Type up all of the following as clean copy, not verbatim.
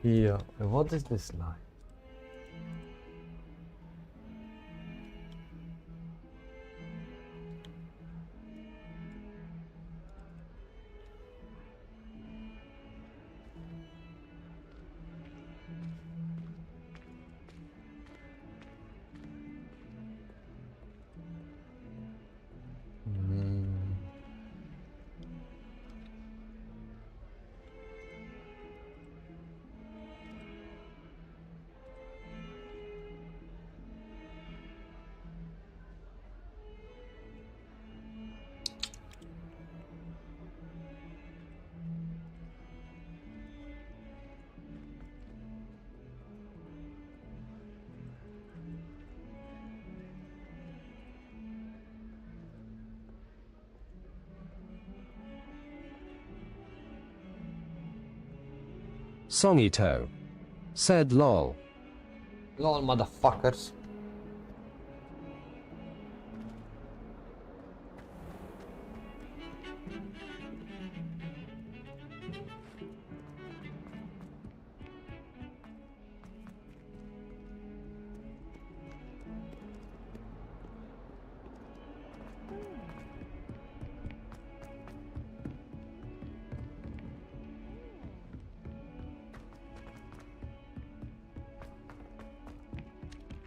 Yeah, what is this like? Songitto said lol. Lol, motherfuckers.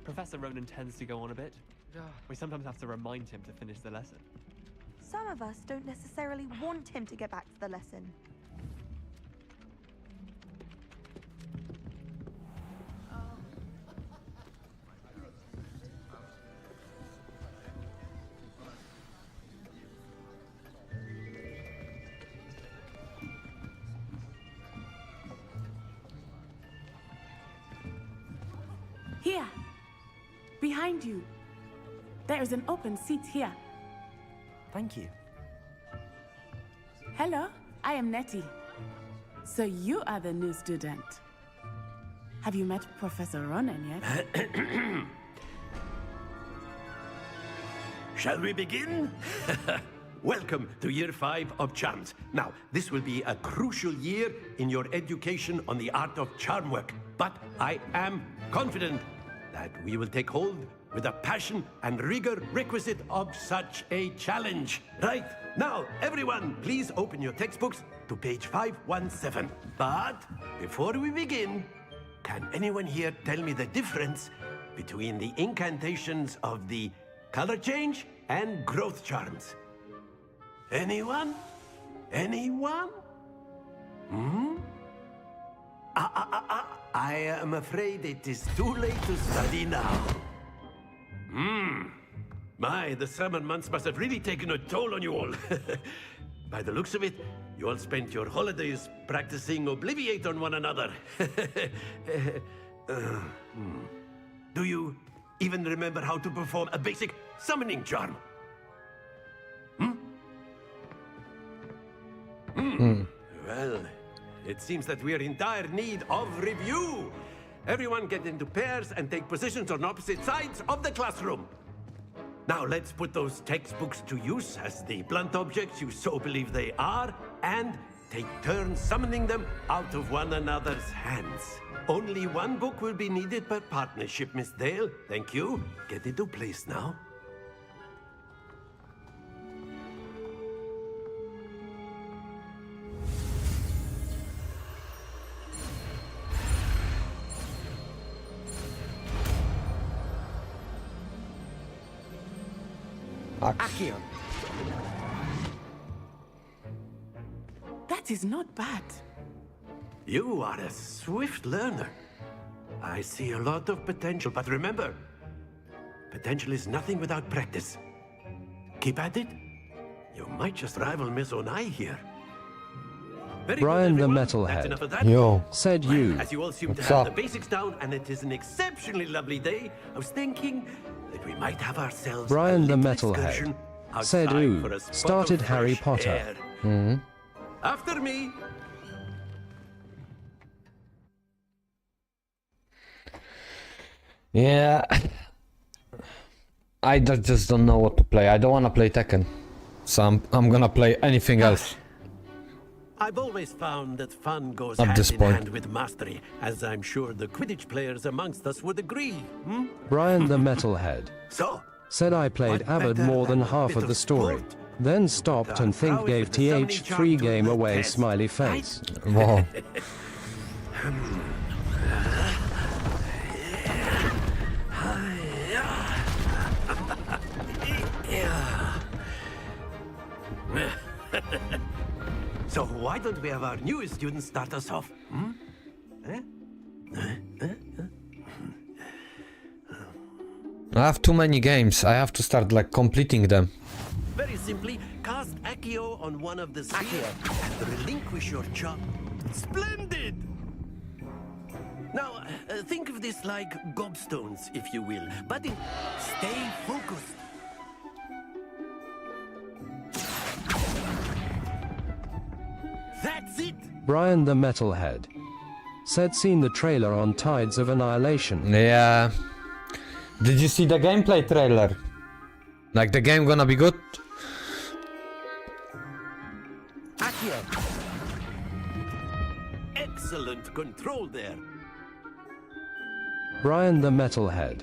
Professor Ronan tends to go on a bit. We sometimes have to remind him to finish the lesson. Some of us don't necessarily want him to get back to the lesson. Here, behind you. There is an open seat here. Thank you. Hello, I am Nettie. So you are the new student. Have you met Professor Ronan yet? Shall we begin? Welcome to Year 5 of Charms. Now, this will be a crucial year in your education on the art of charm work. But I am confident that we will take hold with the passion and rigor requisite of such a challenge. Right, now, everyone, please open your textbooks to page 517. But before we begin, can anyone here tell me the difference between the incantations of the color change and growth charms? Anyone? Anyone? I am afraid it is too late to study now. My, the summer months must have really taken a toll on you all. By the looks of it, you all spent your holidays practicing Obliviate on one another. Do you even remember how to perform a basic summoning charm? Well, it seems that we are in dire need of review. Everyone get into pairs and take positions on opposite sides of the classroom. Now let's put those textbooks to use as the blunt objects you so believe they are, and take turns summoning them out of one another's hands. Only one book will be needed per partnership, Miss Dale. Thank you. Get into place now. Accio. That is not bad. You are a swift learner. I see a lot of potential, but remember, potential is nothing without practice. Keep at it. You might just rival Miss Onai here. Very Brian good, the everyone. That's Metalhead enough of that. Yo, said you. As you all seem to What's have up? the basics down, and it is an exceptionally lovely day, I was thinking that we might have ourselves Brian a the little Metalhead excursion said outside ooh, for a spot started of Harry fresh Potter. air. After me. yeah. I just don't know what to play. I don't want to play Tekken, so I'm gonna play anything else. I've always found that fun goes At hand this in point. hand with mastery, as I'm sure the Quidditch players amongst us would agree. Hmm? Brian the Metalhead So, said I played what Abbott better more than than a half bit of of the story. sport? Then stopped and think prowess gave with the summoning th charm 3 to game the away test, smiley face. Wow. So why don't we have our newest student start us off? Hmm? I have too many games. I have to start like completing them. Very simply, cast Accio on one of the spheres and relinquish your charm. Splendid! Now, think of this like gobstones, if you will. But stay focused. That's it! Brian the Metalhead said seen the trailer on Tides of Annihilation. Yeah. Did you see the gameplay trailer? Like the game gonna be good? Accio! Excellent control there. Brian the Metalhead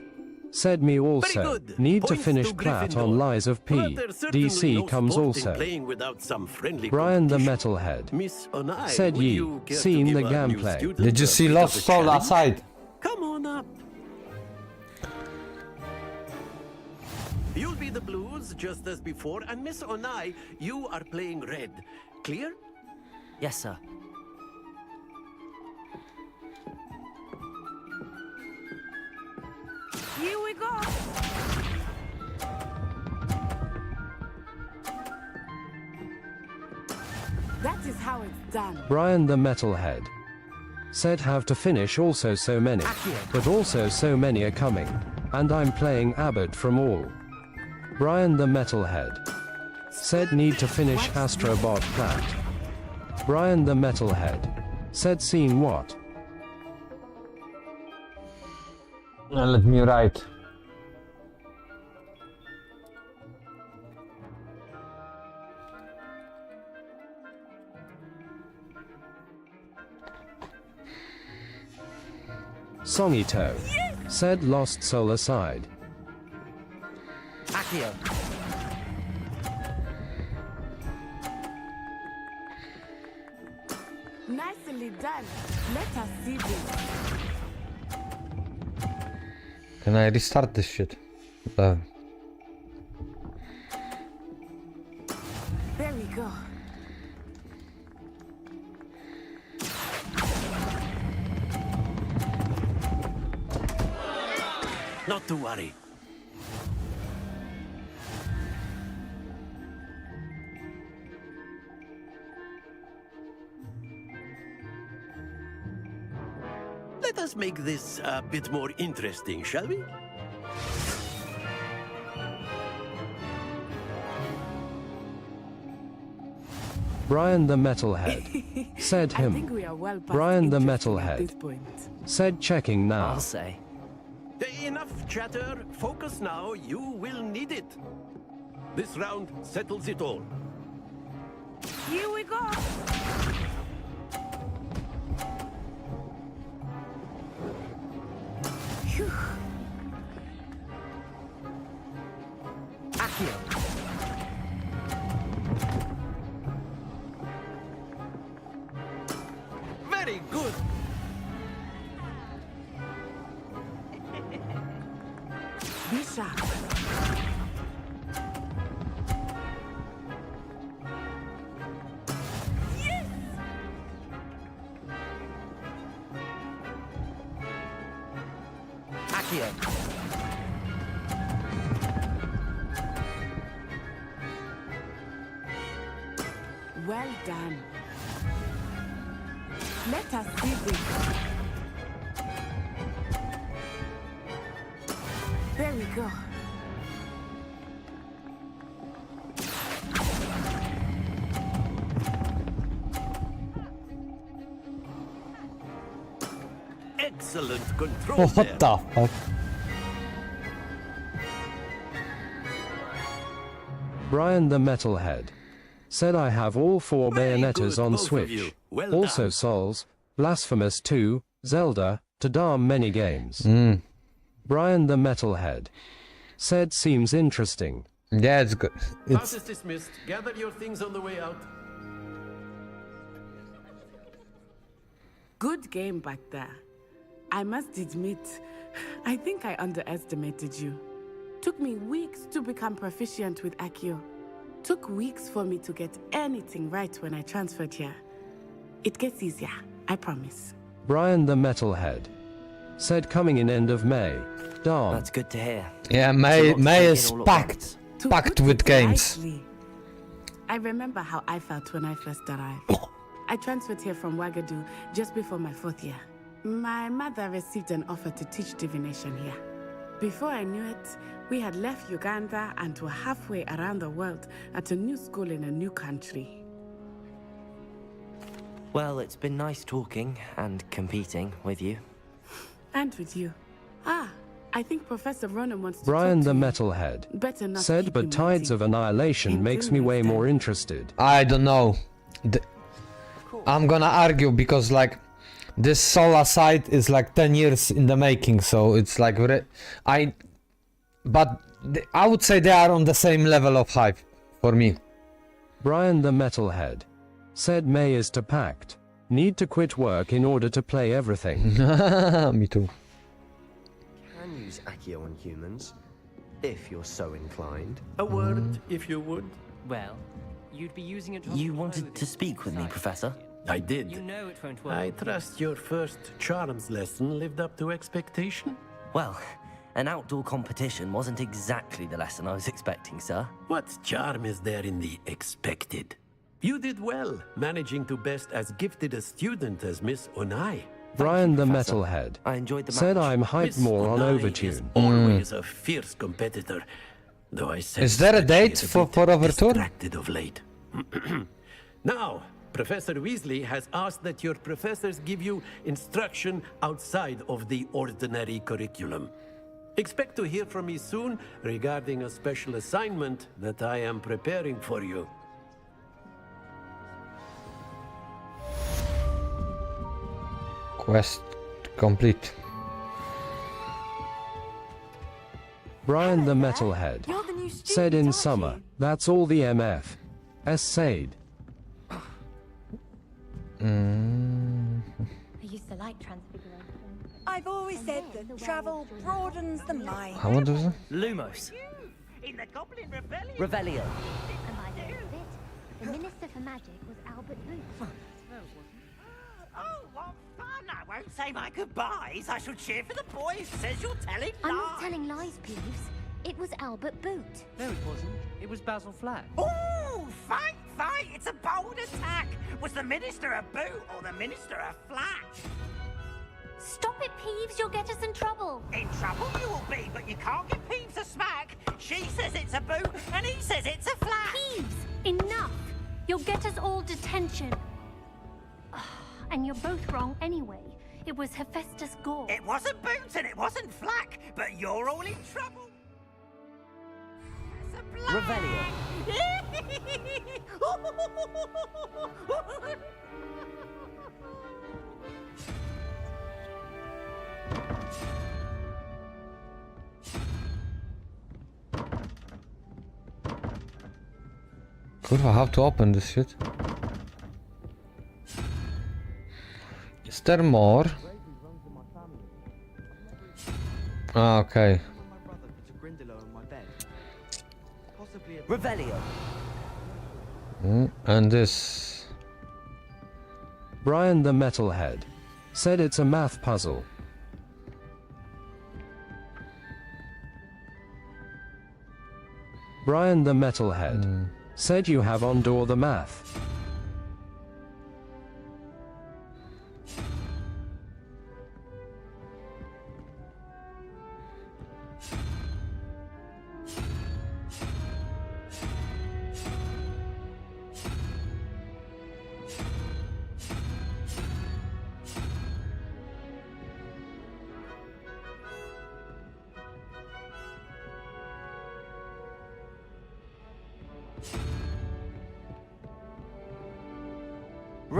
said me also good. need to Points finish to Platt Gryffindor. on Lies of P. But there's certainly DC no comes sport in also. playing without some friendly Brian the competition. Metalhead Miss Onai, said would ye you care to seen give the our new gameplay? student Did you a see bit Lost of a Soul challenge? outside? Come on up. You'll be the blues just as before, and Miss Onai, you are playing red. Clear? Yes, sir. Here we go. That is how it's done. Brian the Metalhead said have to finish also so many, but also so many are coming, and I'm playing Abbott from all. Brian the Metalhead said need to finish Astrobot Platt. Brian the Metalhead said seen what? Let me write. Songitto said lost soul aside. Accio. Nicely done. Let us see this. Can I restart this shit? Uh, There we go. Not to worry. Let us make this a bit more interesting, shall we? Brian the Metalhead said I think him. we are well past Brian the interesting at Metalhead this point. said checking now. I'll say. Enough chatter. Focus now. You will need it. This round settles it all. Here we go. Phew. Accio. Very good. Be sharp. Accio. Well done. Let us see this. There we go. Excellent control oh, there. what the fuck? Brian the Metalhead said I have all 4 Very Bayonettas good, on both of you. Switch. Well Also done. Souls, Blasphemous 2, Zelda, to darn many games. Brian the Metalhead said seems interesting. Yeah, it's good. Class It's is dismissed. Gather your things on the way out. Good game back there. I must admit, I think I underestimated you. Took me weeks to become proficient with Accio. Took weeks for me to get anything right when I transferred here. It gets easier, I promise. Brian the Metalhead said coming in end of May. Darn. That's good to hear. yeah, It's a lot to May take is in all at packed once. To packed put with it games. lightly, I remember how I felt when I first arrived. I transferred here from Wagadu just before my 4th year. My mother received an offer to teach divination here. Before I knew it, we had left Uganda and were halfway around the world at a new school in a new country. Well, it's been nice talking and competing with you. And with you. I think Professor Ronan wants to Brian talk the to you. Metalhead Better not said, keep but him Tides waiting. of Annihilation Him makes too, me way next more time. interested. I don't know. I'm gonna argue because like this Sola side is like 10 years in the making, so it's like I would say they are on the same level of hype for me. Brian the Metalhead said May is to packed. Need to quit work in order to play everything. Me too. Can use Accio on humans, if you're so inclined. A word, if you would. Well, you'd be using it. You wanted to speak with me, Professor? I did. You know it won't work. I trust your first charms lesson lived up to expectation. Well, an outdoor competition wasn't exactly the lesson I was expecting, sir. What charm is there in the expected? You did well, managing to best as gifted a student as Miss Onai. Brian the Professor. Metalhead I enjoyed the said match. I'm hyped Miss more on Onai is Overtune. always a fierce competitor, though I sense Is there a that date she is for bit Overtune? distracted of late. Now, Professor Weasley has asked that your professors give you instruction outside of the ordinary curriculum. Expect to hear from me soon regarding a special assignment that I am preparing for you. Quest complete. Brian the Metalhead You're the new student, said in aren't summer, you? that's all the MF. Said. I used to like Transfiguration. I've always said that travel broadens the mind. How much was it? Lumos. In the Goblin Rebellion. Revelio. And by the end of it, the Minister for Magic was Albert Booth. Oh, what fun! I won't say my goodbyes. I shall cheer for the boys. Says you're telling I'm lies. not telling lies, Peeves. It was Albert Boot. No, it wasn't. It was Basil Flack. Ooh, fight, fight! It's a bold attack. Was the Minister a boot or the Minister a flat? Stop it, Peeves. You'll get us in trouble. In trouble you will be, but you can't give Peeves a smack. She says it's a boot, and he says it's a flat. Peeves, enough. You'll get us all detention. And you're both wrong anyway. It was Hephaestus Gore. It wasn't boot and it wasn't flack, but you're all in trouble. It's a black. Revelio. Kurwa, how to open this shit? Is there more? Ah, okay. Revelio. And this. Brian the Metalhead said it's a math puzzle. Brian the Metalhead said you have Ondor the math.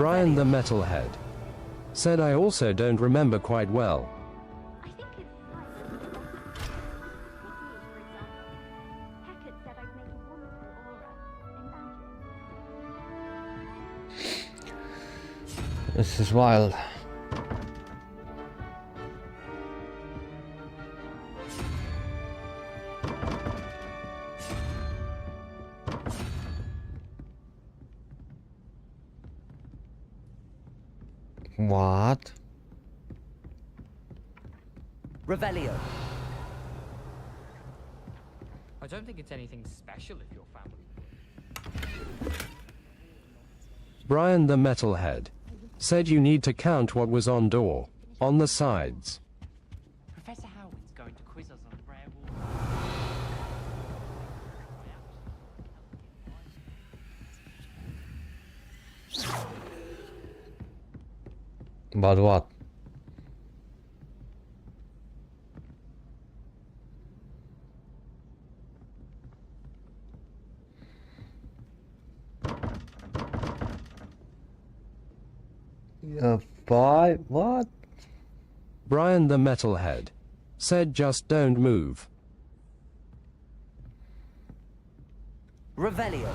Brian the Metalhead. Said I also don't remember quite well. I think it's like Hecate said I'd make a wonderful aura. Imagine. This is wild. What? Revelio. I don't think it's anything special if you're family. Brian the Metalhead. Said you need to count what was on door, on the sides. Professor Howard's going to quiz us on rare water. But what? Five? What? Brian the Metalhead. Said just don't move. Revelio.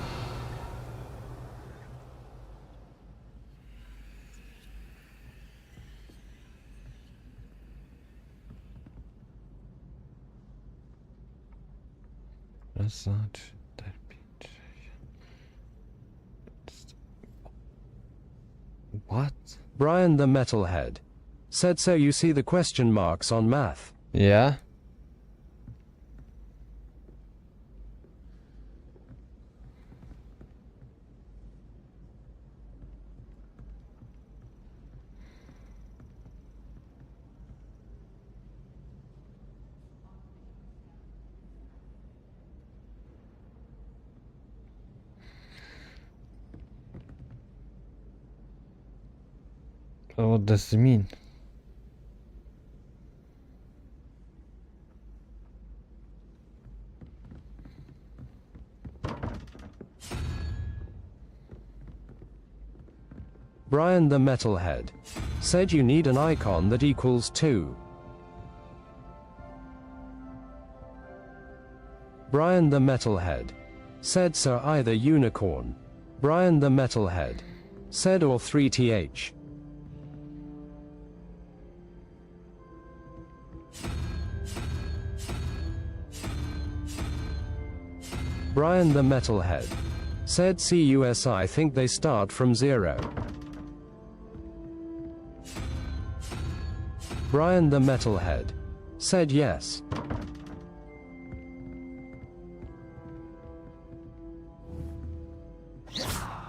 What? Brian the Metalhead. Said so you see the question marks on math. Yeah? What does it mean? Brian the Metalhead. Said you need an icon that equals 2. Brian the Metalhead. Said so either unicorn. Brian the Metalhead. Said or 3th. Brian the Metalhead. Said CUS I think they start from 0. Brian the Metalhead. Said yes.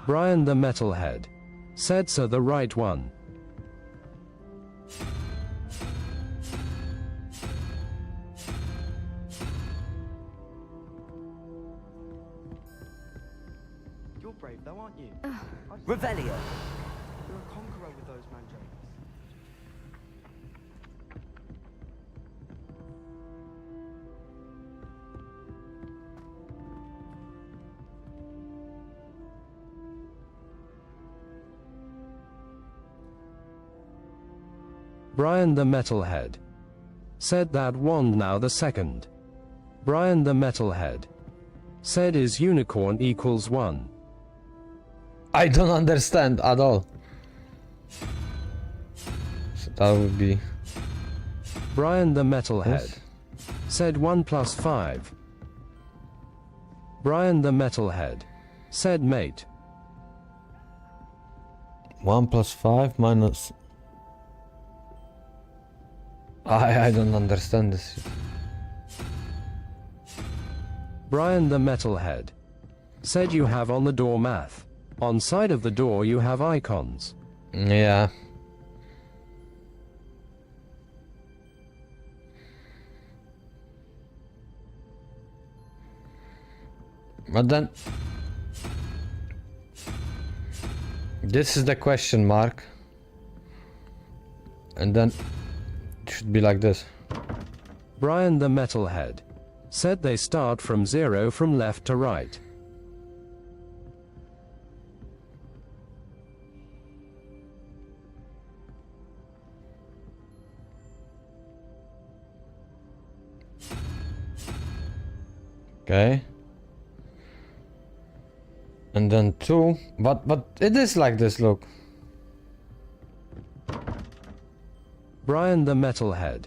Brian the Metalhead. Said so the right one. You're brave though, aren't you? Revelio. You're a conqueror with those mandrakes. Brian the Metalhead. Said that wand now the second. Brian the Metalhead. Said is unicorn equals 1. I don't understand at all. So that would be... Brian the Metalhead. Yes. Said 1 plus 5. Brian the Metalhead. Said mate. 1 plus 5 minus... I don't understand this. Brian the Metalhead. Said you have on the door math. On side of the door you have icons. Yeah. But then... This is the question mark. And then... It should be like this. Brian the Metalhead. Said they start from 0 from left to right. Okay. And then 2. But it is like this, look. Brian the Metalhead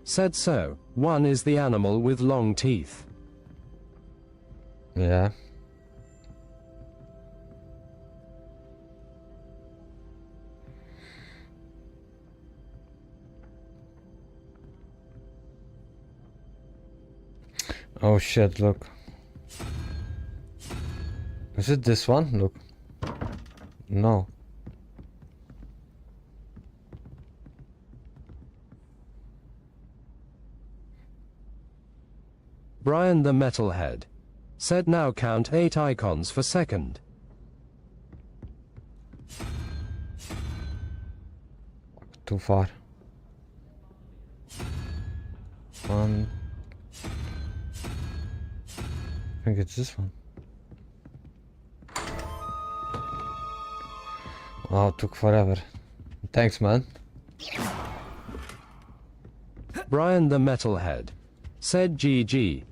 said so. 1 is the animal with long teeth. Yeah. Oh shit, look. Is it this one? Look. No. Brian the Metalhead said now count 8 icons for second. Too far. 1. I think it's this one. Oh, it took forever. Thanks, man. Brian the Metalhead said GG.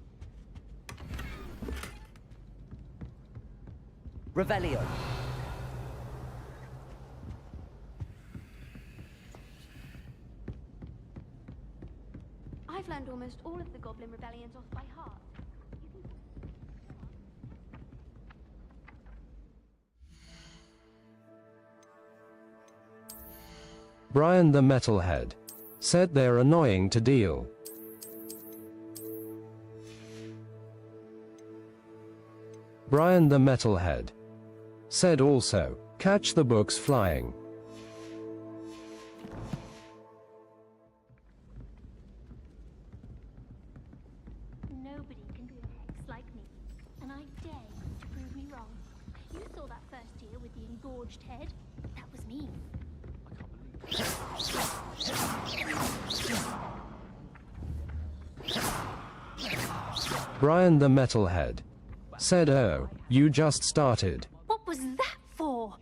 Revelio. I've learned almost all of the Goblin Rebellions off by heart. Brian the Metalhead said they're annoying to deal. Brian the Metalhead said also, catch the books flying. Nobody can be a hex like me, and I dare you to prove me wrong. You saw that first year with the engorged head. That was me. Brian the Metalhead said, oh, you just started. What was that for?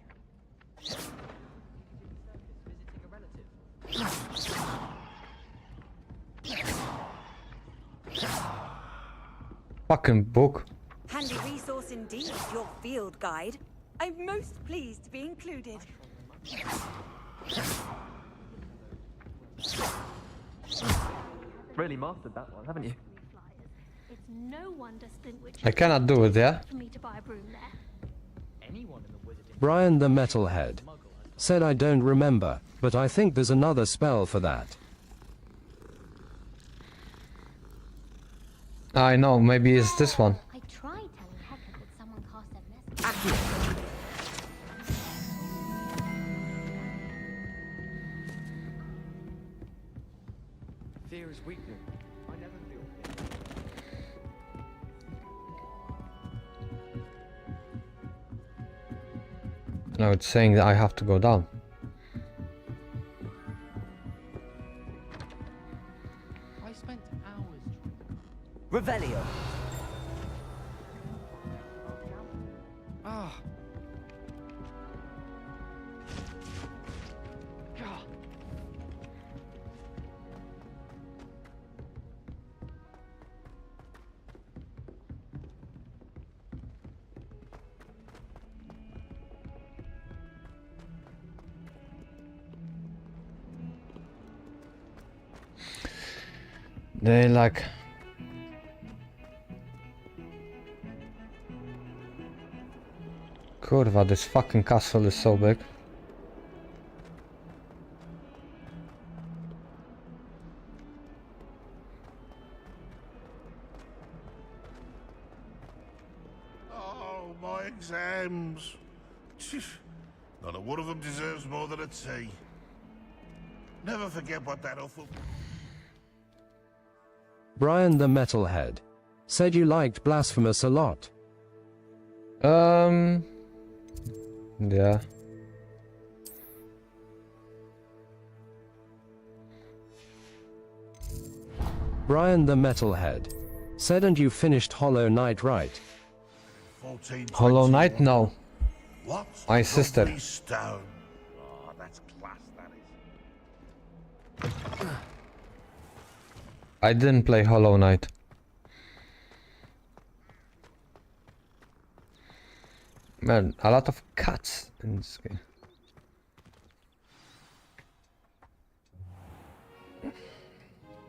Fucking book. Handy resource indeed, your field guide. I'm most pleased to be included. Really mastered that one, haven't you? It's no wonder Splintwitch I cannot do it, yeah? for me to buy a broom there. Anyone in the wizarding Brian the Metalhead said I don't remember, but I think there's another spell for that. I know, maybe it's this one. I tried telling Hector that someone cast a message. Fear is weakness. I never feel fear. No, it's saying that I have to go down. I spent hours Revelio. Ah. God. They like... Kurwa, this fucking castle is so big. Oh, my exams. Not a one of them deserves more than a T. Never forget what that awful... Brian the Metalhead said you liked Blasphemous a lot. Yeah. Brian the Metalhead said and you finished Hollow Knight right. 14, Hollow Knight? No. What? My sister. Lovely stone. Oh, that's class, that is. I didn't play Hollow Knight. Man, a lot of cats in this game.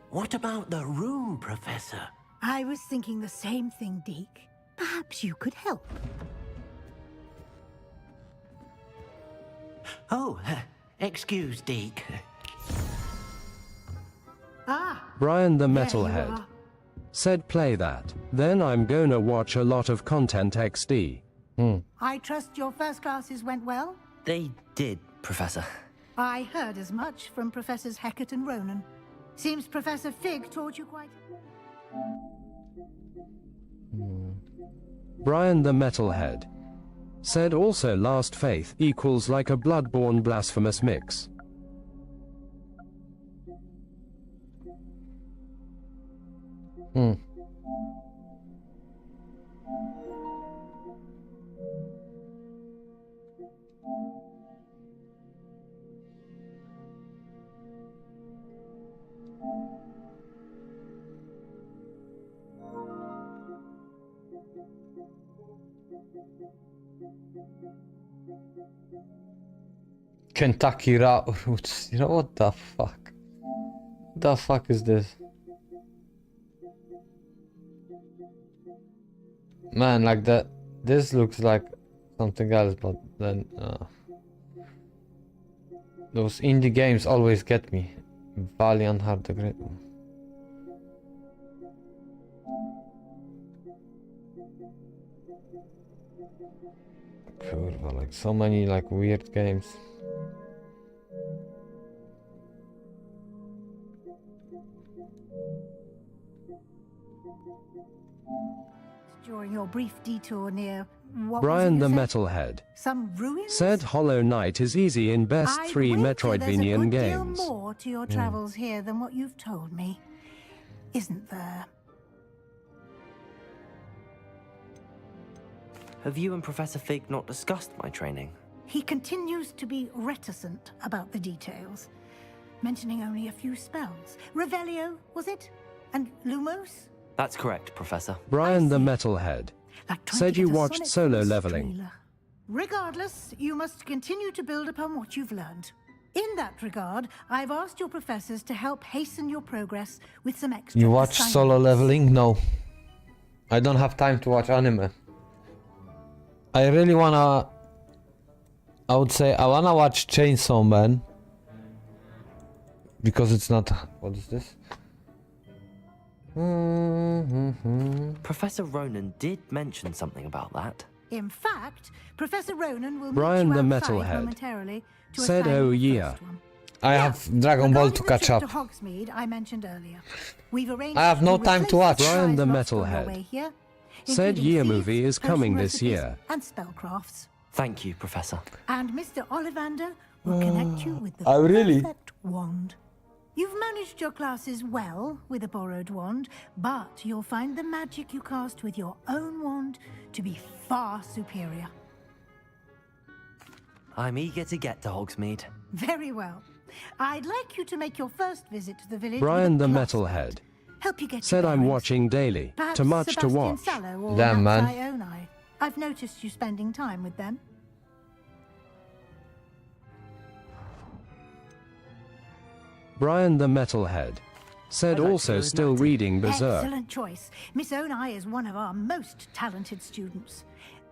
What about the room, Professor? I was thinking the same thing, Deke. Perhaps you could help. Oh, excuse, Deke. Brian the there you Metalhead are. said play that. Then I'm gonna watch a lot of content XD. I trust your first classes went well? They did, Professor. I heard as much from Professors Hecat and Ronan. Seems Professor Fig taught you quite... Brian the Metalhead said also last faith equals like a bloodborne blasphemous mix. Kentucky Roots. You know what the fuck? What the fuck is this? Man, like that. This looks like something else, but then those indie games always get me. Valiant Heart the Great. Kurwa, like so many like weird games. During your brief detour near... What Brian the was it you Metalhead said? Some ruins? said Hollow Knight is easy in best I'd 3 wager Metroidvanian there's a games. good deal more to your travels here than what you've told me. Isn't there? Have you and Professor Fig not discussed my training? He continues to be reticent about the details, mentioning only a few spells. Revelio, was it? And Lumos? That's correct, Professor. Brian the Metalhead Like trying said to you get a watched sonnet Solo from a Leveling. streeler. Regardless, you must continue to build upon what you've learned. In that regard, I've asked your professors to help hasten your progress with some extra You watch assignments. Solo Leveling? No. I don't have time to watch anime. I really wanna... I would say I wanna watch Chainsaw Man. Because it's not... What is this? Professor Ronan did mention something about that. In fact, Professor Ronan will Brian meet you the outside Metalhead momentarily to said, assign "Oh you the yeah." first one. I have Dragon Ball to Regarding the catch trip up. to Hogsmeade I mentioned earlier. We've arranged I have no to time to replace watch. the Brian the supplies lost on your Metalhead way here, said including Year seeds, movie is potion coming this recipes, year. and spellcrafts. Thank you, Professor. And Mr. Ollivander will connect you with the Oh, really? perfect wand. You've managed your classes well with a borrowed wand, but you'll find the magic you cast with your own wand to be far superior. I'm eager to get to Hogsmeade. Very well. I'd like you to make your first visit to the village. Brian with the a class Metalhead mate. Help you get said your I'm bearings. watching daily. Perhaps Too much to Sebastian watch. Sallow or Damn, man. Max Ioni. I've noticed you spending time with them. Brian the Metalhead said I'd like to also go still with reading Berserk. Excellent choice. Miss Onai is one of our most talented students.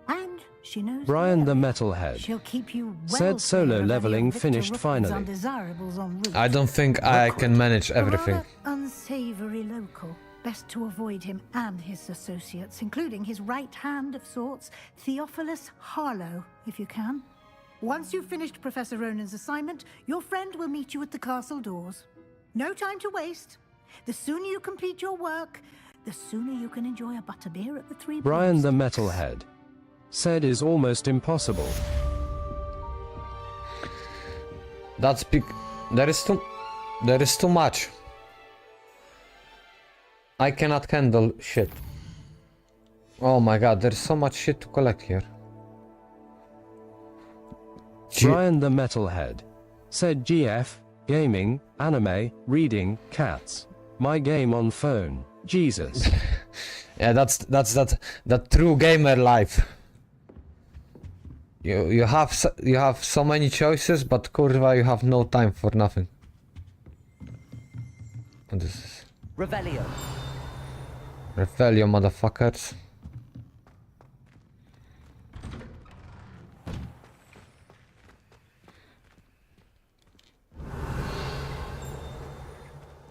And she knows Brian the area. Metalhead She'll keep you well said Solo clear of any Leveling of Victor finished Rookwood's finally. undesirables en route. I don't think I can manage A everything. rather unsavory local. Best to avoid him and his associates, including his right hand of sorts, Theophilus Harlow, if you can. Once you've finished Professor Ronan's assignment, your friend will meet you at the castle doors. No time to waste. The sooner you complete your work, the sooner you can enjoy a butterbeer at the Three Brian Broomsticks. the Metalhead said is almost impossible. That's big. There is too much. I cannot handle shit. Oh my god, there's so much shit to collect here. Brian the Metalhead said GF, gaming, anime, reading, cats. My game on phone. Jesus. Yeah, that's that true gamer life. You have so many choices, but kurwa, you have no time for nothing. What is this? Revelio. Revelio, motherfuckers.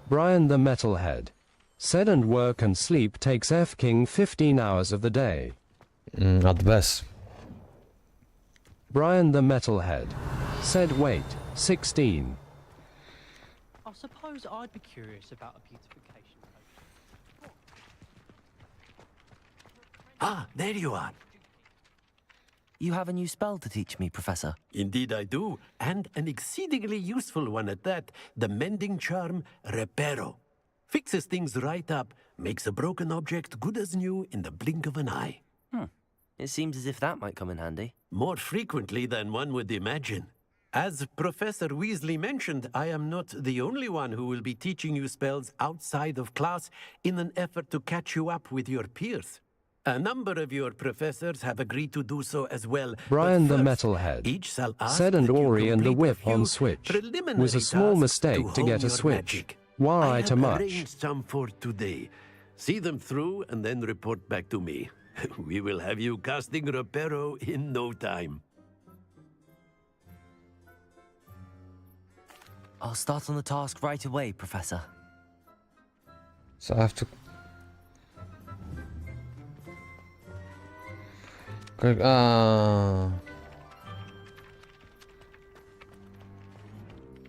Brian the Metalhead. Said and work and sleep takes F-King 15 hours of the day. At best. Brian the Metalhead. Said weight, 16. I suppose I'd be curious about a beautification potion. Ah, there you are. You have a new spell to teach me, Professor. Indeed I do, and an exceedingly useful one at that. The mending charm, Reparo. Fixes things right up, makes a broken object good as new in the blink of an eye. It seems as if that might come in handy. More frequently than one would imagine. As Professor Weasley mentioned, I am not the only one who will be teaching you spells outside of class in an effort to catch you up with your peers. A number of your professors have agreed to do so as well. Brian the First, Metalhead. each shall ask Said and that you Ori and the complete a whip on few Switch. preliminary Was a small tasks mistake to hone get a your Switch. magic. Why I too have much? arranged some for today. See them through and then report back to me. We will have you casting Reparo in no time. I'll start on the task right away, Professor. So I have to...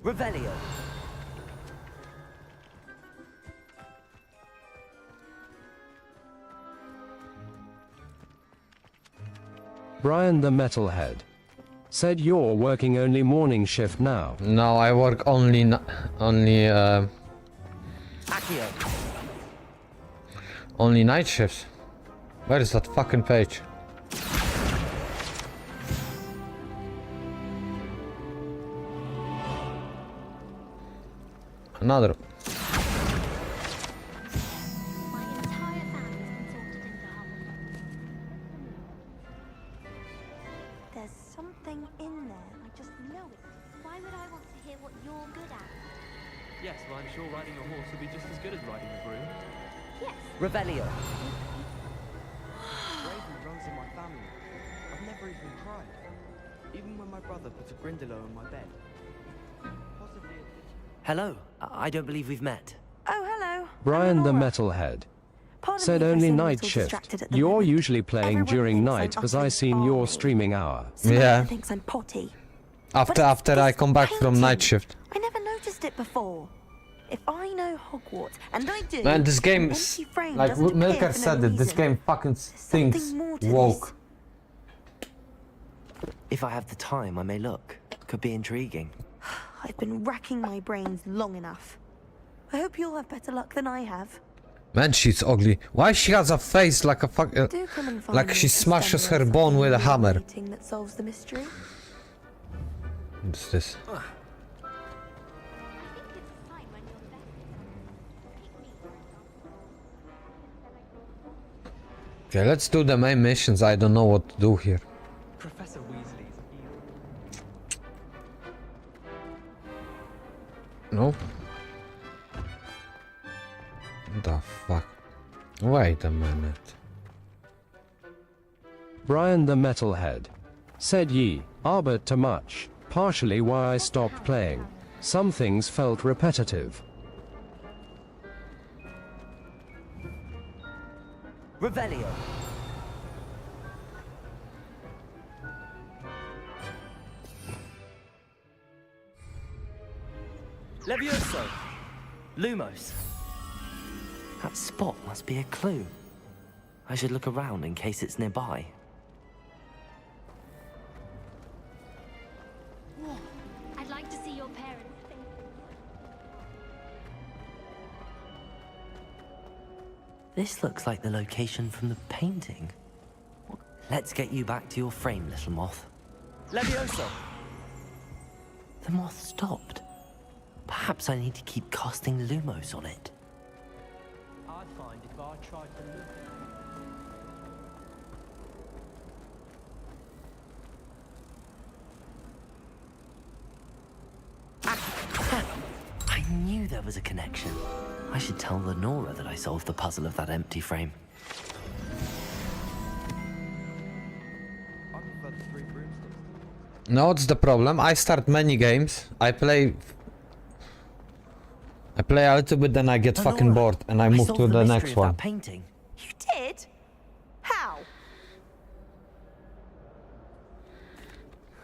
Revelio. Brian the Metalhead. Said you're working only morning shift now. No, I work only Accio. only night shifts. Where is that fucking page? Another. My entire family's been sorted into Hufflepuff. There's something in there. I just know it. Why would I want to hear what you're good at? Yes, well, I'm sure riding a horse would be just as good as riding a broom. Yes. Revelio. Bravery runs in my family. I've never even tried. Even when my brother put a Grindylow on my bed. Possibly Hello. I don't believe we've met. Oh, hello. Brian the Metalhead. Pardon Said me if I only seem a night little shift. distracted at the You're moment. usually playing Everyone during thinks night I'm as I utterly seen your balmy. streaming hour. Someone Yeah. thinks I'm potty. After I come back from night shift. I never noticed it before. If I know Hogwarts, and I do, Man, this game an is empty frame like doesn't appear Milker for said no it. This reason. game fucking stinks something more to woke. If I have the time, I may look. Could be intriguing. I've been racking my brains long enough. I hope you'll have better luck than I have. Man, she's ugly. Why she has a face like a fuck? Do come and find Like me she if smashes her there's bone with a something hammer. waiting that solves the mystery. What's this? Okay, let's do the main missions. I don't know what to do here. Professor Weasley's evil. No? The fuck? Wait a minute. Brian the Metalhead. Said ye, Albert too much. Partially why I stopped playing. Some things felt repetitive. Revelio. Levioso. Lumos. That spot must be a clue. I should look around in case it's nearby. I'd like to see your parents' faces. This looks like the location from the painting. Let's get you back to your frame, little moth. Levioso! The moth stopped. Perhaps I need to keep casting Lumos on it. I'd find if I tried to look. there was a connection. I should tell Lenora that I solved the puzzle of that empty frame. I prefer the 3 broomsticks. No, what's the problem? I start many games. I play a little bit, then I get fucking bored, and I move to the next one. Painting. You did? How?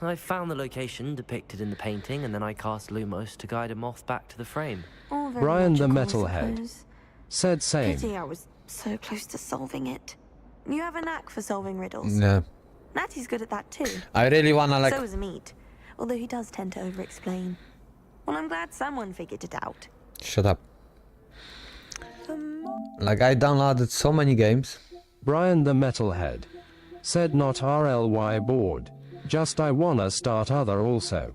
I found the location depicted in the painting, and then I cast Lumos to guide a moth back to the frame. All very Brian the logical, I Metalhead suppose. said same. Pity I was so close to solving it. You have a knack for solving riddles. Yeah. Natty's good at that too. I really wanna like. So is Meat, although he does tend to over-explain. Well, I'm glad someone figured it out. Shut up. Like I downloaded so many games. Brian the Metalhead said not RLY bored. Just I wanna start other also.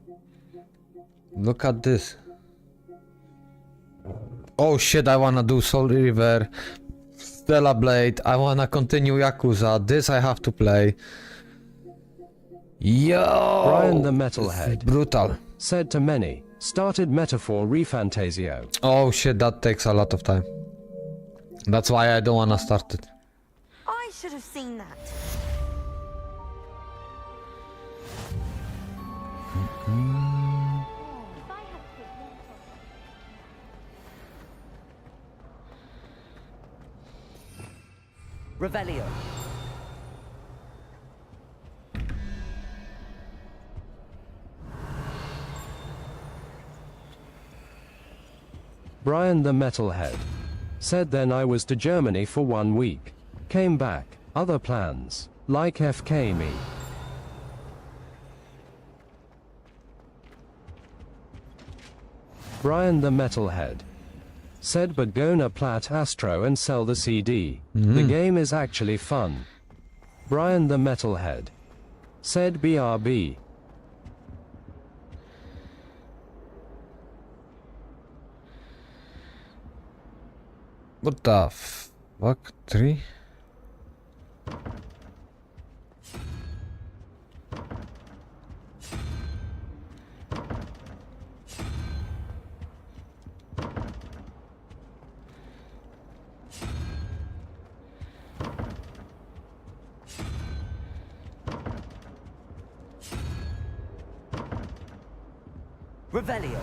Look at this. Oh shit, I wanna do Soul River, Stella Blade, I wanna continue Yakuza, this I have to play. Yo! Brian the Metalhead brutal. Said to many, started Metaphor Refantasio. Oh shit, that takes a lot of time. That's why I don't wanna start it. I should have seen that. Revelio. Brian the Metalhead said then I was to Germany for 1 week. Came back, other plans, like FK me. Brian the Metalhead said but gonna plat Astro and sell the CD. The game is actually fun. Brian the Metalhead said BRB. What the fuck? 3? Revelio.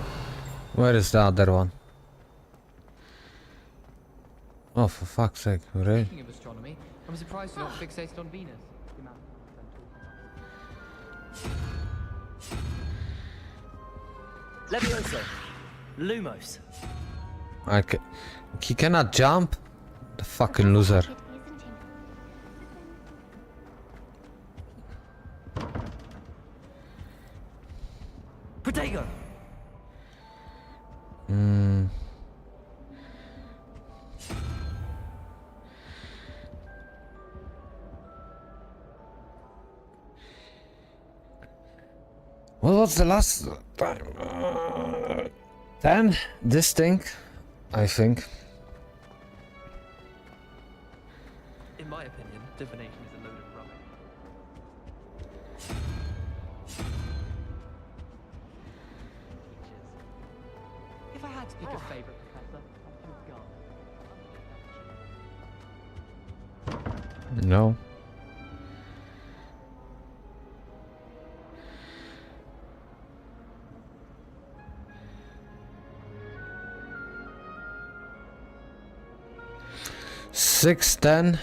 Where is the other one? Oh, for fuck's sake, really? Speaking of astronomy, I'm surprised you're not fixated on Venus. The amount of Levioso. Lumos. He cannot jump? The fucking loser. Protego. What was the last time? 10? This thing? I think. In my opinion, divination is a load of rubbish. If I had to pick a favourite professor, I'd pick God. No. Six, 10,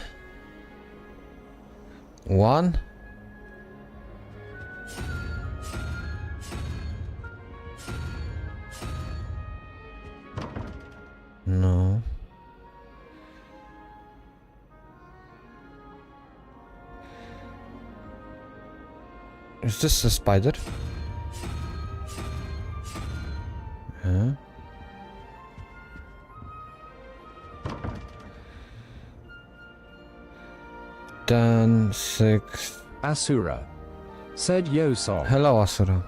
1. No. Is this a spider? Yeah. Then 6. Asura said yo song. Hello, Asura.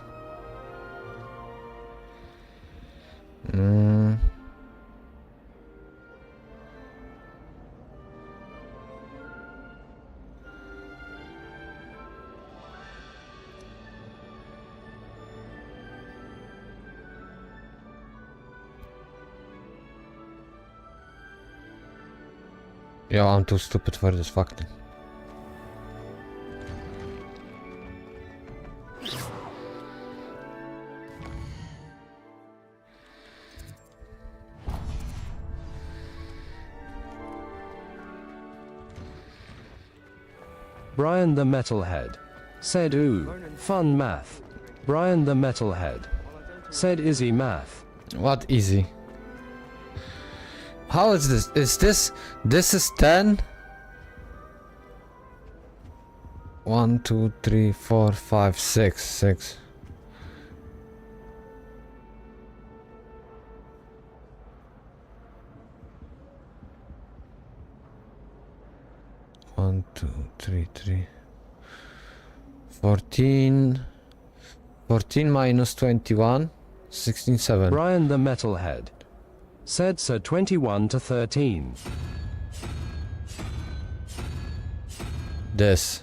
Yo, I'm too stupid for this fucking. Brian the Metalhead said, ooh, fun math. Brian the Metalhead said, easy math. What easy? How is this? This is 10? 1, 2, 3, 4, 5, 6, 6. One, 2, 3, 3. 14. 14 minus 21. 16, 7. Brian the Metalhead said so 21 to 13. This.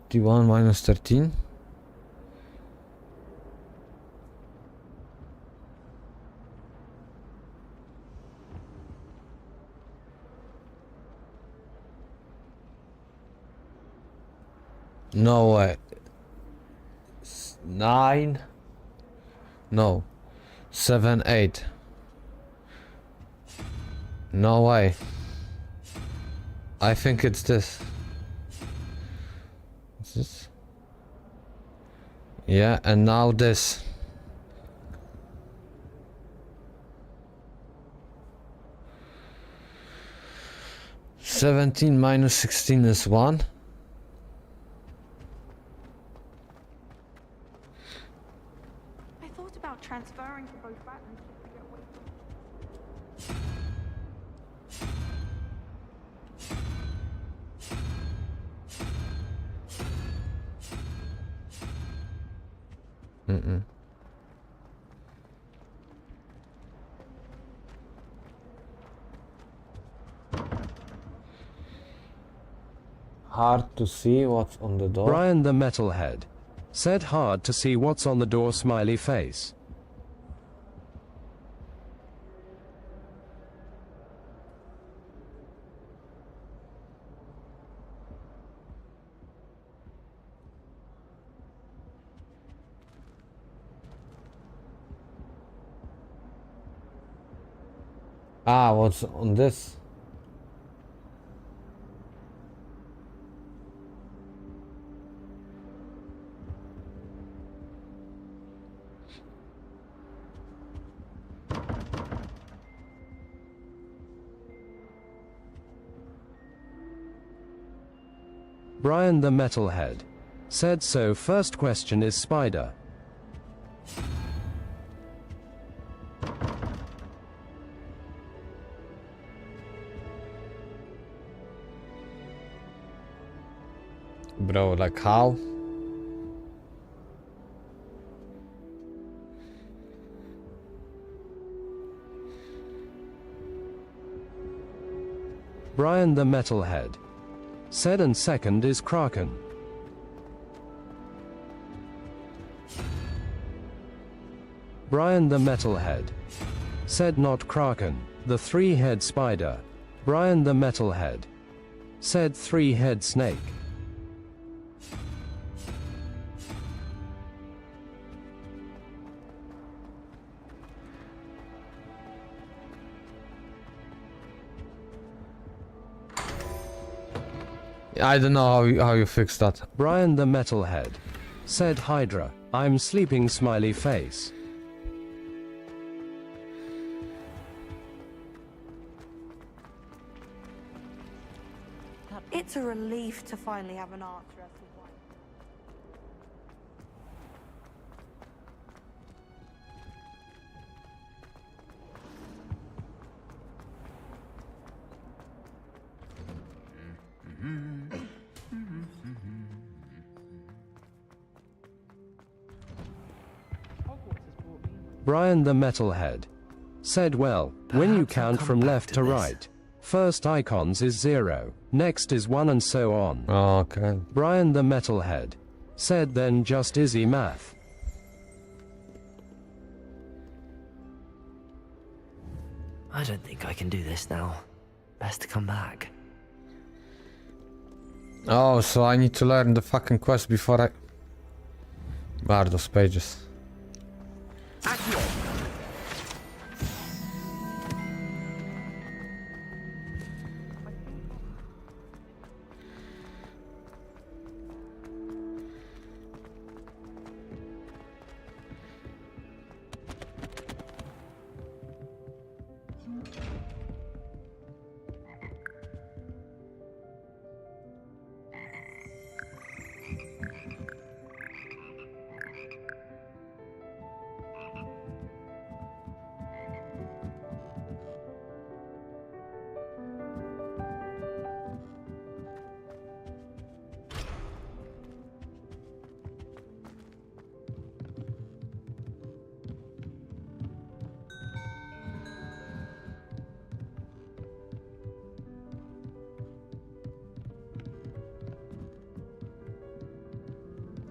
21 minus 13. No way. 9. No. 7, 8. No way. I think it's this. What's this? Yeah, and now this. $17 minus 16 is 1. I thought about transferring to both patterns just to get away Mm-mm. Hard to see what's on the door. Brian the Metalhead said, hard to see what's on the door, smiley face. Ah, what's on this? Brian the Metalhead said so. First question is spider. Bro, like how? Brian the Metalhead said, and second is Kraken. Brian the Metalhead said, not Kraken, the three-head spider. Brian the Metalhead said, three-head snake. I don't know how you fix that. Brian the Metalhead said, Hydra, I'm sleeping, smiley face. It's a relief to finally have an answer as to why. Brian the Metalhead said, well, when you count from left to right, first icons is 0, next is 1 and so on. Okay. Brian the Metalhead said, then just easy math. I don't think I can do this now. Best to come back. Oh, so I need to learn the fucking quest before I... Bardos pages.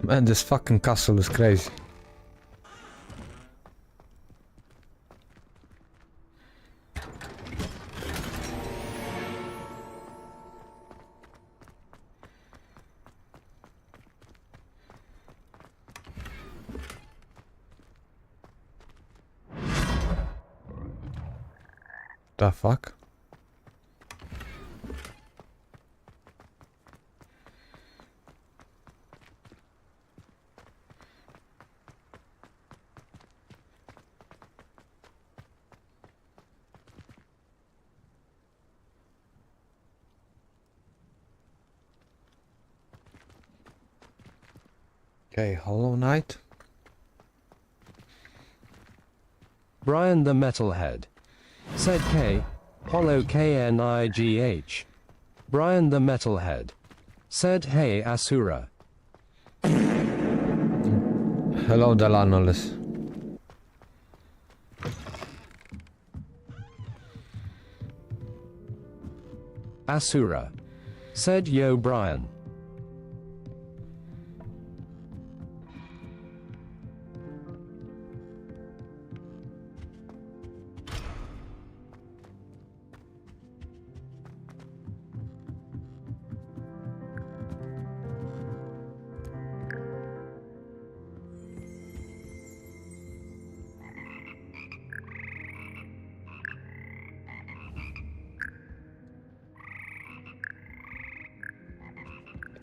Man, this fucking castle is crazy. The fuck? Okay, Hollow Knight. Brian the Metalhead. Said K. Hollow KNIGH. Brian the Metalhead. Said hey Asura. Hello, Delanolis. Asura. Said yo Brian.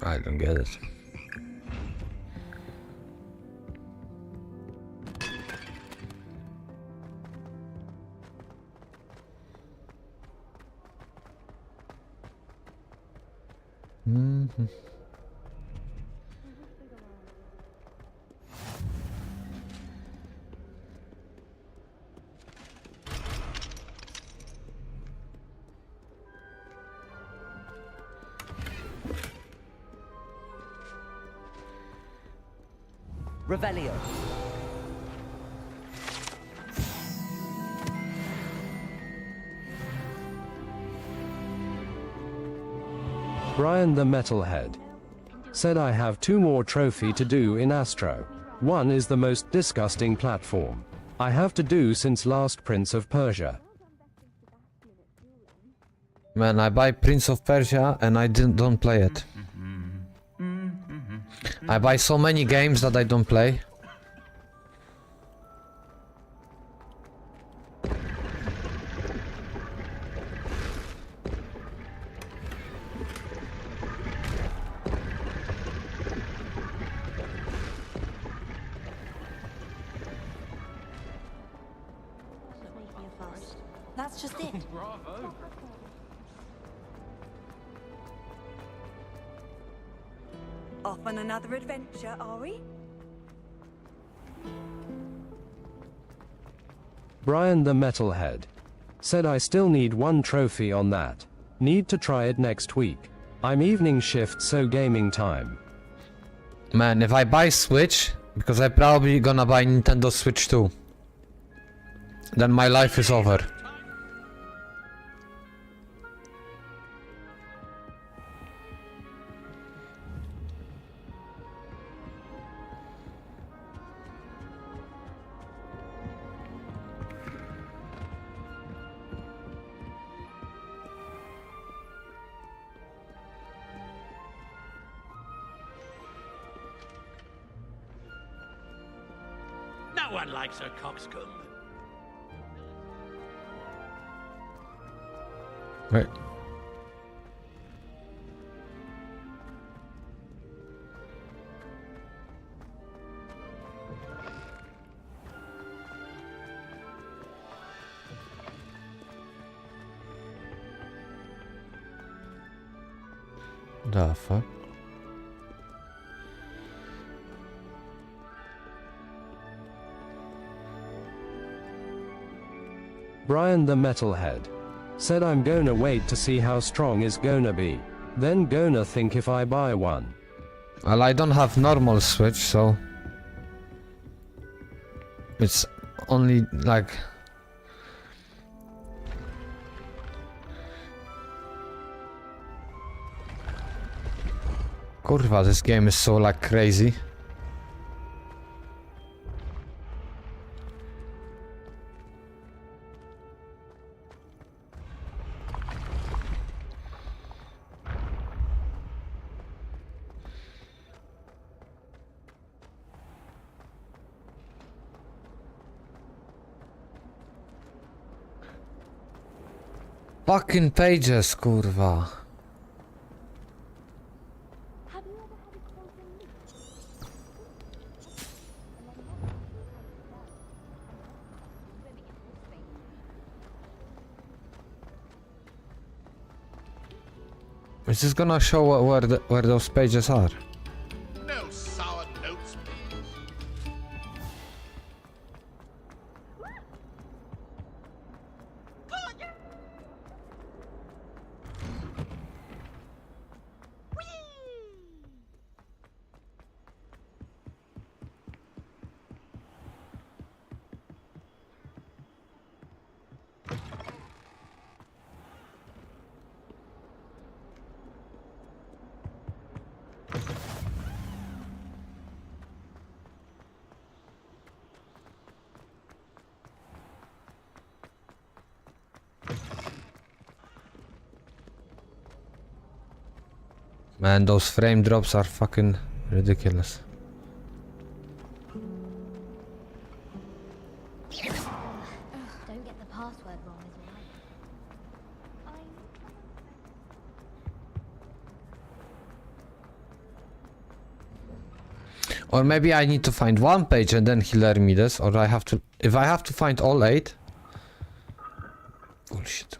I don't get it. Revelio. Brian the Metalhead. Said I have 2 more trophy to do in Astro. One is the most disgusting platform I have to do since last Prince of Persia. Man, I buy Prince of Persia and I don't play it. I buy so many games that I don't play. That's just it. Bravo. Off on another adventure, are we? Brian the Metalhead. Said I still need 1 trophy on that. Need to try it next week. I'm evening shift, so gaming time. Man, if I buy Switch, because I'm probably gonna buy Nintendo Switch 2, then my life is over. No one likes a coxcomb. Wait. The fuck? Brian the Metalhead said I'm gonna wait to see how strong is gonna be. Then gonna think if I buy one. Well, I don't have normal Switch, so it's only like Kurwa, this game is so like crazy. Fucking pages, kurwa. Is this gonna show where those pages are? No sour notes. Man, those frame drops are fucking ridiculous. Don't get the password wrong as well. Or maybe I need to find one page and then he'll learn me this, or I have to... If I have to find all 8... Bullshit.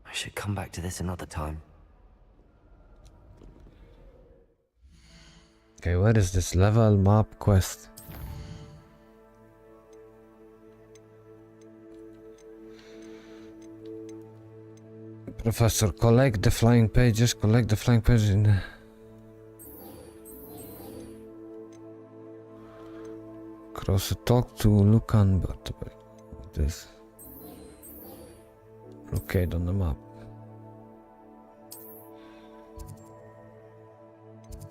I should come back to this another time. Okay, where is this level map quest? Professor, collect the flying pages, in the... Cross talk to Lucan, but this... Locate on the map.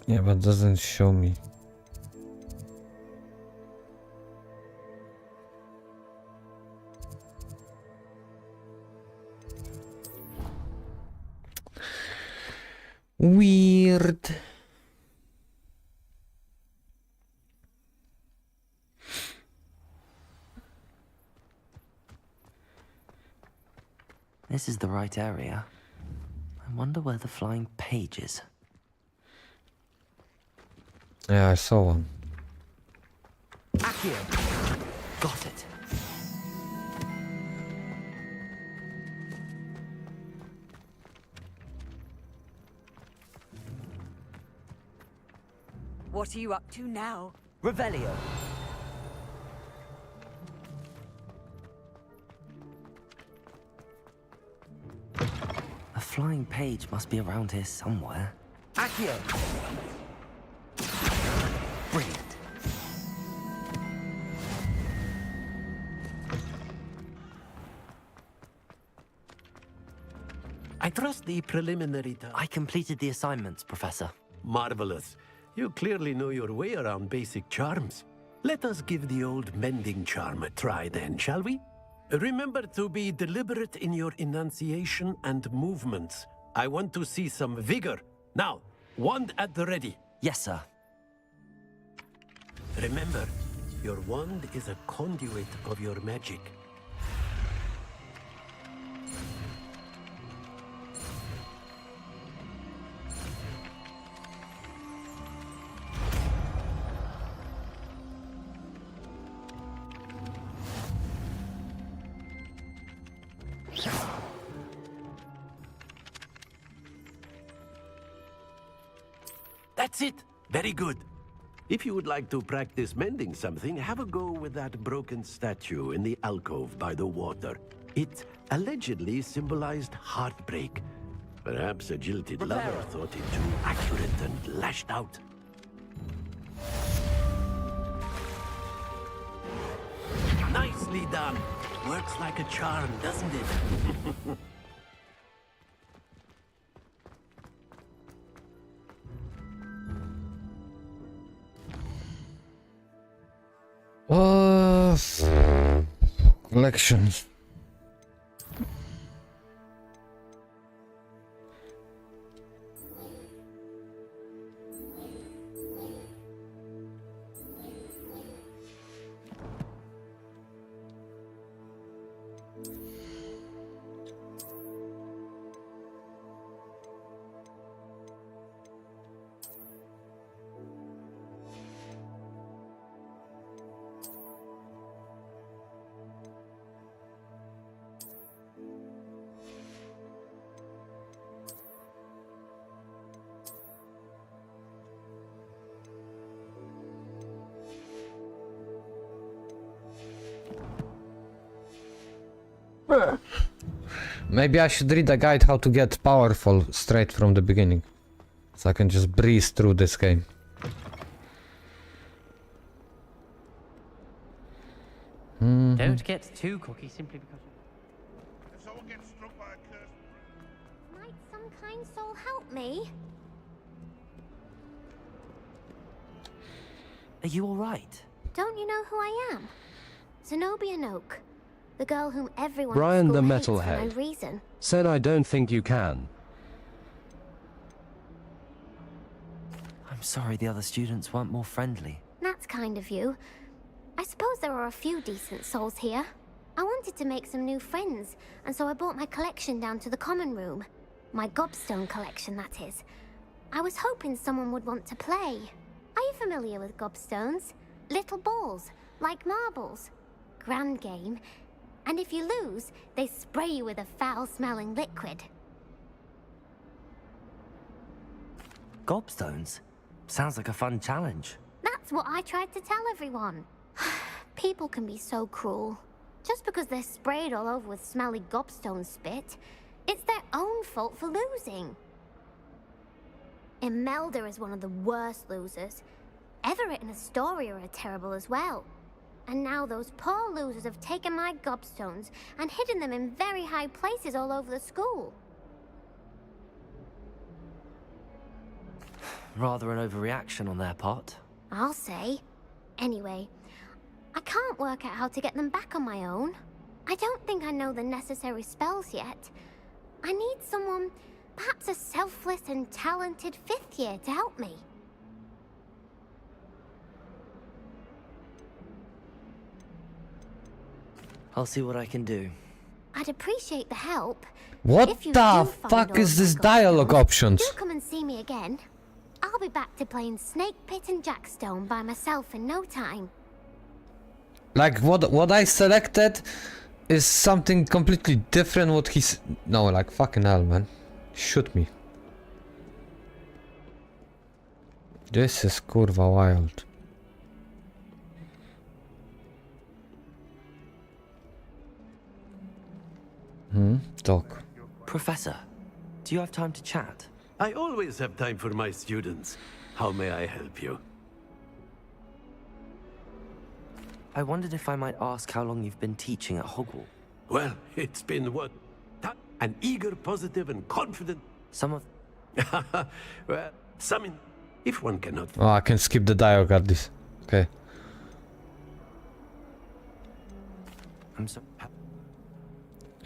Yeah, but doesn't show me. Weird. This is the right area. I wonder where the flying page is. Yeah, I saw one. Accio! Got it. What are you up to now? Revelio. A flying page must be around here somewhere. Accio! Brilliant. I trust the preliminary I completed the assignments, Professor. Marvelous. You clearly know your way around basic charms. Let us give the old mending charm a try then, shall we? Remember to be deliberate in your enunciation and movements. I want to see some vigor. Now, wand at the ready. Yes, sir. Remember, Your wand is a conduit of your magic. That's it! Very good. If you would like to practice mending something, have a go with that broken statue in the alcove by the water. It allegedly symbolized heartbreak. Perhaps a jilted lover thought it too accurate and lashed out. Nicely done. Works like a charm, doesn't it? Collections. Maybe I should read a guide how to get powerful straight from the beginning, so I can just breeze through this game. Don't get too cocky simply because If someone gets struck by a cursed... Might some kind soul help me? Are you alright? Don't you know who I am? Zenobia Noak. The girl whom everyone Brian at the school hates for no Metalhead reason. said I don't think you can. I'm sorry the other students weren't more friendly. That's kind of you. I suppose there are a few decent souls here. I wanted to make some new friends, and so I brought my collection down to the common room. My gobstone collection, that is. I was hoping someone would want to play. Are you familiar with gobstones? Little balls, like marbles. Grand game. And if you lose, they spray you with a foul-smelling liquid. Gobstones? Sounds like a fun challenge. That's what I tried to tell everyone. People can be so cruel. Just because they're sprayed all over with smelly gobstone spit, it's their own fault for losing. Imelda is one of the worst losers. Everett and Astoria are terrible as well. And now those poor losers have taken my gobstones and hidden them in very high places all over the school. Rather an overreaction on their part. I'll say. Anyway, I can't work out how to get them back on my own. I don't think I know the necessary spells yet. I need someone, perhaps a selfless and talented 5th year to help me. I'll see what I can do. I'd appreciate the help. What If you the do find fuck all is my this gobstones, dialogue options? Do come and see me again. I'll be back to playing Snake Pit and Jackstone by myself in no time. Like what I selected is something completely different what he's... No, like fucking hell, man. Shoot me. This is kurwa wild. Talk. Professor, do you have time to chat? I always have time for my students. How may I help you? I wondered if I might ask how long you've been teaching at Hogwarts. Well, it's been what? An eager, positive, and confident... Some of... well, some in... If one cannot... Oh, I can skip the dialogue at this. Okay. I'm sorry.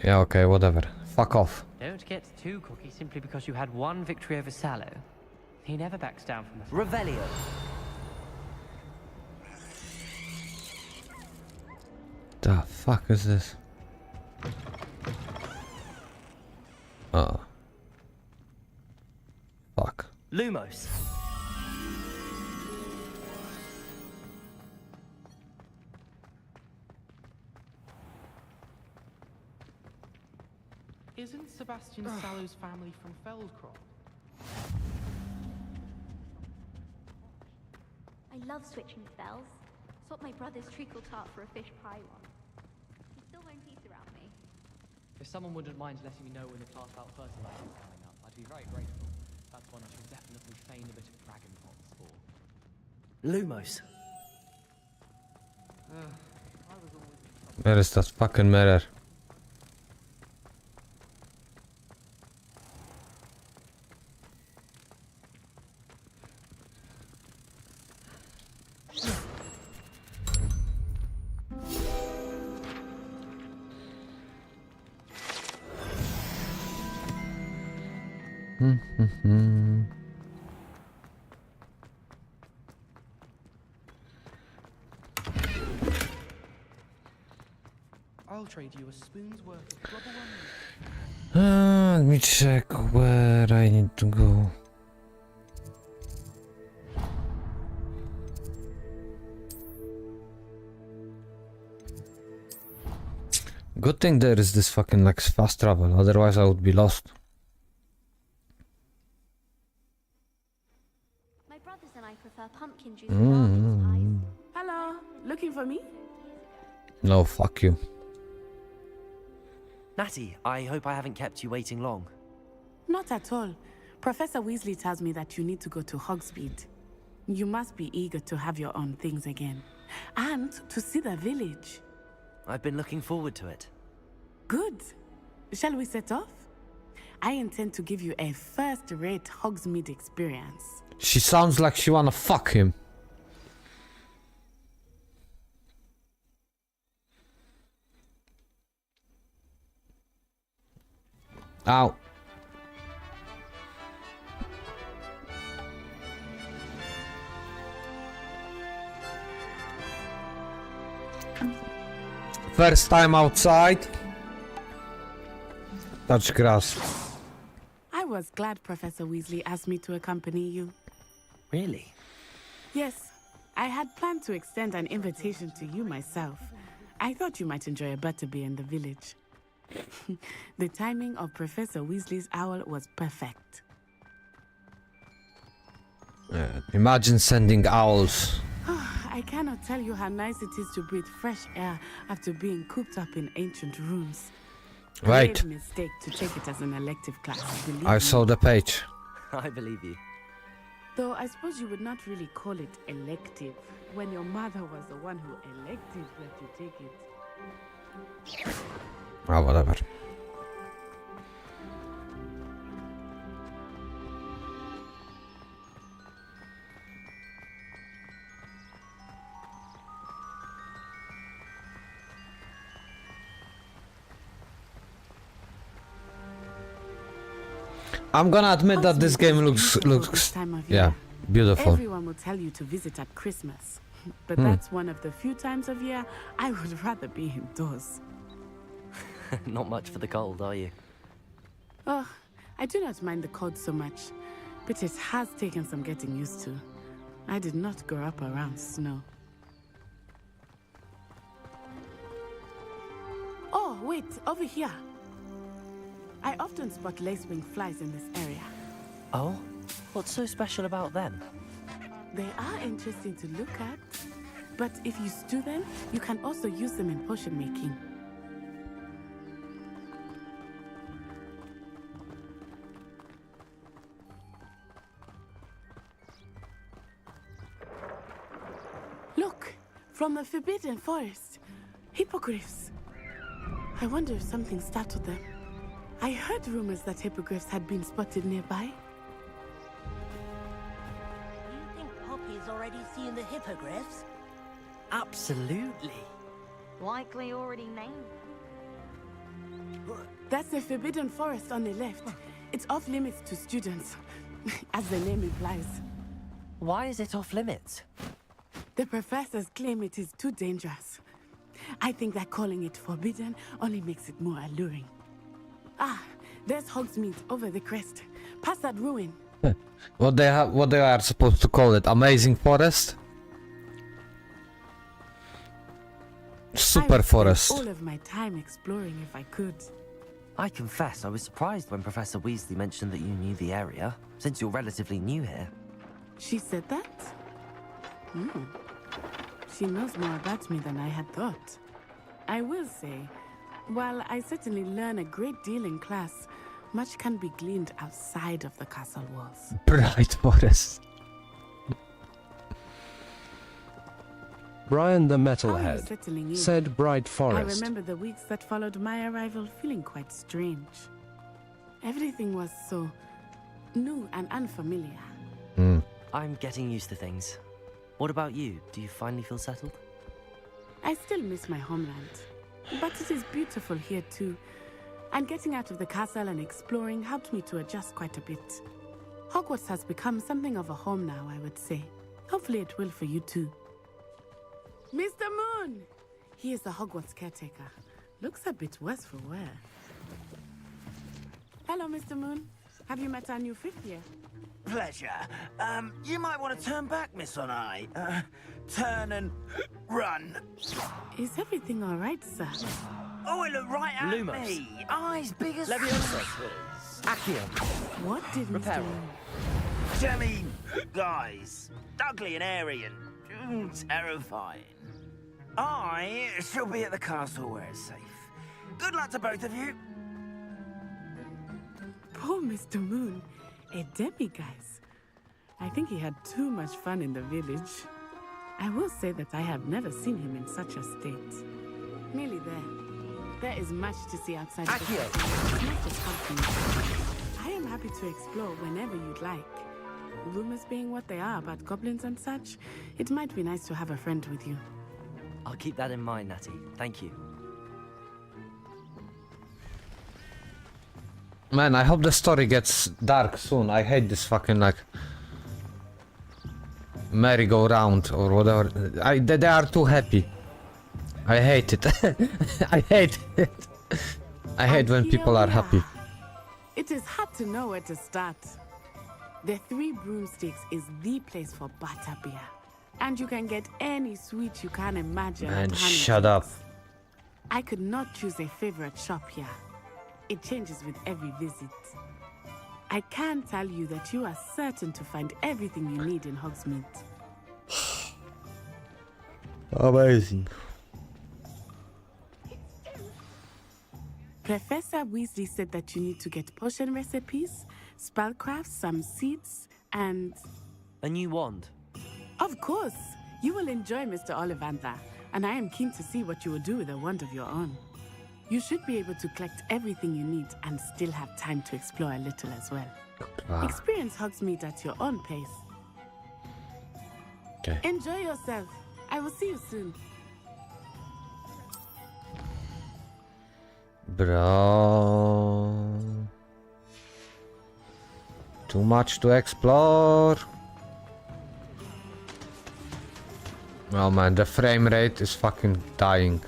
Yeah, okay, whatever. Fuck off. Don't get too cocky simply because you had one victory over Sallow. He never backs down from the... Revelio. The fuck is this? Oh. Fuck. Lumos. Isn't Sebastian Sallow's family from Feldcroft? I love switching spells. Swap my brother's treacle tart for a fish pie one. He's still home peace around me. If someone wouldn't mind letting me know when the class about fertilizer is coming up, I'd be very grateful. That's one I should definitely feign a bit of dragon pots for. Lumos. Where is that fucking mirror? I'll trade you a spoon's worth of rubber one. Let me check where I need to go. Good thing there is this fucking like fast travel, otherwise I would be lost. My brothers and I prefer pumpkin juice and almond pies. Hello, looking for me? No, fuck you. Natty, I hope I haven't kept you waiting long. Not at all. Professor Weasley tells me that you need to go to Hogsmeade. You must be eager to have your own things again. And to see the village. I've been looking forward to it. Good. Shall we set off? I intend to give you a first-rate Hogsmeade experience. She sounds like she wanna fuck him. Ow. First time outside. Touch grass. I was glad Professor Weasley asked me to accompany you. Really? Yes, I had planned to extend an invitation to you myself. I thought you might enjoy a butterbeer in the village. The timing of Professor Weasley's owl was perfect. Imagine sending owls. I cannot tell you how nice it is to breathe fresh air after being cooped up in ancient rooms. Right. Grave mistake to take it as an elective class. Believe I me. saw the page. I believe you. Though I suppose you would not really call it elective when your mother was the one who elected that you take it. Oh, whatever. I'm gonna admit that this game looks yeah, beautiful. Everyone will tell you to visit at Christmas, but that's one of the few times of year I would rather be indoors. Not much for the cold, are you? Oh, I do not mind the cold so much, but it has taken some getting used to. I did not grow up around snow. Oh, wait, over here. I often spot lacewing flies in this area. Oh? What's so special about them? They are interesting to look at, but if you stew them, you can also use them in potion making. Look, from the Forbidden Forest, hippogriffs. I wonder if something startled them. I heard rumors that hippogriffs had been spotted nearby. You think Poppy's already seen the hippogriffs? Absolutely. Likely already named. That's the Forbidden Forest on the left. It's off limits to students, as the name implies. Why is it off limits? The professors claim it is too dangerous. I think that calling it forbidden only makes it more alluring. Ah, there's Hogsmeade over the crest. Past that ruin. What they are supposed to call it? Amazing forest? I Super would forest. spend all of my time exploring if I could. I confess I was surprised when Professor Weasley mentioned that you knew the area, since you're relatively new here. She said that? Hmm. She knows more about me than I had thought. I will say, while I certainly learn a great deal in class, much can be gleaned outside of the castle walls. Bright forest. Brian the How are you Metalhead settling in? said Bright I Forest. remember the weeks that followed my arrival feeling quite strange. Everything was so new and unfamiliar. I'm getting used to things. What about you? Do you finally feel settled? I still miss my homeland, but it is beautiful here too. And getting out of the castle and exploring helped me to adjust quite a bit. Hogwarts has become something of a home now, I would say. Hopefully it will for you too. Mr. Moon! He is the Hogwarts caretaker. Looks a bit worse for wear. Hello, Mr. Moon. Have you met our new fifth year? Pleasure. You might want to turn back, Miss On-Eye. Turn and run. Is everything all right, sir? Oh, it looked right at Lumos. me. Eyes big as Leviosa. Accio. What did Mr. Moon? I mean, guys, ugly and airy and terrifying. I shall be at the castle where it's safe. Good luck to both of you. Poor Mr. Moon. A demiguise. I think he had too much fun in the village. I will say that I have never seen him in such a state. Nearly there. There is much to see outside of the city. It's not just Hogsmeade. I am happy to explore whenever you'd like. Rumors being what they are about goblins and such, it might be nice to have a friend with you. I'll keep that in mind, Natty. Thank you. Man, I hope the story gets dark soon. I hate this fucking like merry-go-round or whatever. They are too happy. I hate it. I hate it. I hate when people are happy. It is hard to know where to start. The Three Broomsticks is the place for butterbeer. And you can get any sweet you can imagine. Man, at shut up. Honeydukes. I could not choose a favorite shop here. It changes with every visit. I can tell you that you are certain to find everything you need in Hogsmeade. Amazing. Professor Weasley said that you need to get potion recipes, spellcrafts, some seeds, and... A new wand. Of course! You will enjoy Mr. Ollivander, and I am keen to see what you will do with a wand of your own. You should be able to collect everything you need and still have time to explore a little as well. Experience Hogsmeade at your own pace. Okay. Enjoy yourself. I will see you soon. Bro. Too much to explore. Oh man, the frame rate is fucking dying.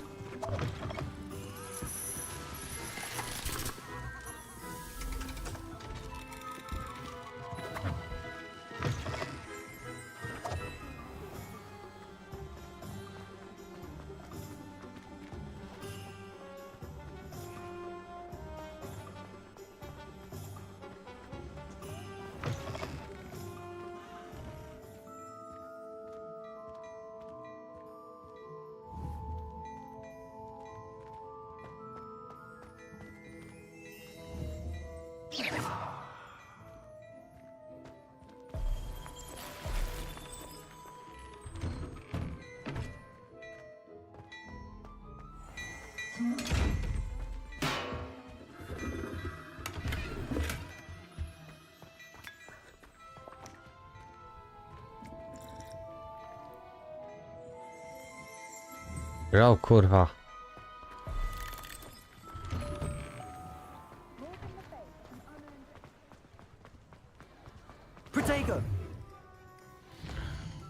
O kurwa.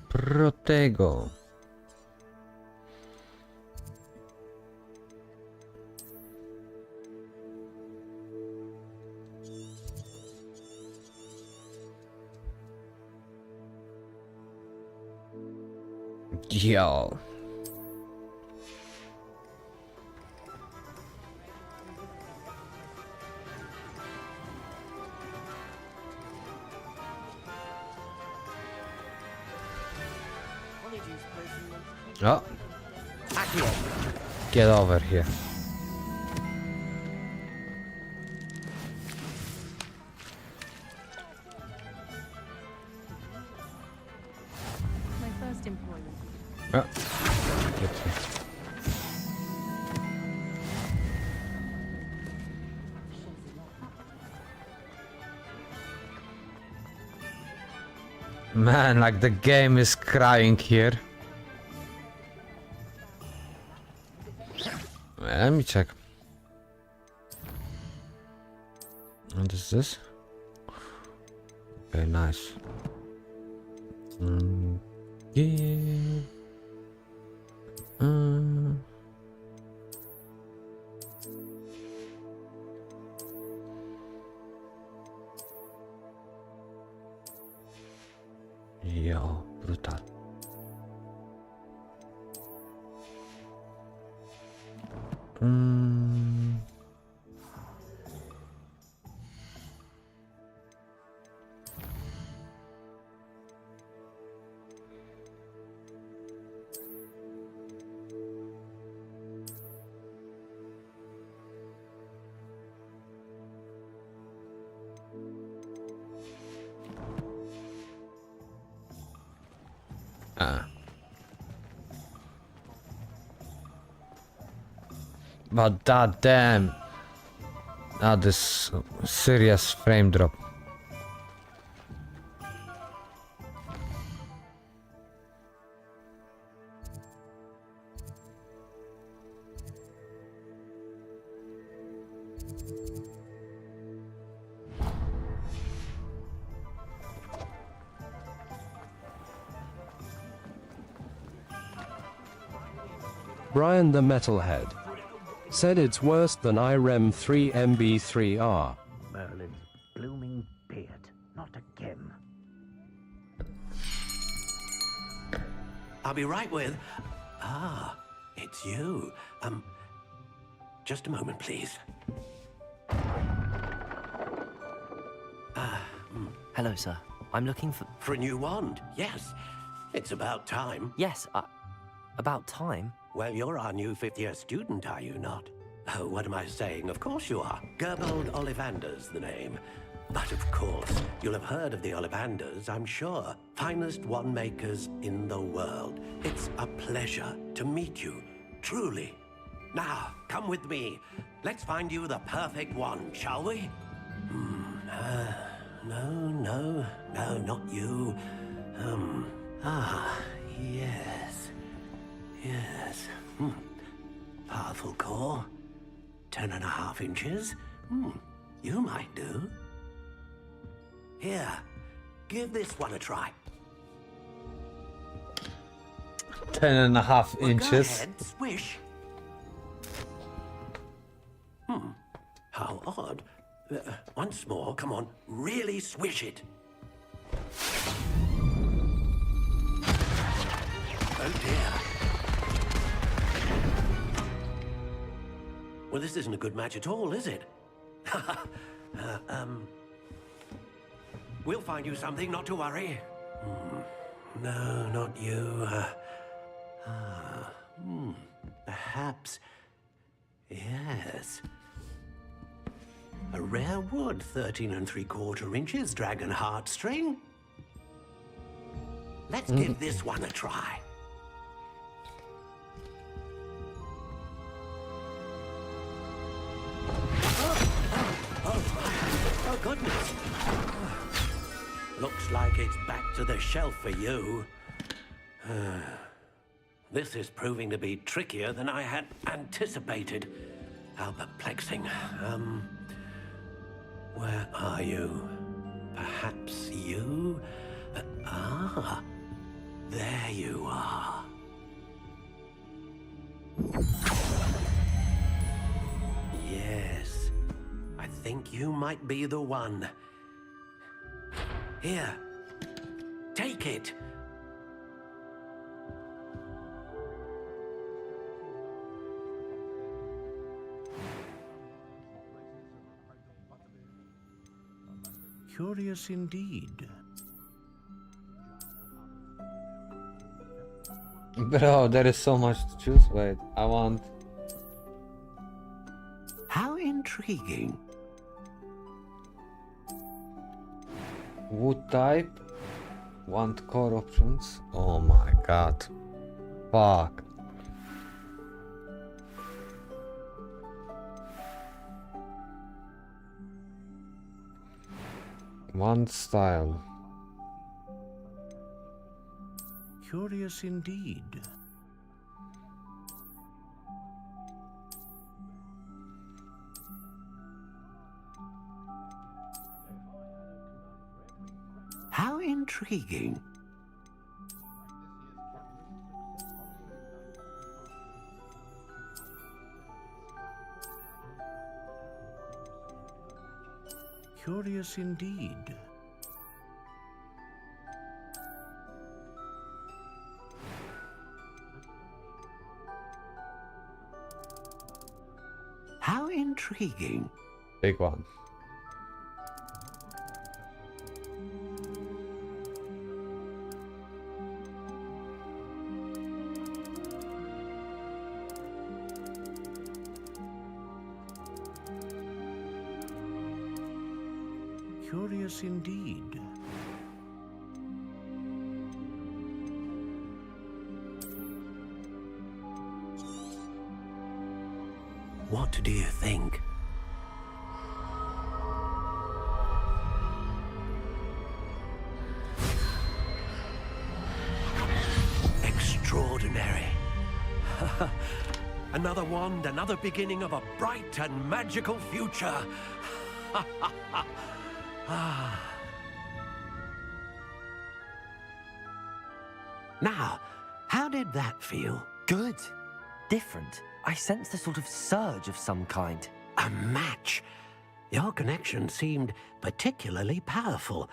Protego! Yo. Oh. Get over here. My first employment. Oh. Get here. Man, like the game is crying here. Let me check. What is this? Okay, nice. Yeah. Yo, brutal. But that damn, that is serious frame drop. Brian the Metalhead said it's worse than IREM 3 MB3R. Merlin's blooming beard, not again. I'll be right with... Ah, it's you. Just a moment, please. Hello, sir. I'm looking for... For a new wand, yes. It's about time. Yes, about time? Well, you're our new fifth-year student, are you not? Oh, what am I saying? Of course you are. Gerbold Ollivander's the name. But of course, you'll have heard of the Ollivanders, I'm sure. Finest wand makers in the world. It's a pleasure to meet you, truly. Now, come with me. Let's find you the perfect wand, shall we? No, not you. Yes. Powerful core. 10.5 inches. You might do. Here, give this one a try. 10.5 inches. Go ahead, swish. How odd. Once more, come on, really swish it. Oh dear. Well, this isn't a good match at all, is it? We'll find you something, not to worry. No, not you. Perhaps... Yes. A rare wood, 13 3/4 inches, dragon heartstring. Let's give this one a try. Oh, goodness. Looks like it's back to the shelf for you. This is proving to be trickier than I had anticipated. How perplexing. Where are you? Perhaps you? There you are. Yes, I think you might be the one. Here, take it. Curious indeed. Bro, there is so much to choose. Wait, I want... How intriguing. Wood type. Want core options. Oh my god. Fuck. One style. Curious indeed. How intriguing. Curious indeed. How intriguing. Big one. Curious indeed. What do you think? Extraordinary. Another wand, another beginning of a bright and magical future. Now, how did that feel? Good. Different. I sensed a sort of surge of some kind. A match. Your connection seemed particularly powerful.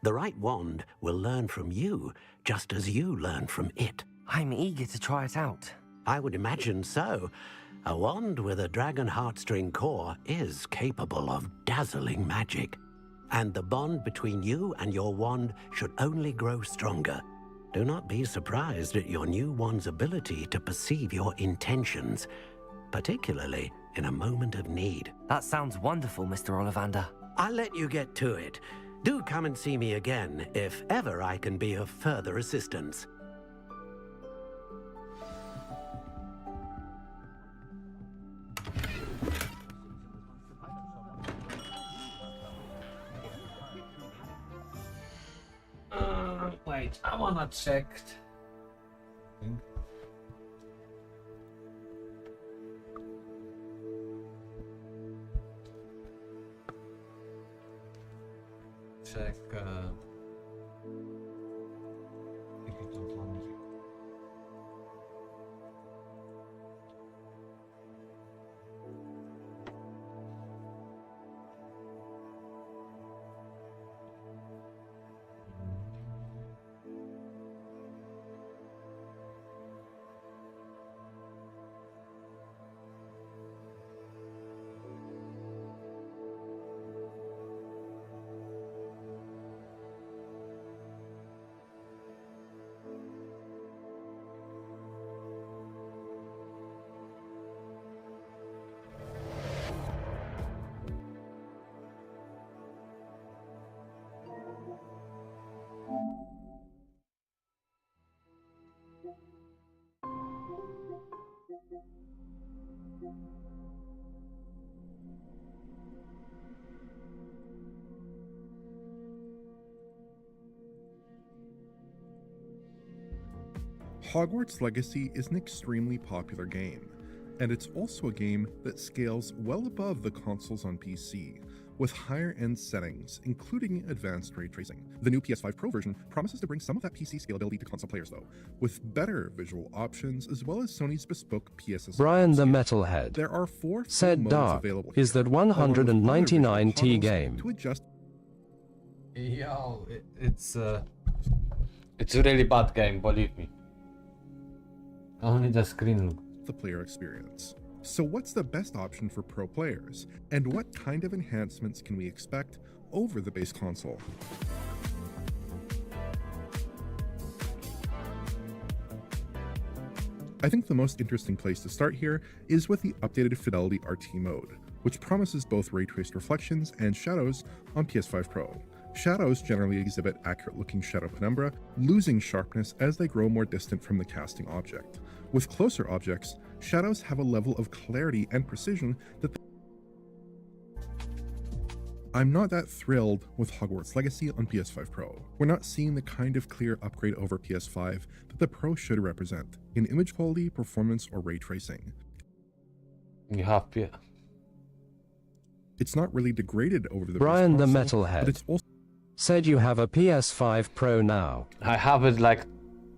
The right wand will learn from you, just as you learn from it. I'm eager to try it out. I would imagine so. A wand with a dragon heartstring core is capable of dazzling magic. And the bond between you and your wand should only grow stronger. Do not be surprised at your new wand's ability to perceive your intentions, particularly in a moment of need. That sounds wonderful, Mr. Ollivander. I'll let you get to it. Do come and see me again if ever I can be of further assistance. Wait, I wanna check. Check. Hogwarts Legacy is an extremely popular game, and it's also a game that scales well above the consoles on PC, with higher-end settings, including advanced ray tracing. The new PS5 Pro version promises to bring some of that PC scalability to console players, though, with better visual options as well as Sony's bespoke PSS. Brian the Metalhead There are 4 said modes Dark available is here, that along with other 199T visual game. to adjust. Yo, it's a really bad game, believe me. Only the screen. The player experience. So what's the best option for pro players? And what kind of enhancements can we expect? over the base console. I think the most interesting place to start here is with the updated Fidelity RT mode, which promises both ray-traced reflections and shadows on PS5 Pro. Shadows generally exhibit accurate-looking shadow penumbra, losing sharpness as they grow more distant from the casting object. With closer objects, shadows have a level of clarity and precision that I'm not that thrilled with Hogwarts Legacy on PS5 Pro. We're not seeing the kind of clear upgrade over PS5 that the Pro should represent in image quality, performance, or ray tracing. You have It's not really degraded over the Brian the base console, Metalhead but it's also said you have a PS5 Pro now. I have it like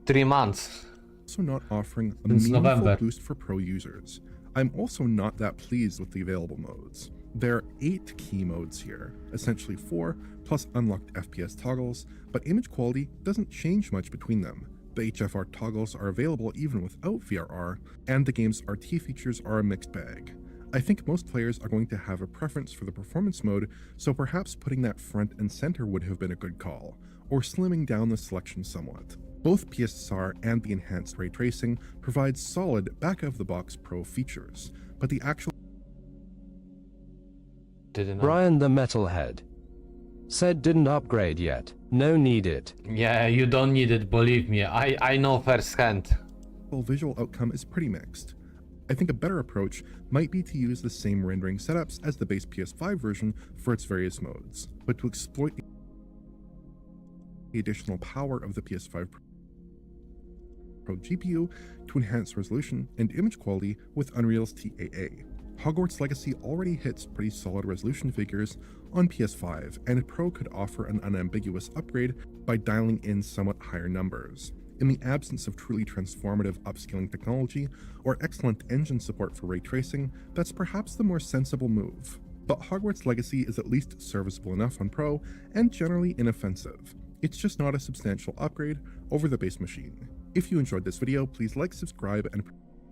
3 months. also not offering a Since meaningful November. boost for Pro users. I'm also not that pleased with the available modes. There are 8 key modes here, essentially 4 plus unlocked FPS toggles, but image quality doesn't change much between them. The HFR toggles are available even without VRR, and the game's RT features are a mixed bag. I think most players are going to have a preference for the performance mode, so perhaps putting that front and center would have been a good call, or slimming down the selection somewhat. Both PSSR and the enhanced ray tracing provide solid back-of-the-box Pro features, but the actual Brian the Metalhead said didn't upgrade yet. No need it. Yeah, you don't need it, believe me. I know firsthand. visual outcome is pretty mixed. I think a better approach might be to use the same rendering setups as the base PS5 version for its various modes, but to exploit the additional power of the PS5 Pro GPU to enhance resolution and image quality with Unreal's TAA. Hogwarts Legacy already hits pretty solid resolution figures on PS5, and Pro could offer an unambiguous upgrade by dialing in somewhat higher numbers. In the absence of truly transformative upscaling technology or excellent engine support for ray tracing, that's perhaps the more sensible move. But Hogwarts Legacy is at least serviceable enough on Pro and generally inoffensive. It's just not a substantial upgrade over the base machine. If you enjoyed this video, please like, subscribe, and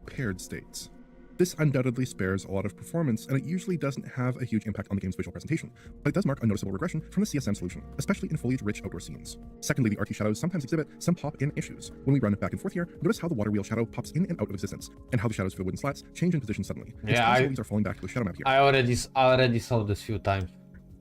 prepared states. This undoubtedly spares a lot of performance, and it usually doesn't have a huge impact on the game's visual presentation, but it does mark a noticeable regression from the CSM solution, especially in foliage-rich outdoor scenes. Secondly, the RT shadows sometimes exhibit some pop-in issues. When we run back and forth here, notice how the water wheel shadow pops in and out of existence, and how the shadows for the wooden slats change in position suddenly. These are falling back to the shadow map here. I already saw this few times.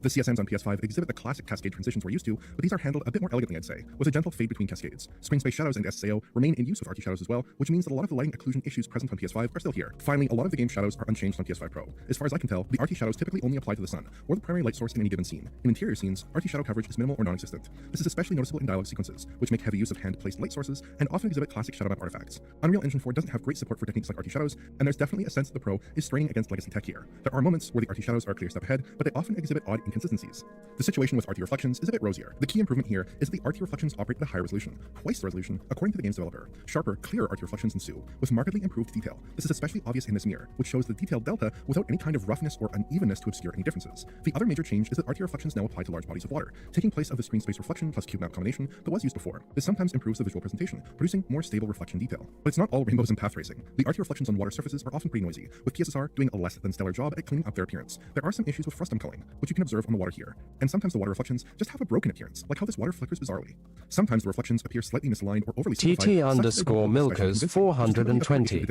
The CSMs on PS5 exhibit the classic cascade transitions we're used to, but these are handled a bit more elegantly, I'd say, with a gentle fade between cascades. Screen space shadows and SSAO remain in use with RT shadows as well, which means that a lot of the lighting occlusion issues present on PS5 are still here. Finally, a lot of the game's shadows are unchanged on PS5 Pro. As far as I can tell, the RT shadows typically only apply to the sun, or the primary light source in any given scene. In interior scenes, RT shadow coverage is minimal or non-existent. This is especially noticeable in dialogue sequences, which make heavy use of hand-placed light sources and often exhibit classic shadow map artifacts. Unreal Engine 4 doesn't have great support for techniques like RT shadows, and there's definitely a sense that the Pro is straining against legacy tech here. There are moments where the RT shadows are a clear step ahead, but they often exhibit odd inconsistencies. The situation with RT reflections is a bit rosier. The key improvement here is that the RT reflections operate at a higher resolution, twice the resolution, according to the game's developer. Sharper, clearer RT reflections ensue, with markedly improved detail. This is especially obvious in this mirror, which shows the detailed delta without any kind of roughness or unevenness to obscure any differences. The other major change is that RT reflections now apply to large bodies of water, taking place of the screen space reflection plus cube map combination that was used before. This sometimes improves the visual presentation, producing more stable reflection detail. But it's not all rainbows and path tracing. The RT reflections on water surfaces are often pretty noisy, with PSSR doing a less than stellar job at cleaning up their appearance. There are some issues with frustum culling, which you can observe on the water here, and sometimes the water reflections just have a broken appearance, like how this water flickers bizarrely. Sometimes the reflections appear slightly misaligned or overly TT_Milkers 420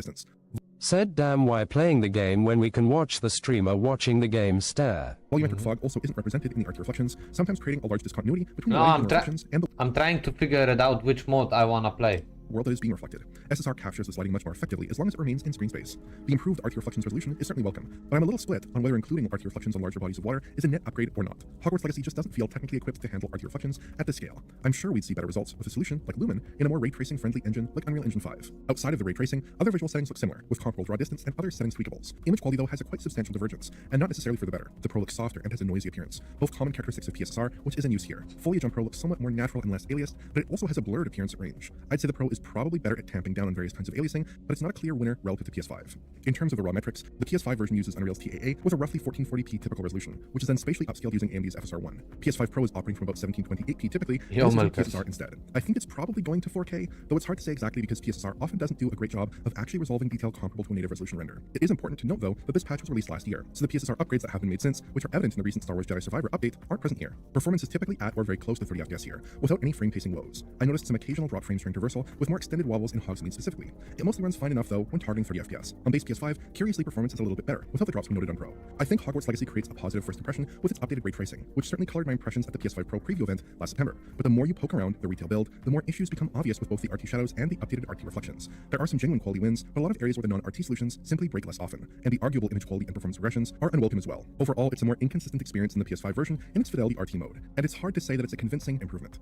said damn, why playing the game when we can watch the streamer watching the game stare. Volumetric fog also isn't represented in the RT reflections, sometimes creating a large discontinuity between No, the I'm, reflections and the I'm trying to figure it out which mode I wanna play. world that is being reflected. SSR captures this lighting much more effectively as long as it remains in screen space. The improved RT reflections resolution is certainly welcome, but I'm a little split on whether including RT reflections on larger bodies of water is a net upgrade or not. Hogwarts Legacy just doesn't feel technically equipped to handle RT reflections at this scale. I'm sure we'd see better results with a solution like Lumen in a more ray tracing friendly engine like Unreal Engine 5. Outside of the ray tracing, other visual settings look similar, with comparable draw distance and other settings tweakables. Image quality though has a quite substantial divergence, and not necessarily for the better. The Pro looks softer and has a noisy appearance, both common characteristics of PSSR, which is in use here. Foliage on Pro looks somewhat more natural and less aliased, but it also has a blurred appearance at range. I'd say the Pro is probably better at tamping down on various kinds of aliasing, but it's not a clear winner relative to PS5. In terms of the raw metrics, the PS5 version uses Unreal's TAA with a roughly 1440p typical resolution, which is then spatially upscaled using AMD's FSR1. PS5 Pro is operating from about 1728p typically, and uses PSSR instead. I think it's probably going to 4K, though it's hard to say exactly because PSSR often doesn't do a great job of actually resolving detail comparable to a native resolution render. It is important to note, though, that this patch was released last year, so the PSSR upgrades that have been made since, which are evident in the recent Star Wars Jedi Survivor update, aren't present here. Performance is typically at or very close to 30 FPS here, without any frame pacing woes. I noticed some occasional drop frames during traversal, with more extended wobbles in Hogsmeade specifically. It mostly runs fine enough, though, when targeting 30 FPS. On base PS5, curiously, performance is a little bit better, without the drops we noted on Pro. I think Hogwarts Legacy creates a positive first impression with its updated ray tracing, which certainly colored my impressions at the PS5 Pro preview event last September. But the more you poke around the retail build, the more issues become obvious with both the RT shadows and the updated RT reflections. There are some genuine quality wins, but a lot of areas where the non-RT solutions simply break less often, and the arguable image quality and performance regressions are unwelcome as well. Overall, it's a more inconsistent experience in the PS5 version in its Fidelity RT mode, and it's hard to say that it's a convincing improvement.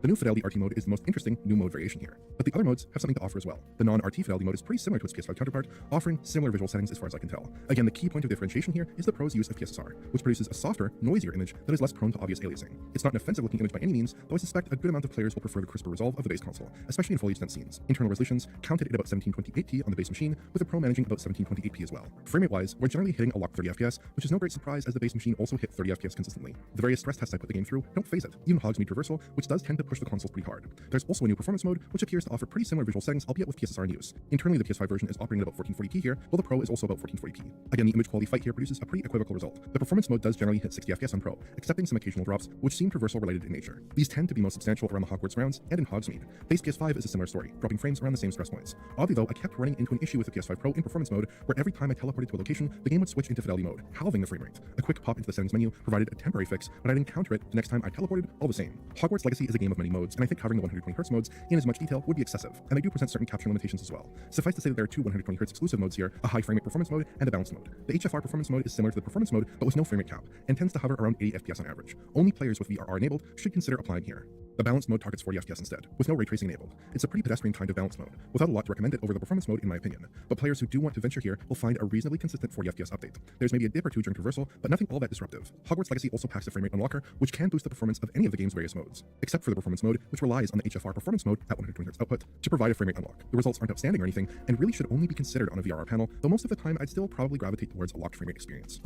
The new Fidelity RT mode is the most interesting new mode variation here, but the other modes have something to offer as well. The non-RT Fidelity mode is pretty similar to its PS5 counterpart, offering similar visual settings as far as I can tell. Again, the key point of differentiation here is the Pro's use of PSSR, which produces a softer, noisier image that is less prone to obvious aliasing. It's not an offensive looking image by any means, though I suspect a good amount of players will prefer the crisper resolve of the base console, especially in fully extent scenes. Internal resolutions counted at about 1728p on the base machine, with the Pro managing about 1728p as well. Framerate wise, we're generally hitting a locked 30 FPS, which is no great surprise as the base machine also hit 30 FPS consistently. The various stress tests I put the game through don't phase it, even Hogsmeade traversal, which does tend to push the consoles pretty hard. There's also a new performance mode, which appears to offer pretty similar visual settings, albeit with PSSR in use. Internally, the PS5 version is operating at about 1440p here, while the Pro is also about 1440p. Again, the image quality fight here produces a pretty equivocal result. The performance mode does generally hit 60 FPS on Pro, excepting some occasional drops, which seem traversal related in nature. These tend to be most substantial around the Hogwarts rounds and in Hogsmeade. Base PS5 is a similar story, dropping frames around the same stress points. Oddly though, I kept running into an issue with the PS5 Pro in performance mode, where every time I teleported to a location, the game would switch into Fidelity mode, halving the frame rate. A quick pop into the settings menu provided a temporary fix, but I'd encounter it the next time I teleported all the same. Hogwarts Legacy is a game of many modes, and I think covering the 120Hz modes in as much detail would be excessive, and they do present certain capture limitations as well. Suffice to say that there are two 120Hz exclusive modes here, a high frame rate performance mode and a balance mode. The HFR performance mode is similar to the performance mode, but with no frame rate cap, and tends to hover around 80 FPS on average. Only players with VRR enabled should consider applying here. The balance mode targets 40 FPS instead, with no ray tracing enabled. It's a pretty pedestrian kind of balance mode, without a lot to recommend it over the performance mode in my opinion, but players who do want to venture here will find a reasonably consistent 40 FPS update. There's maybe a dip or two during traversal, but nothing all that disruptive. Hogwarts Legacy also packs a frame rate unlocker, which can boost the performance of any of the game's various modes, except for the performance mode, which relies on the HFR performance mode at 120Hz output to provide a frame rate unlock. The results aren't outstanding or anything, and really should only be considered on a VRR panel, though most of the time I'd still probably gravitate towards a locked frame rate experience.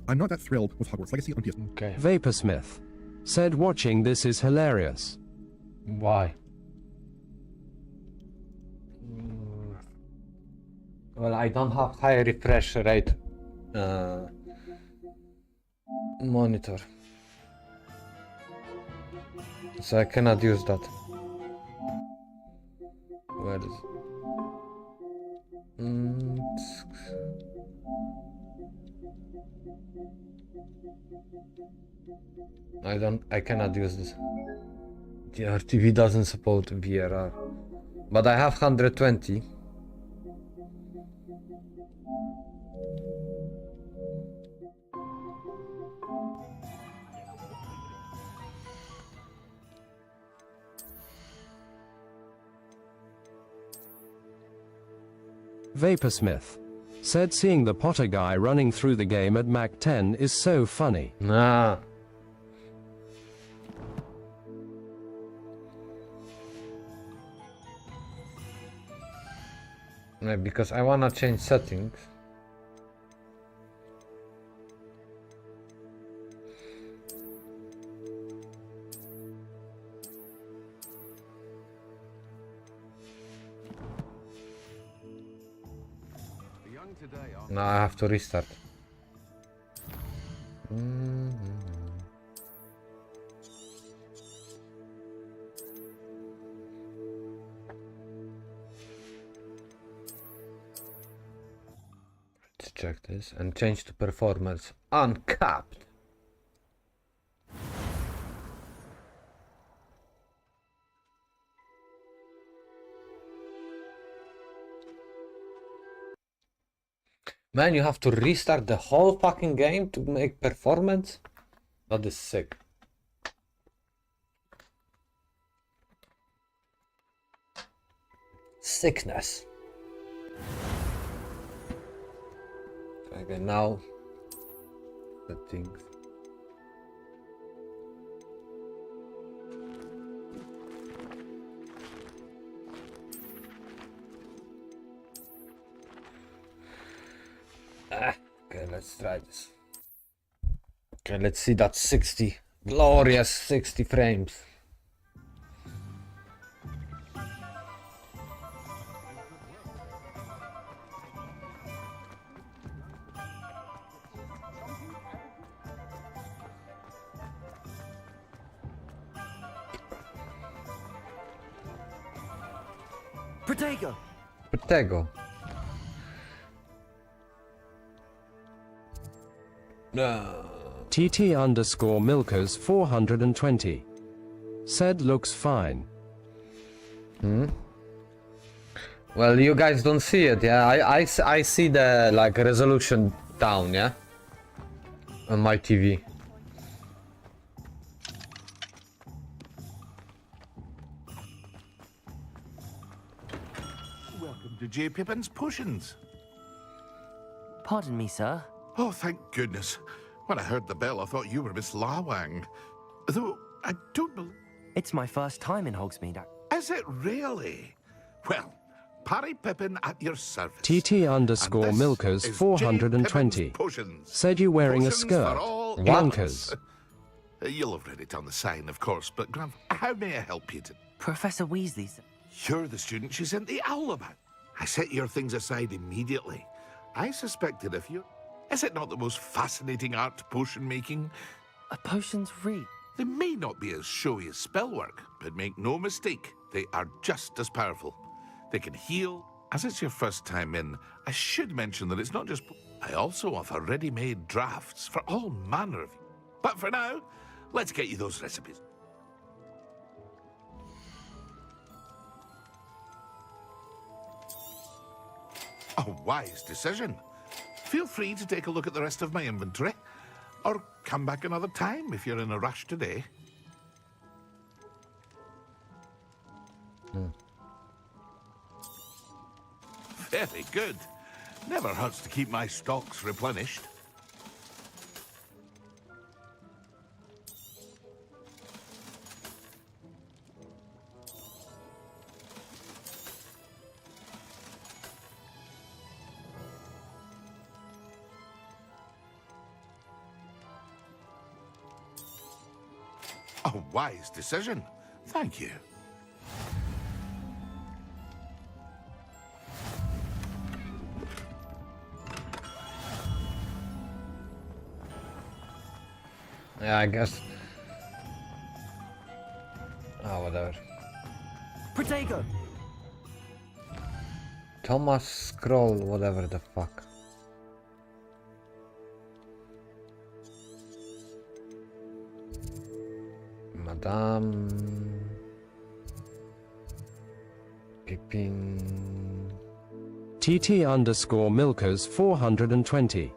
I'm not that thrilled with Hogwarts Legacy on PS. Okay. Vaporsmith said watching this is hilarious. Why? Well, I don't have high refresh rate monitor, so I cannot use that. Where is I cannot use this. The RTV doesn't support VRR, but I have 120. Vaporsmith said seeing the Potter guy running through the game at Mach 10 is so funny. Nah. Because I wanna change settings. Now I have to restart. Let's check this and change to performance uncapped. Man, you have to restart the whole fucking game to make performance? That is sick. Sickness. Okay, now settings. Okay, let's try this. Okay, let's see that 60. Glorious 60 frames. Protego! Protego. No. TT underscore Milkers 420. Said looks fine. Well, you guys don't see it, yeah? I see the, like, resolution down, yeah? On my TV. Welcome to J. Pippin's Potions. Pardon me, sir. Oh, thank goodness. When I heard the bell, I thought you were Miss Lawang. Though, I don't believe... It's my first time in Hogsmeade. Is it really? Well, Parry Pippin at your service. TT underscore And this Milkers is 420. J. Pippin's Potions. Said you wearing a Potions skirt. for all Wonkers. ages. You'll have read it on the sign, of course, but Grandf, how may I help you to... Professor Weasley, sir. You're the student she sent the owl about. I set your things aside immediately. I suspected if you... Is it not the most fascinating art potion making? A potion's read. They may not be as showy as spellwork, but make no mistake, they are just as powerful. They can heal. As it's your first time in, I should mention that it's not just... I also offer ready-made drafts for all manner of... But for now, let's get you those recipes. A wise decision. Feel free to take a look at the rest of my inventory, or come back another time if you're in a rush today. Very good. Never hurts to keep my stocks replenished. A wise decision. Thank you. Yeah, I guess. Oh, whatever. Protego! Thomas Scroll, whatever the fuck. Madame Pippin. TT underscore Milkers 420.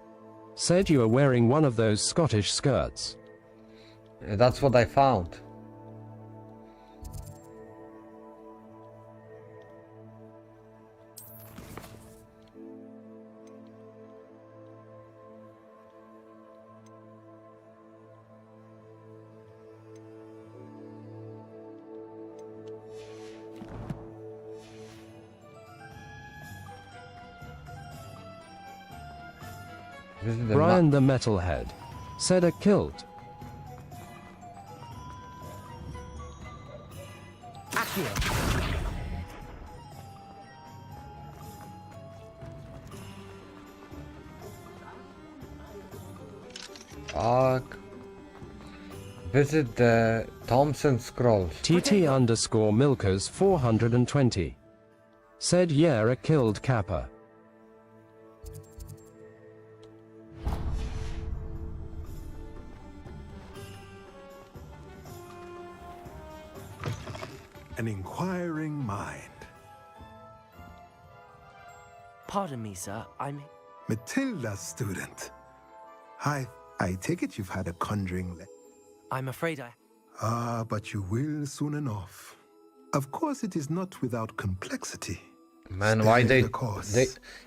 Said you are wearing one of those Scottish skirts. That's what I found. Brian the Metalhead. Said a kilt. Fuck. Visit the Thompson Scrolls. TT underscore Milkers 420. Said Yera killed Kappa. An inquiring mind. Pardon me, sir. I'm... Matilda's student. I take it you've had a conjuring I'm afraid I... Ah, but you will soon enough. Of course, it is not without complexity. Man, why Stay they, the course,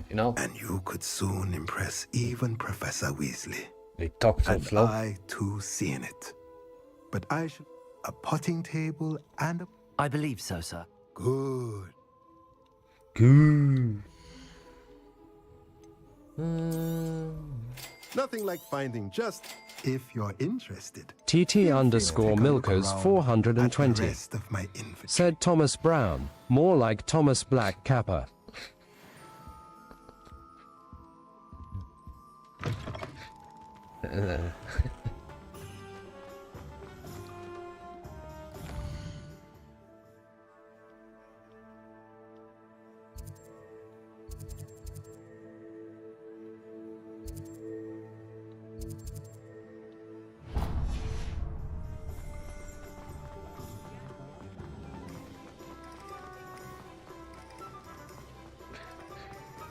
you know? And you could soon impress even Professor Weasley. They talk so and slow. I too seen it. But I should... A potting table and a... I believe so, sir. Good. Good. Nothing like finding just if you're interested. TT_Milkers 420. Rest of my inventory. Said Thomas Brown, more like Thomas Black Kappa.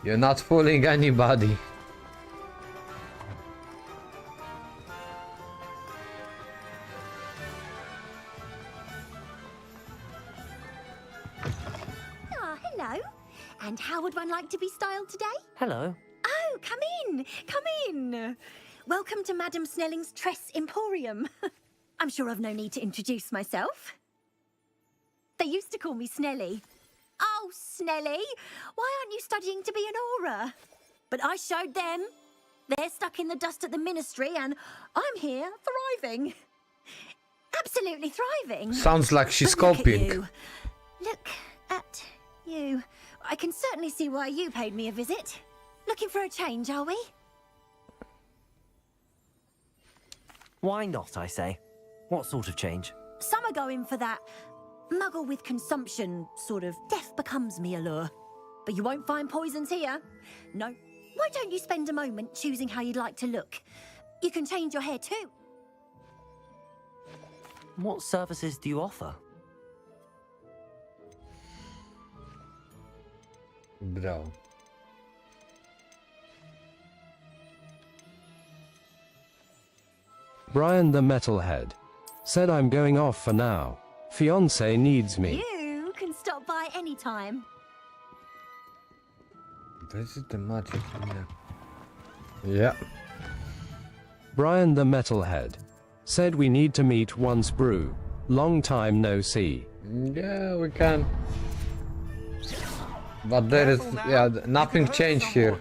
You're not fooling anybody. Ah, hello. And how would one like to be styled today? Hello. Oh, come in. Come in. Welcome to Madame Snelling's Tress Emporium. I'm sure I've no need to introduce myself. They used to call me Snelly. Oh, Snelly, why aren't you studying to be an aura? But I showed them. They're stuck in the dust at the ministry, and I'm here thriving. Absolutely thriving. Sounds like she's But look at copying. you. Look at you. I can certainly see why you paid me a visit. Looking for a change, are we? Why not, I say? What sort of change? Some are going for that muggle with consumption, sort of death becomes me allure. But you won't find poisons here. No. Why don't you spend a moment choosing how you'd like to look? You can change your hair too. What services do you offer? Bro. Brian the Metalhead. Said I'm going off for now. Fiancé needs me. You can stop by any time. Visit the magic. Yeah. Brian the Metalhead. Said we need to meet once brew. Long time no see. Yeah, we can. But there is, yeah, nothing changed here.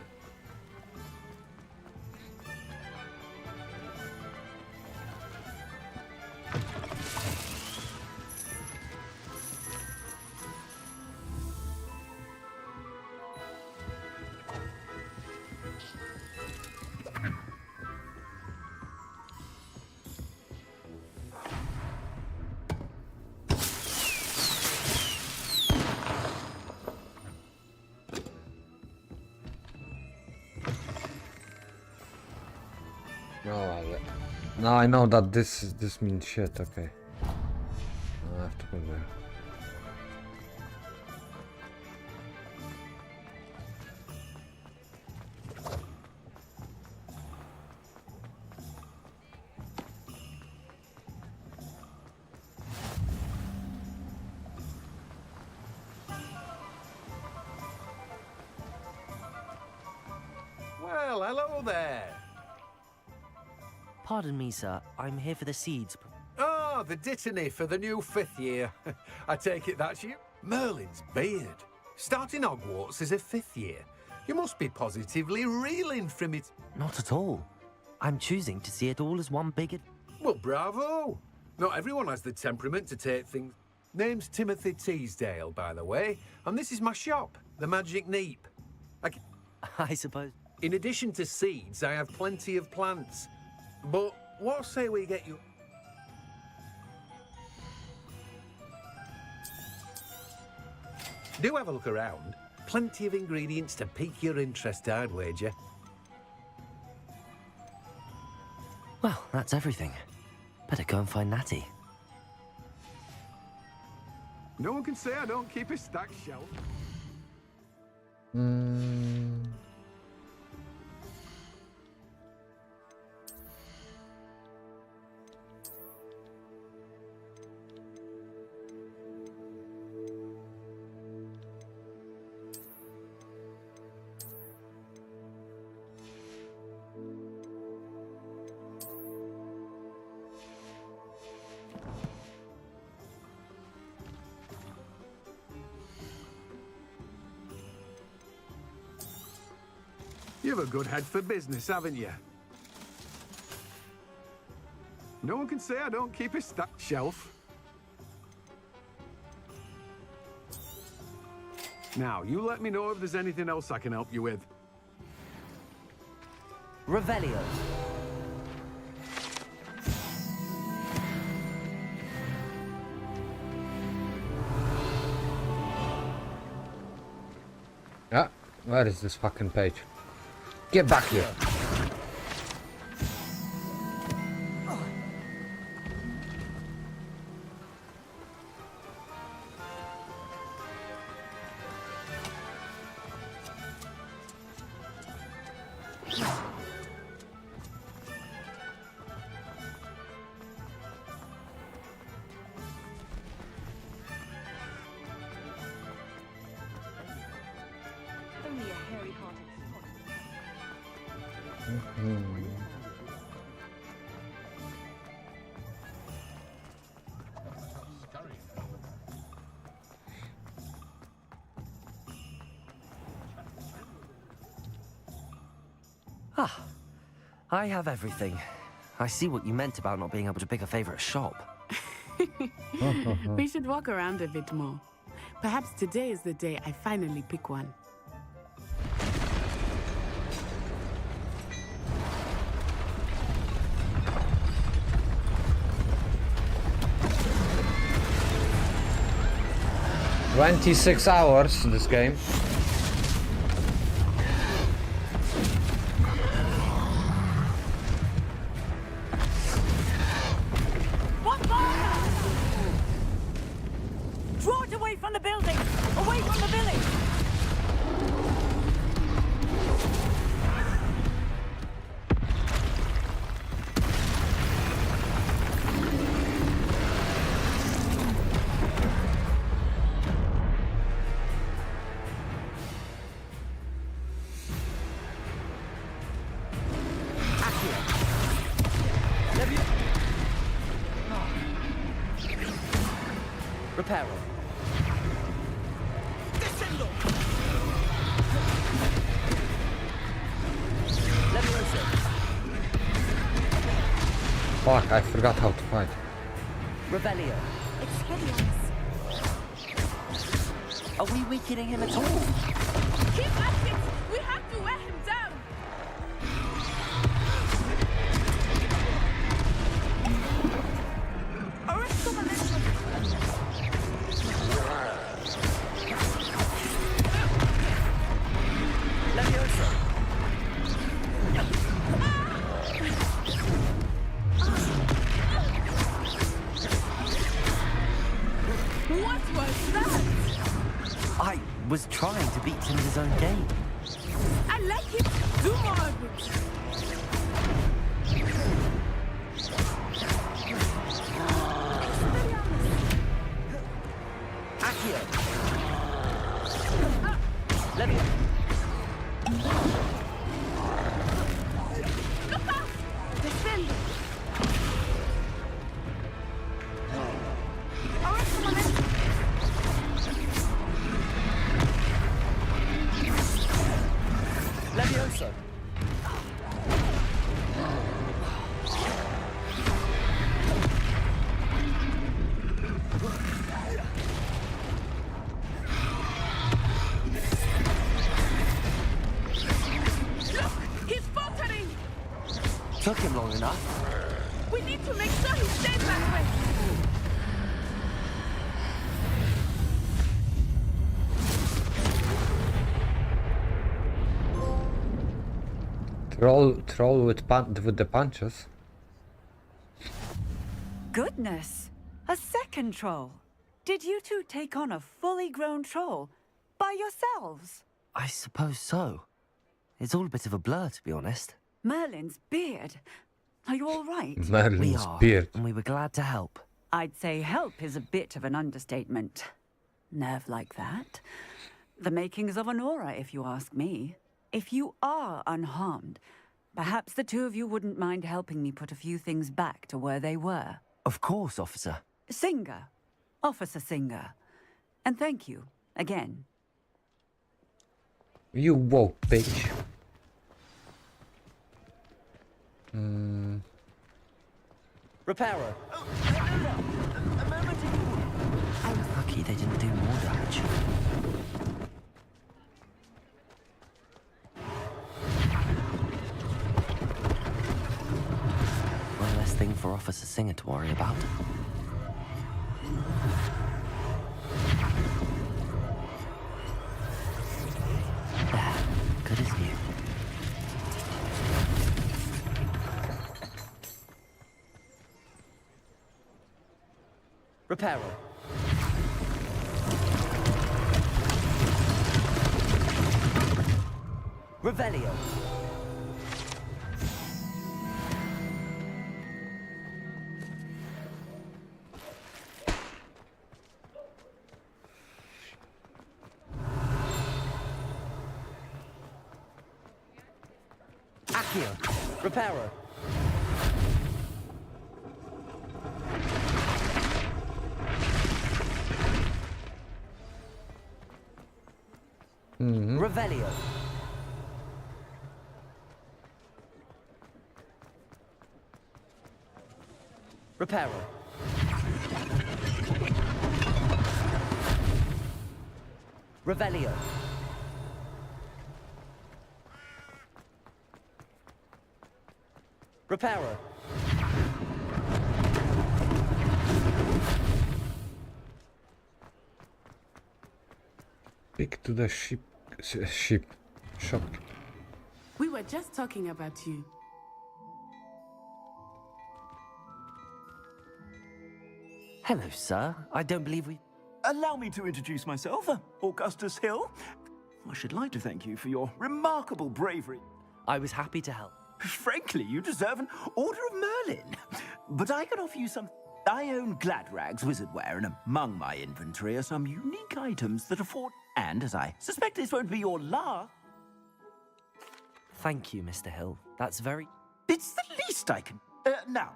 Now I know that this means shit. Okay, I have to go there. Well, hello there. Pardon me, sir. I'm here for the seeds. Oh, the dittany for the new 5th year. I take it that's you? Merlin's beard. Starting Hogwarts as a 5th year. You must be positively reeling from it. Not at all. I'm choosing to see it all as one big... Well, bravo. Not everyone has the temperament to take things. Name's Timothy Teasdale, by the way, and this is my shop, the Magic Neep. I suppose. In addition to seeds, I have plenty of plants. But what say we get you... Do have a look around. Plenty of ingredients to pique your interest, I'd wager. Well, that's everything. Better go and find Natty. No one can say I don't keep a stacked shelf. You've a good head for business, haven't you? No one can say I don't keep a stacked shelf. Now, you let me know if there's anything else I can help you with. Revelio. Ah, where is this fucking page? Get back here. Only a hairy-hearted Ah, I have everything. I see what you meant about not being able to pick a favorite shop. We should walk around a bit more. Perhaps today is the day I finally pick one. $26 this game. What fire? Draw it away from the building! Away from the village! Reparo. Fuck, I forgot how to fight. Revelio. Expelliarmus. Are we weakening him at all? Keep at it! We have to wear him down! What was that? I was trying to beat him in his own game. I like him. Do more of it. Accio. Let me. Look out! Defend! Levioso. Look! He's faltering! Took him long enough. We need to make sure he stays that way! Troll with the punches. Goodness! A second troll! Did you two take on a fully grown troll? By yourselves? I suppose so. It's all a bit of a blur, to be honest. Merlin's beard. Are you all right? Merlin's beard. And we were glad to help. I'd say help is a bit of an understatement. Nerve like that. The makings of an aura, if you ask me. If you are unharmed, perhaps the two of you wouldn't mind helping me put a few things back to where they were. Of course, officer. Singer. Officer Singer. And thank you, again. You woke, bitch. Repairer. A moment ago. Lucky they didn't do more damage. One less thing for Officer Singer to worry about. There, good as new. Repairer. Revelio. Accio. Repairer. Revelio. Repairer. Revelio. Repairer. Speak to the ship. Shop. We were just talking about you. Hello, sir. I don't believe we... Allow me to introduce myself, Augustus Hill. I should like to thank you for your remarkable bravery. I was happy to help. Frankly, you deserve an Order of Merlin. But I can offer you some... I own Gladrag's wizardware, and among my inventory are some unique items that afford... And, as I suspect this won't be your last... Thank you, Mr. Hill. That's very... It's the least I can... now...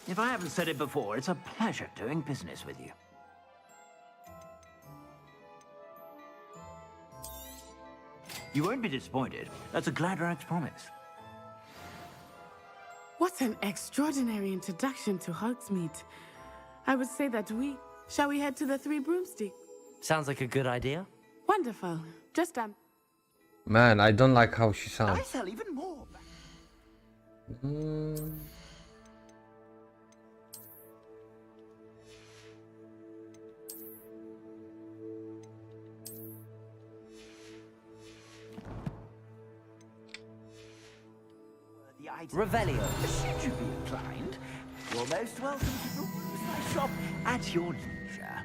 If I haven't said it before, it's a pleasure doing business with you. You won't be disappointed. That's a Gladrag's promise. What an extraordinary introduction to Hogsmeade. I would say that shall we head to the Three Broomsticks? Sounds like a good idea. Wonderful. Just, Man, I don't like how she I sounds. sell even more. Revelio. Should you be inclined, you're most welcome to peruse my shop at your leisure.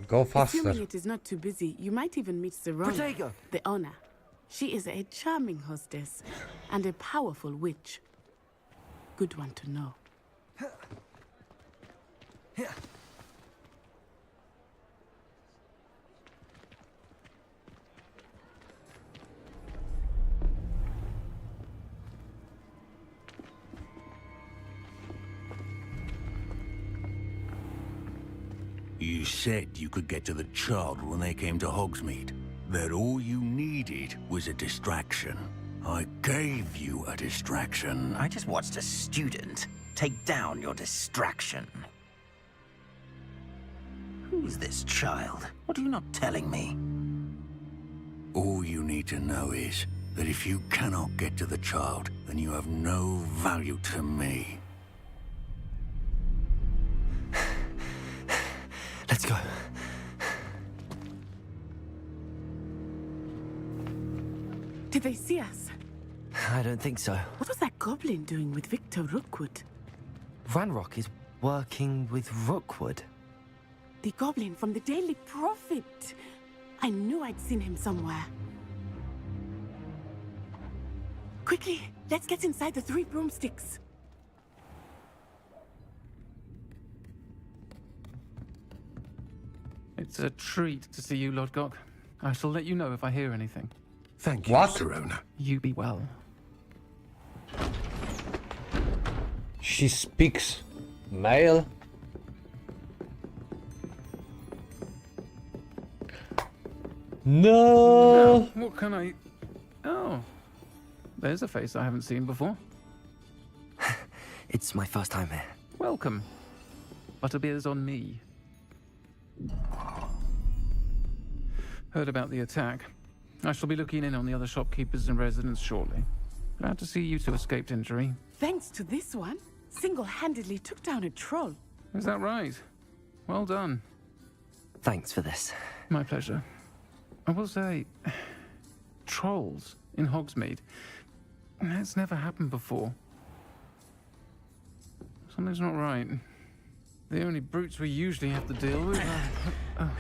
Go faster. assuming it is not too busy, you might even meet Serona, Protego. the owner. She is a charming hostess and a powerful witch. Good one to know. You said you could get to the child when they came to Hogsmeade. That all you needed was a distraction. I gave you a distraction. I just watched a student take down your distraction. Who's this child? What are you not telling me? All you need to know is that if you cannot get to the child, then you have no value to me. Let's go. Did they see us? I don't think so. What was that goblin doing with Victor Rookwood? Ranrock is working with Rookwood. The goblin from the Daily Prophet. I knew I'd seen him somewhere. Quickly, let's get inside the 3 broomsticks. It's a treat to see you, Lodgok. I shall let you know if I hear anything. Thank you, What? Serona. You be well. She speaks male. No. Now, what can I... Oh. There's a face I haven't seen before. It's my first time here. Welcome. Butterbeer's on me. Heard about the attack. I shall be looking in on the other shopkeepers and residents shortly. Glad to see you two escaped injury. Thanks to this one, single-handedly took down a troll. Is that right? Well done. Thanks for this. My pleasure. I will say, trolls in Hogsmeade. That's never happened before. Something's not right. The only brutes we usually have to deal with are...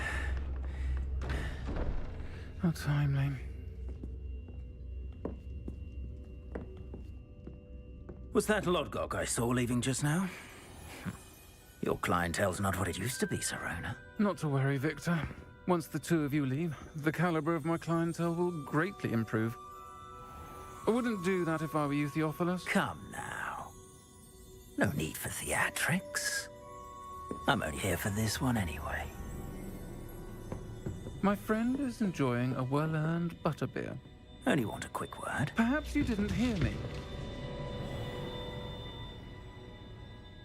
How timely. Was that Lodgok I saw leaving just now? Your clientele's not what it used to be, Serona. Not to worry, Victor. Once the two of you leave, the caliber of my clientele will greatly improve. I wouldn't do that if I were you, Theophilus. Come now. No need for theatrics. I'm only here for this one anyway. My friend is enjoying a well-earned butterbeer. Only want a quick word. Perhaps you didn't hear me.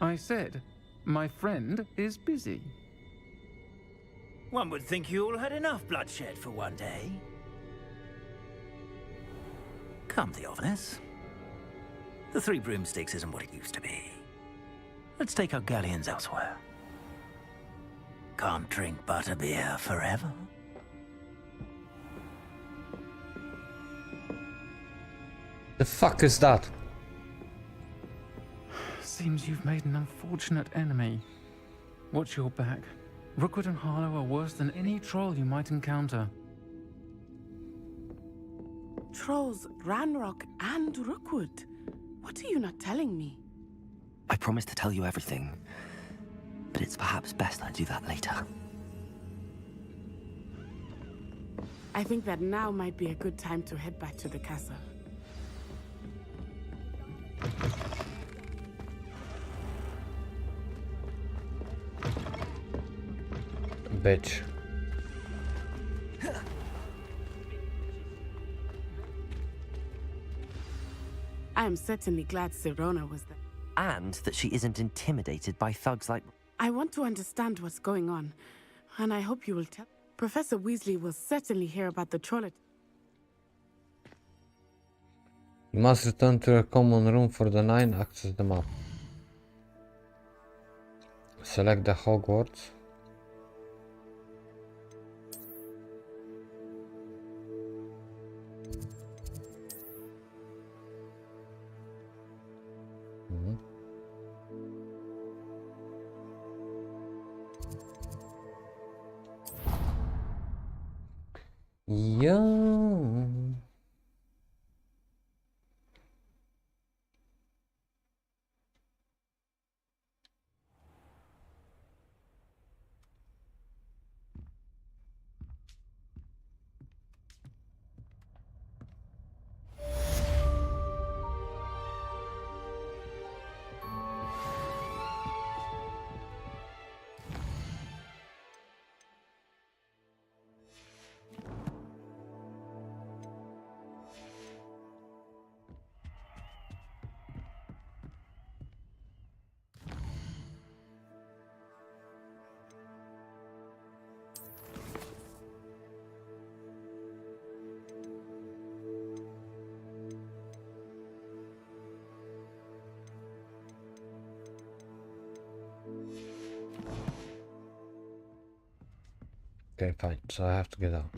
I said, my friend is busy. One would think you all had enough bloodshed for one day. Come, Theophilus. The 3 broomsticks isn't what it used to be. Let's take our galleons elsewhere. Can't drink butterbeer forever. The fuck is that? Seems you've made an unfortunate enemy. Watch your back. Rookwood and Harlow are worse than any troll you might encounter. Trolls, Ranrock, and Rookwood. What are you not telling me? I promised to tell you everything, but it's perhaps best I do that later. I think that now might be a good time to head back to the castle. Bitch. I am certainly glad Serona was there. And that she isn't intimidated by thugs like... I want to understand what's going on, and I hope you will tell. Professor Weasley will certainly hear about the troll. You must return to your common room for the 9. Access the map. Select the Hogwarts. Yeah. Okay, fine. So I have to get out.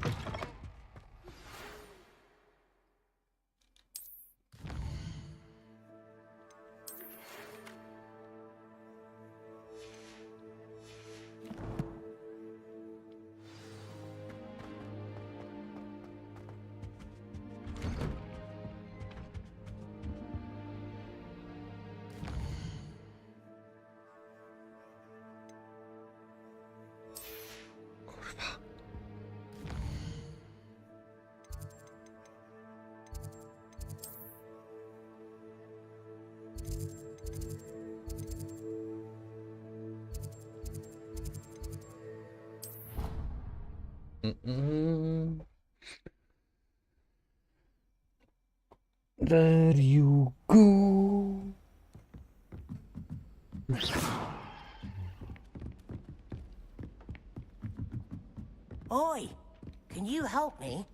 There you go. Oi! Can you help me?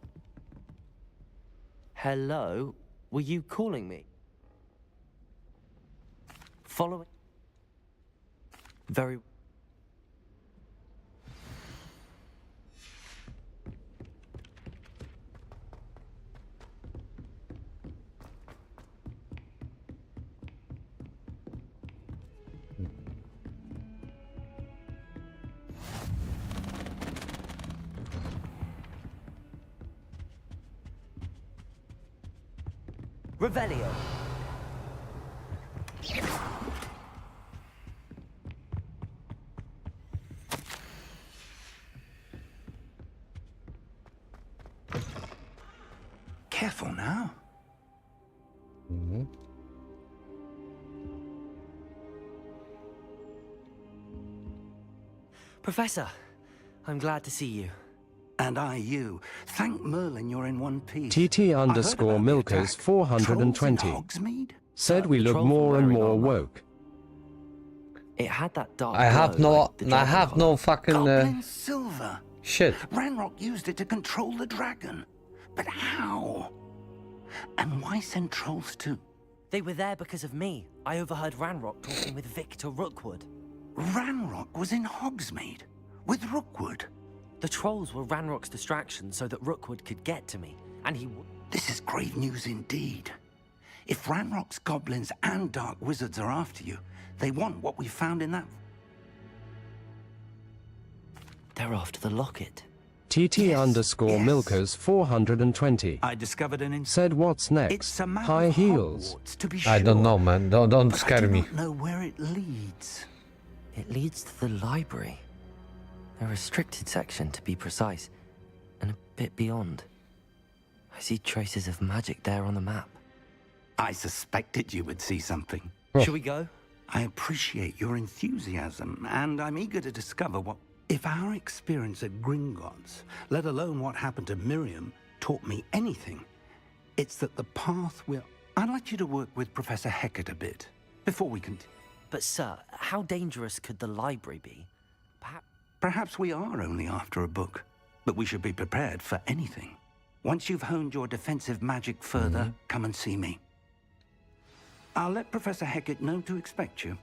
Hello? Were you calling me? Following? Very... Revelio. Careful now. Professor, I'm glad to see you. And I you. Thank Merlin you're in one piece. TT_Milkers 420 said we look more and more woke. It had that dark I have glow, no, like the I have dragon no collar. fucking Goblin silver. shit. Ranrock used it to control the dragon. But how? And why send trolls too? They were there because of me. I overheard Ranrock talking with Victor Rookwood. Ranrock was in Hogsmeade with Rookwood. The trolls were Ranrock's distraction so that Rookwood could get to me, and he would. This is grave news indeed. If Ranrock's goblins and dark wizards are after you, they want what we found in that. They're after the locket. TT_Milkers 420 I discovered an said what's next? It's a map High of heels. Hogwarts, to be I don't sure, know, man. Don't but scare I do me. not know where it leads. It leads to the library. A restricted section, to be precise, and a bit beyond. I see traces of magic there on the map. I suspected you would see something. Shall we go? I appreciate your enthusiasm, and I'm eager to discover what... If our experience at Gringotts, let alone what happened to Miriam, taught me anything, it's that the path we're... I'd like you to work with Professor Hecat a bit, before we continue. But sir, how dangerous could the library be? Perhaps we are only after a book, but we should be prepared for anything. Once you've honed your defensive magic further, come and see me. I'll let Professor Hecat know to expect you.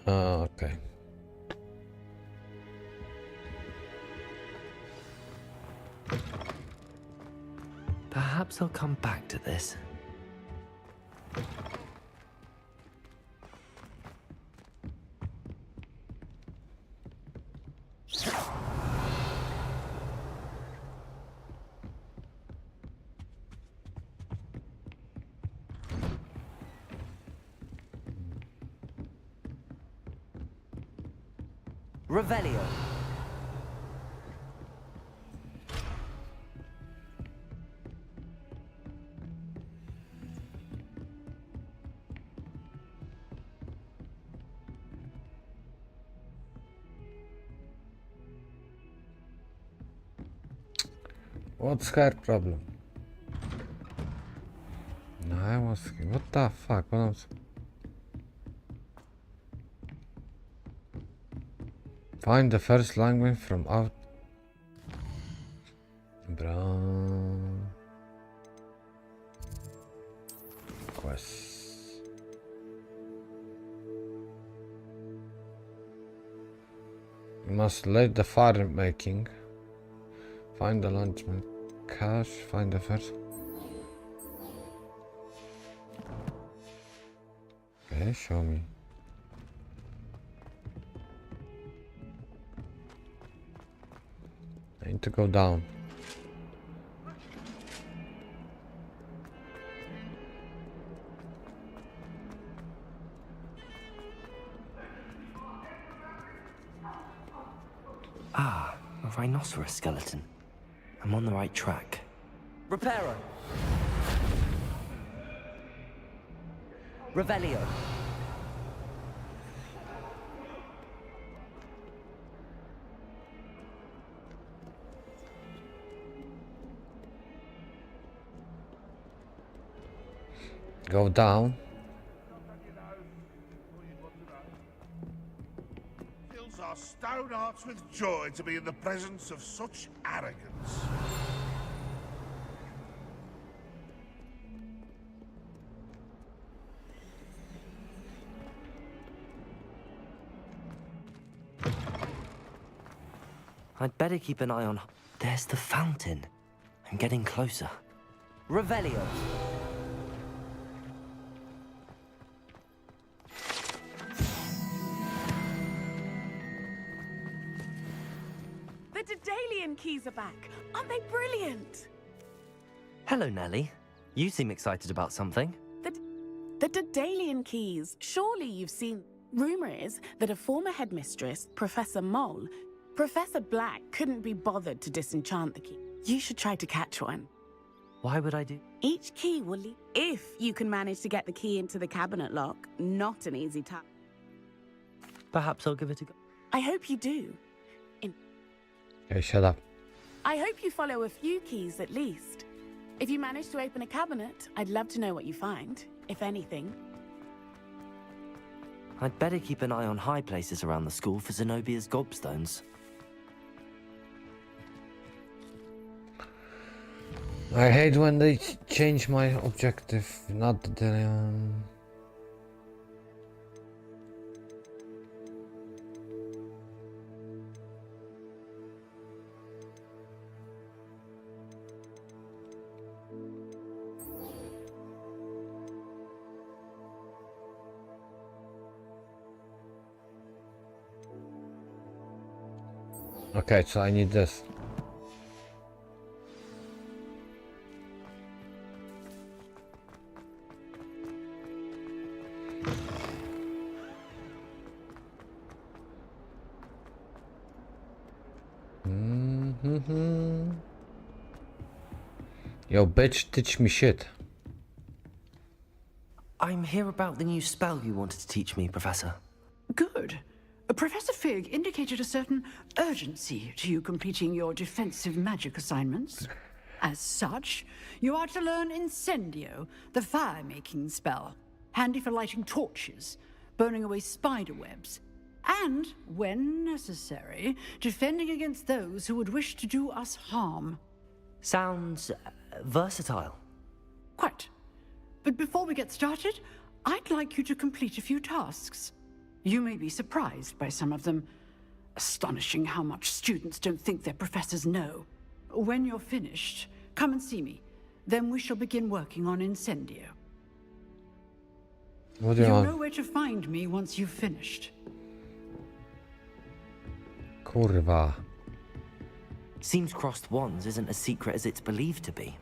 Okay. Perhaps I'll come back to this. Revelio. What's her problem? No, I was... What the fuck? What else? Find the first language from out... Brown... Quests... You must lead the fire making. Find the lunchman. Cash. Find the first... Okay, show me. I need to go down. Ah, a rhinoceros skeleton. I'm on the right track. Reparo! Revelio! Go down. Fills our stout hearts with joy to be in the presence of such arrogance. I'd better keep an eye on... There's the fountain. I'm getting closer. Revelio! The Daedalian keys are back. Aren't they brilliant? Hello, Nellie. You seem excited about something. The Daedalian keys. Surely you've seen... Rumor is that a former headmistress, Professor Mole, Professor Black couldn't be bothered to disenchant the key. You should try to catch one. Why would I do? Each key will lead... If you can manage to get the key into the cabinet lock, not an easy task. Perhaps I'll give it a go. I hope you do. Okay, shut up. I hope you follow a few keys at least. If you manage to open a cabinet, I'd love to know what you find, if anything. I'd better keep an eye on high places around the school for Zenobia's gobstones. I hate when they change my objective, not the... Okay, so I need this. Yo, bitch, teach me shit. I'm here about the new spell you wanted to teach me, Professor. Good. Professor Fig indicated a certain urgency to you completing your defensive magic assignments. As such, you are to learn Incendio, the fire-making spell, handy for lighting torches, burning away spider webs, and, when necessary, defending against those who would wish to do us harm. Sounds versatile. Quite. But before we get started, I'd like you to complete a few tasks. You may be surprised by some of them. Astonishing how much students don't think their professors know. When you're finished, come and see me. Then we shall begin working on Incendio. What do you You'll want? know where to find me once you've finished. Kurwa. Seems crossed wands isn't as secret as it's believed to be.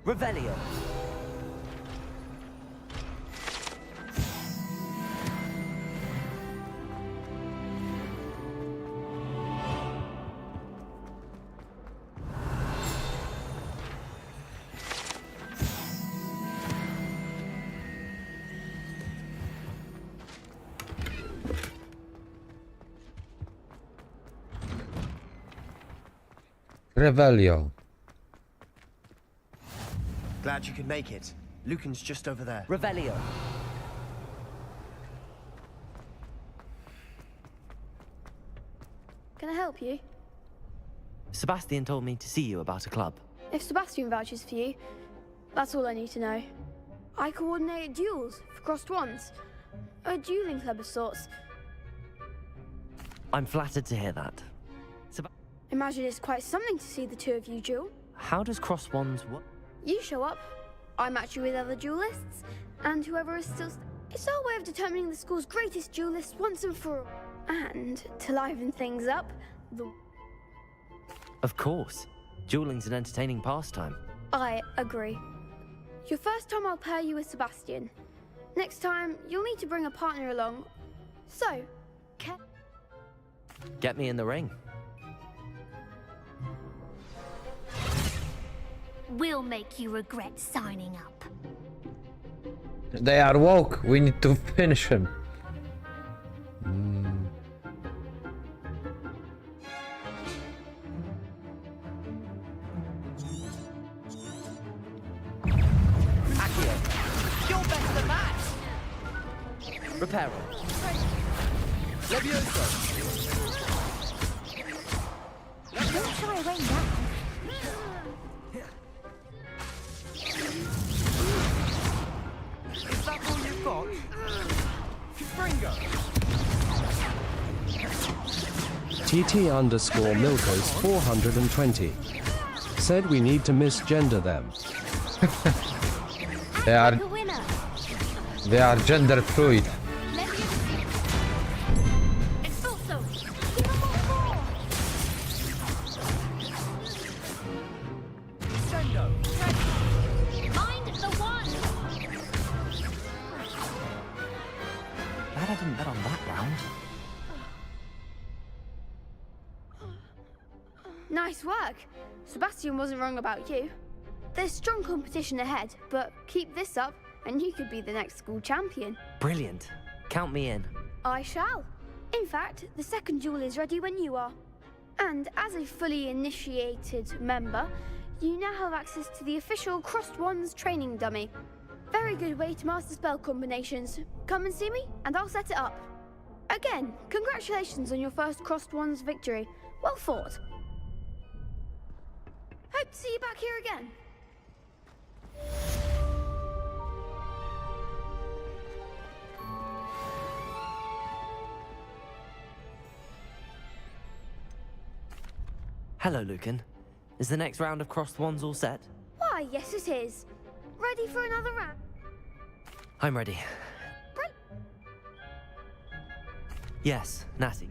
Revelio. Revelio. Glad you could make it. Lucan's just over there. Revelio. Can I help you? Sebastian told me to see you about a club. If Sebastian vouches for you, that's all I need to know. I coordinate duels for crossed wands. A dueling club of sorts. I'm flattered to hear that. Imagine it's quite something to see the two of you duel. How does cross wands work? You show up, I match you with other duelists, and whoever is still... It's our way of determining the school's greatest duelist once and for all. And, to liven things up, Of course. Dueling's an entertaining pastime. I agree. Your first time I'll pair you with Sebastian. Next time, you'll need to bring a partner along. So, Get me in the ring. We'll make you regret signing up. They are woke. We need to finish him. You're better than that! Reparo. Levioso. Don't shy away now. Is that all you've got? Fringo. TT_Milkos 420 said we need to misgender them. They are gender fluid. Mind the one. Glad I didn't bet on that round. nice work. Sebastian wasn't wrong about you. There's strong competition ahead, but keep this up and you could be the next school champion. Brilliant. Count me in. I shall. In fact, the second duel is ready when you are. And as a fully initiated member, you now have access to the official Crossed Wands training dummy. Very good way to master spell combinations. Come and see me, and I'll set it up. Again, congratulations on your first Crossed Wands victory. Well fought. Hope to see you back here again. Hello, Lucan. Is the next round of Crossed Wands all set? Why, yes it is. Ready for another round? I'm ready. Yes, Natty.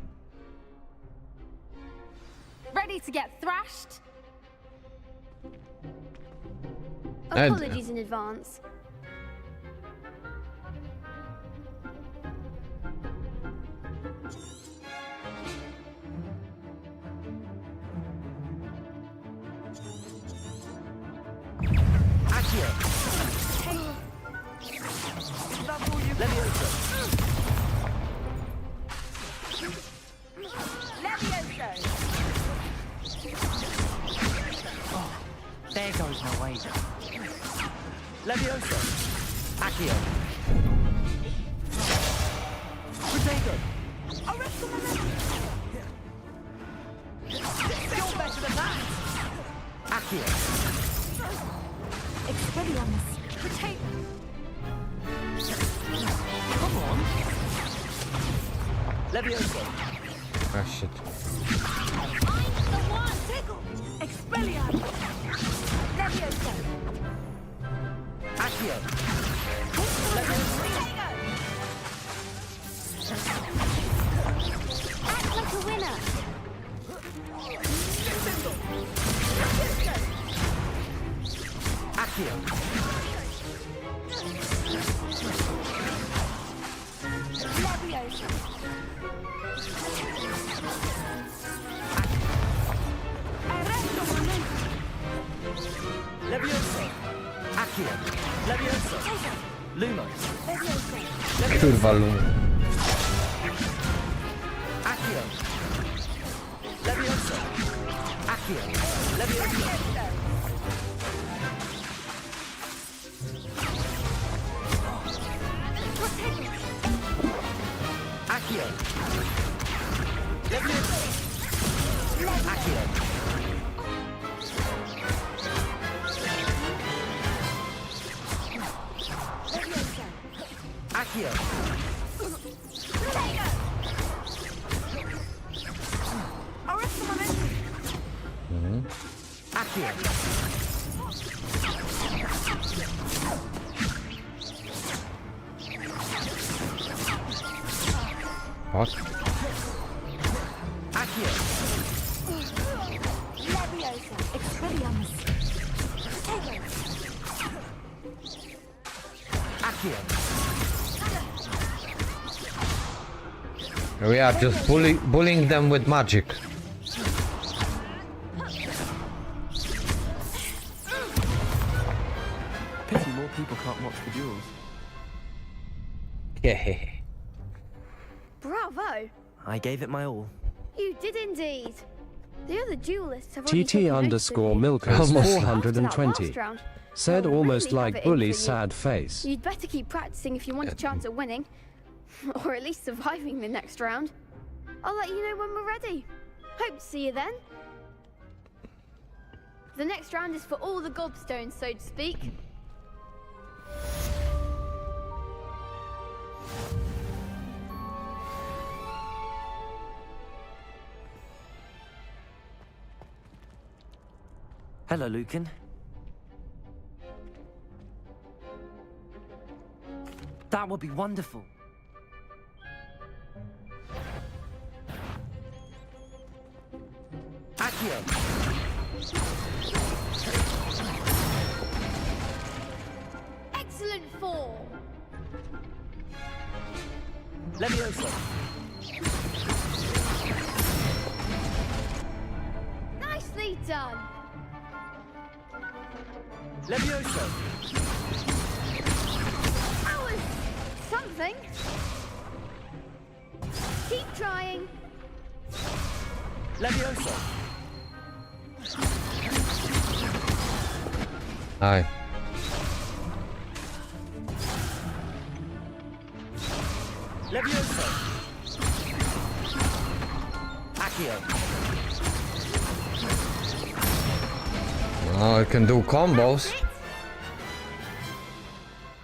Ready to get thrashed? And- Apologies in advance. Accio. Levioso. Oh, there goes my wager. Levioso. Accio. Protego. You're better than that. Accio. Expelliarmus. Come on. Levioso. Ah, shit. Find the one. Tickle. Expelliarmus. Levioso. Accio. Act like a winner. Accio. Levioso. Arresto momento. Levioso. Accio. Levioso. Lumos. Kurwa, Lum. Accio. Levioso. Accio. Levioso. Accio. Levioso. Accio. Accio. Arresto momento. Accio. What? Accio. Leviosa. Expelliarmus. Accio. We are just bullying them with magic. Pity more people can't watch the duels. Yeah. Bravo! I gave it my all. You did indeed. The other duelists have already taken notice of you. TT_Milkers After that 420 last round, said they'll almost really have like it in bully for you. sad face. You'd better keep practicing if you want a chance at winning. Or at least surviving the next round. I'll let you know when we're ready. Hope to see you then. The next round is for all the gobstones, so to speak. Hello, Lucan. That would be wonderful. Accio. Excellent form. Leviosa. Nicely done. Leviosa. That was something. Keep trying. Leviosa. Aye. Leviosa. Accio. Oh, I can do combos.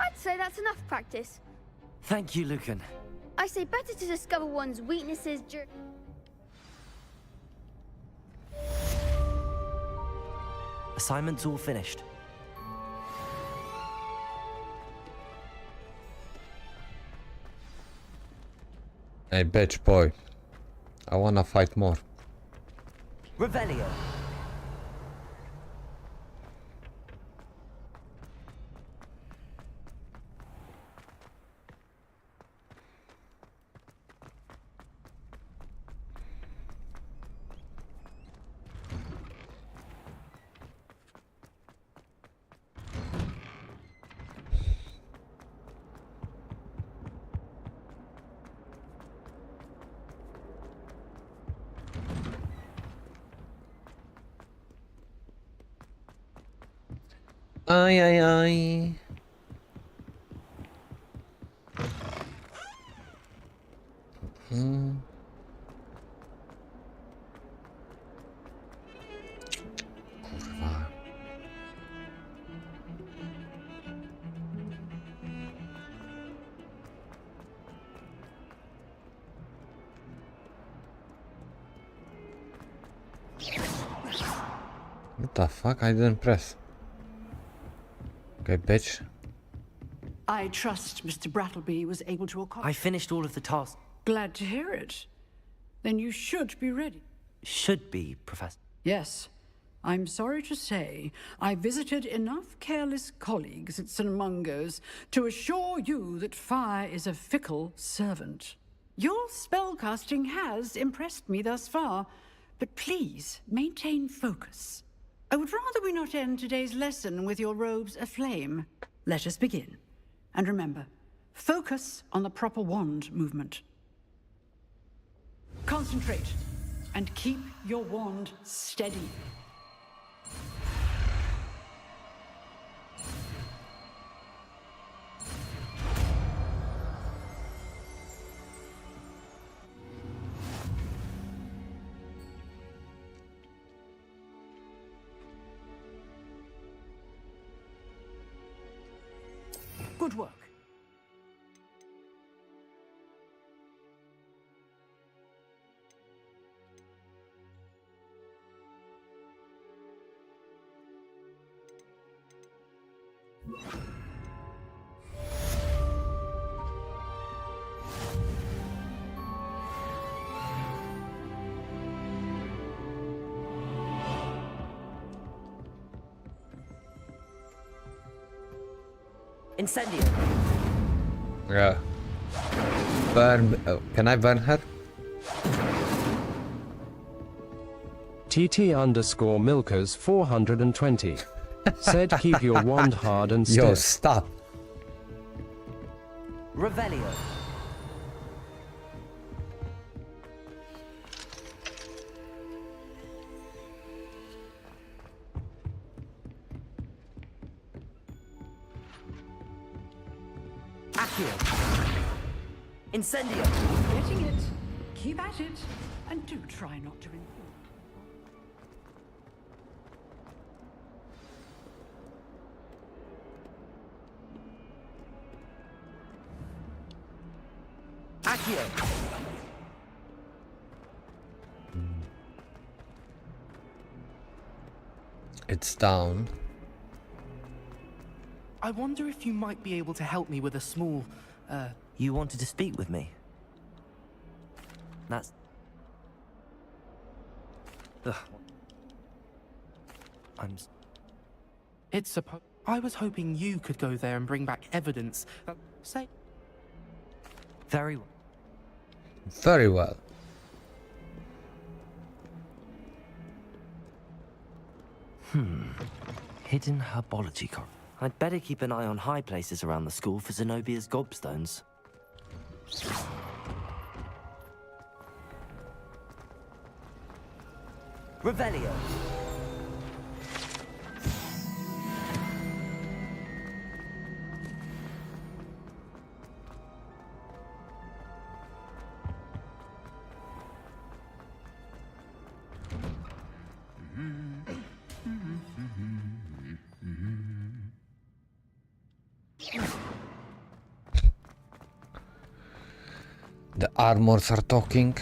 I'd say that's enough practice. Thank you, Lucan. I say better to discover one's weaknesses during... Assignment's all finished. Hey, bitch boy. I wanna fight more. Revelio. Ay, ay, ay. Hmm. Kurwa. What the fuck? I didn't press. Okay, bitch. I trust Mr. Brattleby was able to accomplish. I finished all of the tasks. Glad to hear it. Then you should be ready. Should be, Professor. Yes. I'm sorry to say, I visited enough careless colleagues at St. Mungo's to assure you that fire is a fickle servant. Your spellcasting has impressed me thus far, but please maintain focus. I would rather we not end today's lesson with your robes aflame. Let us begin. And remember, focus on the proper wand movement. Concentrate, and keep your wand steady. Good work. Incendio. Yeah. Burn. Oh, can I burn her? TT_Milkers 420 said keep your wand hard and stiff. Yo, stop. Revelio. Accio. Incendio. Getting it. Keep at it. And do try not to... Accio. It's down. I wonder if you might be able to help me with a small, You wanted to speak with me? That's... Ugh. It's supposed... I was hoping you could go there and bring back evidence that... Say... Very well. Very well. Hidden herbology core. I'd better keep an eye on high places around the school for Zenobia's gobstones. Revelio. The armors are talking.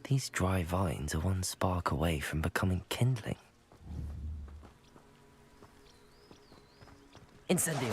These dry vines are one spark away from becoming kindling. Incendio.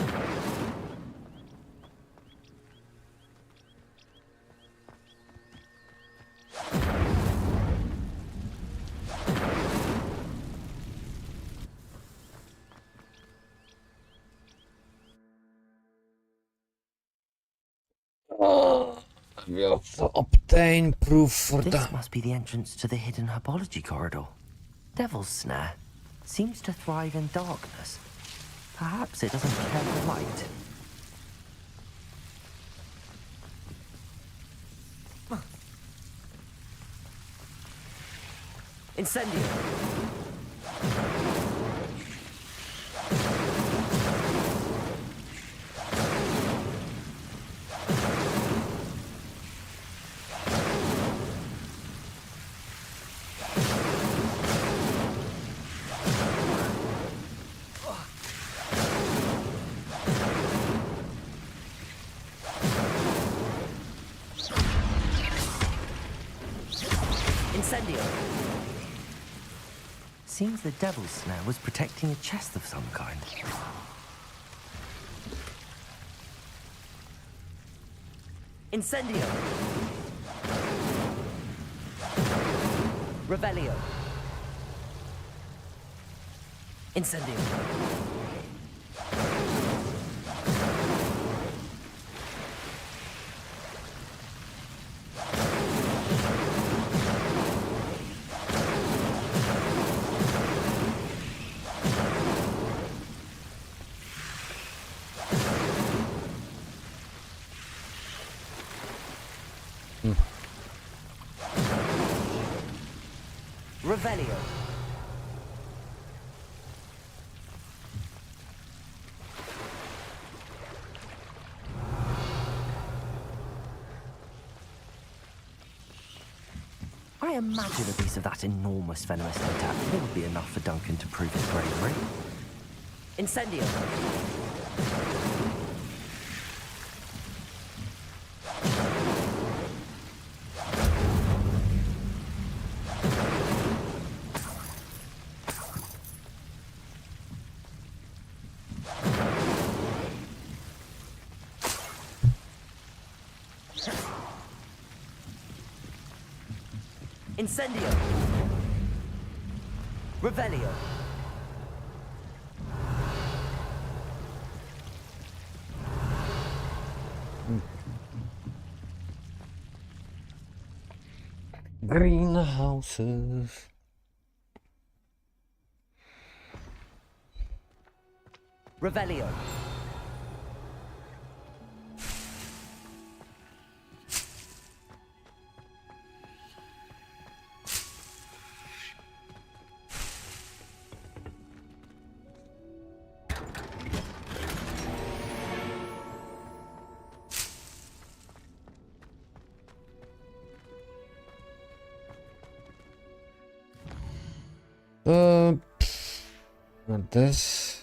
We have to obtain proof for This that. must be the entrance to the hidden herbology corridor. Devil's Snare seems to thrive in darkness. Perhaps it doesn't care for light. Incendio. Incendio. Seems the Devil's Snare was protecting a chest of some kind. Incendio. Revelio. Incendio. Revelio. I imagine a piece of that enormous venomous attack would be enough for Duncan to prove his bravery. Incendio! Incendio! Revelio! Greenhouses. Revelio! Not this.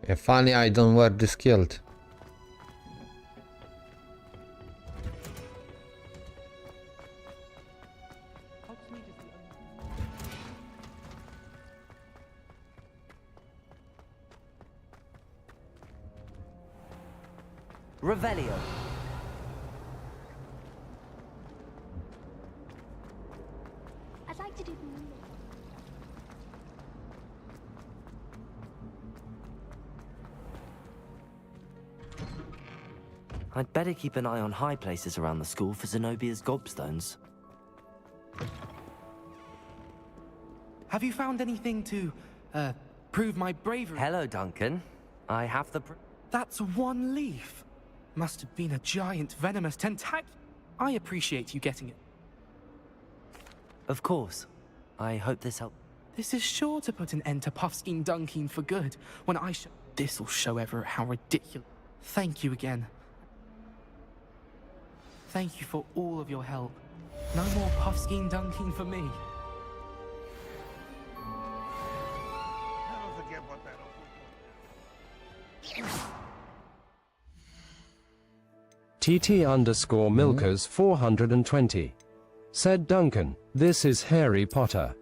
Yeah, funny I don't wear this kilt. Revelio! I'd like to do more. I'd better keep an eye on high places around the school for Zenobia's gobstones. Have you found anything to, prove my bravery? Hello, Duncan. I have the... That's one leaf. Must have been a giant venomous tentac. I appreciate you getting it. Of course. I hope this helps. This is sure to put an end to Puffskein Dunkin for good. When I show... This'll show Everett how ridiculous... Thank you again. Thank you for all of your help. No more Puffskein Dunkin for me. Never forget what that TT_Milkers 420. Said Duncan, this is Harry Potter.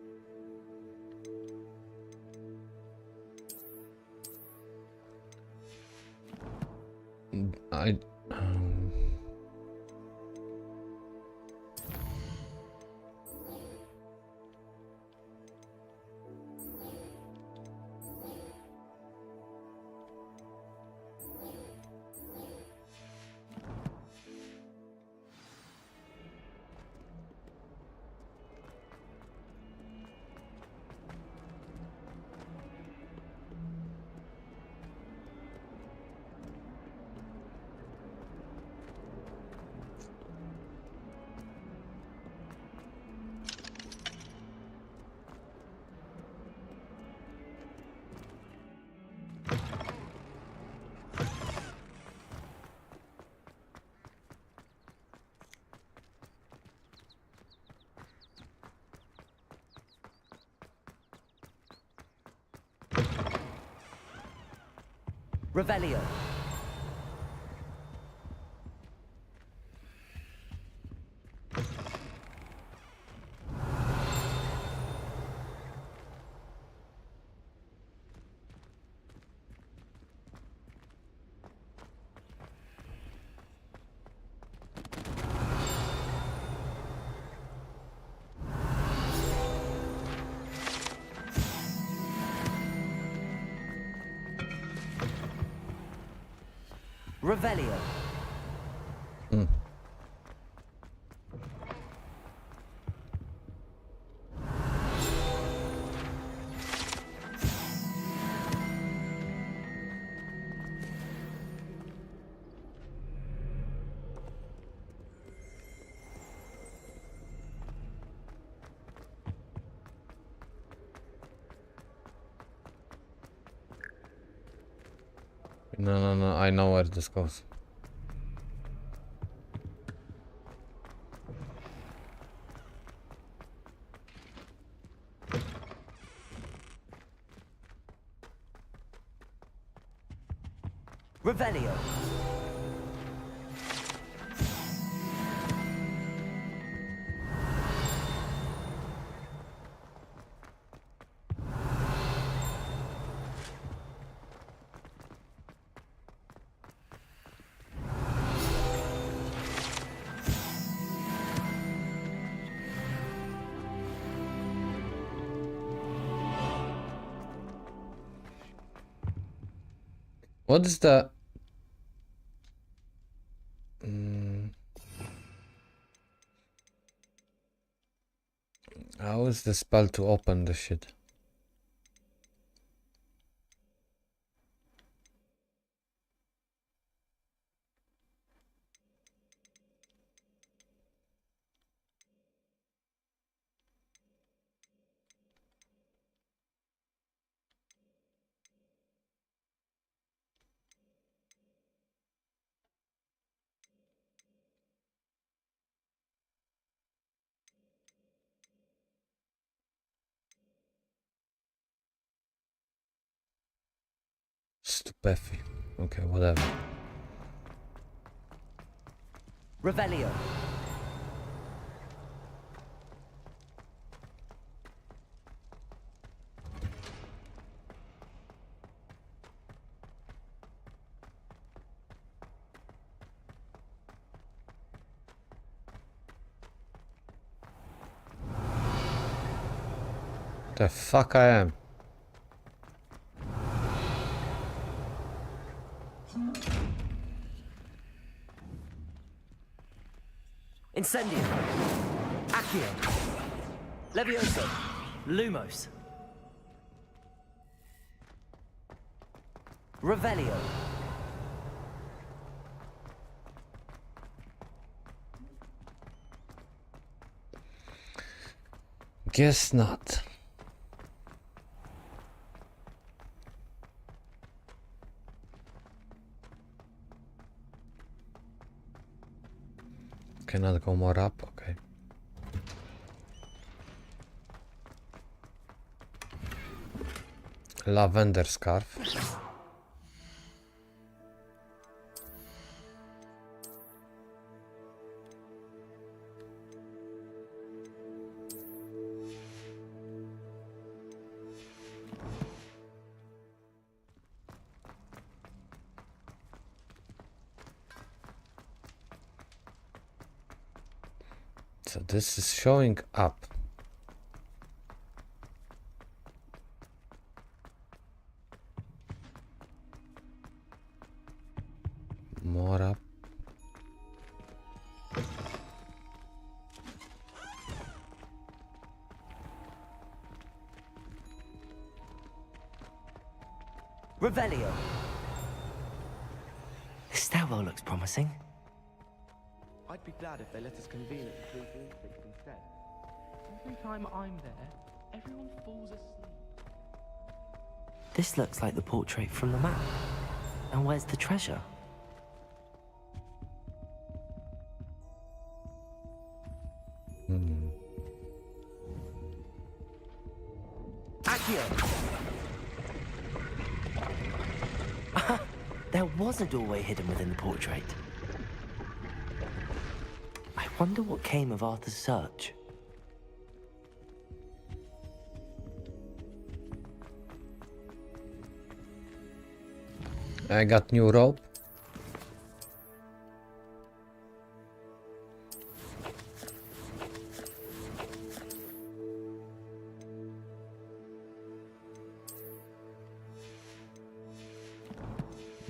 Revelio. Revelio. No, I know where this goes. Revelio. What is the... How is the spell to open the shit? Stupefy. Okay, whatever. Revelio. The fuck I am? Incendio. Accio. Levioso. Lumos. Revelio. Guess not. Cannot go more up, okay. Lavender scarf. So this is showing up. More up. Revelio. This stairwell looks promising. I'd be glad if they let us convene at the Three Broomsticks instead. Every time I'm there, everyone falls asleep. This looks like the portrait from the map. And where's the treasure? Accio! There was a doorway hidden within the portrait. I wonder what came of Arthur's search. I got new rope.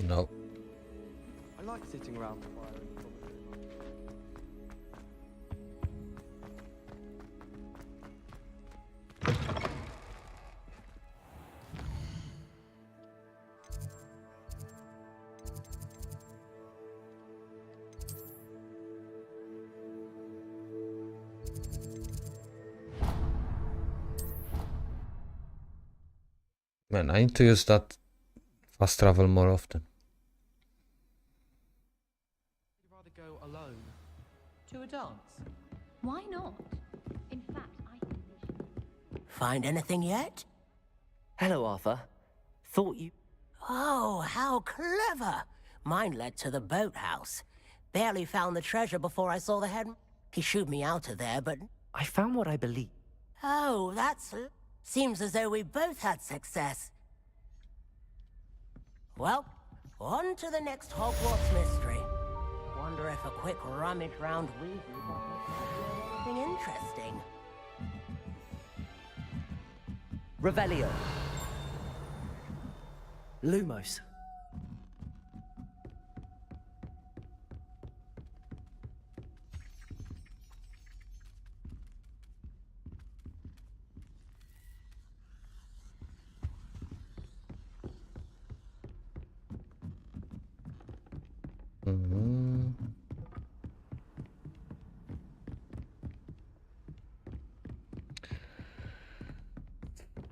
No. I like sitting around the fire and talking. Man, I need to use that fast travel more often. a dance? Why not? In fact, I think we should. Find anything yet? Hello, Arthur. Thought you... Oh, how clever! Mine led to the boathouse. Barely found the treasure before I saw the head. He shooed me out of there, but... I found what I believe. Oh, that's... Seems as though we both had success. Well, on to the next Hogwarts mystery. Wonder if a quick rummage round Weasley will make anything interesting. Revelio. Lumos.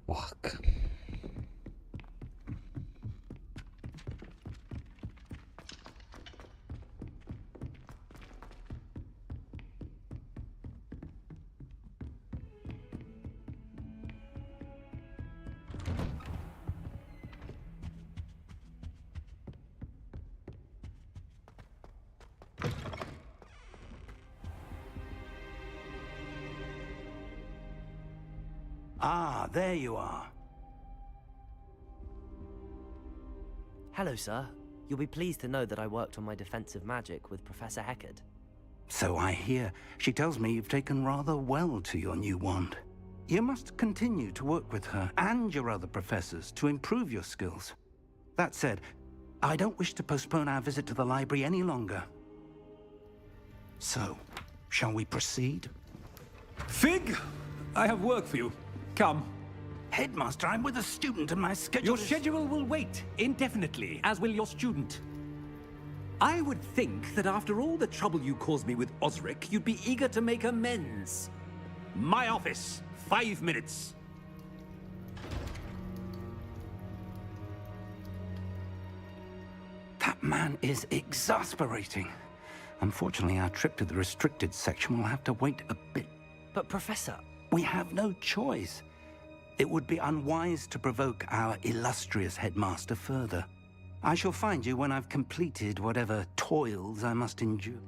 Fuck. Ah, there you are. Hello, sir. You'll be pleased to know that I worked on my defensive magic with Professor Heckard. So I hear. She tells me you've taken rather well to your new wand. You must continue to work with her and your other professors to improve your skills. That said, I don't wish to postpone our visit to the library any longer. So, shall we proceed? Fig! I have work for you. Come. Headmaster, I'm with a student and my schedule Your schedule will wait indefinitely, as will your student. I would think that after all the trouble you caused me with Osric, you'd be eager to make amends. My office. 5 minutes. That man is exasperating. Unfortunately, our trip to the restricted section will have to wait a bit. But, Professor... We have no choice. It would be unwise to provoke our illustrious headmaster further. I shall find you when I've completed whatever toils I must endure.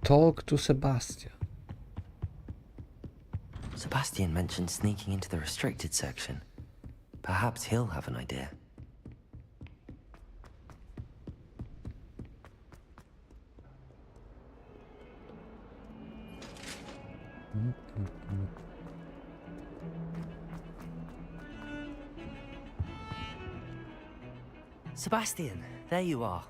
Talk to Sebastian. Sebastian mentioned sneaking into the restricted section. Perhaps he'll have an idea. Sebastian, there you are.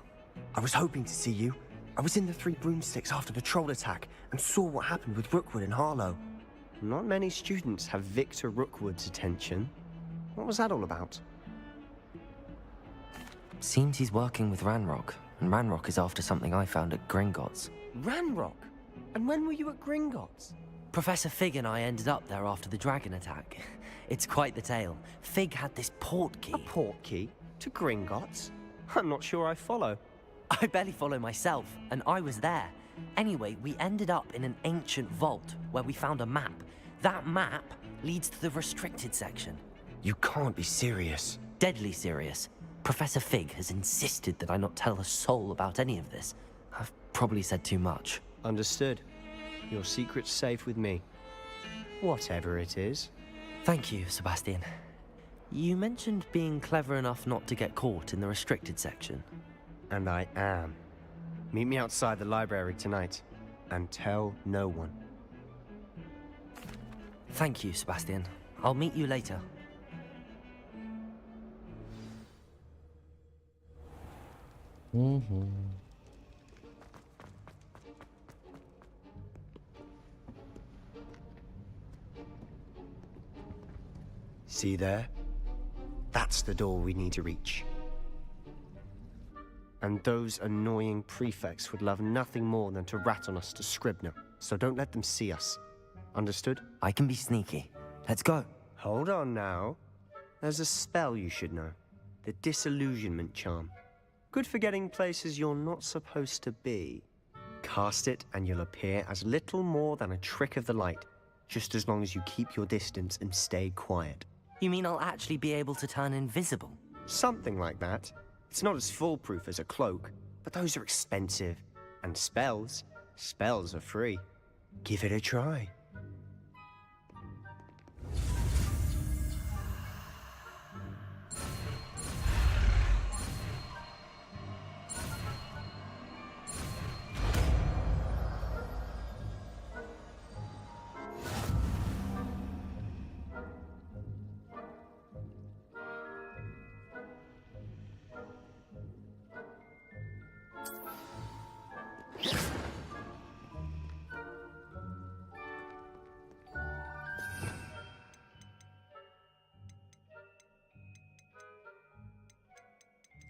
I was hoping to see you. I was in the Three Broomsticks after the troll attack and saw what happened with Rookwood and Harlow. Not many students have Victor Rookwood's attention. What was that all about? Seems he's working with Ranrock, and Ranrock is after something I found at Gringotts. Ranrock? And when were you at Gringotts? Professor Fig and I ended up there after the dragon attack. It's quite the tale. Fig had this port key. A port key? To Gringotts? I'm not sure I follow. I barely follow myself, and I was there. Anyway, we ended up in an ancient vault where we found a map. That map leads to the restricted section. You can't be serious. Deadly serious. Professor Fig has insisted that I not tell a soul about any of this. I've probably said too much. Understood. Your secret's safe with me. Whatever it is. Thank you, Sebastian. You mentioned being clever enough not to get caught in the restricted section. And I am. Meet me outside the library tonight, and tell no one. Thank you, Sebastian. I'll meet you later. See there? That's the door we need to reach. And those annoying prefects would love nothing more than to rat on us to Scribner, so don't let them see us. Understood? I can be sneaky. Let's go. Hold on now. There's a spell you should know. The Disillusionment Charm. Good for getting places you're not supposed to be. Cast it and you'll appear as little more than a trick of the light, just as long as you keep your distance and stay quiet. You mean I'll actually be able to turn invisible? Something like that. It's not as foolproof as a cloak, but those are expensive. And spells are free. Give it a try.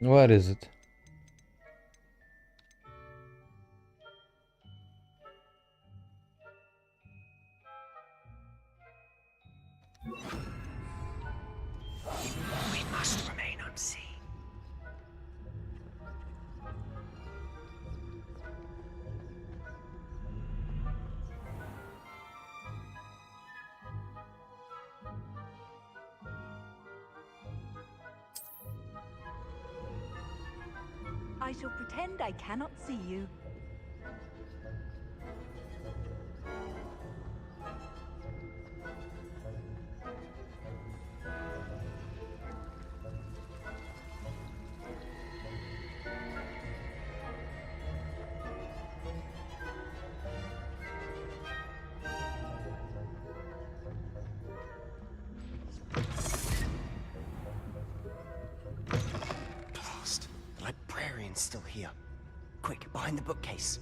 Where is it? We must remain unseen. I shall pretend I cannot see you. Blast. The librarian's still here. Quick, behind the bookcase.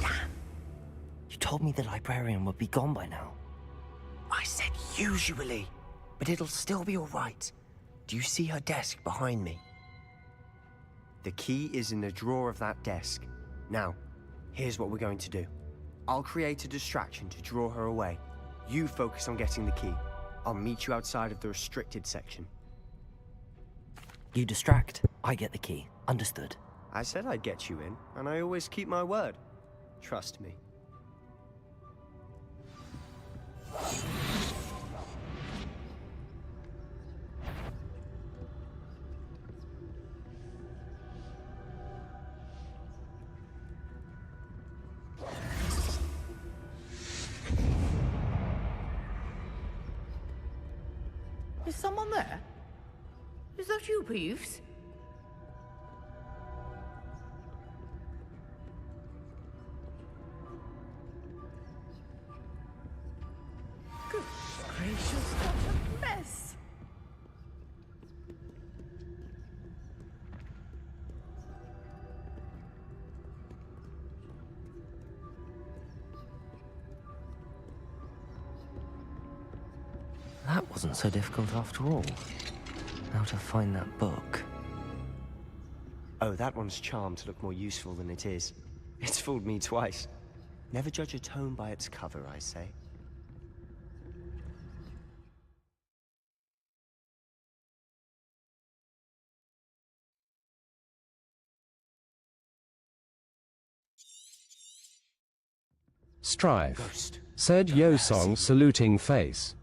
Damn. You told me the librarian would be gone by now. I said usually, but it'll still be all right. Do you see her desk behind me? The key is in the drawer of that desk. Now, here's what we're going to do. I'll create a distraction to draw her away. You focus on getting the key. I'll meet you outside of the restricted section. You distract, I get the key. Understood. I said I'd get you in, and I always keep my word. Trust me. Is someone there? Is that you, Peeves? Good gracious, what a mess! That wasn't so difficult after all. Now to find that book. Oh, that one's charmed to look more useful than it is. It's fooled me twice. Never judge a tome by its cover, I say. Strife, Ghost. said Yosong, saluting face.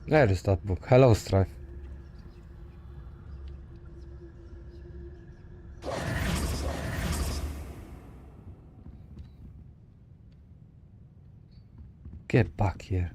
Where is that book? Hello, Strife. Get back here.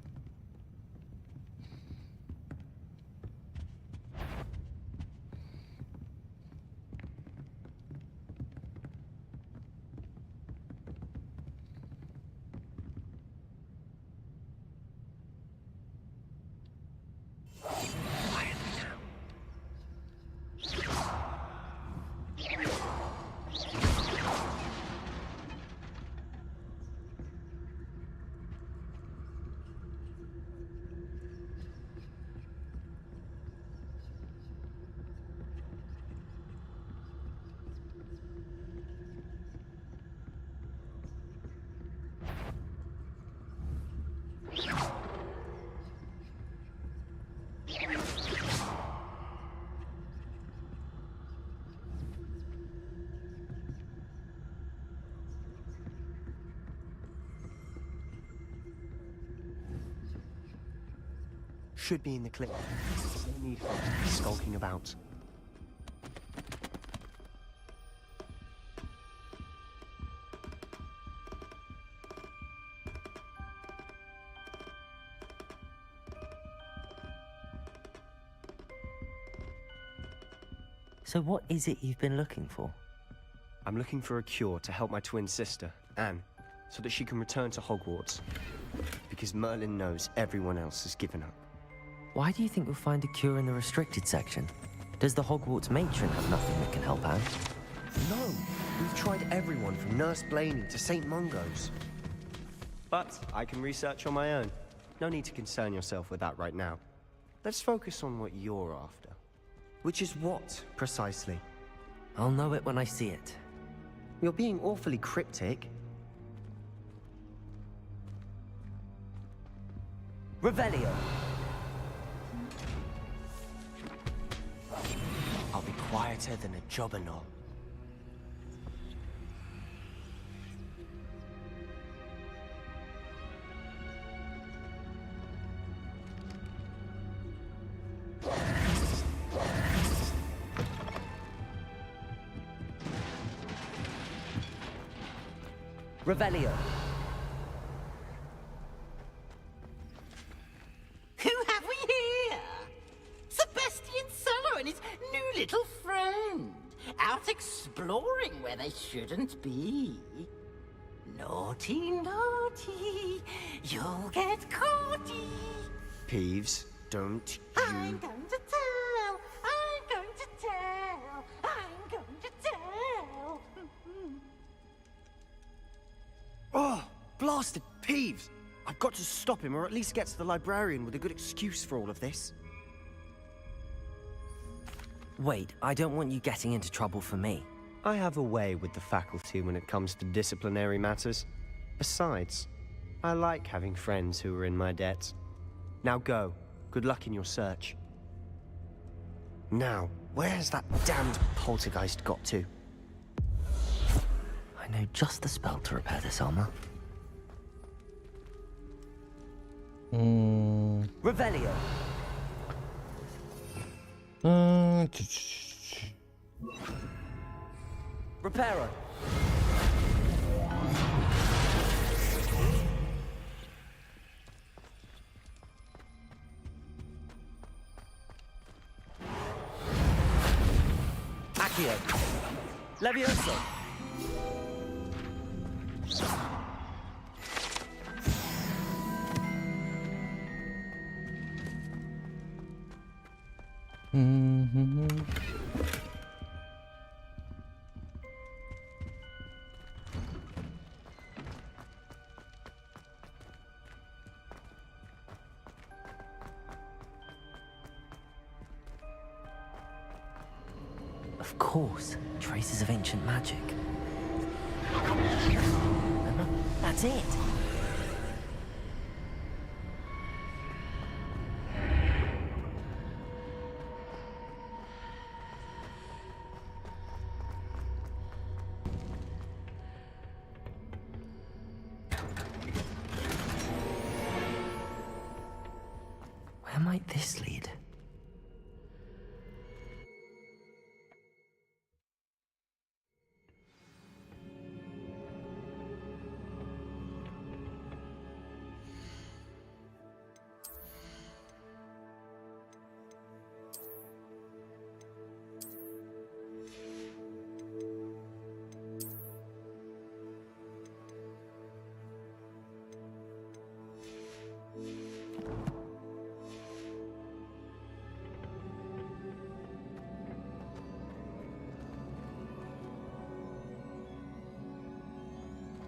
should be in the clip. No need for skulking about. So what is it you've been looking for? I'm looking for a cure to help my twin sister, Anne, so that she can return to Hogwarts. Because Merlin knows everyone else has given up. Why do you think you'll find a cure in the restricted section? Does the Hogwarts matron have nothing that can help Anne? No! We've tried everyone from Nurse Blaney to St. Mungo's. But I can research on my own. No need to concern yourself with that right now. Let's focus on what you're after. Which is what, precisely? I'll know it when I see it. You're being awfully cryptic. Revelio! I'll be quieter than a jobberknoll. Revelio. Who have we here? Sebastian Sallow and his new little friend. Out exploring where they shouldn't be. Naughty, naughty. You'll get caughty. Peeves, don't I'm going to tell. I'm going to tell. I'm going to tell. Oh, blasted Peeves! I've got to stop him, or at least get to the librarian with a good excuse for all of this. Wait, I don't want you getting into trouble for me. I have a way with the faculty when it comes to disciplinary matters. Besides, I like having friends who are in my debt. Now go. Good luck in your search. Now, where's that damned poltergeist got to? I know just the spell to repair this armor. Revelio. Reparo. Accio. Levioso. Of course, traces of ancient magic. That's it. Where might this lead?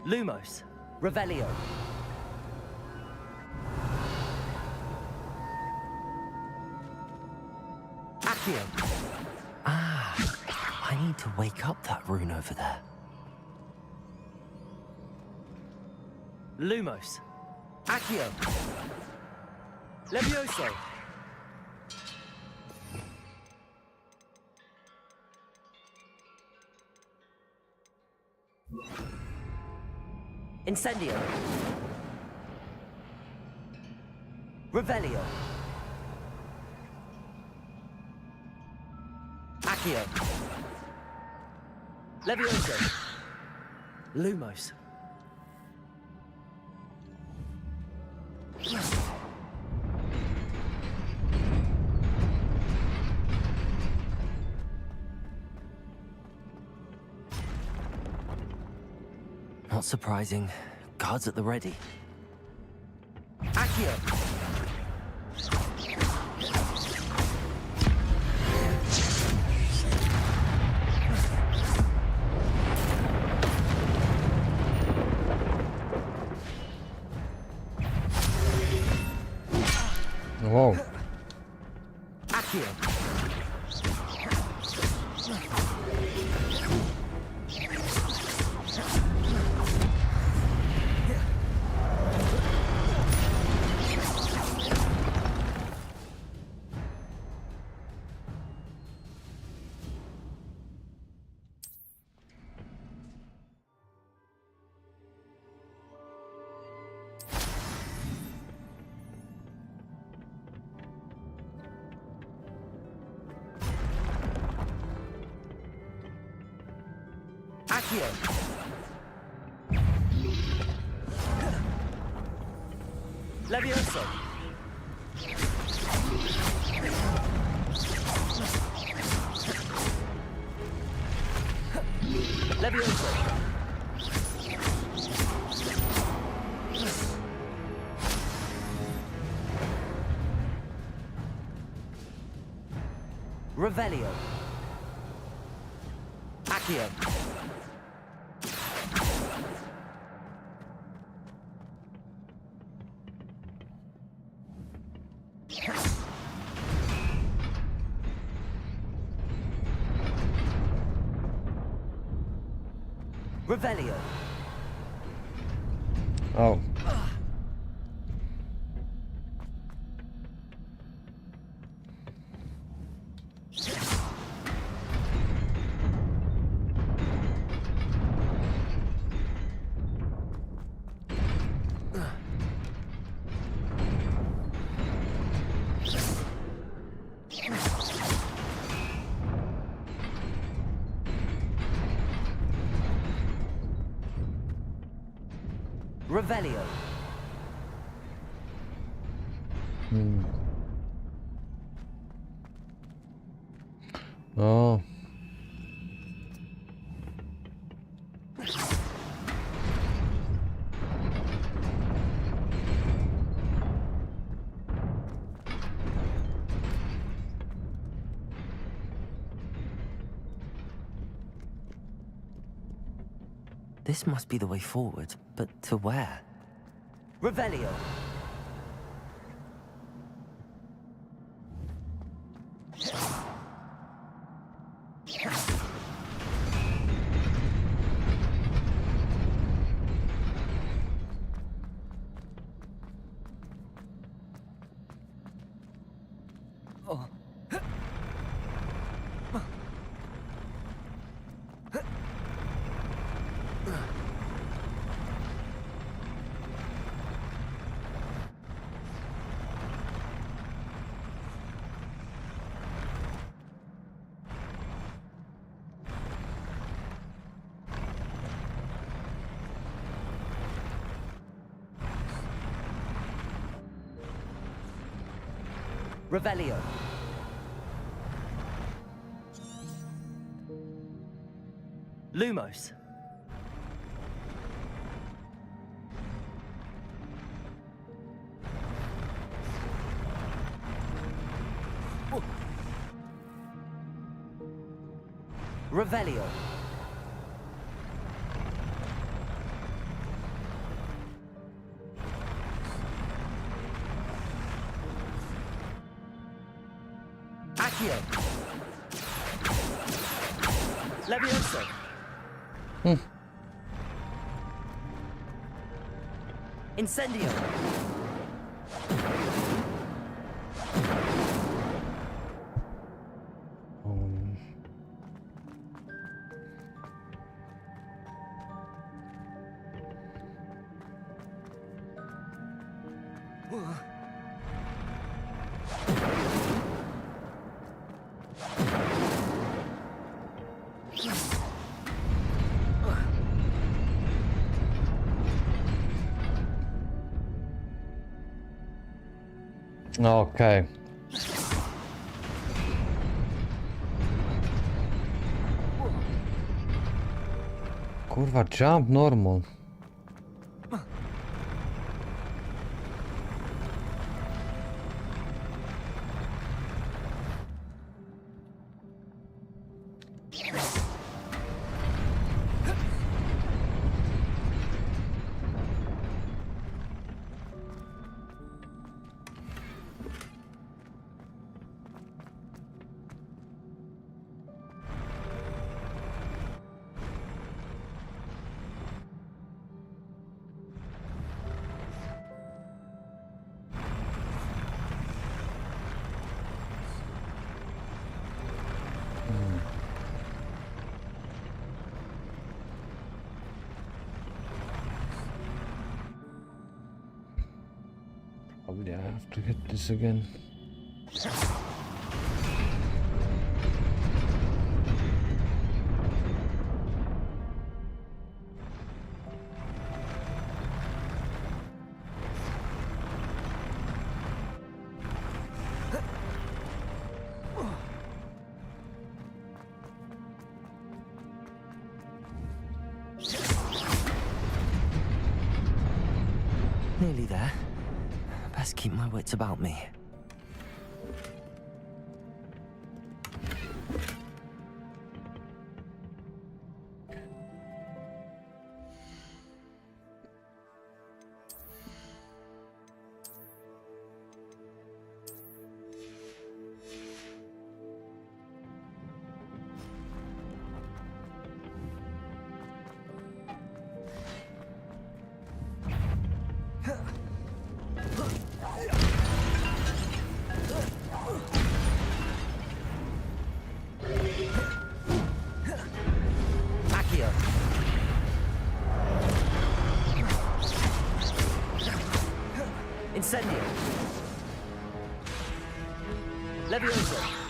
Lumos. Revelio. Accio. Ah, I need to wake up that rune over there. Lumos. Accio. Levioso. Incendio. Revelio. Accio. Levioso. Lumos. Not surprising. Guards at the ready. Accio. Whoa. Accio. Accio. Levioso. Levioso. Revelio. Accio. Revelio. Oh. Revelio. Oh. This must be the way forward, but to where? Revelio. Oh. Revelio. Lumos. Revelio. Accio. Levioso. Incendio. Okay. Kurwa, jump normal. Probably I have to hit this again. Nearly there. Best keep my wits about me. Incendio. Levioso.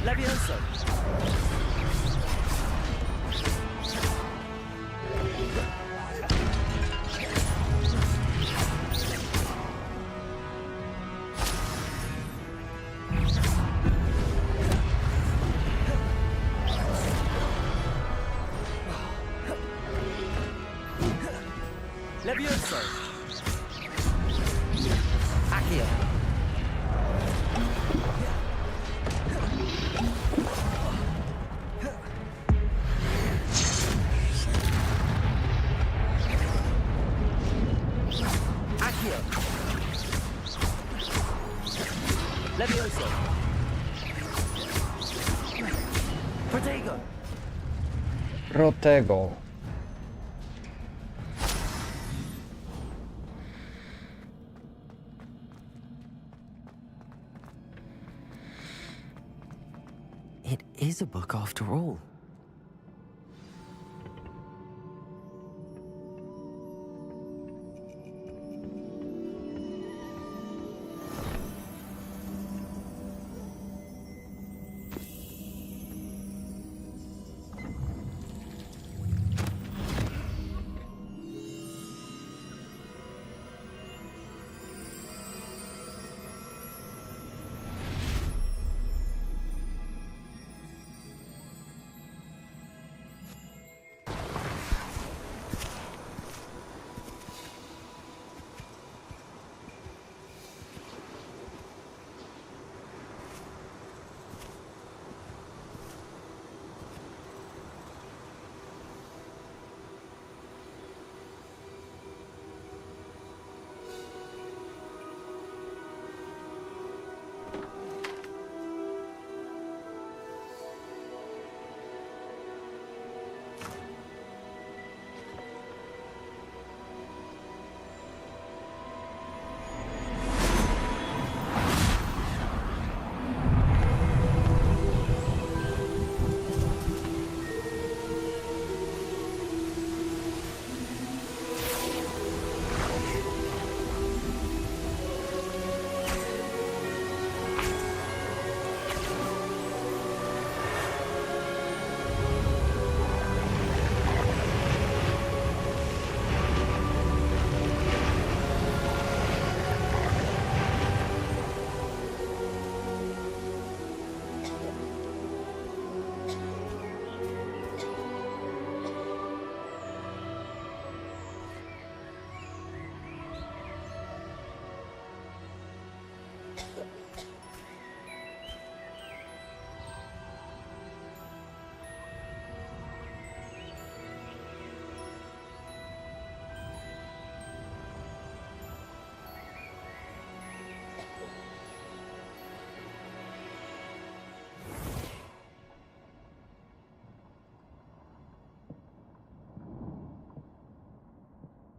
Levioso. Levioso. Accio. Levioso. Protego. Protego. It is a book after all.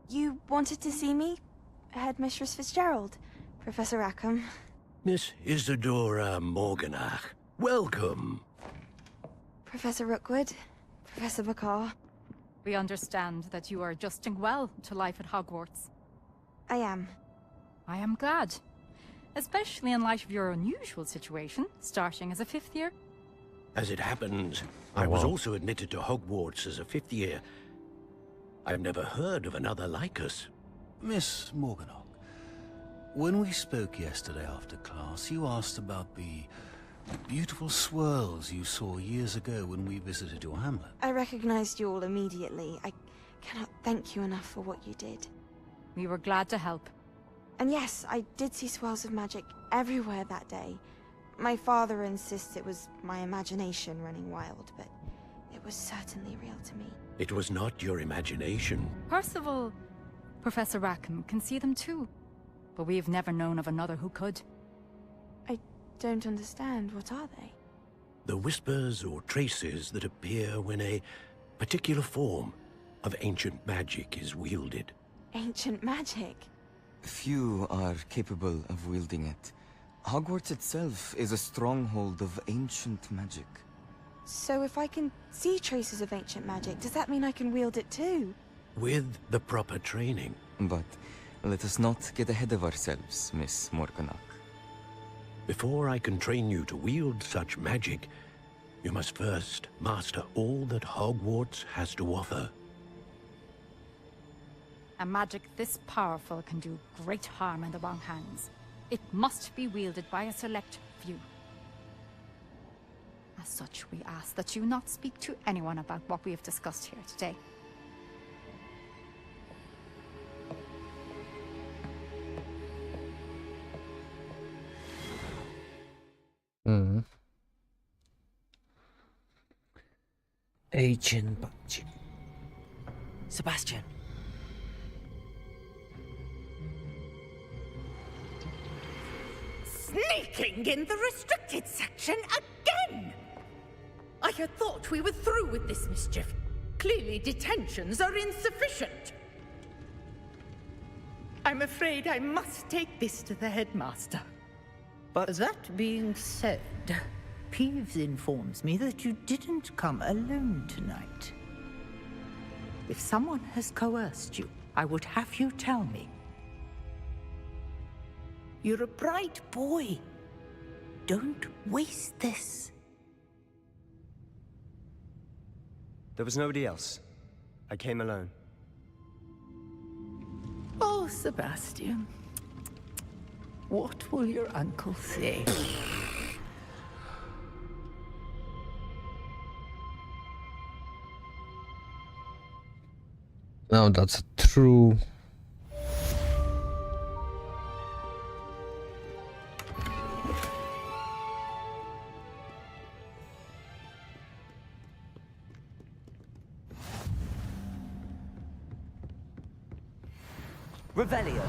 You wanted to see me? Headmistress Fitzgerald, Professor Rackham. Miss Isadora Morganach, welcome. Professor Rookwood, Professor Bakar. We understand that you are adjusting well to life at Hogwarts. I am. I am glad. Especially in light of your unusual situation, starting as a 5th year. As it happens, Oh, I was wow. also admitted to Hogwarts as a 5th year. I've never heard of another like us. Miss Morganach, when we spoke yesterday after class, you asked about the beautiful swirls you saw years ago when we visited your hamlet. I recognized you all immediately. I cannot thank you enough for what you did. We were glad to help. And yes, I did see swirls of magic everywhere that day. My father insists it was my imagination running wild, but it was certainly real to me. It was not your imagination. Percival, Professor Rackham can see them too. But we've never known of another who could. I don't understand. What are they? The whispers or traces that appear when a particular form of ancient magic is wielded. Ancient magic? Few are capable of wielding it. Hogwarts itself is a stronghold of ancient magic. So if I can see traces of ancient magic, does that mean I can wield it too? With the proper training. But let us not get ahead of ourselves, Miss Morganach. Before I can train you to wield such magic, you must first master all that Hogwarts has to offer. A magic this powerful can do great harm in the wrong hands. It must be wielded by a select few. As such, we ask that you not speak to anyone about what we have discussed here today. Ancient magic. Sebastian. Sneaking in the restricted section again! I had thought we were through with this mischief. Clearly detentions are insufficient. I'm afraid I must take this to the headmaster. But that being said, Peeves informs me that you didn't come alone tonight. If someone has coerced you, I would have you tell me. You're a bright boy. Don't waste this. There was nobody else. I came alone. Oh, Sebastian. What will your uncle say? No, that's a true. Revelio.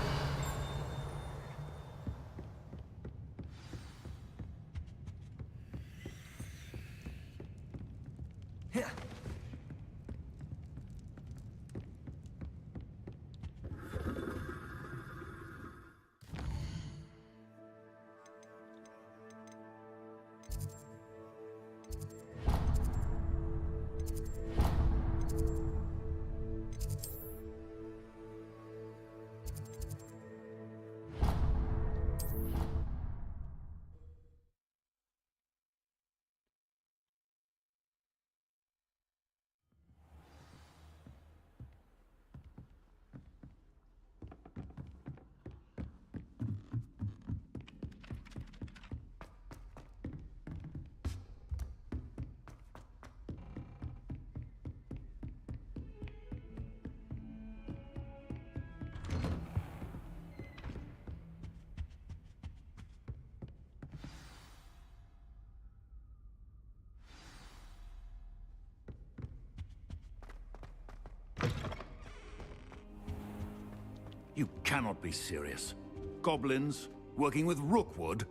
You cannot be serious. Goblins working with Rookwood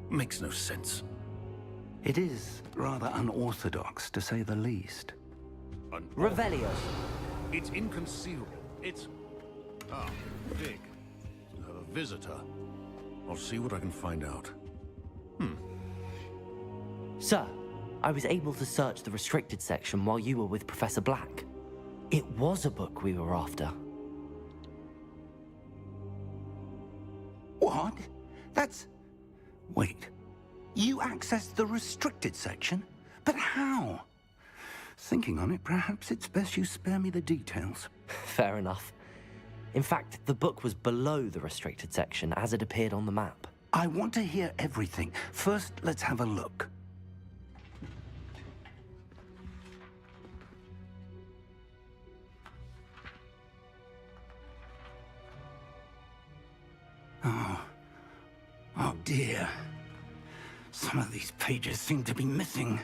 makes no sense. It is rather unorthodox, to say the least. Revelio. It's inconceivable. It's Ah, Fig. You have a visitor. I'll see what I can find out. Sir, I was able to search the restricted section while you were with Professor Black. It was a book we were after. What? That's... Wait. You accessed the restricted section? But how? Thinking on it, perhaps it's best you spare me the details. Fair enough. In fact, the book was below the restricted section as it appeared on the map. I want to hear everything. First, let's have a look. Oh dear. Some of these pages seem to be missing.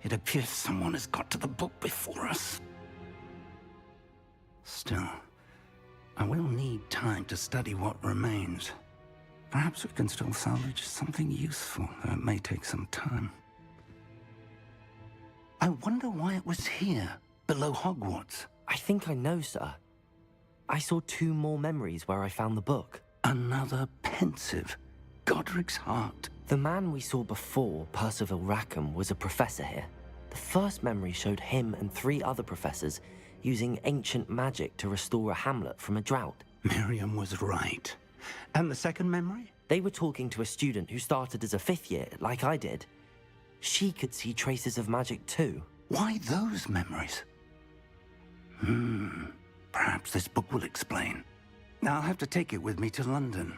It appears someone has got to the book before us. Still, I will need time to study what remains. Perhaps we can still salvage something useful, though it may take some time. I wonder why it was here, below Hogwarts. I think I know, sir. I saw 2 more memories where I found the book. Another pensive. Godric's heart. The man we saw before, Percival Rackham, was a professor here. The first memory showed him and 3 other professors using ancient magic to restore a hamlet from a drought. Miriam was right. And the second memory? They were talking to a student who started as a 5th year, like I did. She could see traces of magic too. Why those memories? Perhaps this book will explain. Now I'll have to take it with me to London.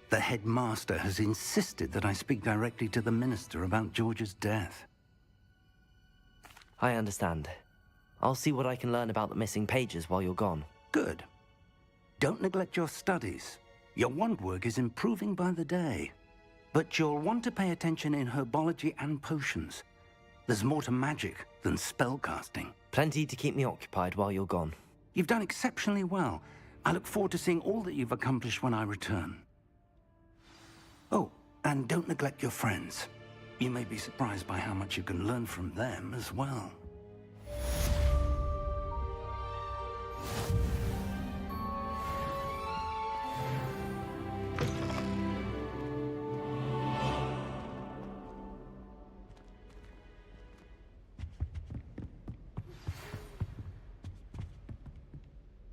The headmaster has insisted that I speak directly to the minister about George's death. I understand. I'll see what I can learn about the missing pages while you're gone. Good. Don't neglect your studies. Your wand work is improving by the day. But you'll want to pay attention in herbology and potions. There's more to magic than spellcasting. Plenty to keep me occupied while you're gone. You've done exceptionally well. I look forward to seeing all that you've accomplished when I return. Oh, and don't neglect your friends. You may be surprised by how much you can learn from them as well.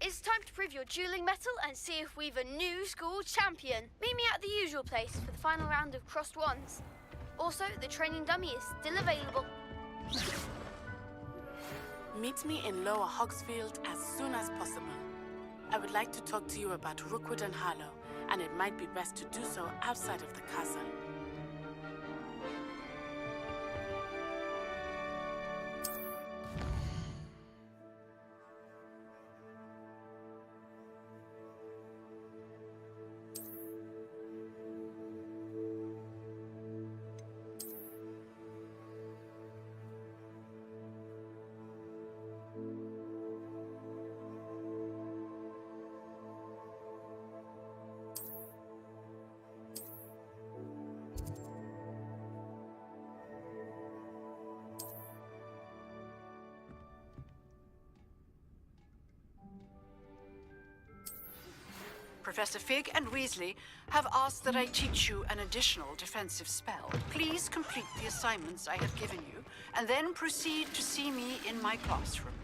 It's time to prove your dueling mettle and see if we've a new school champion. Meet me at the usual place for the final round of crossed wands. Also, the training dummy is still available. Meet me in Lower Hogsfield as soon as possible. I would like to talk to you about Rookwood and Harlow, and it might be best to do so outside of the castle. Professor Fig and Weasley have asked that I teach you an additional defensive spell. Please complete the assignments I have given you, and then proceed to see me in my classroom.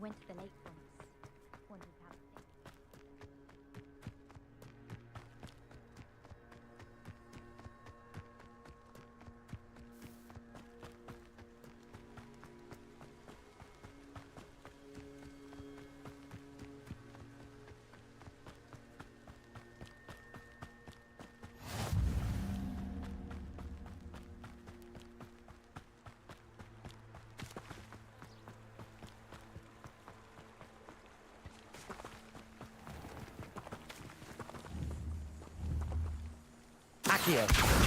went to the lake once. Wondered how it Accio!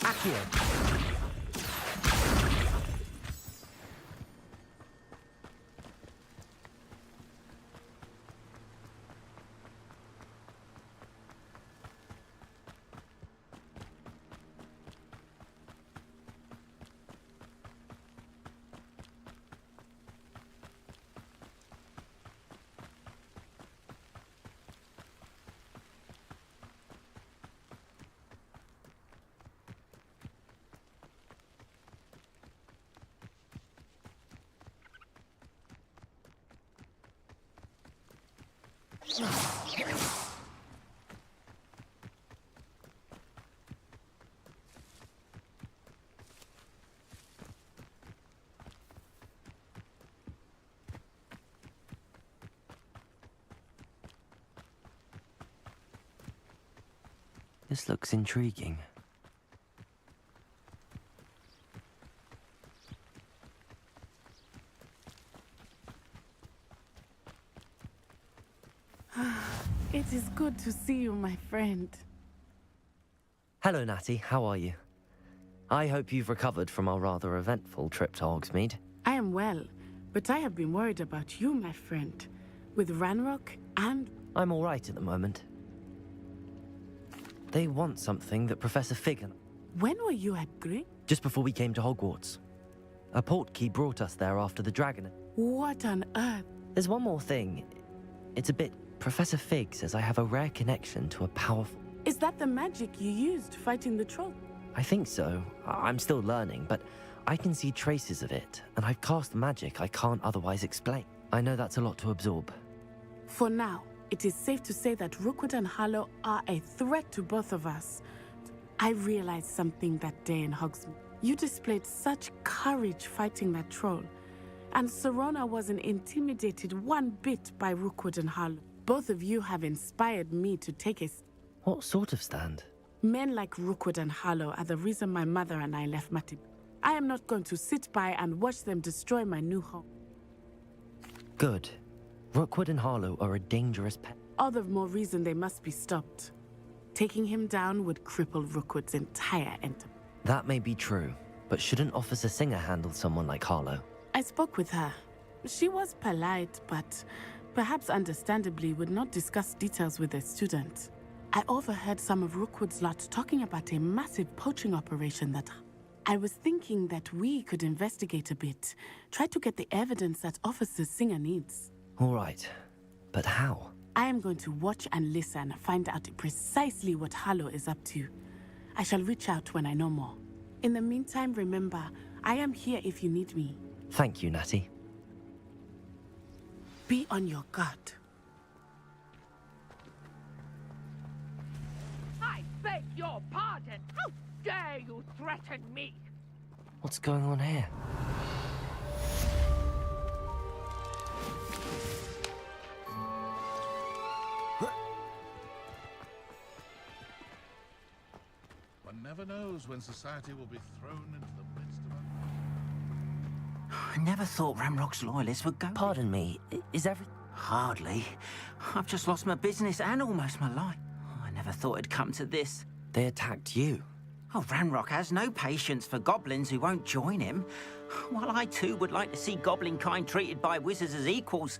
Accio! This looks intriguing. It is good to see you, my friend. Hello, Natty. How are you? I hope you've recovered from our rather eventful trip to Hogsmeade. I am well, but I have been worried about you, my friend. With Ranrock and... I'm all right at the moment. They want something that Professor Fig and... When were you at Grey? Just before we came to Hogwarts. A portkey brought us there after the dragon. What on earth? There's one more thing. It's a bit... Professor Fig says I have a rare connection to a powerful... Is that the magic you used fighting the troll? I think so. I'm still learning, but I can see traces of it, and I've cast magic I can't otherwise explain. I know that's a lot to absorb. For now, it is safe to say that Rookwood and Harlow are a threat to both of us. I realized something that day in Hogsmeade. You displayed such courage fighting that troll, and Serona wasn't intimidated one bit by Rookwood and Harlow. Both of you have inspired me to take a... What sort of stand? Men like Rookwood and Harlow are the reason my mother and I left Matib. I am not going to sit by and watch them destroy my new home. Good. Rookwood and Harlow are a dangerous pet. All the more reason they must be stopped. Taking him down would cripple Rookwood's entire enterprise. That may be true, but shouldn't Officer Singer handle someone like Harlow? I spoke with her. She was polite, but perhaps understandably would not discuss details with a student. I overheard some of Rookwood's lot talking about a massive poaching operation that... I was thinking that we could investigate a bit, try to get the evidence that Officer Singer needs. All right, but how? I am going to watch and listen, find out precisely what Harlow is up to. I shall reach out when I know more. In the meantime, remember, I am here if you need me. Thank you, Natty. Be on your guard. I beg your pardon! How dare you threaten me? What's going on here? One never knows when society will be thrown into the midst of I never thought Ramrock's loyalists would go... Pardon me, is every... Hardly. I've just lost my business and almost my life. I never thought it'd come to this. They attacked you. Oh, Ranrock has no patience for goblins who won't join him. While I too would like to see goblin kind treated by wizards as equals,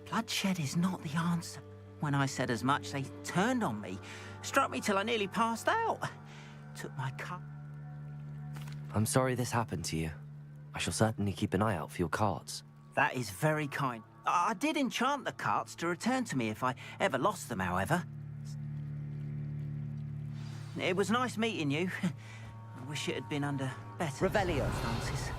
bloodshed is not the answer. When I said as much, they turned on me, struck me till I nearly passed out. took my cup. I'm sorry this happened to you. I shall certainly keep an eye out for your carts. That is very kind. I did enchant the carts to return to me if I ever lost them, however. It was nice meeting you. I wish it had been under better circumstances.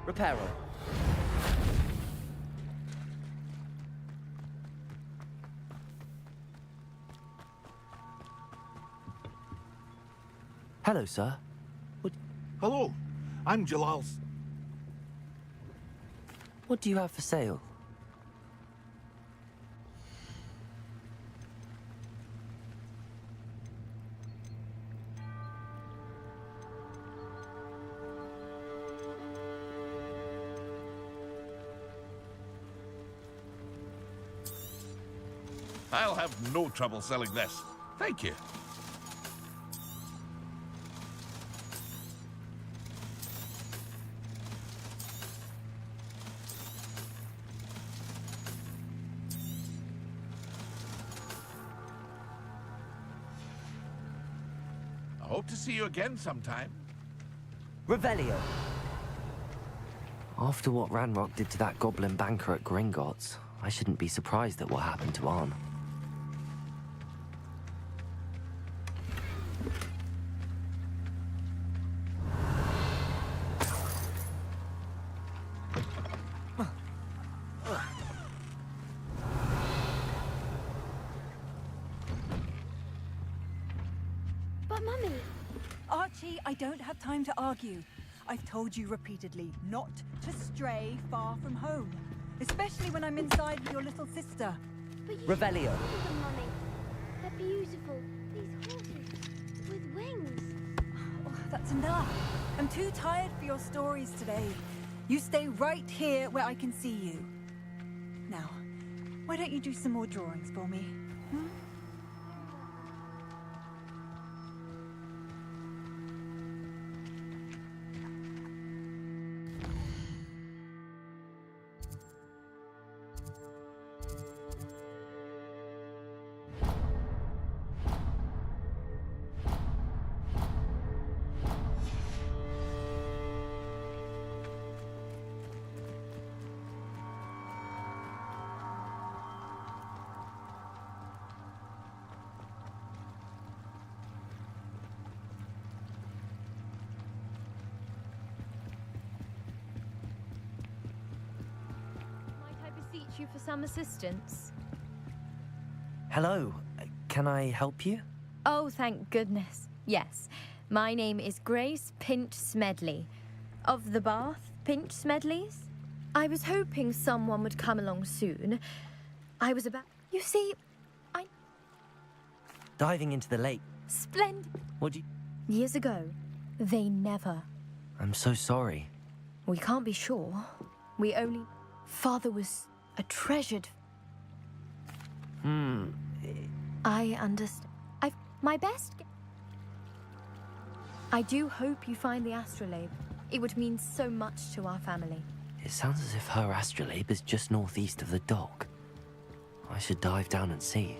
Reparo. Hello, sir. Hello, I'm Jalal. What do you have for sale? I'll have no trouble selling this. Thank you. I hope to see you again sometime. Revelio. After what Ranrock did to that goblin banker at Gringotts, I shouldn't be surprised at what happened to Arn. But Mummy... Archie, I don't have time to argue. I've told you repeatedly not to stray far from home. Especially when I'm inside with your little sister. But you Revelio. should see them, Mummy. They're beautiful. These horses with wings. Oh, that's enough. I'm too tired for your stories today. You stay right here where I can see you. Now, why don't you do some more drawings for me? Hmm? You for some assistance? Hello. Can I help you? Oh, thank goodness. Yes. My name is Grace Pinch Smedley. Of the Bath Pinch Smedleys? I was hoping someone would come along soon. I was about... You see, Diving into the lake. Splendid. What do you... Years ago, they never... I'm so sorry. We can't be sure. We only... Father was... a treasured... I understand. My best... I do hope you find the astrolabe. It would mean so much to our family. It sounds as if her astrolabe is just northeast of the dock. I should dive down and see.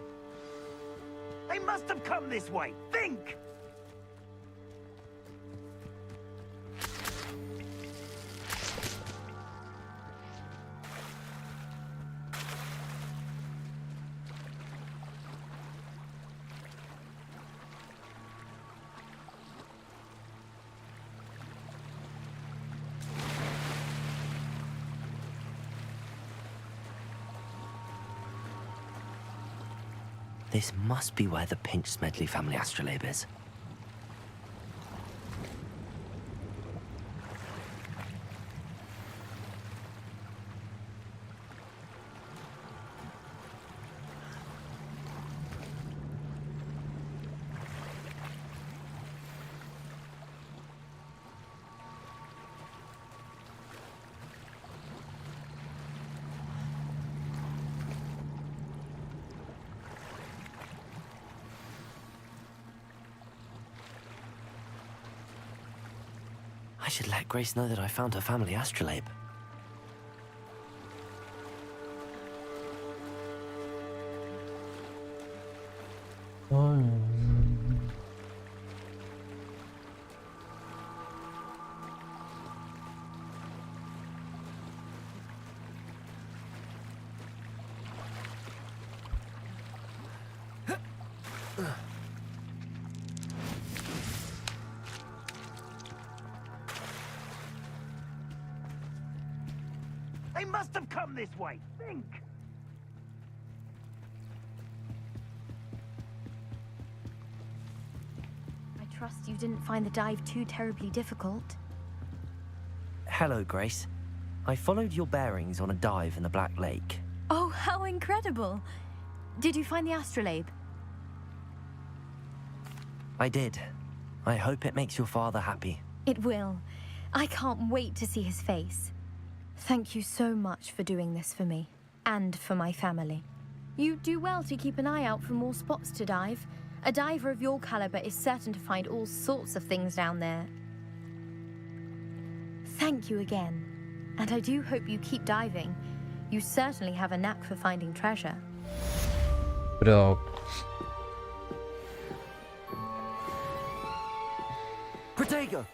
They must have come this way. Think! This must be where the Pinch Smedley family astrolabe is. I should let Grace know that I found her family astrolabe. They must have come this way. Think! I trust you didn't find the dive too terribly difficult. Hello, Grace. I followed your bearings on a dive in the Black Lake. Oh, how incredible! Did you find the astrolabe? I did. I hope it makes your father happy. It will. I can't wait to see his face. Thank you so much for doing this for me, and for my family. You do well to keep an eye out for more spots to dive. A diver of your caliber is certain to find all sorts of things down there. Thank you again, and I do hope you keep diving. You certainly have a knack for finding treasure. Bro. Protego!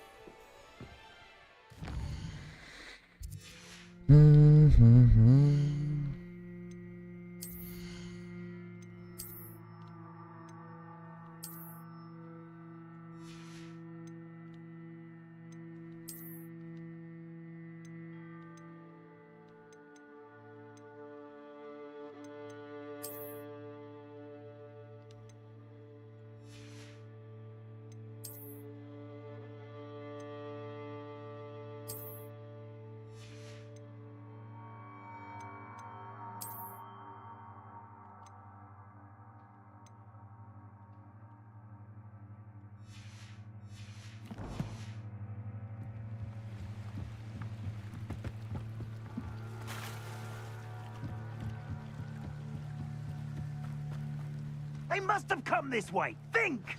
They must have come this way. Think!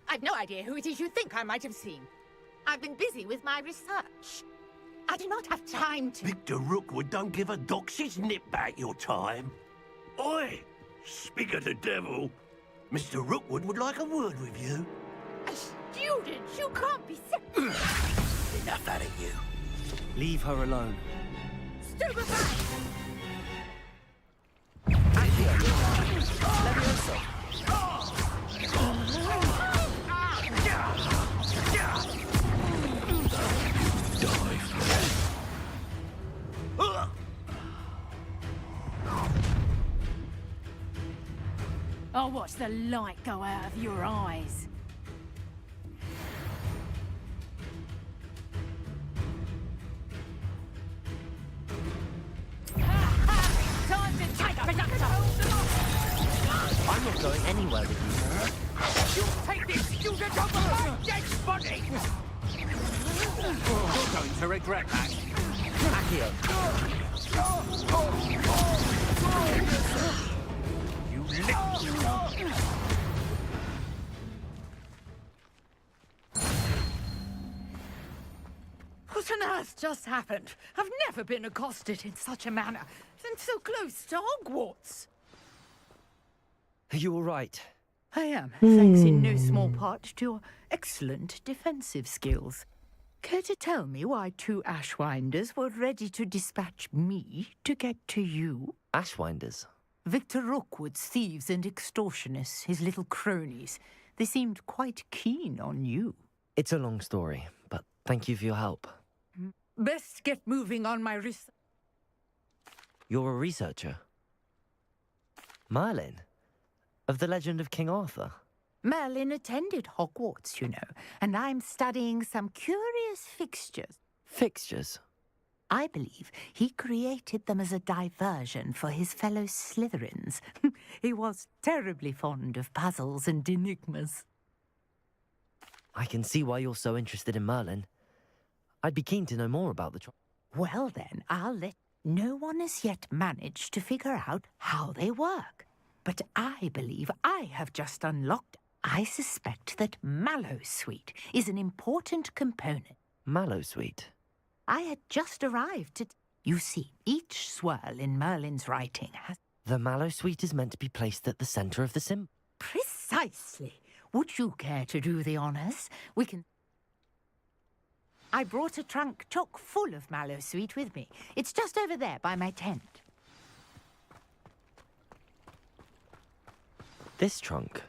I've no idea who it is you think I might have seen. I've been busy with my research. I do not have time to... Victor Rookwood don't give a doxy's nip back your time. Oi! Speak of the devil. Mr. Rookwood would like a word with you. A student? You can't be... Enough out of you. Leave her alone. Stupefy! I'll watch the light go out of your eyes. Time to take production! I'm not going anywhere with you. You take this student of my dead body! You're going to regret that. Accio. You lick... What on earth just happened? I've never been accosted in such a manner, and so close to Hogwarts. Are you all right? I am, thanks in no small part to your excellent defensive skills. Care to tell me why two Ashwinders were ready to dispatch me to get to you? Ashwinders? Victor Rookwood's thieves and extortionists, his little cronies. They seemed quite keen on you. It's a long story, but thank you for your help. Best get moving on my research. You're a researcher? Merlin? Of the legend of King Arthur? Merlin attended Hogwarts, you know, and I'm studying some curious fixtures. Fixtures? I believe he created them as a diversion for his fellow Slytherins. He was terribly fond of puzzles and enigmas. I can see why you're so interested in Merlin. I'd be keen to know more about the Well then, I'll let... No one has yet managed to figure out how they work. But I believe I have just unlocked I suspect that mallowsweet is an important component. Mallowsweet? I had just arrived to... You see, each swirl in Merlin's writing has... The mallowsweet is meant to be placed at the center of the symbol. Precisely. Would you care to do the honors? We can... I brought a trunk chock full of mallowsweet with me. It's just over there by my tent. This trunk?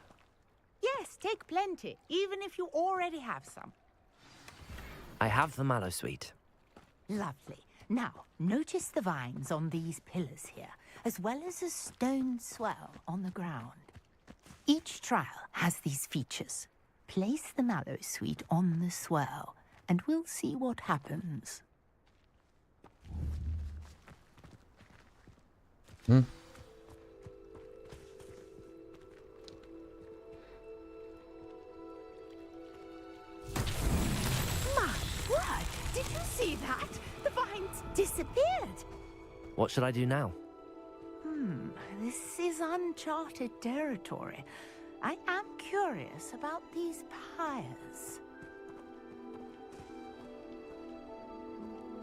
Yes, take plenty, even if you already have some. I have the mallowsweet. Lovely. Now, notice the vines on these pillars here, as well as a stone swell on the ground. Each trial has these features. Place the mallowsweet on the swell, and we'll see what happens. Hmm? My word! Did you see that? The vines disappeared! What should I do now? This is uncharted territory. I am curious about these pyres.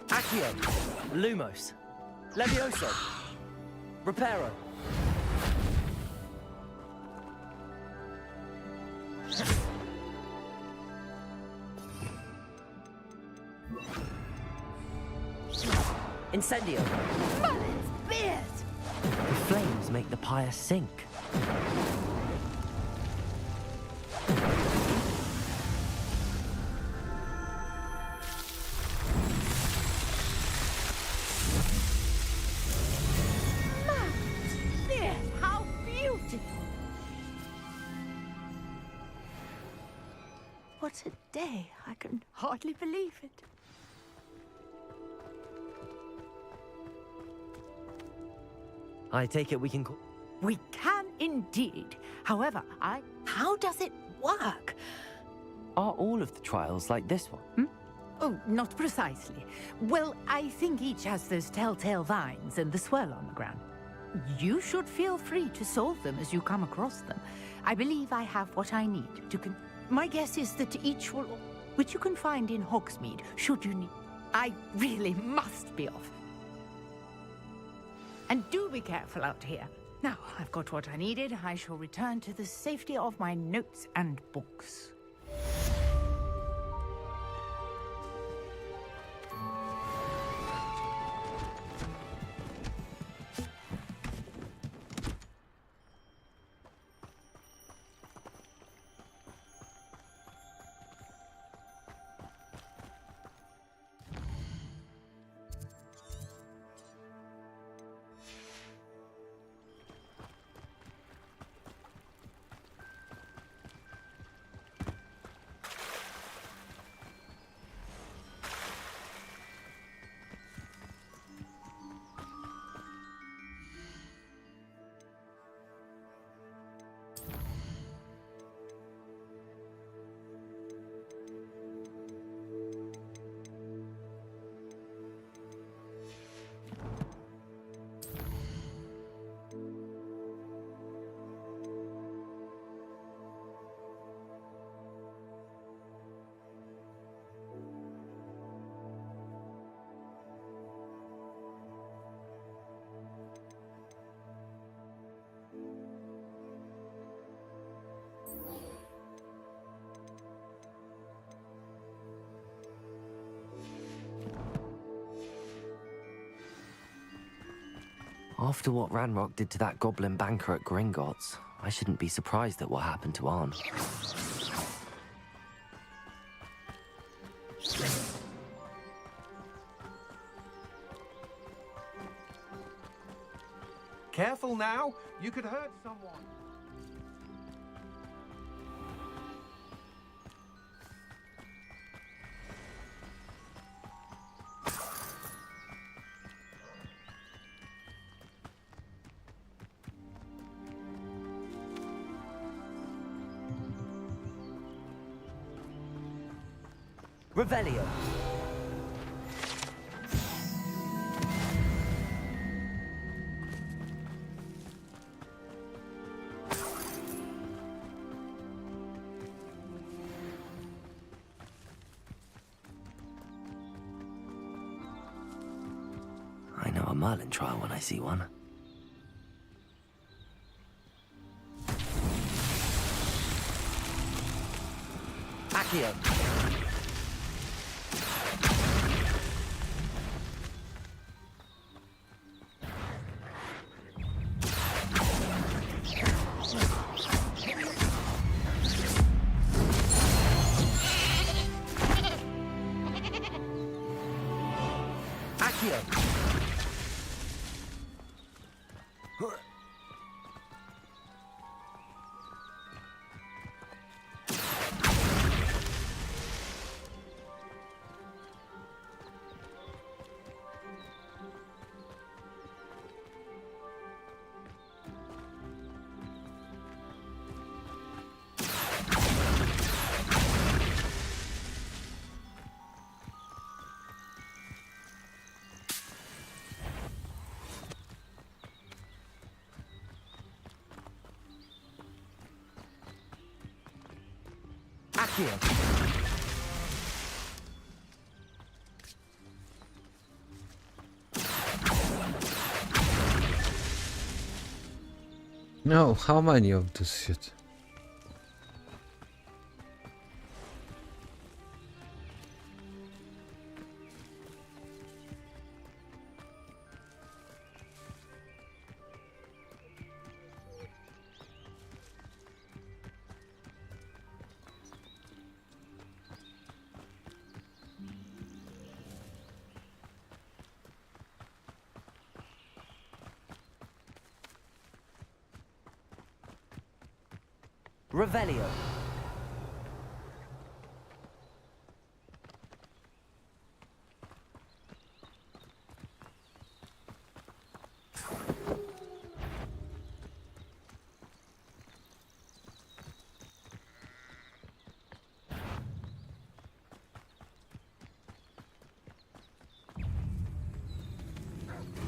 Accio! Lumos! Levioso! Reparo! Incendio! Merlin's beard! The flames make the pyre sink. Merlin's beard! How beautiful! What a day! I can hardly believe it. I take it we can call... We can indeed. However, How does it work? Are all of the trials like this one? Oh, not precisely. Well, I think each has those telltale vines and the swirl on the ground. You should feel free to solve them as you come across them. I believe I have what I need to My guess is that each will... which you can find in Hogsmeade, should you need... I really must be off. And do be careful out here. Now, I've got what I needed. I shall return to the safety of my notes and books. After what Ranrock did to that goblin banker at Gringotts, I shouldn't be surprised at what happened to Arn. Careful now, you could hurt someone. Revelio. Merlin trial when I see one. Accio. No, how many of this shit? Revelio.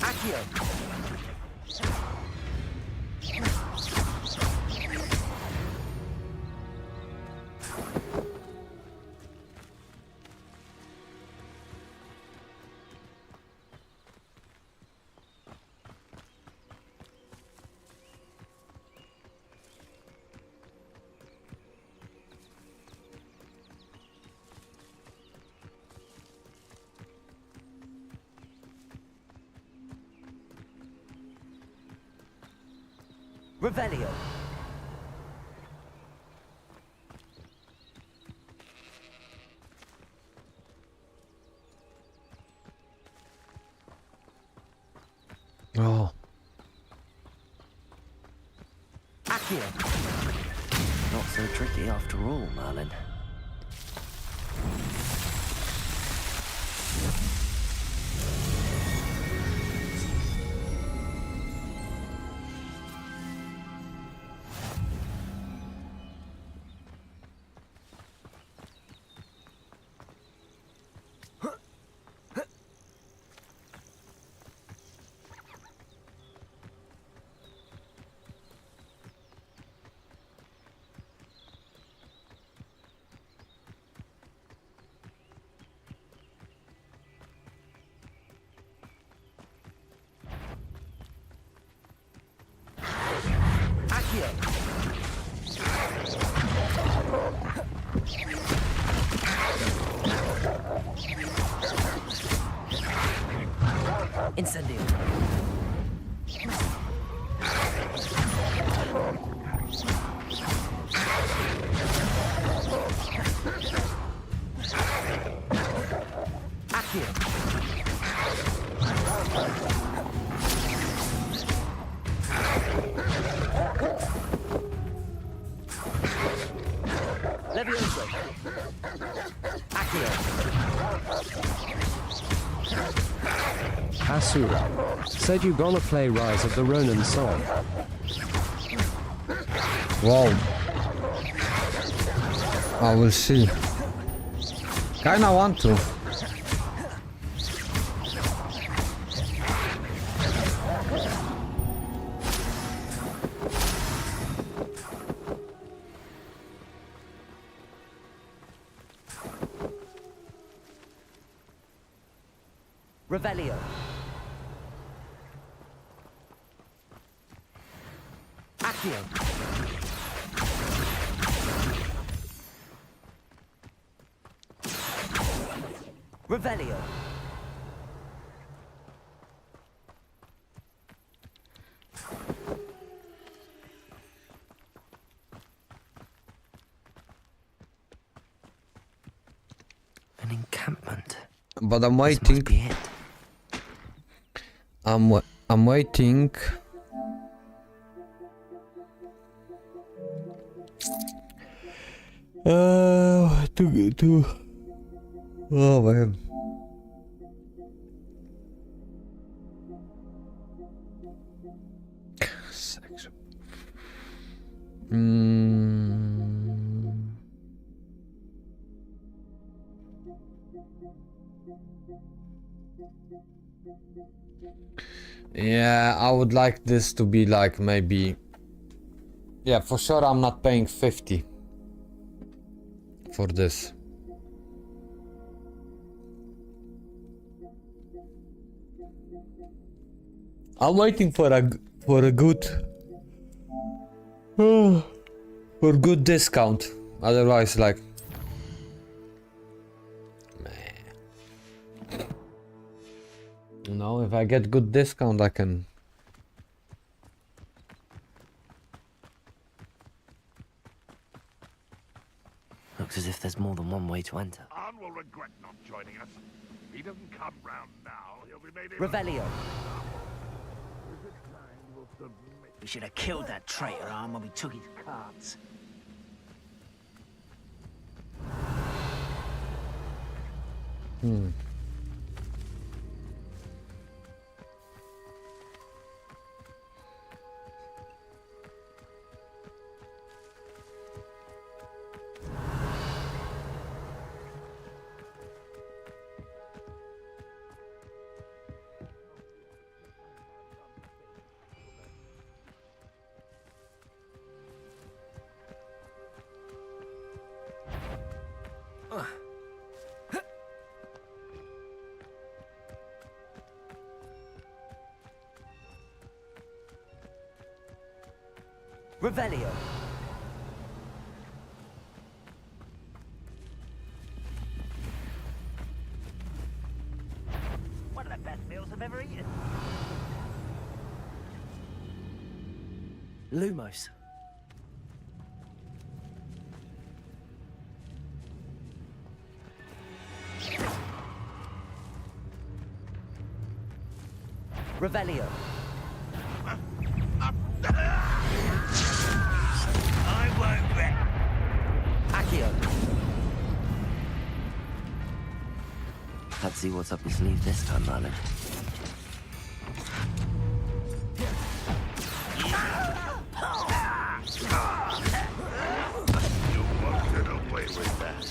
Accio. Revelio. Oh. Accio. Not so tricky after all, Merlin. Incendio. Accio. Levioso. Accio. Asura. Said you gonna play Rise of the Ronin song. Wow. I will see. Kinda want to. Revelio. Accio. Revelio. An encampment. But I'm waiting. This must be it. I'm waiting. To oh man. Yeah, I would like this to be like maybe. Yeah, for sure I'm not paying 50 for this. I'm waiting for a good for good discount. Otherwise, like, you know, if I get good discount, I can. Looks as if there's more than one way to enter. Arn will regret not joining us. If he doesn't come round now, he'll be made Revelio. We should have killed that traitor, Arm, when we took his cards. Revelio. One of the best meals I've ever eaten. Lumos. Revelio. I won't bet. Accio. Let's see what's up your sleeve this time, Merlin. You won't get away with that.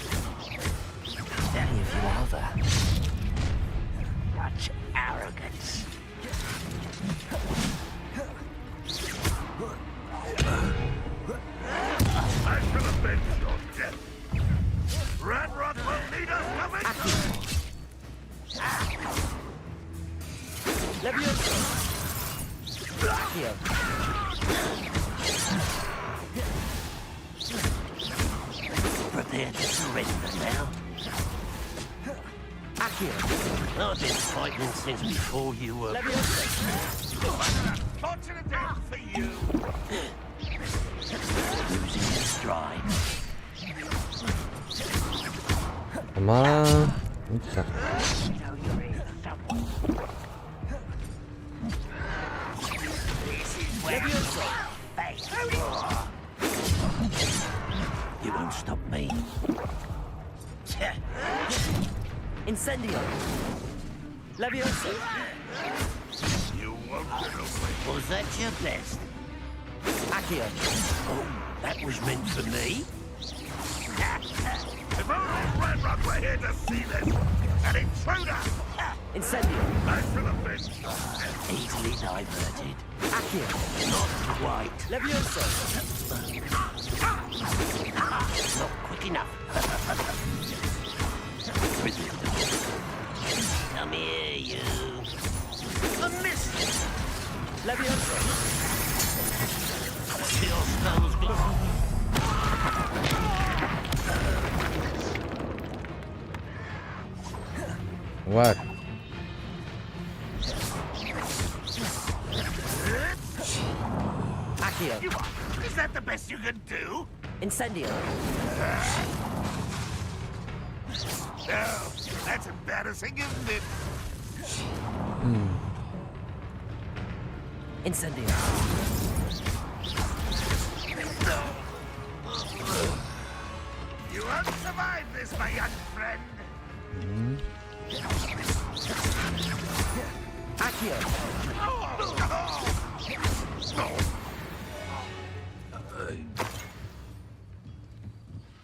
Any of you are there? Such arrogance. I shall avenge your death. Ranrock will lead us to Levioso. Accio. Prepare to surrender now. Accio. I've been fighting since before you were. Levioso. Fortunate day for you. Losing your stride. Come on. Okay. Levioso. You won't stop me. Incendio. Levioso. You won't get away. Was that your best? Accio. Oh, that was meant for me? If only Ranrock were here to see this. An intruder. Incendio. I shall avenge your death. Easily diverted. Accio. Not quite. Levioso. Not quick enough. Come here, you. A miss. Levioso. Where? Accio. Is that the best you can do? Incendio. No, that's embarrassing, isn't it? Incendio. You won't survive this, my young friend. Accio.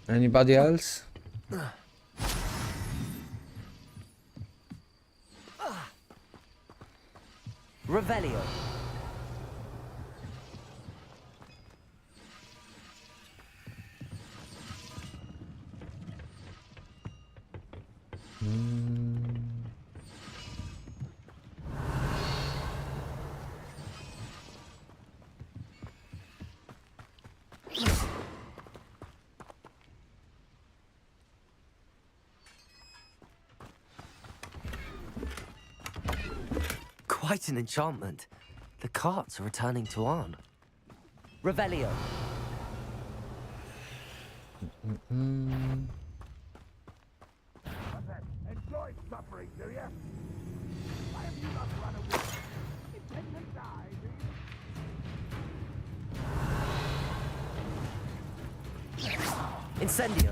Anybody else? Revelio. Quite an enchantment. The carts are returning to Arn. Revelio. Enjoy suffering, do you? Why have you not run away? Intend to die, do you? Incendio.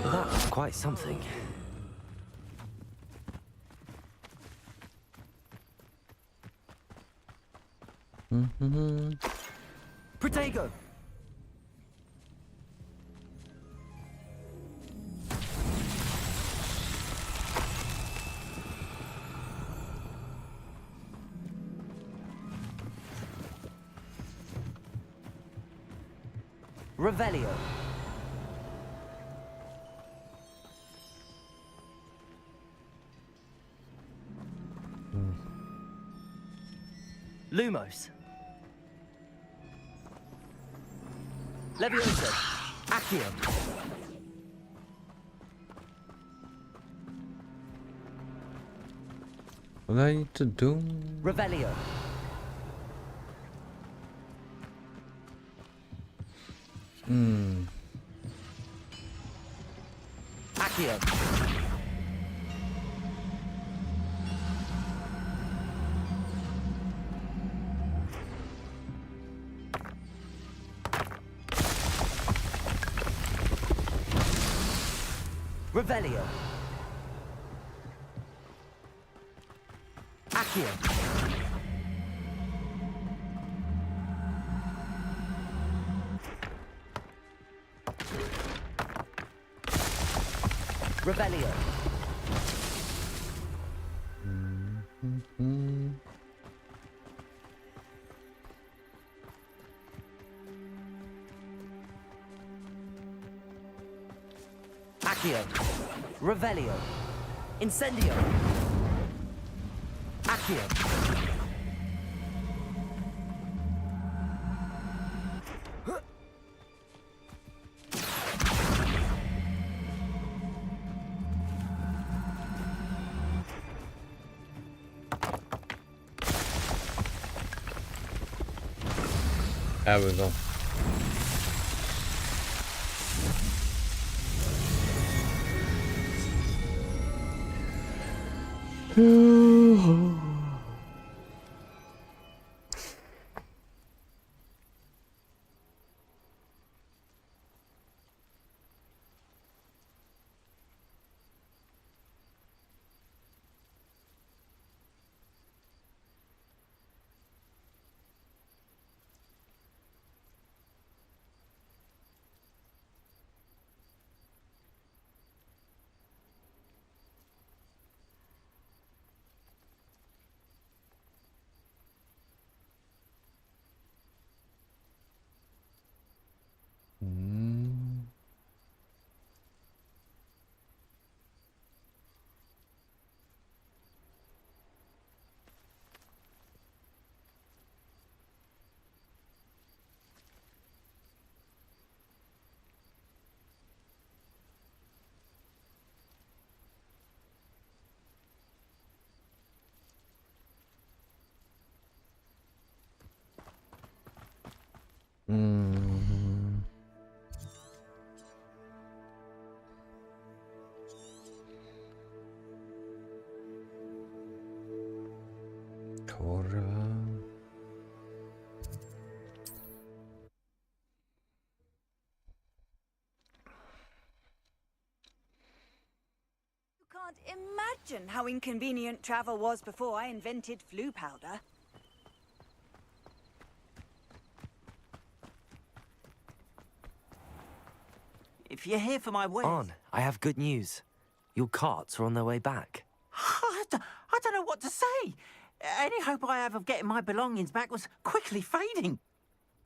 That was quite something. Protego! Revelio. Lumos. Levioso. Accio. What do I need to do? Revelio. Accio. Revelio. Accio. Revelio. Accio. Revelio. Incendio. Accio. There we go. Mm. Kurwa. You can't imagine how inconvenient travel was before I invented flu powder. If you're here for my wares... On, I have good news. Your carts are on their way back. I don't know what to say. Any hope I have of getting my belongings back was quickly fading.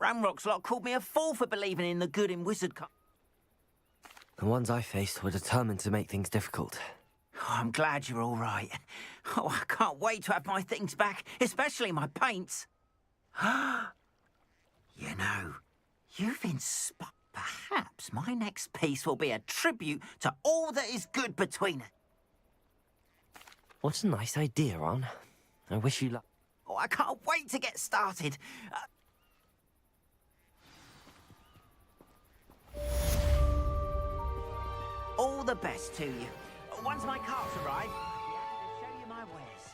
Ramrock's lot called me a fool for believing in the good in wizard... The ones I faced were determined to make things difficult. Oh, I'm glad you're all right. Oh, I can't wait to have my things back, especially my paints. You know, you've inspired... Perhaps my next piece will be a tribute to all that is good between us. What a nice idea, Ron. I wish you luck. Oh, I can't wait to get started. All the best to you. Once my carts arrive, I'll be happy to show you my wares.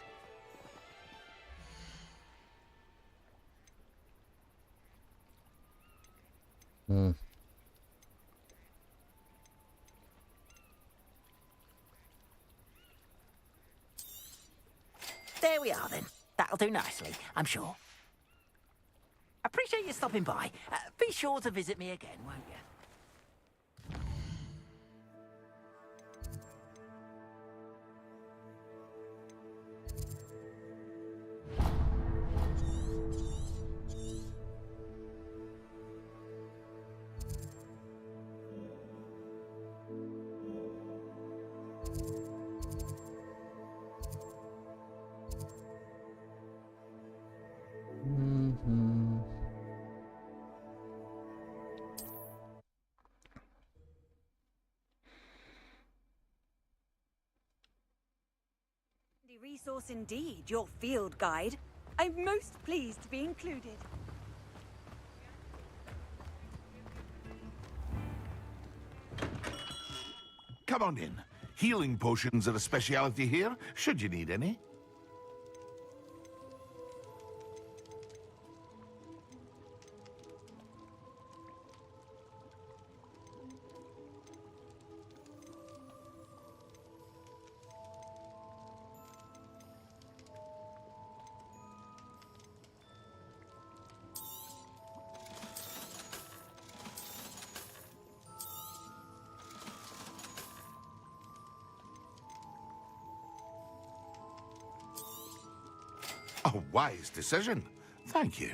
Hmm. There we are, then. That'll do nicely, I'm sure. Appreciate you stopping by. Be sure to visit me again, won't you? Mm-hmm. The resource indeed, your field guide. I'm most pleased to be included. Come on in. Healing potions are a speciality here, should you need any. A wise decision. Thank you.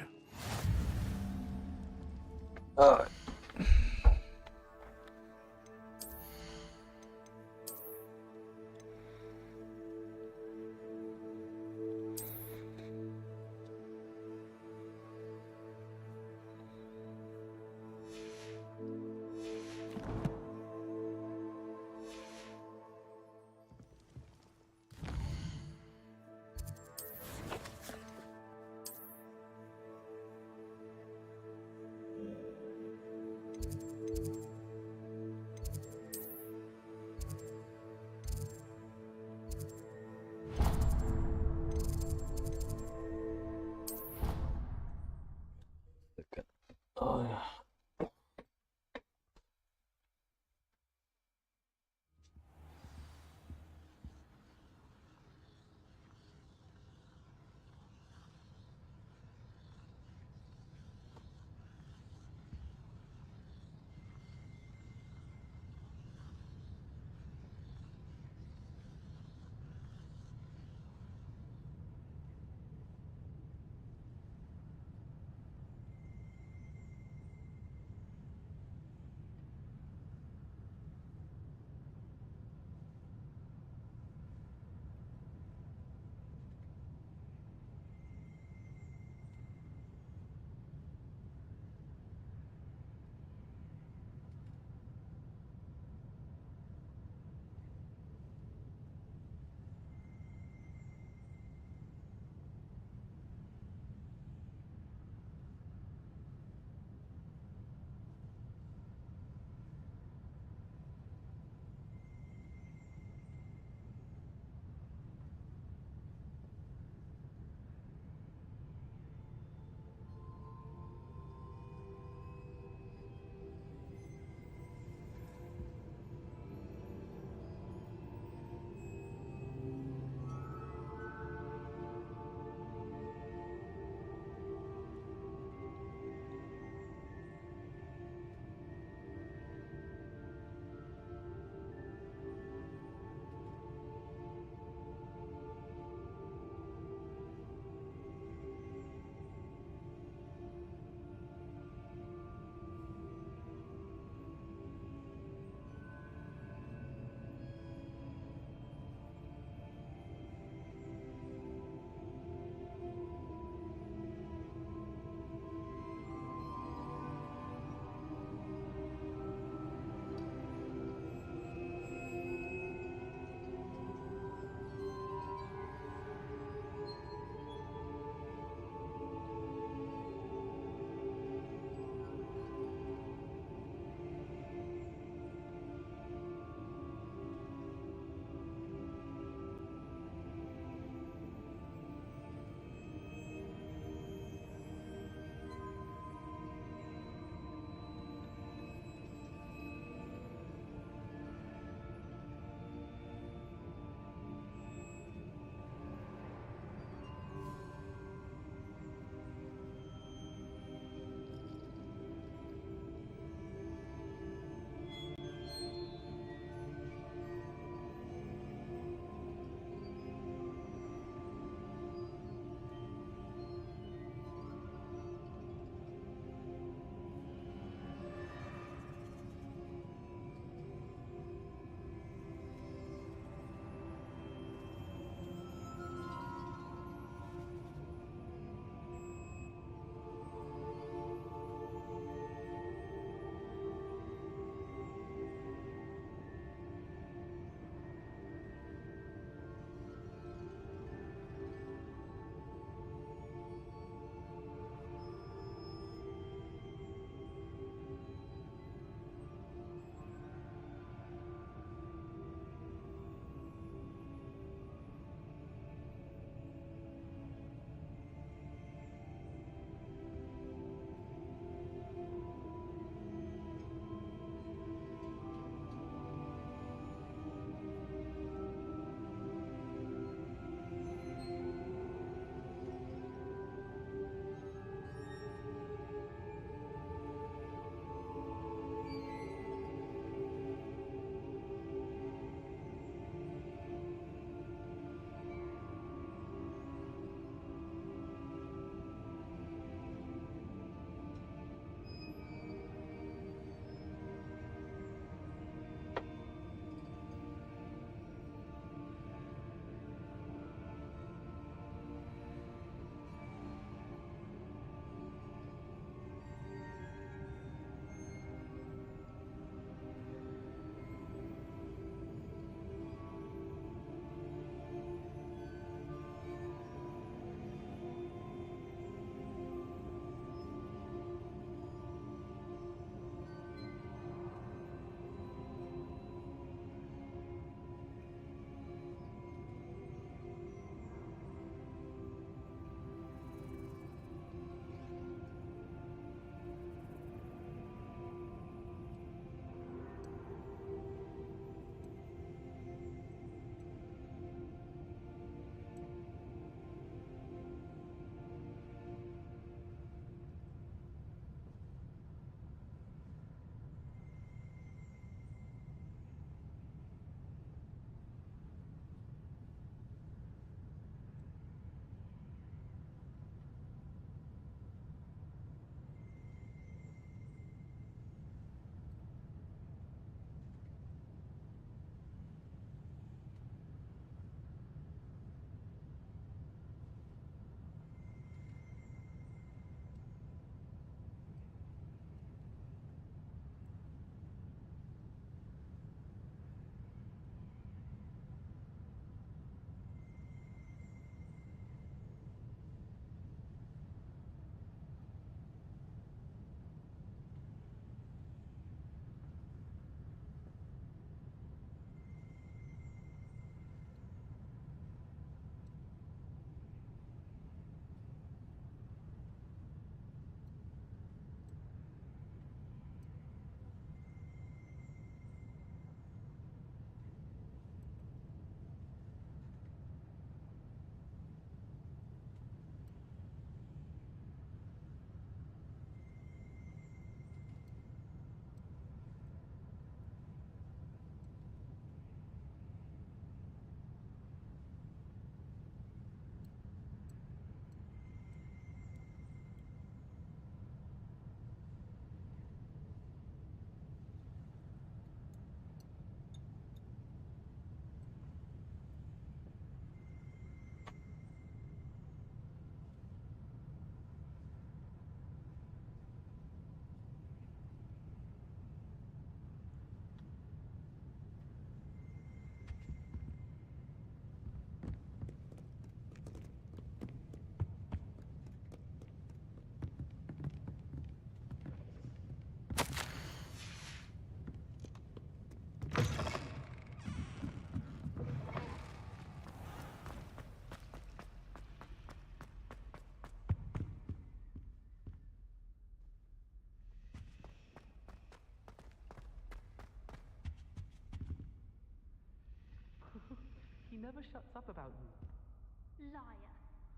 never shuts up about you. Liar.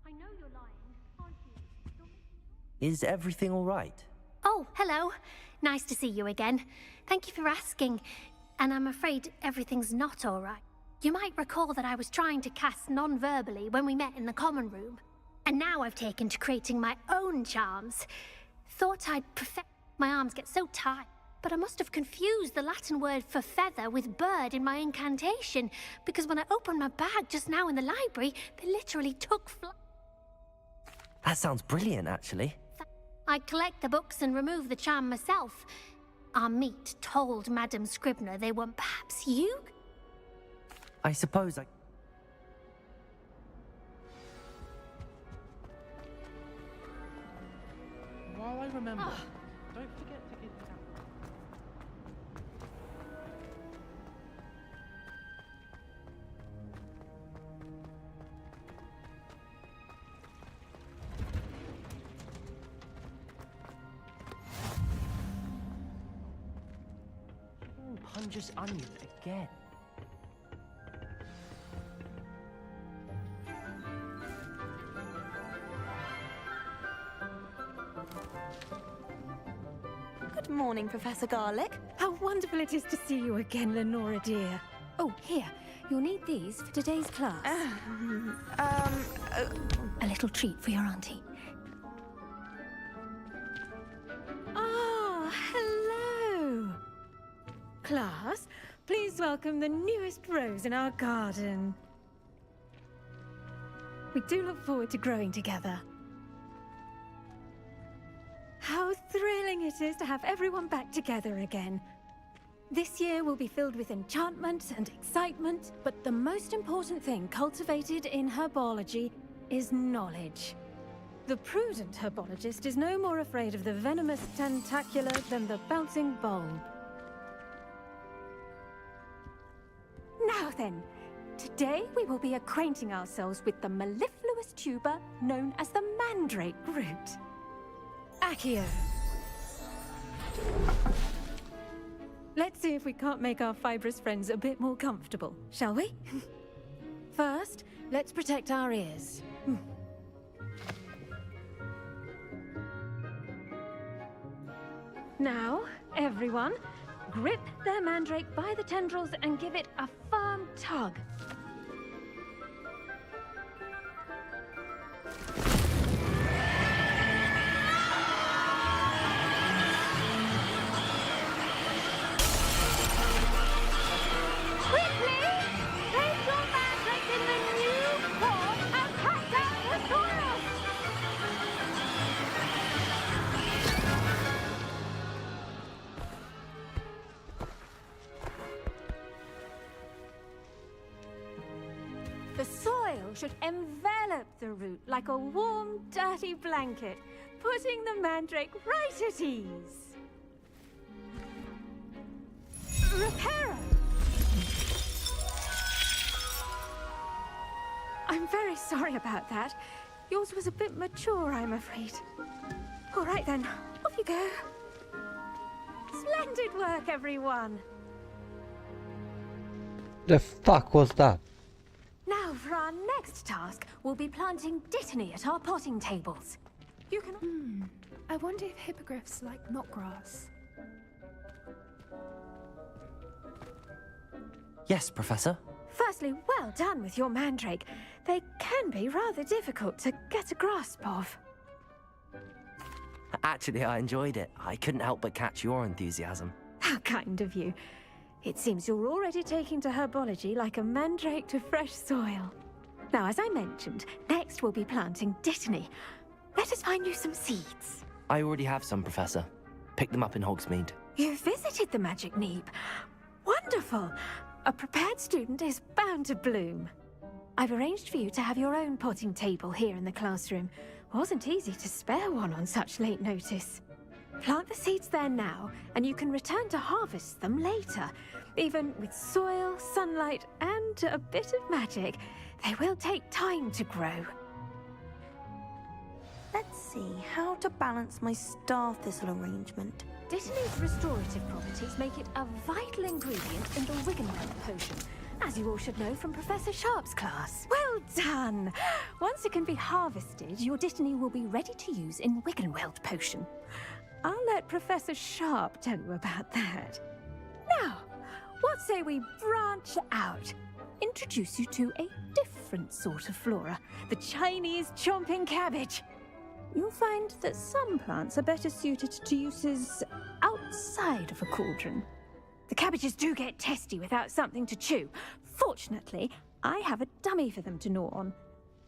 I know you're lying, aren't you? Is everything all right? Oh, hello. Nice to see you again. Thank you for asking. And I'm afraid everything's not all right. You might recall that I was trying to cast non-verbally when we met in the common room. And now I've taken to creating my own charms. Thought I'd perfect... My arms get so tight. But I must have confused the Latin word for feather with bird in my incantation, because when I opened my bag just now in the library, they literally took flight. That sounds brilliant, actually. I collect the books and remove the charm myself. Our meet told Madame Scribner they were perhaps you? I suppose I... While I remember, don't forget to give me that. Punja's onion again. Good morning, Professor Garlick. How wonderful it is to see you again, Lenora dear. Oh, here. You'll need these for today's class. A little treat for your auntie. Ah, hello. Class, please welcome the newest rose in our garden. We do look forward to growing together. How thrilling it is to have everyone back together again. This year will be filled with enchantment and excitement, but the most important thing cultivated in herbology is knowledge. The prudent herbologist is no more afraid of the venomous tentacular than the bouncing bulb. Now then, today we will be acquainting ourselves with the mellifluous tuber known as the mandrake root. Accio. Let's see if we can't make our fibrous friends a bit more comfortable, shall we? First, let's protect our ears. Now, everyone, grip their mandrake by the tendrils and give it a firm tug. The soil should envelop the root like a warm, dirty blanket, putting the mandrake right at ease. Reparo! I'm very sorry about that. Yours was a bit mature, I'm afraid. All right then, off you go. Splendid work, everyone. The fuck was that? Now, for our next task, we'll be planting dittany at our potting tables. You can... I wonder if hippogriffs like knotgrass. Yes, Professor. Firstly, well done with your mandrake. They can be rather difficult to get a grasp of. Actually, I enjoyed it. I couldn't help but catch your enthusiasm. How kind of you. It seems you're already taking to herbology like a mandrake to fresh soil. Now, as I mentioned, next we'll be planting dittany. Let us find you some seeds. I already have some, Professor. Picked them up in Hogsmeade. You visited the Magic Neep. Wonderful! A prepared student is bound to bloom. I've arranged for you to have your own potting table here in the classroom. Wasn't easy to spare one on such late notice. Plant the seeds there now, and you can return to harvest them later. Even with soil, sunlight, and a bit of magic, they will take time to grow. Let's see how to balance my star thistle arrangement. Dittany's restorative properties make it a vital ingredient in the Wiggenweld potion, as you all should know from Professor Sharp's class. Well done! Once it can be harvested, your Dittany will be ready to use in Wiggenweld potion. I'll let Professor Sharp tell you about that. Now, what say we branch out? Introduce you to a different sort of flora, the Chinese chomping cabbage. You'll find that some plants are better suited to uses outside of a cauldron. The cabbages do get testy without something to chew. Fortunately, I have a dummy for them to gnaw on.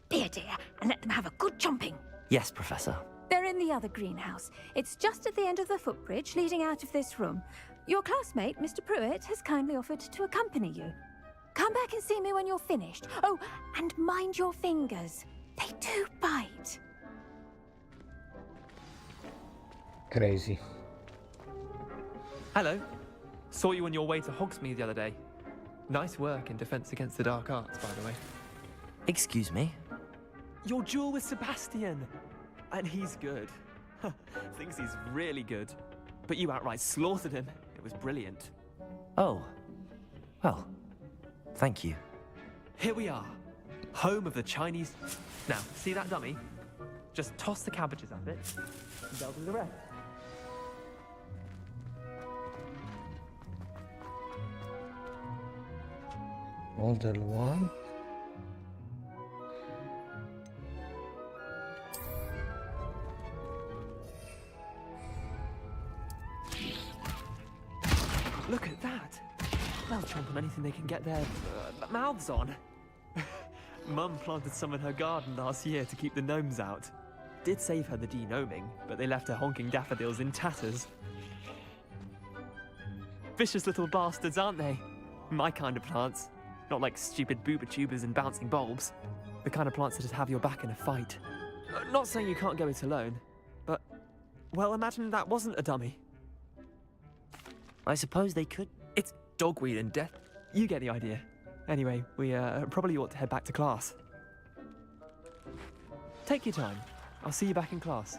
Be a dear and let them have a good chomping. Yes, Professor. They're in the other greenhouse. It's just at the end of the footbridge leading out of this room. Your classmate, Mr. Pruitt, has kindly offered to accompany you. Come back and see me when you're finished. Oh, and mind your fingers. They do bite. Crazy. Hello. Saw you on your way to Hogsmeade the other day. Nice work in Defense Against the Dark Arts, by the way. Excuse me? Your duel with Sebastian. And he's good. Thinks he's really good. But you outright slaughtered him. It was brilliant. Oh. Well, thank you. Here we are. Home of the Chinese... Now, see that dummy? Just toss the cabbages at it, and they'll do the rest. Model 1. Look at that! They'll chomp on anything they can get their mouths on. Mum planted some in her garden last year to keep the gnomes out. Did save her the de-gnoming, but they left her honking daffodils in tatters. Vicious little bastards, aren't they? My kind of plants. Not like stupid booba tubers and bouncing bulbs. The kind of plants that just have your back in a fight. Not saying you can't go it alone, but... Well, imagine that wasn't a dummy. I suppose they could... It's dogweed and death. You get the idea. Anyway, we probably ought to head back to class. Take your time. I'll see you back in class.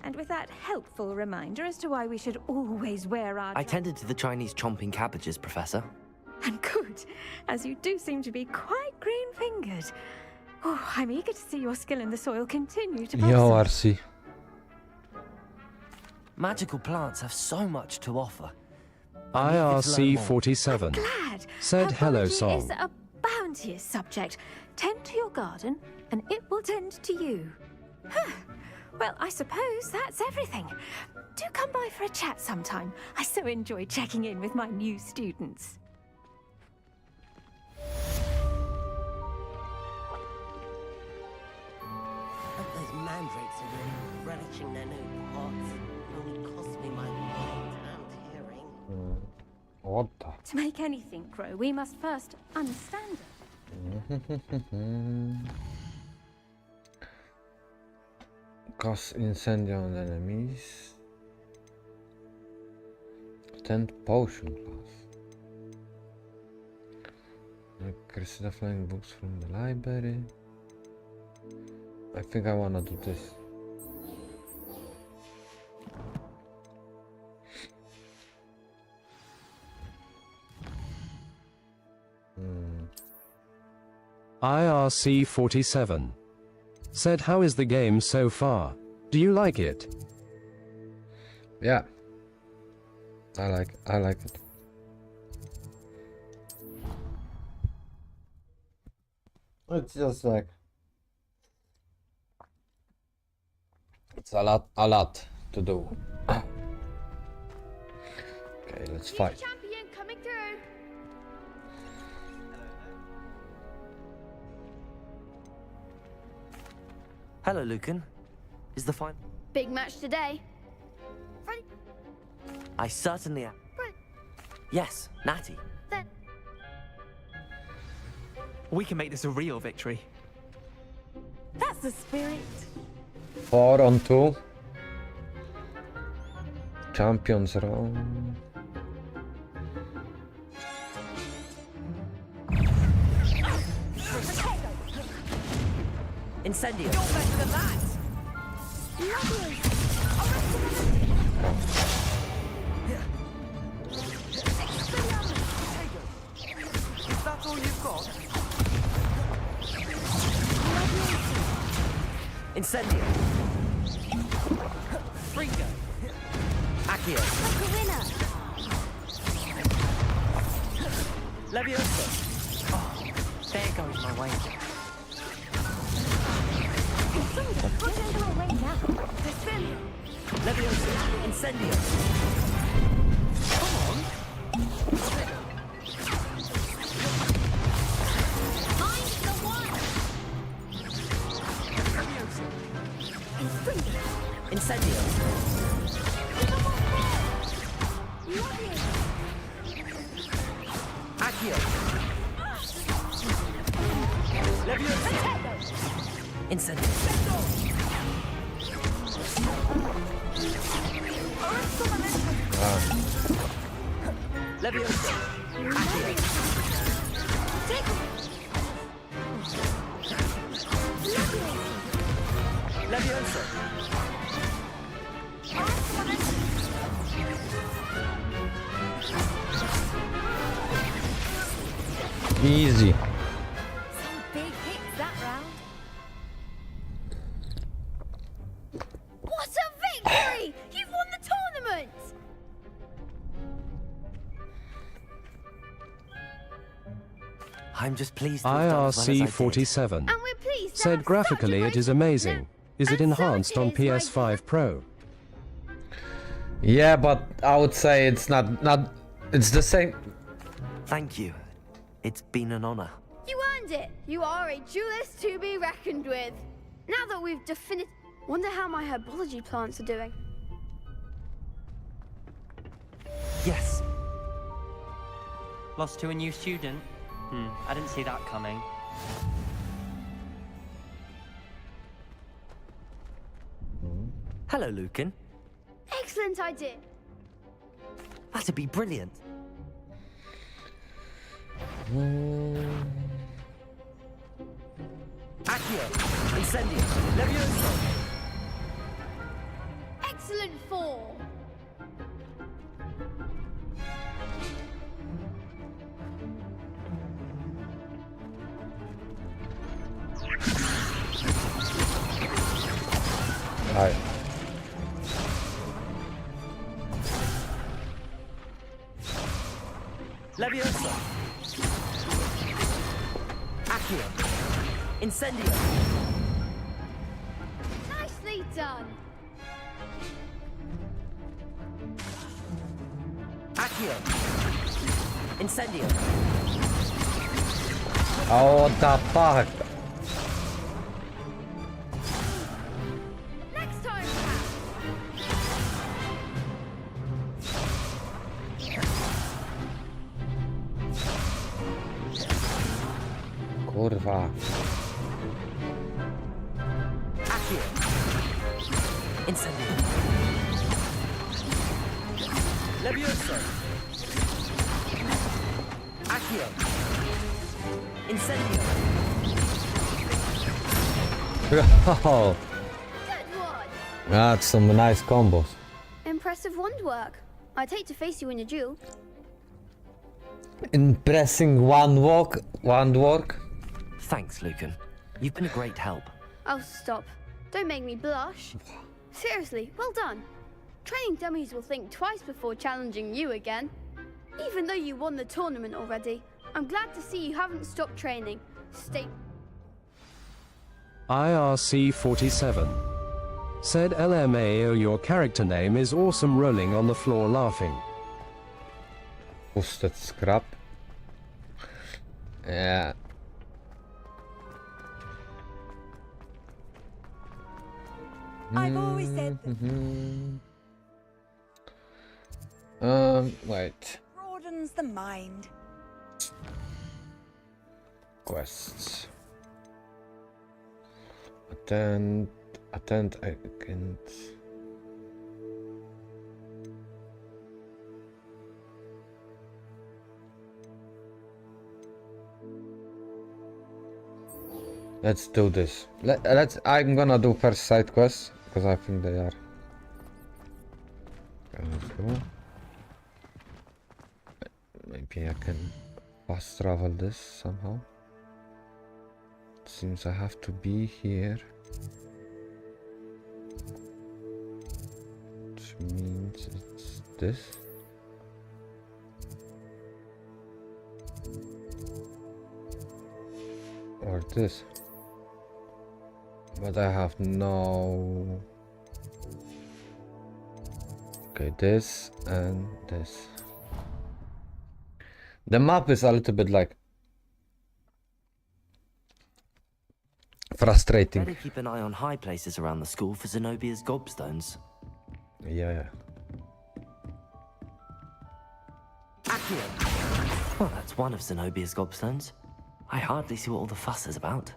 And with that helpful reminder as to why we should always wear our... I tended to the Chinese chomping cabbages, Professor. And good, as you do seem to be quite green-fingered. Oh, I'm eager to see your skill in the soil continue to Yo, blossom. RC. Magical plants have so much to offer. I'm eager to learn IRC more. 47 Glad. said hello Herbology song. is a bounteous subject. Tend to your garden, and it will tend to you. Huh. Well, I suppose that's everything. Do come by for a chat sometime. I so enjoy checking in with my new students. Those mandrakes are really relishing their new pots. It only cost me my damned hearing. What the? To make anything grow, we must first understand it. Cause incendio on enemies. 10 potion class. Cressida flying books from the library. I think I wanna do this. IRC 47 said, how is the game so far? Do you like it? Yeah. I like it. It's just like it's a lot to do. Okay, let's fight. Champion coming through. Hello, Lucan. Is the final... Big match today. Ready? I certainly am. Right. Yes, Natty. Then. We can make this a real victory. That's the spirit. 4 on 2. Champions round. Incendio. You're better than that. Is that all you've got? Incendio. Ringo. Accio. Levioso. Oh, there goes my way. Levioso. Incendio. Come on. Find the one. Incendio. Accio. Levioso. Incendio. Levioso. Accio. Levioso. Easy. Some big hits that round. What a victory! You've won the tournament! I'm just pleased to have done as well as I did. IRC47 And we're pleased to said have graphically such a it is great amazing. Is it And so enhanced it on is, my PS5 Pro? Yeah, but I would say it's not. It's the same. Thank you. It's been an honor. You earned it! You are a duelist to be reckoned with. Now that we've wonder how my herbology plants are doing. Yes. Lost to a new student? I didn't see that coming. Hello, Lucan. Excellent idea. That'd be brilliant. Accio. Incendio. Levioso. Excellent form. Alright. Levioso. Accio. Incendio. Nicely done. Accio. Incendio. Oh, what the fuck? Next time, Kurwa. Accio. Incendio. Levioso. Accio. Incendio. Oh, Good one. that's some nice combos. Impressive wand work. I'd hate to face you in a duel. Impressing one work. Thanks, Lucan. You've been a great help. Oh, stop. Don't make me blush. Seriously, well done. Training dummies will think twice before challenging you again. Even though you won the tournament already, I'm glad to see you haven't stopped training. Stay... IRC47 said LMAO your character name is awesome, rolling on the floor laughing. Posted scrap. Yeah. I've always said that Wait. broadens the mind. Quests. Attend agent. Let's do this. I'm gonna do first side quest because I think they are. Okay, let's go. Maybe I can fast travel this somehow. It seems I have to be here. Which means it's this. Or this. But I have no... Okay, this and this. The map is a little bit like frustrating. Better keep an eye on high places around the school for Zenobia's gobstones. Yeah. Accio! Well, that's one of Zenobia's gobstones. I hardly see what all the fuss is about.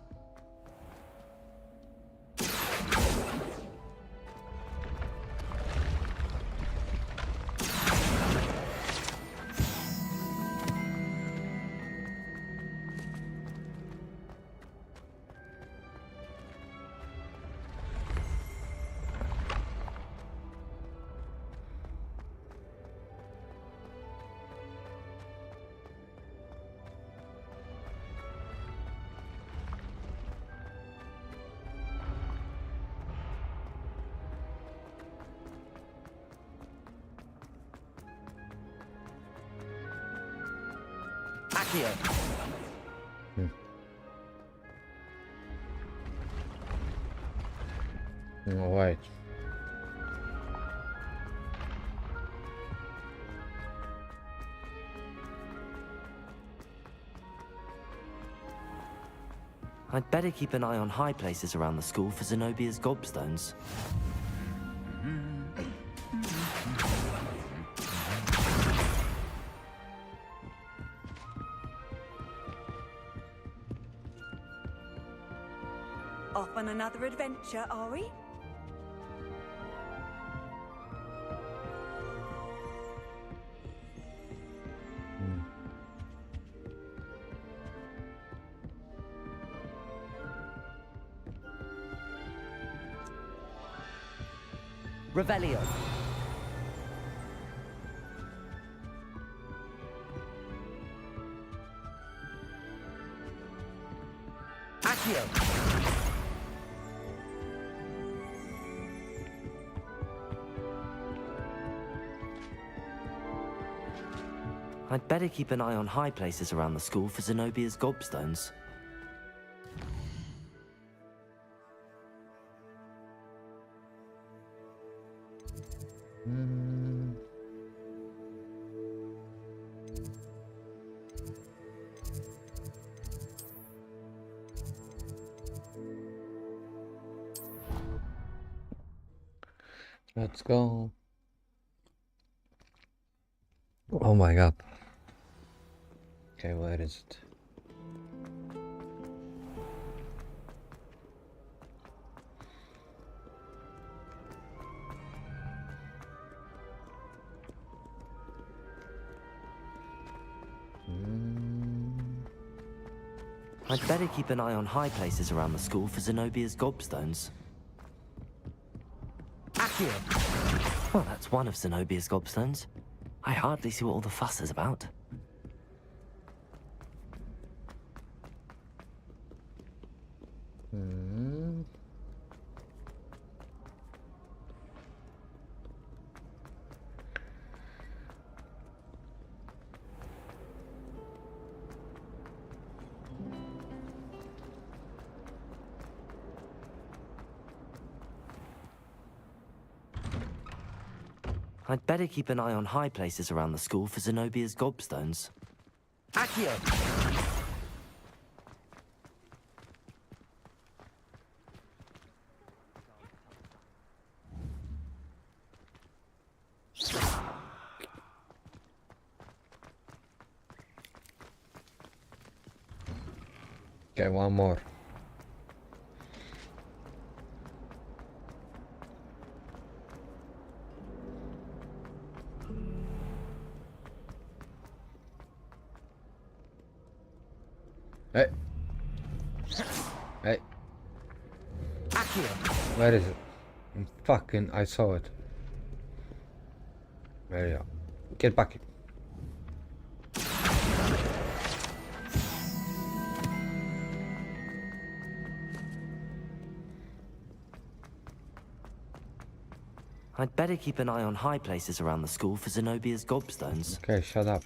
Accio! No, wait. I'd better keep an eye on high places around the school for Zenobia's gobstones. Off on another adventure, are we? Revelio. Accio. I'd better keep an eye on high places around the school for Zenobia's gobstones. Let's go. Oh my god. Okay, where is it? I'd better keep an eye on high places around the school for Zenobia's gobstones. Accio! Well, that's one of Zenobia's gobstones. I hardly see what all the fuss is about. I'd better keep an eye on high places around the school for Zenobia's gobstones. Accio! Okay, one more. Hey. Hey. Accio! Where is it? Fucking, I saw it. There you go. Get back. I'd better keep an eye on high places around the school for Zenobia's gobstones. Okay, shut up.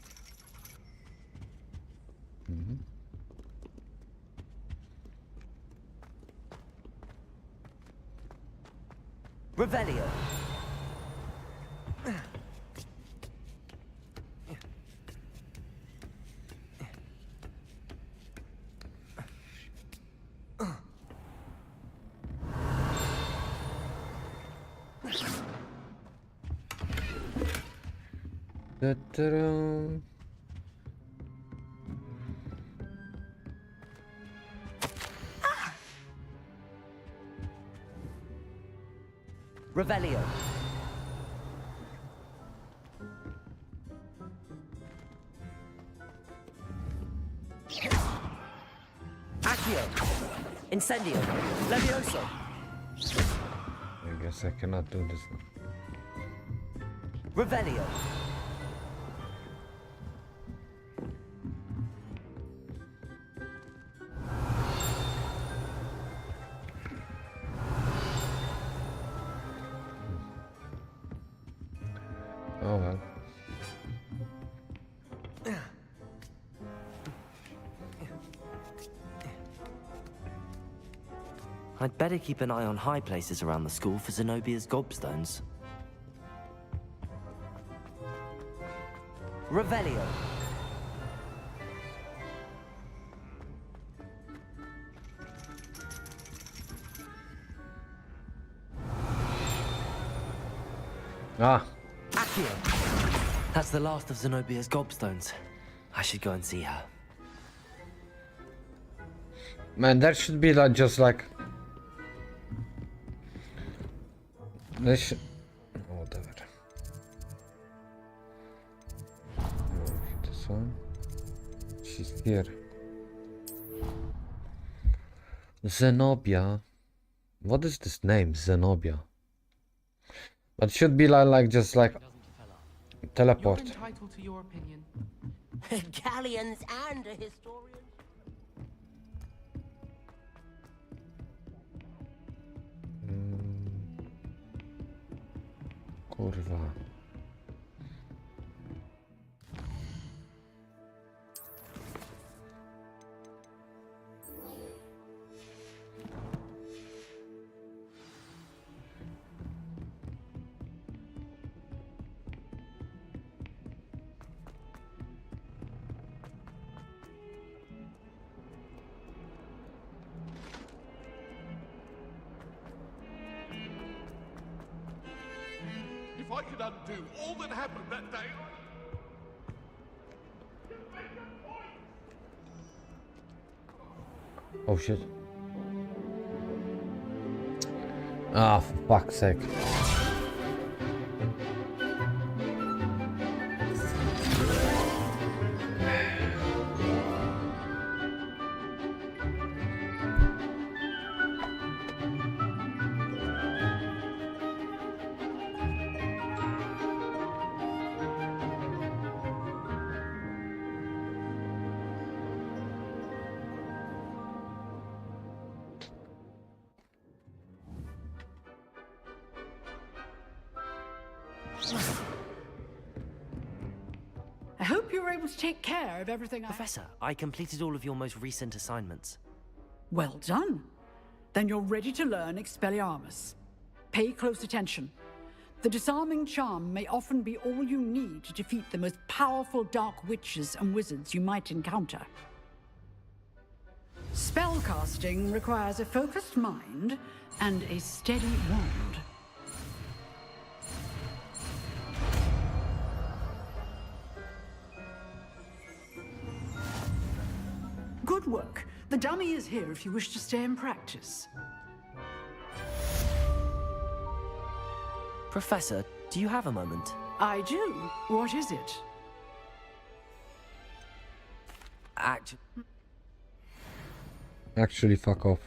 Revelio. Da-da-dum. Revelio. Accio. Incendio. Levioso. I guess I cannot do this now. Revelio. Oh well. I'd better keep an eye on high places around the school for Zenobia's gobstones. Revelio. Ah. Accio. That's the last of Zenobia's gobstones. I should go and see her. Man, that should be like just like this. Oh, whatever. This one. She's here. Zenobia. What is this name? Zenobia. But it should be like just like teleport. You're entitled to your opinion. Galleons and a historian. Kurwa. If I could undo all that happened that day, Oh shit. Ah, for fuck's sake. I hope you were able to take care of everything. Professor, I completed all of your most recent assignments. Well done. Then you're ready to learn Expelliarmus. Pay close attention. The disarming charm may often be all you need to defeat the most powerful dark witches and wizards you might encounter. Spellcasting requires a focused mind and a steady wand. Good work. The dummy is here if you wish to stay and practice. Professor, do you have a moment? I do. What is it? Actually, fuck off.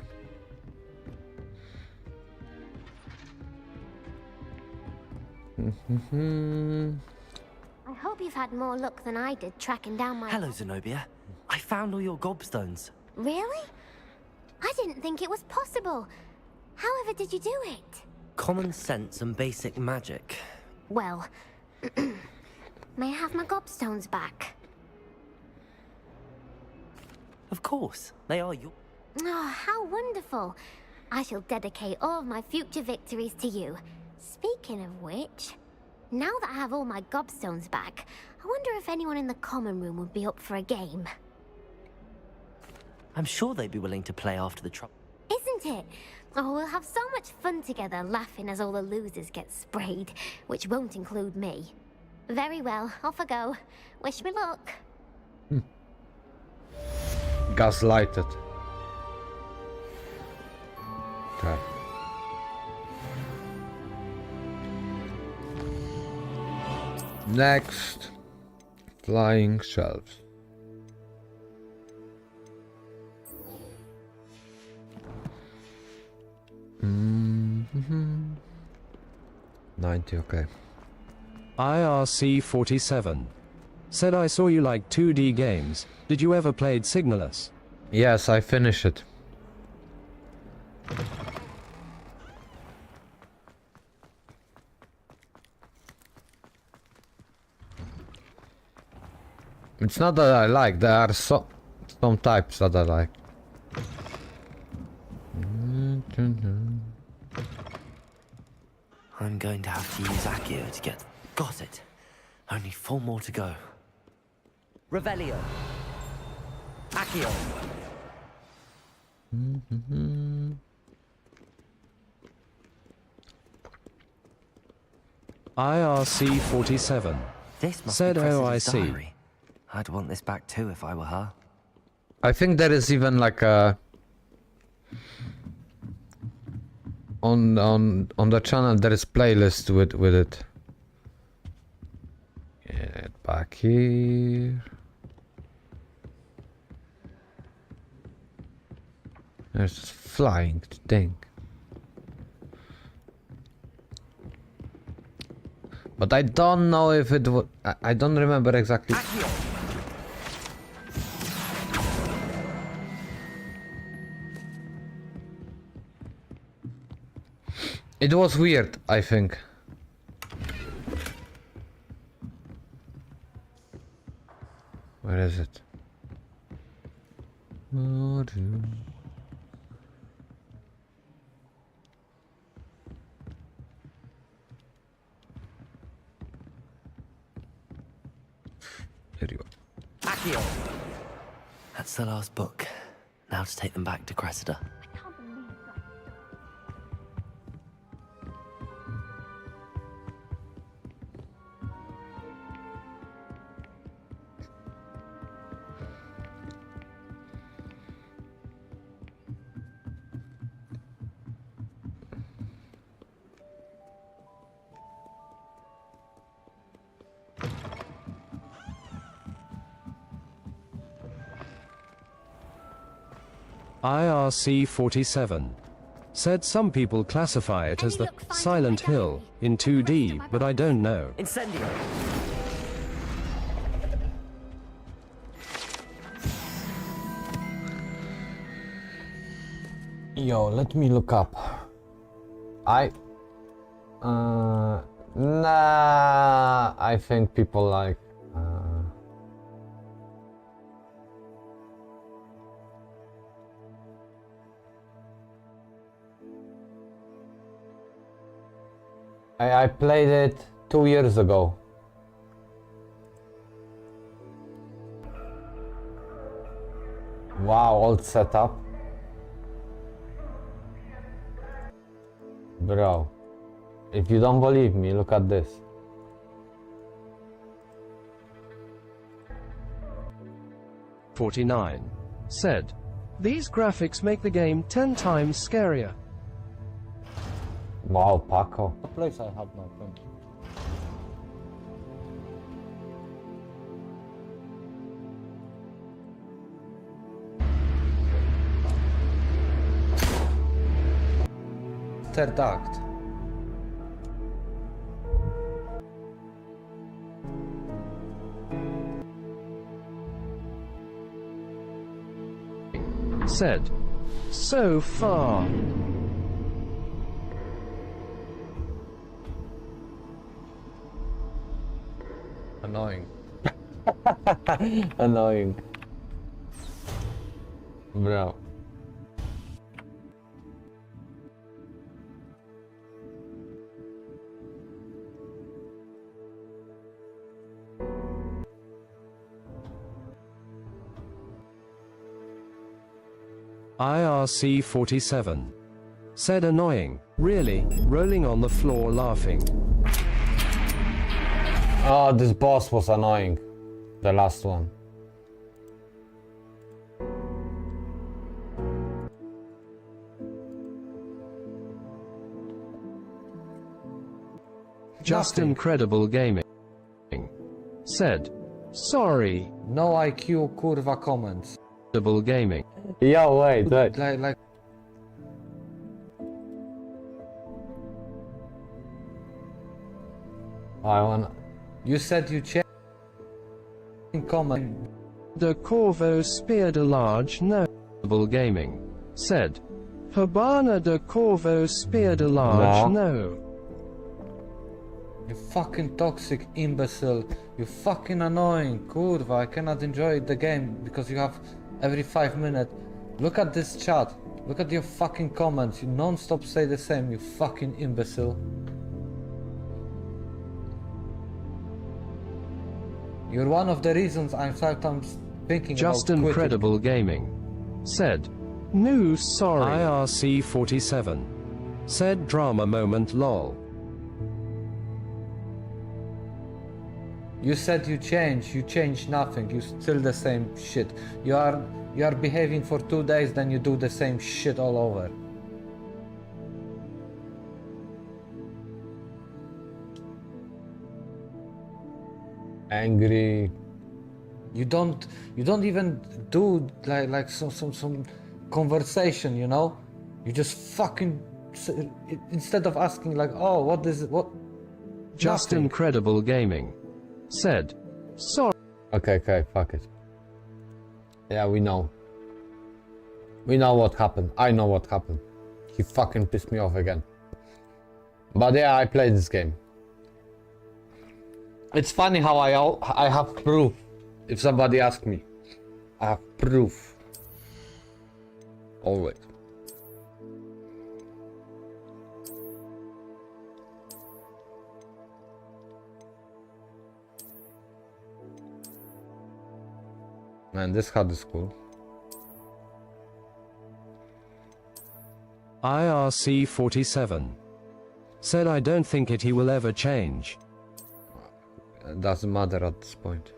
I hope you've had more luck than I did tracking down my... Hello, Zenobia. I found all your gobstones. Really? I didn't think it was possible. However did you do it? Common sense and basic magic. Well, may I have my gobstones back? Of course, they are your... Oh, how wonderful. I shall dedicate all of my future victories to you. Speaking of which, now that I have all my gobstones back, I wonder if anyone in the common room would be up for a game. I'm sure they'd be willing to play after the trouble. Isn't it? Oh, we'll have so much fun together laughing as all the losers get sprayed, which won't include me. Very well, off I go. Wish me luck. Gaslighted. Okay. Next, flying shelves. Mm-hmm. 90, okay. IRC 47. Said I saw you like 2D games. Did you ever played Signalis? Yes, I finished it. It's not that I like, there are some types that I like. I'm going to have to use Accio to get... Got it. Only 4 more to go. Revelio. Accio. IRC 47. This must Said be Cressida's OIC. diary. I'd want this back too if I were her. I think there is even like a... On the channel there is playlist with it. Get back here. There's this flying thing. But I don't know if it would. I don't remember exactly. It was weird, I think. Where is it? There you go. Accio. That's the last book. Now to take them back to Cressida. IRC 47. Said some people classify it as the Silent Hill in 2D, but I don't know. Incendio. Yo, let me look up. Nah, I think people like I played it 2 years ago. Wow, old setup. Bro, if you don't believe me, look at this. .49. Said, these graphics make the game 10 times scarier. Wow, Paco. A place I have no friends. Third act. said. So far. Annoying. Annoying. Bro. IRC 47. Said annoying. Really, rolling on the floor laughing. Oh, this boss was annoying. The last one. Just incredible gaming. Said. Sorry. No IQ, kurwa comments. Incredible gaming. Yo, wait. Like. I wanna. You said you checked. Comment. The Corvo speared a large notable gaming. Said. Habana de Corvo speared a large no. You fucking toxic imbecile. You fucking annoying. Kurwa, I cannot enjoy the game because you have every 5 minutes. Look at this chat. Look at your fucking comments. You non-stop say the same, you fucking imbecile. You're one of the reasons I'm sometimes thinking Just about incredible gaming. Said. No, sorry. IRC 47. Said drama moment lol. You said you change nothing, you still the same shit. You are behaving for 2 days, then you do the same shit all over. Angry. You don't even do like some conversation, you know? You just fucking, instead of asking like, oh, what is it, what? Just Nothing. incredible gaming. Said. Sorry. Okay, fuck it. Yeah, we know. We know what happened. I know what happened. He fucking pissed me off again. But yeah, I played this game. It's funny how I have proof. If somebody asks me, I have proof. Always. Man, this HUD is cool. IRC 47. Said I don't think he will ever change. It doesn't matter at this point.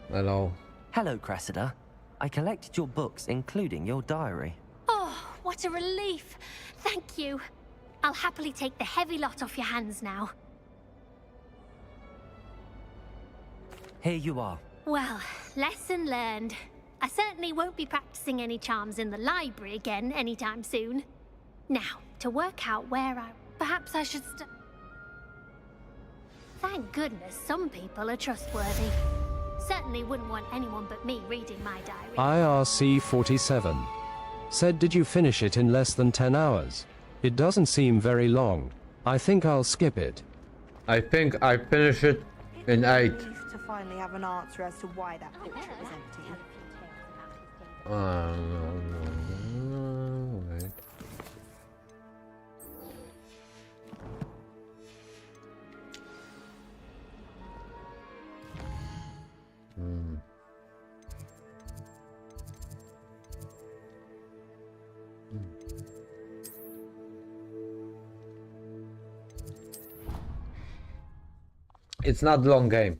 Hello. Hello, Cressida. I collected your books, including your diary. Oh, what a relief. Thank you. I'll happily take the heavy lot off your hands now. Here you are. Well, lesson learned. I certainly won't be practicing any charms in the library again anytime soon. Now, to work out where perhaps I should Thank goodness some people are trustworthy. Certainly wouldn't want anyone but me reading my diary. IRC 47. Said did you finish it in less than 10 hours? It doesn't seem very long. I think I'll skip it. I think I finished it in 8. To finally have an answer as to why that picture was empty. Wait. It's not long game.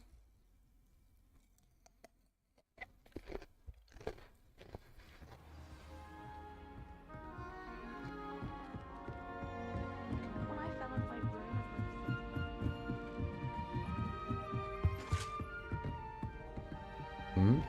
Hmm?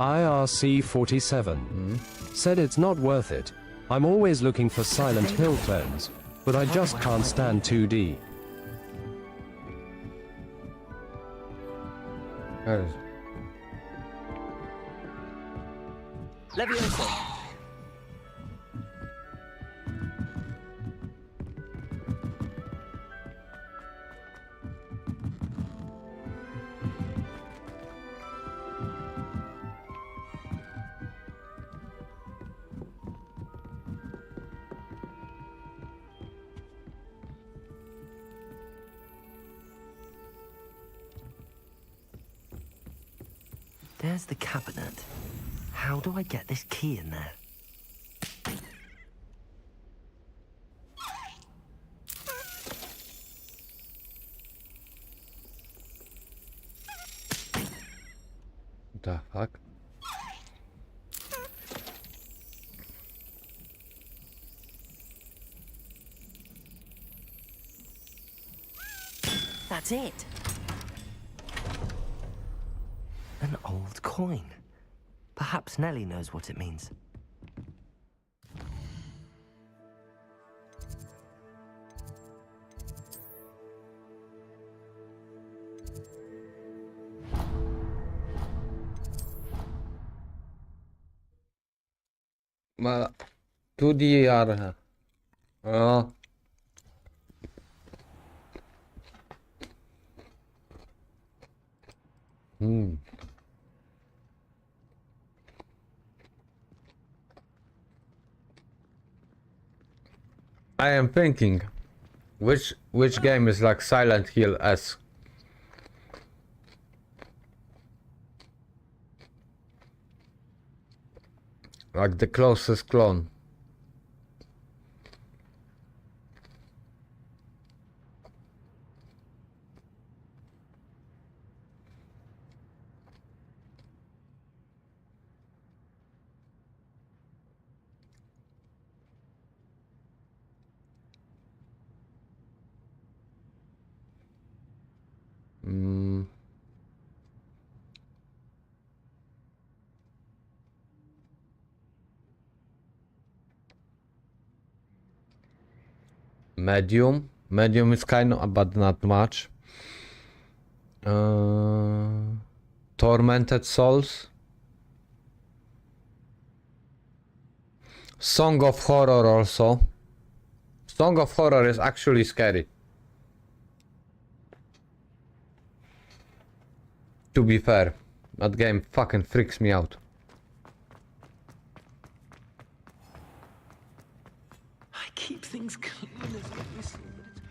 IRC47 said it's not worth it. I'm always looking for Silent Hill clones, but I just can't stand 2D. Where is it? Levioso. There's the cabinet. How do I get this key in there? What the fuck? That's it. An old coin. Perhaps Nellie knows what it means. Ma 2D are... Oh. I am thinking, which game is like Silent Hill-esque? Like the closest clone. Medium. Medium is kind of, but not much. Tormented Souls. Song of Horror also. Song of Horror is actually scary. To be fair, that game fucking freaks me out. I keep things clean as can be seen, but it's...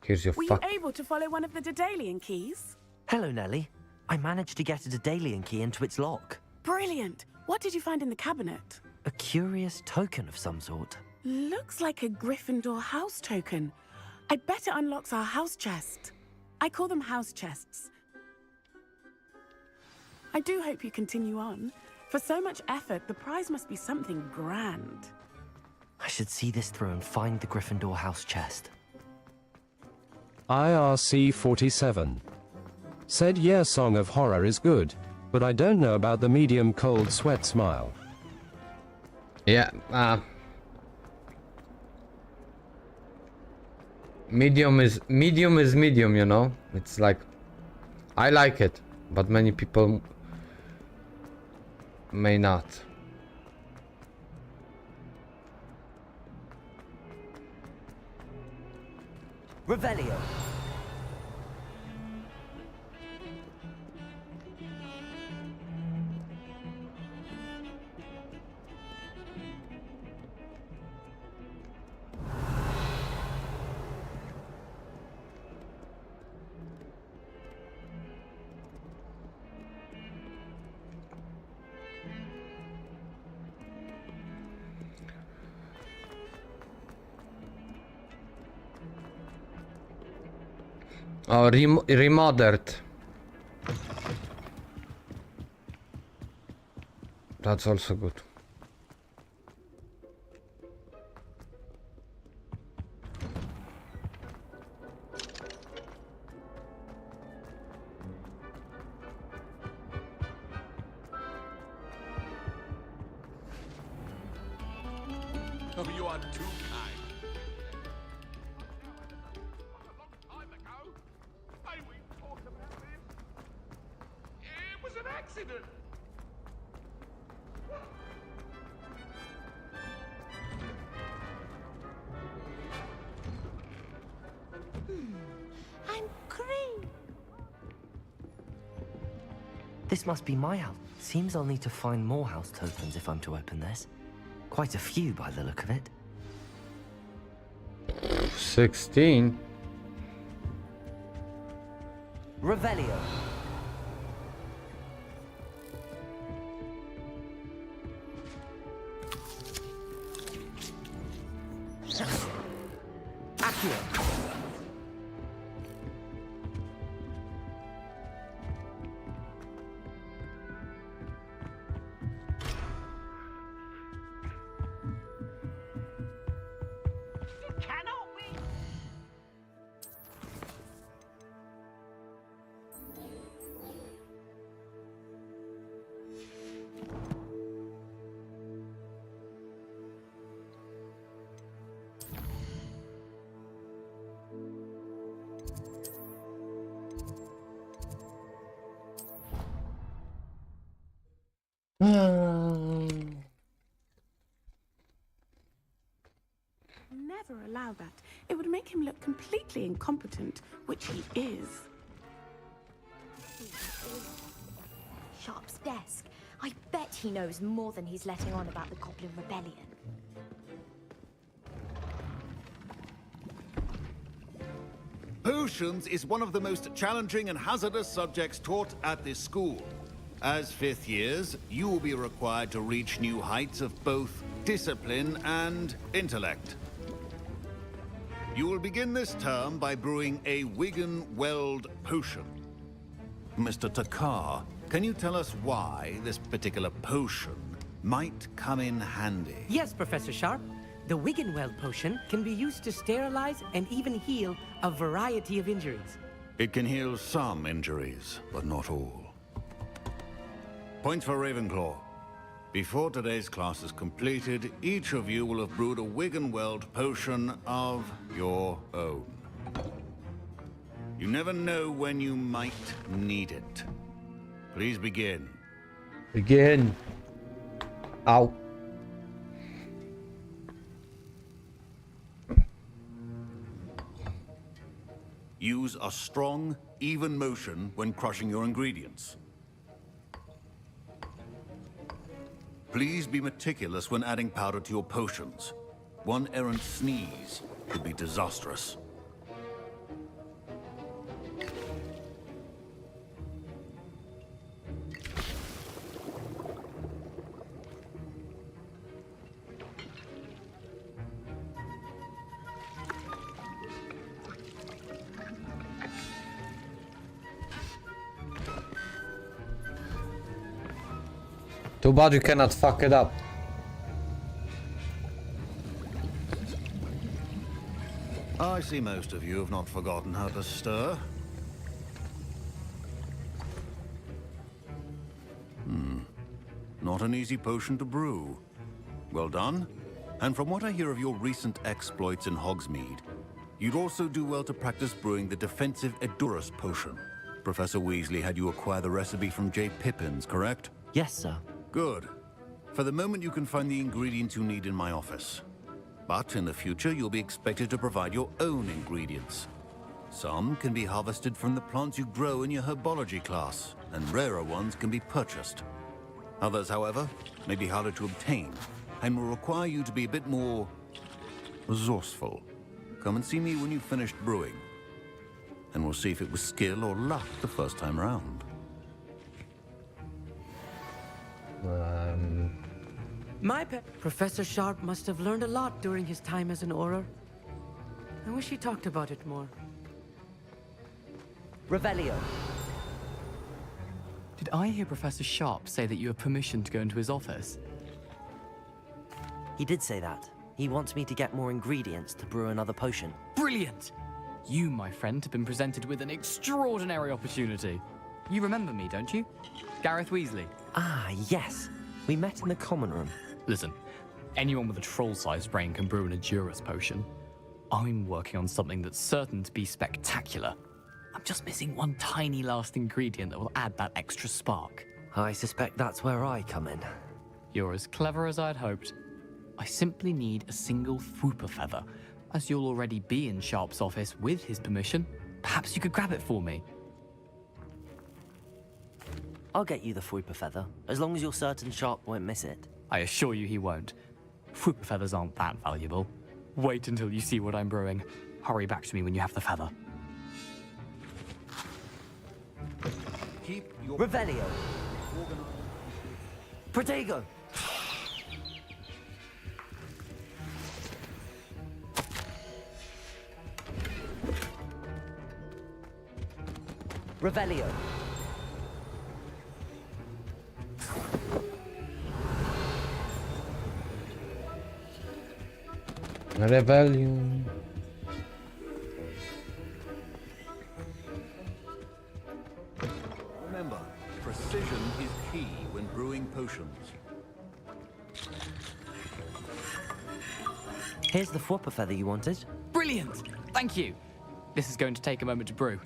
Here's your Were you able to follow one of the Daedalian keys? Hello, Nellie. I managed to get a Daedalian key into its lock. Brilliant! What did you find in the cabinet? A curious token of some sort. Looks like a Gryffindor house token. I bet it unlocks our house chest. I call them house chests. I do hope you continue on. For so much effort, the prize must be something grand. I should see this through and find the Gryffindor house chest. IRC47 said yeah, Song of Horror is good, but I don't know about the medium cold sweat smile. Yeah, medium is medium, you know. It's like, I like it, but many people may not. Revelio. Oh, remothered. That's also good. Oh, you are too kind. It was an accident. I'm green. This must be my house. Seems I'll need to find more house tokens if I'm to open this. Quite a few by the look of it. 16. Revelio. Accio. Never allow that. It would make him look completely incompetent, which he is. Sharp's desk. I bet he knows more than he's letting on about the Goblin Rebellion. Potions is one of the most challenging and hazardous subjects taught at this school. As fifth years, you will be required to reach new heights of both discipline and intellect. You will begin this term by brewing a Wigan-Weld potion. Mr. Takar, can you tell us why this particular potion might come in handy? Yes, Professor Sharp. The Wigan-Weld potion can be used to sterilize and even heal a variety of injuries. It can heal some injuries, but not all. Point for Ravenclaw. Before today's class is completed, each of you will have brewed a Wigan-Weld potion of your own. You never know when you might need it. Please begin. Begin. Ow. Use a strong, even motion when crushing your ingredients. Please be meticulous when adding powder to your potions. One errant sneeze could be disastrous. Too bad you cannot fuck it up. I see most of you have not forgotten how to stir. Not an easy potion to brew. Well done. And from what I hear of your recent exploits in Hogsmeade, you'd also do well to practice brewing the defensive Edurus potion. Professor Weasley had you acquire the recipe from J. Pippins, correct? Yes, sir. Good. For the moment, you can find the ingredients you need in my office. But in the future, you'll be expected to provide your own ingredients. Some can be harvested from the plants you grow in your herbology class, and rarer ones can be purchased. Others, however, may be harder to obtain, and will require you to be a bit more resourceful. Come and see me when you've finished brewing, and we'll see if it was skill or luck the first time round. My pet Professor Sharp must have learned a lot during his time as an Auror. I wish he talked about it more. Revelio. Did I hear Professor Sharp say that you have permission to go into his office? He did say that. He wants me to get more ingredients to brew another potion. Brilliant! You, my friend, have been presented with an extraordinary opportunity. You remember me, don't you? Gareth Weasley. Ah, yes. We met in the common room. Listen, Anyone with a troll-sized brain can brew an Adurus potion. I'm working on something that's certain to be spectacular. I'm just missing one tiny last ingredient that will add that extra spark. I suspect that's where I come in. You're as clever as I'd hoped. I simply need a single Fwooper feather. As you'll already be in Sharp's office with his permission, perhaps you could grab it for me. I'll get you the Fwooper feather, as long as you're certain Sharp won't miss it. I assure you he won't. Fwooper feathers aren't that valuable. Wait until you see what I'm brewing. Hurry back to me when you have the feather. Keep your Revelio. Protego. Revelio. Rebellion. Remember, precision is key when brewing potions. Here's the Fwooper feather you wanted. Brilliant! Thank you! This is going to take a moment to brew.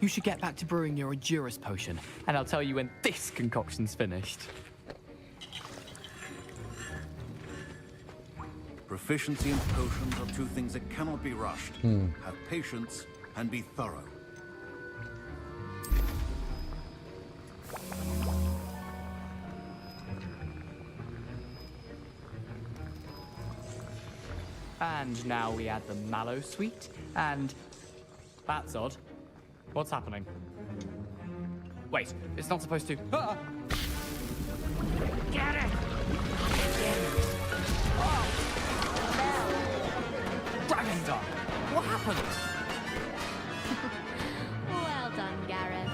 You should get back to brewing your Adurus potion, and I'll tell you when this concoction's finished. Proficiency in potions are two things that cannot be rushed. Have patience and be thorough. And now we add the mallow sweet, and... That's odd. What's happening? Wait, it's not supposed to... Ah! Get it! Dragon's done! What happened? Well done, Gareth.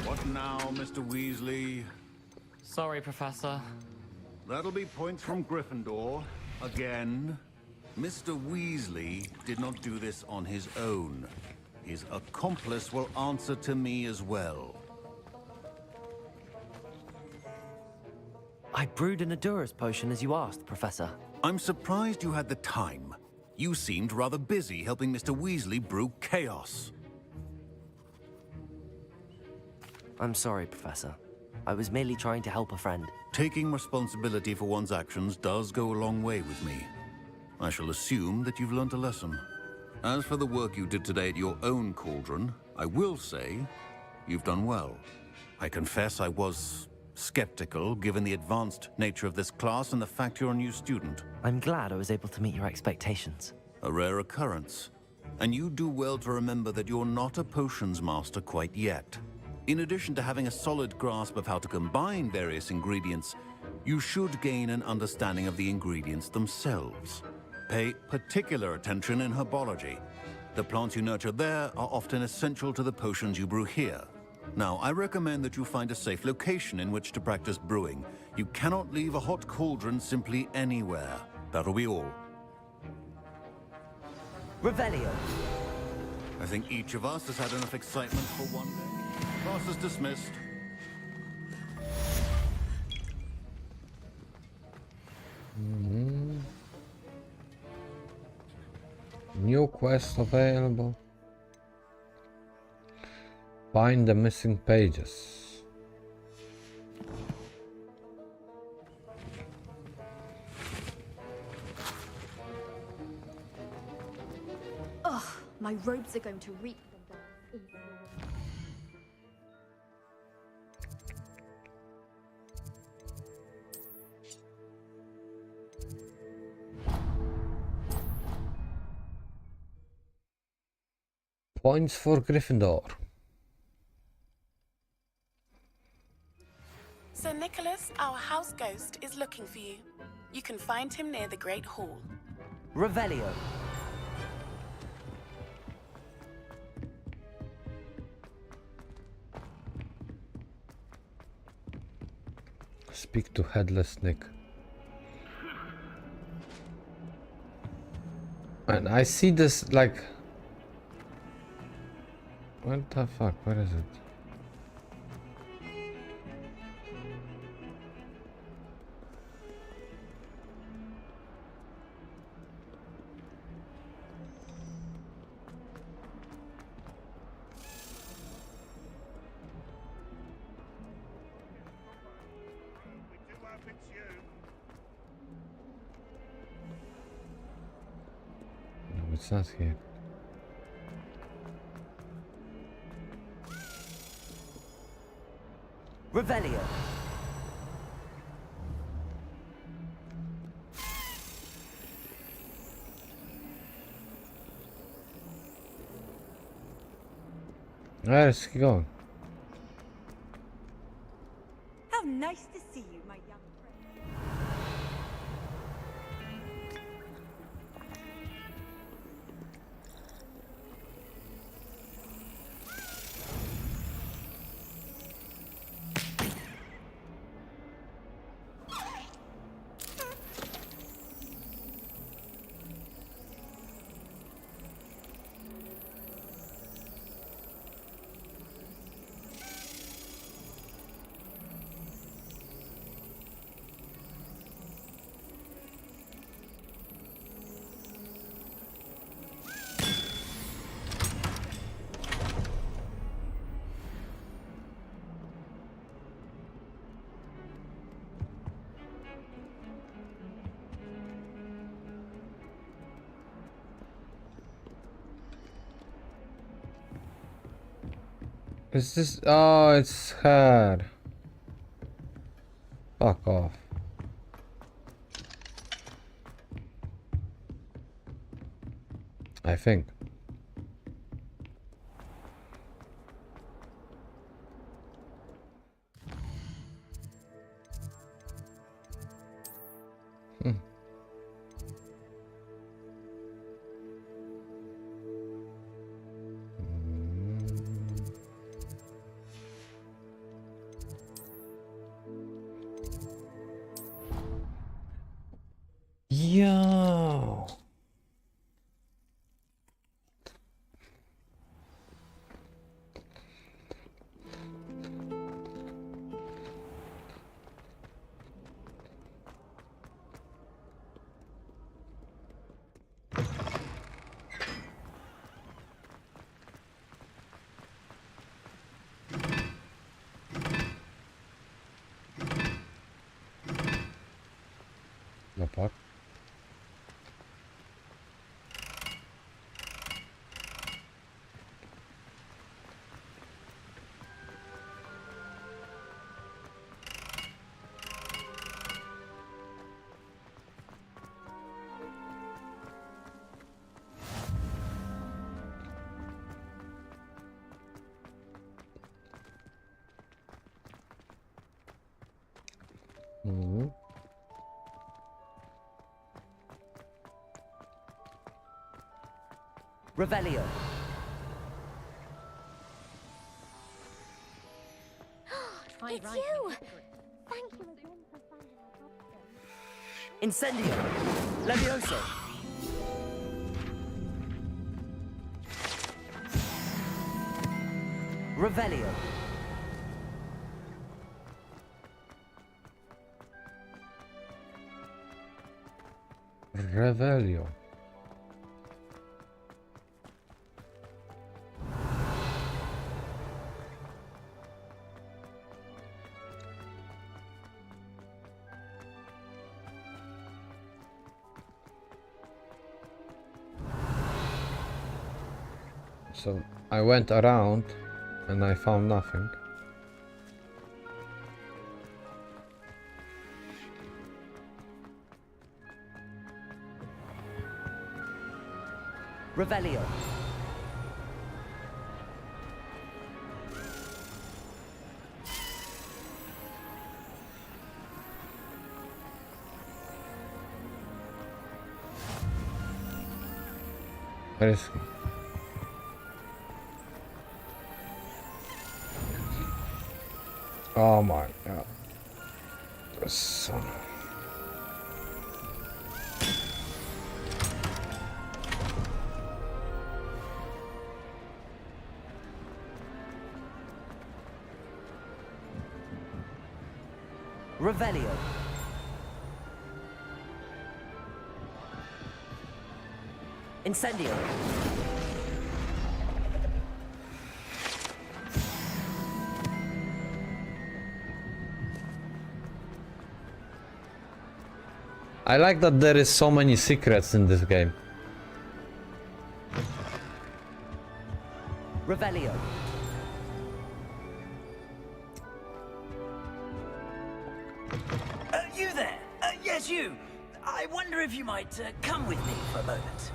What now, Mr. Weasley? Sorry, Professor. That'll be points from Gryffindor. Again. Mr. Weasley did not do this on his own. His accomplice will answer to me as well. I brewed an Adurus potion as you asked, Professor. I'm surprised you had the time. You seemed rather busy helping Mr. Weasley brew chaos. I'm sorry, Professor. I was merely trying to help a friend. Taking responsibility for one's actions does go a long way with me. I shall assume that you've learnt a lesson. As for the work you did today at your own cauldron, I will say you've done well. I confess I was skeptical, given the advanced nature of this class and the fact you're a new student. I'm glad I was able to meet your expectations. A rare occurrence. And you do well to remember that you're not a potions master quite yet. In addition to having a solid grasp of how to combine various ingredients, you should gain an understanding of the ingredients themselves. Pay particular attention in herbology. The plants you nurture there are often essential to the potions you brew here. Now, I recommend that you find a safe location in which to practice brewing. You cannot leave a hot cauldron simply anywhere. That'll be all. Revelio. I think each of us has had enough excitement for one day. Class is dismissed. New quest available. Find the missing pages. Ugh, my robes are going to reap them. Points for Gryffindor. Sir Nicholas, our house ghost, is looking for you. You can find him near the Great Hall. Revelio. Speak to Headless Nick. And I see this like... What the fuck? Where is it? it's you. No, it's not here. Revelio. Let's keep going. How nice to see you, my young friend. Is this? Oh, it's her. Fuck off. I think. Yo. No part. Revelio. It's you! Thank you again for finding our costume. Incendio. Levioso. Revelio. Revelio. So I went around and I found nothing. Revelio. Where is he? Oh my god. The son of... Revelio. Incendio. I like that there is so many secrets in this game. Revelio. You there? Yes, you. I wonder if you might come with me for a moment.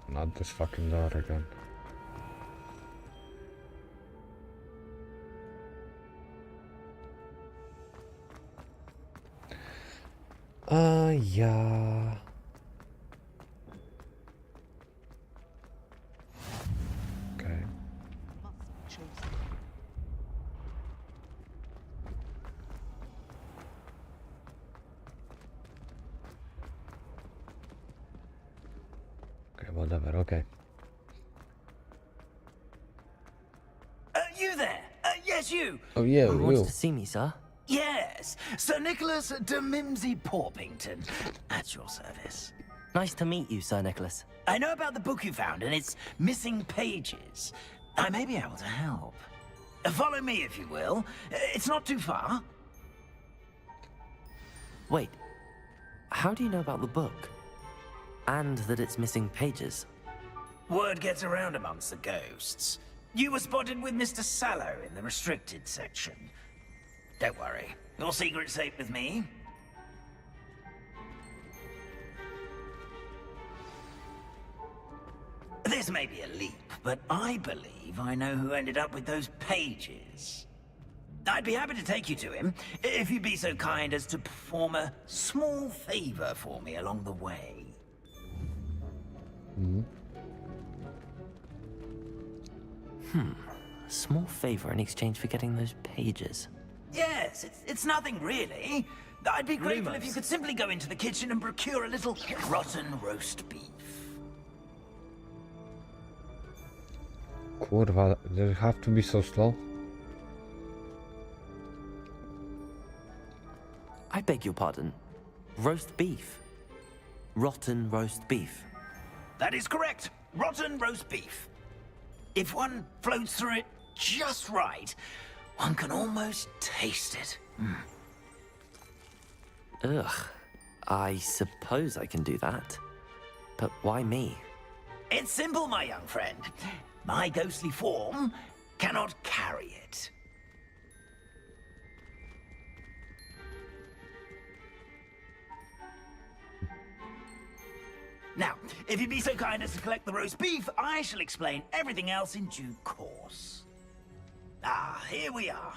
Not this fucking door again. Yeah. Okay. Okay, whatever, okay. You there? Yes, you. Oh yeah, Who you. wants to see me, sir? Yes, Sir Nicholas de Mimsy Porpington. At your service. Nice to meet you, Sir Nicholas. I know about the book you found and its missing pages. I may be able to help. Follow me, if you will. It's not too far. Wait. How do you know about the book? And that it's missing pages? Word gets around amongst the ghosts. You were spotted with Mr. Sallow in the restricted section. Don't worry. Your secret's safe with me. This may be a leap, but I believe I know who ended up with those pages. I'd be happy to take you to him, if you'd be so kind as to perform a small favor for me along the way. A small favor in exchange for getting those pages. Yes, it's nothing really. I'd be grateful if you could simply go into the kitchen and procure a little rotten roast beef. Kurwa, does it have to be so slow? I beg your pardon. Roast beef. Rotten roast beef. That is correct. Rotten roast beef. If one floats through it just right, one can almost taste it. Ugh. I suppose I can do that. But why me? It's simple, my young friend. My ghostly form cannot carry it. Now, if you'd be so kind as to collect the roast beef, I shall explain everything else in due course. Ah, here we are.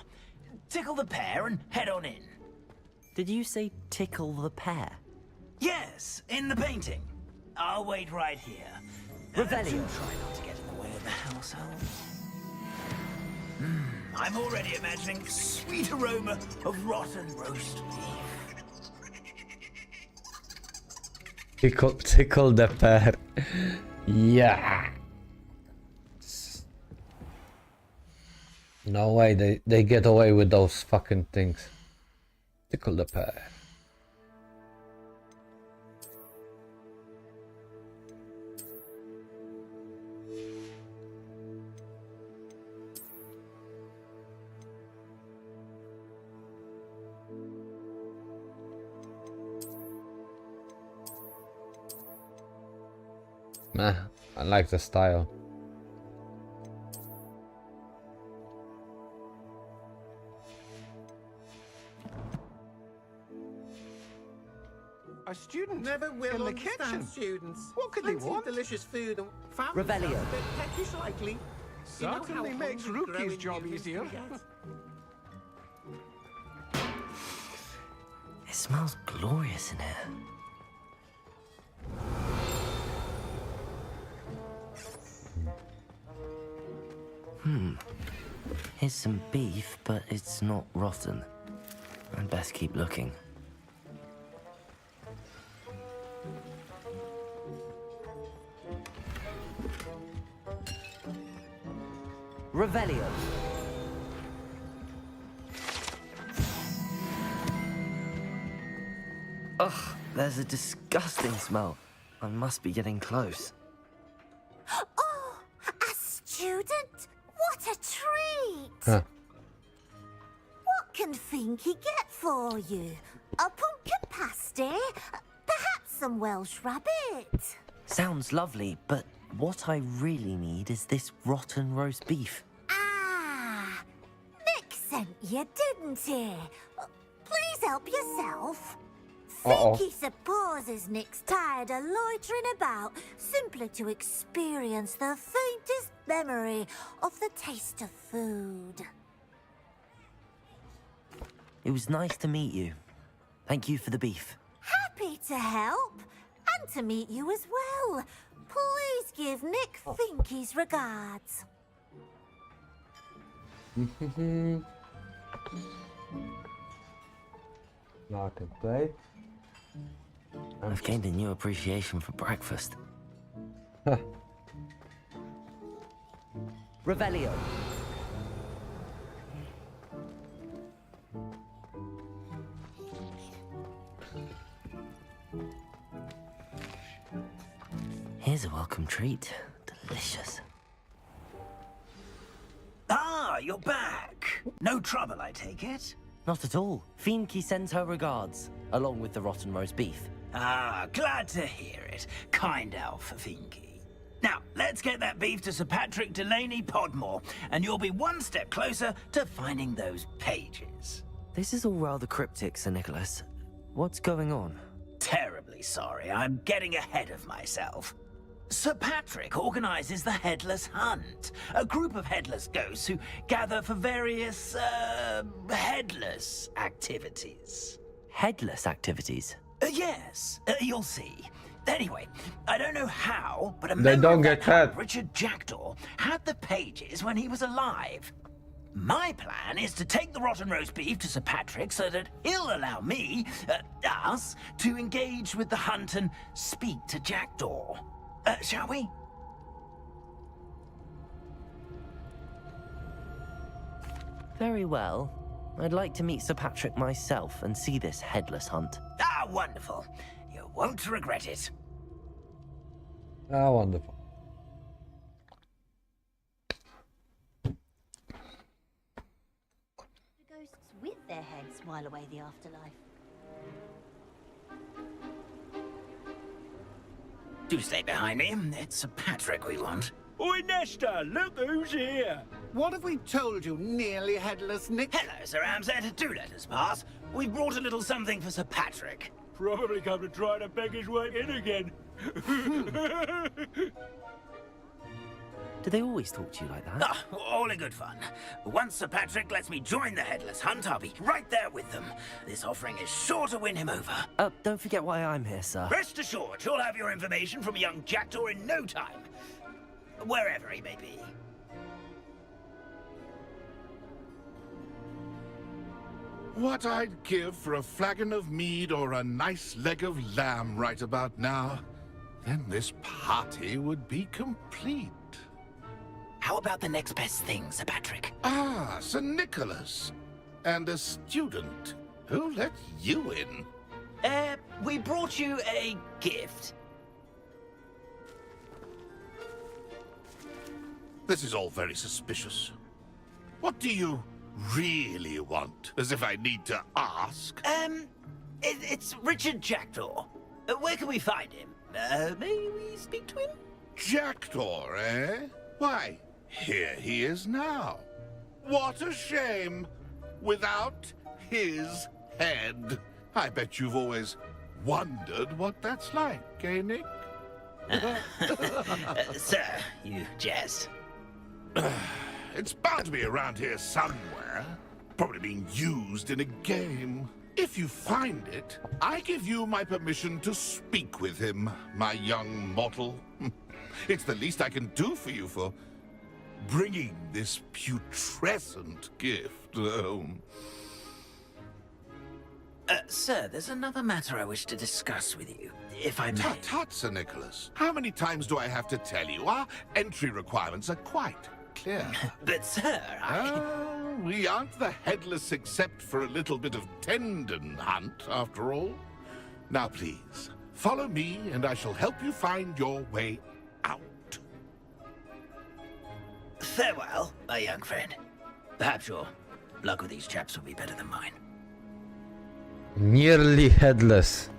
Tickle the pear and head on in. Did you say tickle the pear? Yes, in the painting. I'll wait right here. Revelio. Do try not to get in the way of the house elves. I'm already imagining the sweet aroma of rotten roast beef. Tickle the pear. Yeah. No way they get away with those fucking things. Tickle the pear. Nah, I like the style. A student Never will in the understand kitchen. students. What could they Plenty of want? delicious food and Revelio. a bit peckish likely. Certainly makes Rookie's job easier. It smells glorious in here. Here's some beef, but it's not rotten. I'd best keep looking. Revelio. Ugh, there's a disgusting smell. I must be getting close. Oh, a student? What a treat! Huh. What can Finky get for you? A pumpkin pasty? Perhaps some Welsh rabbit? Sounds lovely, but what I really need is this rotten roast beef. Ah, Nick sent you, didn't he? Please help yourself. Finky supposes Nick's tired of loitering about, simply to experience the faintest memory of the taste of food. It was nice to meet you. Thank you for the beef. Happy to help, and to meet you as well. Please give Nick Finky's regards. Like a plate. I've gained a new appreciation for breakfast. Revelio. Here's a welcome treat. Delicious. Ah, you're back. No trouble, I take it? Not at all. Finky sends her regards, along with the rotten roast beef. Ah, glad to hear it. Kind elf, Finky. Now, let's get that beef to Sir Patrick Delaney Podmore, and you'll be one step closer to finding those pages. This is all rather cryptic, Sir Nicholas. What's going on? Terribly sorry, I'm getting ahead of myself. Sir Patrick organizes the Headless Hunt, a group of headless ghosts who gather for various, headless activities. Headless activities? Yes, you'll see. Anyway, I don't know how, but a They member don't of get that hunt, hurt. Richard Jackdaw, had the pages when he was alive. My plan is to take the rotten roast beef to Sir Patrick so that he'll allow me, us, to engage with the hunt and speak to Jackdaw. Shall we? Very well. I'd like to meet Sir Patrick myself and see this headless hunt. Ah, wonderful. You won't regret it. Ah, wonderful. The ghosts with their heads while away the afterlife. Do stay behind me. It's Sir Patrick we want. Oi, Nesta, look who's here. What have we told you, nearly headless Nick? Hello, Sir Amset. Do let us pass. We brought a little something for Sir Patrick. Probably come to try to beg his way in again. Do they always talk to you like that? Ah, all in good fun. Once Sir Patrick lets me join the Headless Hunt, I'll be right there with them. This offering is sure to win him over. Don't forget why I'm here, sir. Rest assured, you'll have your information from a young Jackdaw in no time. Wherever he may be. What I'd give for a flagon of mead or a nice leg of lamb right about now. Then this party would be complete. How about the next best thing, Sir Patrick? Ah, Sir Nicholas. And a student. Who let you in? We brought you a gift. This is all very suspicious. What do you really want? As if I need to ask. It's Richard Jackdaw. Where can we find him? May we speak to him? Jackdaw, eh? Why, here he is now. What a shame. Without his head. I bet you've always wondered what that's like, eh, Nick? Sir, you jest. It's bound to be around here somewhere. Probably being used in a game. If you find it, I give you my permission to speak with him, my young mortal. It's the least I can do for you for bringing this putrescent gift home. Sir, there's another matter I wish to discuss with you, if I may. Tut, tut, Sir Nicholas. How many times do I have to tell you? Our entry requirements are quite clear. But, sir, we aren't the headless except for a little bit of tendon hunt, after all. Now please, follow me and I shall help you find your way out. Farewell, my young friend. Perhaps your luck with these chaps will be better than mine. Nearly headless.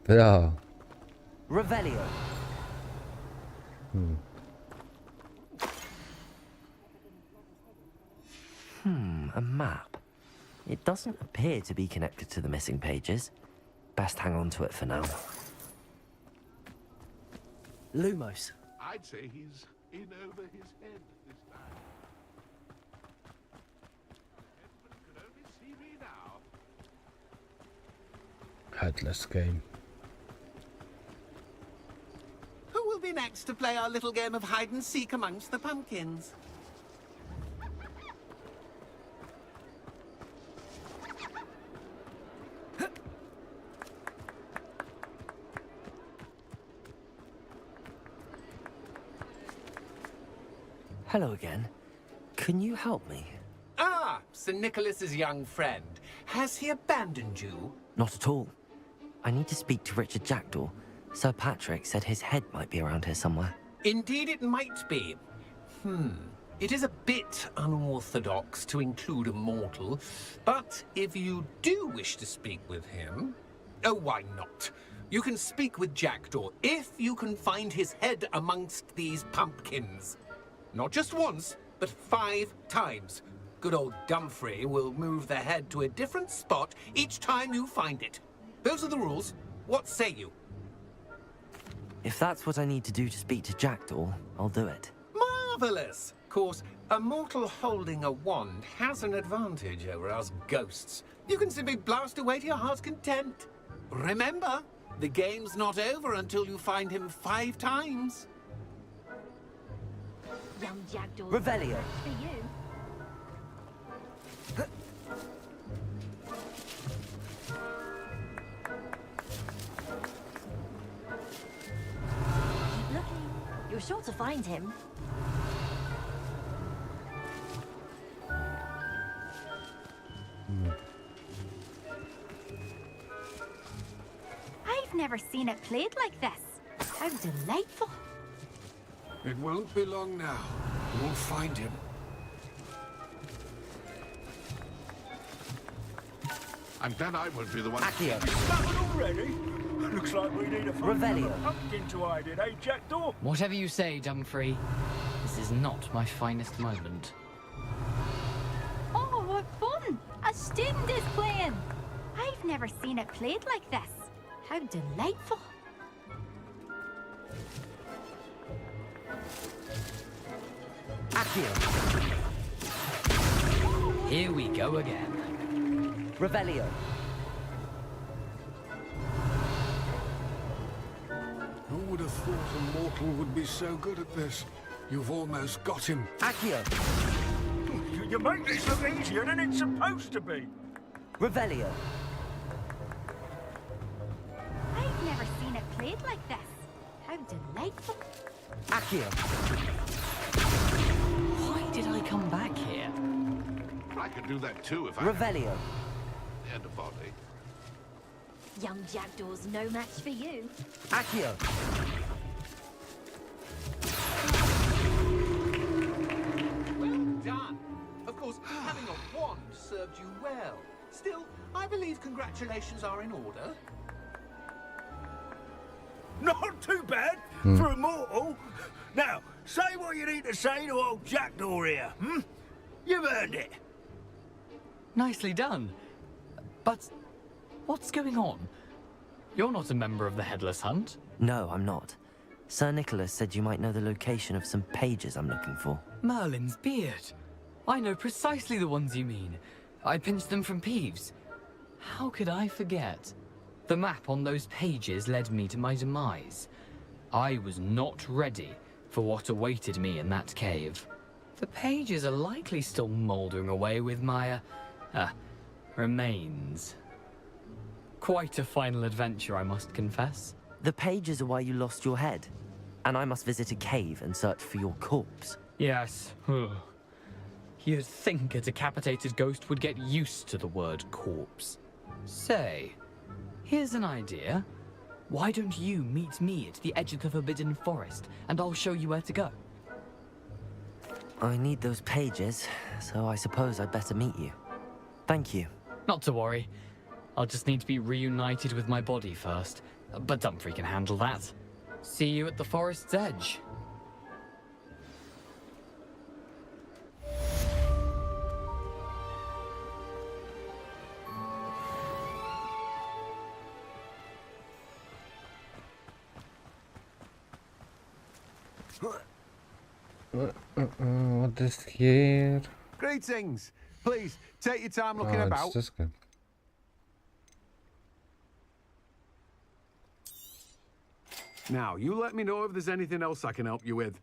Bro. Revelio. A map. It doesn't appear to be connected to the missing pages. Best hang on to it for now. Lumos. I'd say he's in over his head this time. Edmund can only see me now. Headless game. Who will be next to play our little game of hide and seek amongst the pumpkins? Hello again. Can you help me? Ah, Sir Nicholas's young friend. Has he abandoned you? Not at all. I need to speak to Richard Jackdaw. Sir Patrick said his head might be around here somewhere. Indeed it might be. It is a bit unorthodox to include a mortal, but if you do wish to speak with him... Oh, why not? You can speak with Jackdaw if you can find his head amongst these pumpkins. Not just once, but 5 times. Good old Dumfrey will move the head to a different spot each time you find it. Those are the rules. What say you? If that's what I need to do to speak to Jackdaw, I'll do it. Marvelous! Of course, a mortal holding a wand has an advantage over us ghosts. You can simply blast away to your heart's content. Remember, the game's not over until you find him 5 times. Young Jackdaw. Revelio. For you. Keep looking. You're sure to find him. I've never seen it played like this. How delightful. It won't be long now. We'll find him. I'm glad I won't be the one. Accio. Started already? Looks like we need a Revelio. pumpkin to hide in, eh, Jackdaw? Whatever you say, Dumfrey. This is not my finest moment. Oh, what fun! A student is playing. I've never seen it played like this. How delightful. Accio. Here we go again. Revelio. Who would have thought a mortal would be so good at this? You've almost got him. Accio. You make this look easier than it's supposed to be. Revelio. I've never seen it played like this. How delightful. Accio. Why did I come back here? I could do that too if I... Revelio. And a body. Young Jackdaw's no match for you. Accio. Well done. Of course, having a wand served you well. Still, I believe congratulations are in order. Not too bad for a mortal. Now, say what you need to say to old Jackdaw here, You've earned it. Nicely done. But what's going on? You're not a member of the Headless Hunt. No, I'm not. Sir Nicholas said you might know the location of some pages I'm looking for. Merlin's beard. I know precisely the ones you mean. I pinched them from Peeves. How could I forget? The map on those pages led me to my demise. I was not ready for what awaited me in that cave. The pages are likely still mouldering away with my, remains. Quite a final adventure, I must confess. The pages are why you lost your head, and I must visit a cave and search for your corpse. Yes. You'd think a decapitated ghost would get used to the word corpse. Say, Here's an idea. Why don't you meet me at the edge of the Forbidden Forest, and I'll show you where to go? I need those pages, so I suppose I'd better meet you. Thank you. Not to worry. I'll just need to be reunited with my body first. But Dumfries can handle that. See you at the forest's edge. What is here? Greetings. Please, take your time looking Oh, about. it's this guy. Now, you let me know if there's anything else I can help you with.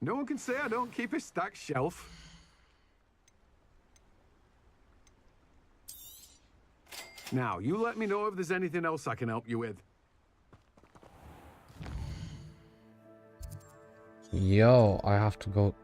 No one can say I don't keep a stacked shelf. Now, you let me know if there's anything else I can help you with. Yo, I have to go.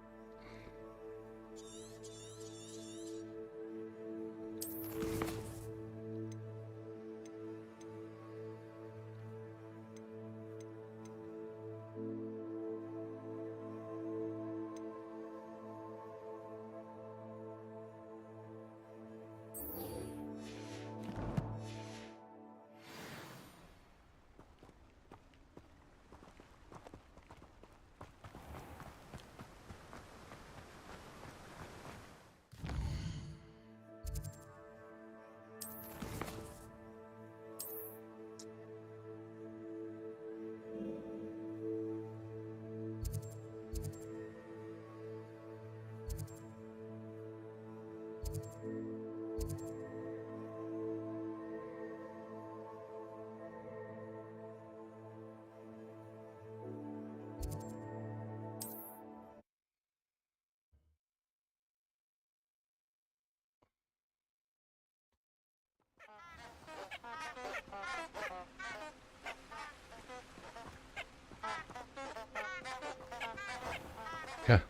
Okay.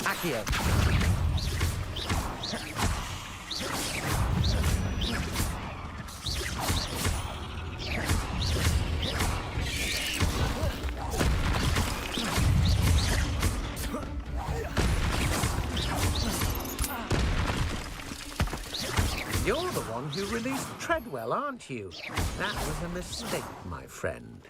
Accio. You're the one who released Treadwell, aren't you? That was a mistake, my friend.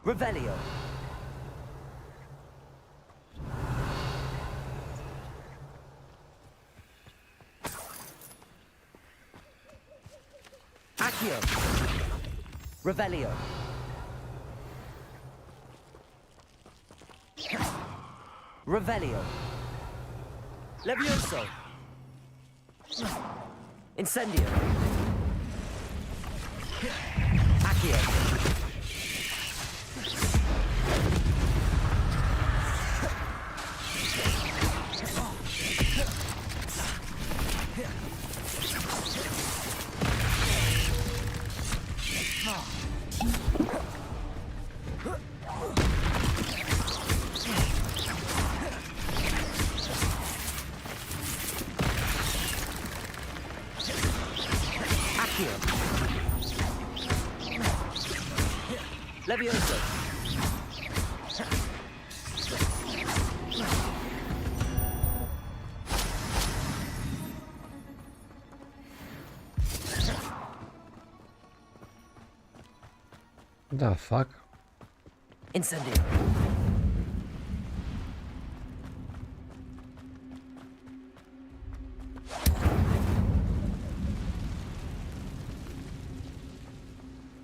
Revelio. Accio. Revelio. Revelio. Levioso. Incendio. Accio. Levioso. The fuck? Incendio.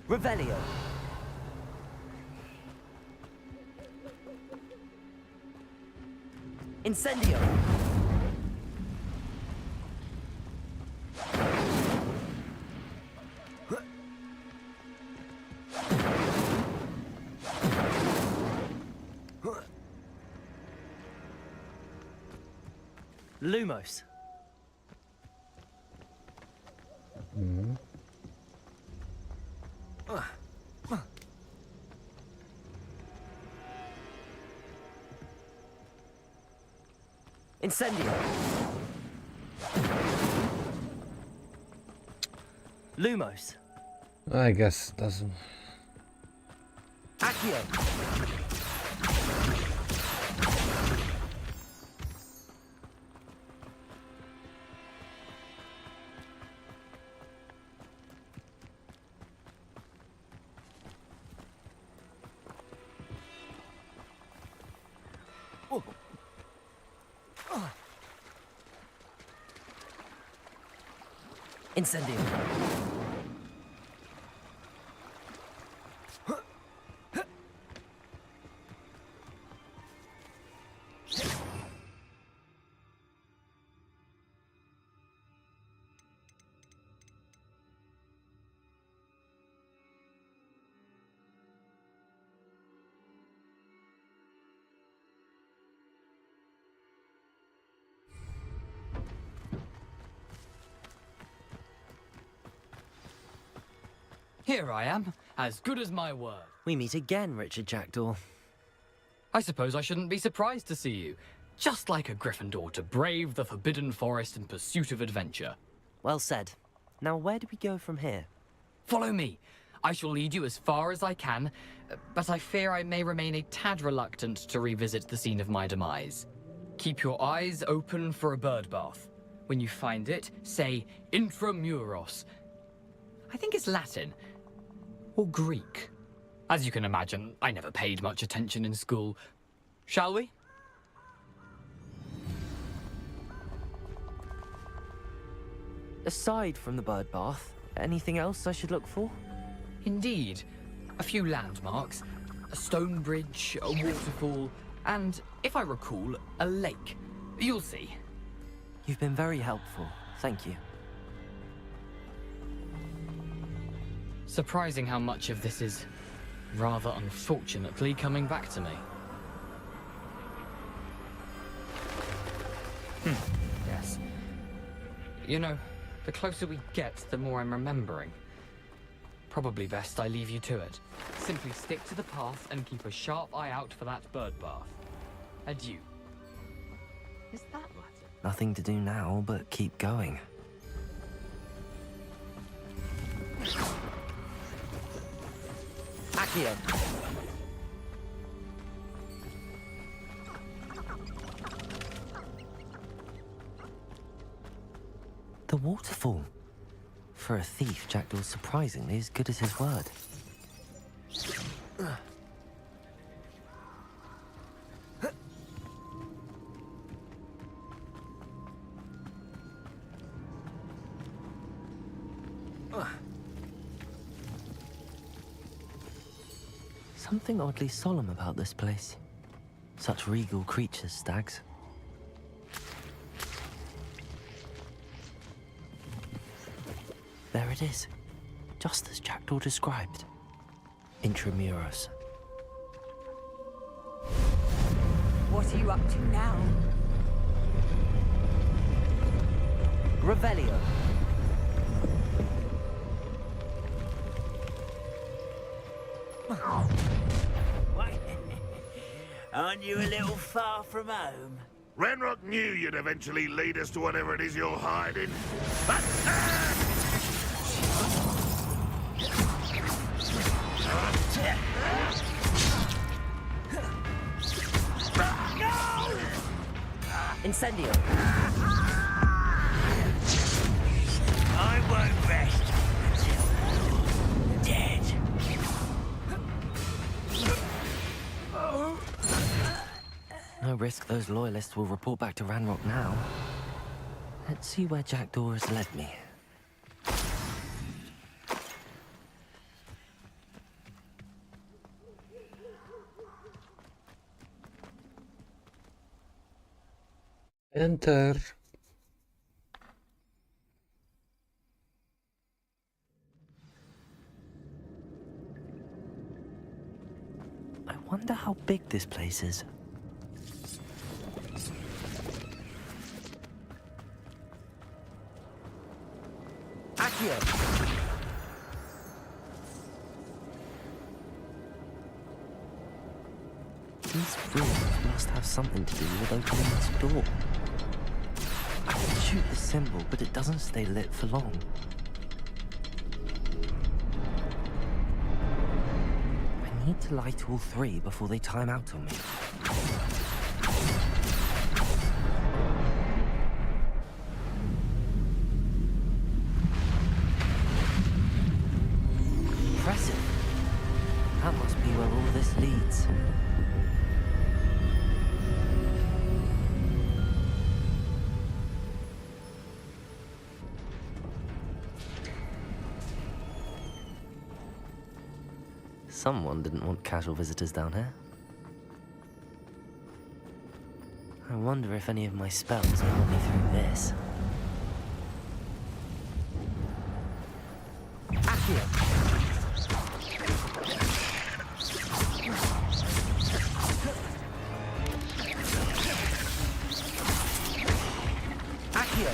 Revelio. Incendio. Lumos. Incendio. Lumos. I guess it doesn't. Accio. Incendio. Here I am, as good as my word. We meet again, Richard Jackdaw. I suppose I shouldn't be surprised to see you. Just like a Gryffindor to brave the Forbidden Forest in pursuit of adventure. Well said. Now where do we go from here? Follow me. I shall lead you as far as I can, but I fear I may remain a tad reluctant to revisit the scene of my demise. Keep your eyes open for a bird bath. When you find it, say Intramuros. I think it's Latin. Or Greek. As you can imagine, I never paid much attention in school. Shall we? Aside from the bird bath, anything else I should look for? Indeed. A few landmarks. A stone bridge, a waterfall, and, if I recall, a lake. You'll see. You've been very helpful. Thank you. Surprising how much of this is, rather unfortunately, coming back to me. Yes. You know, the closer we get, the more I'm remembering. Probably best I leave you to it. Simply stick to the path and keep a sharp eye out for that bird bath. Adieu. Is that Latin? Nothing to do now but keep going. Accio. The waterfall. For a thief, Jackdaw's surprisingly as good as his word. Something oddly solemn about this place. Such regal creatures, stags. There it is, just as Jackdaw described. Intramuros. What are you up to now? Revelio. Aren't you a little far from home? Renrock knew you'd eventually lead us to whatever it is you're hiding. Incendio. I won't rest until you're dead. No risk those loyalists will report back to Ranrock now. Let's see where Jackdaw has led me. Enter. I wonder how big this place is. Accio! These rooms must have something to do with opening this door. I can shoot the symbol, but it doesn't stay lit for long. I need to light all three before they time out on me. Impressive. That must be where all this leads. Someone didn't want casual visitors down here. I wonder if any of my spells will help me through this. Accio! Accio!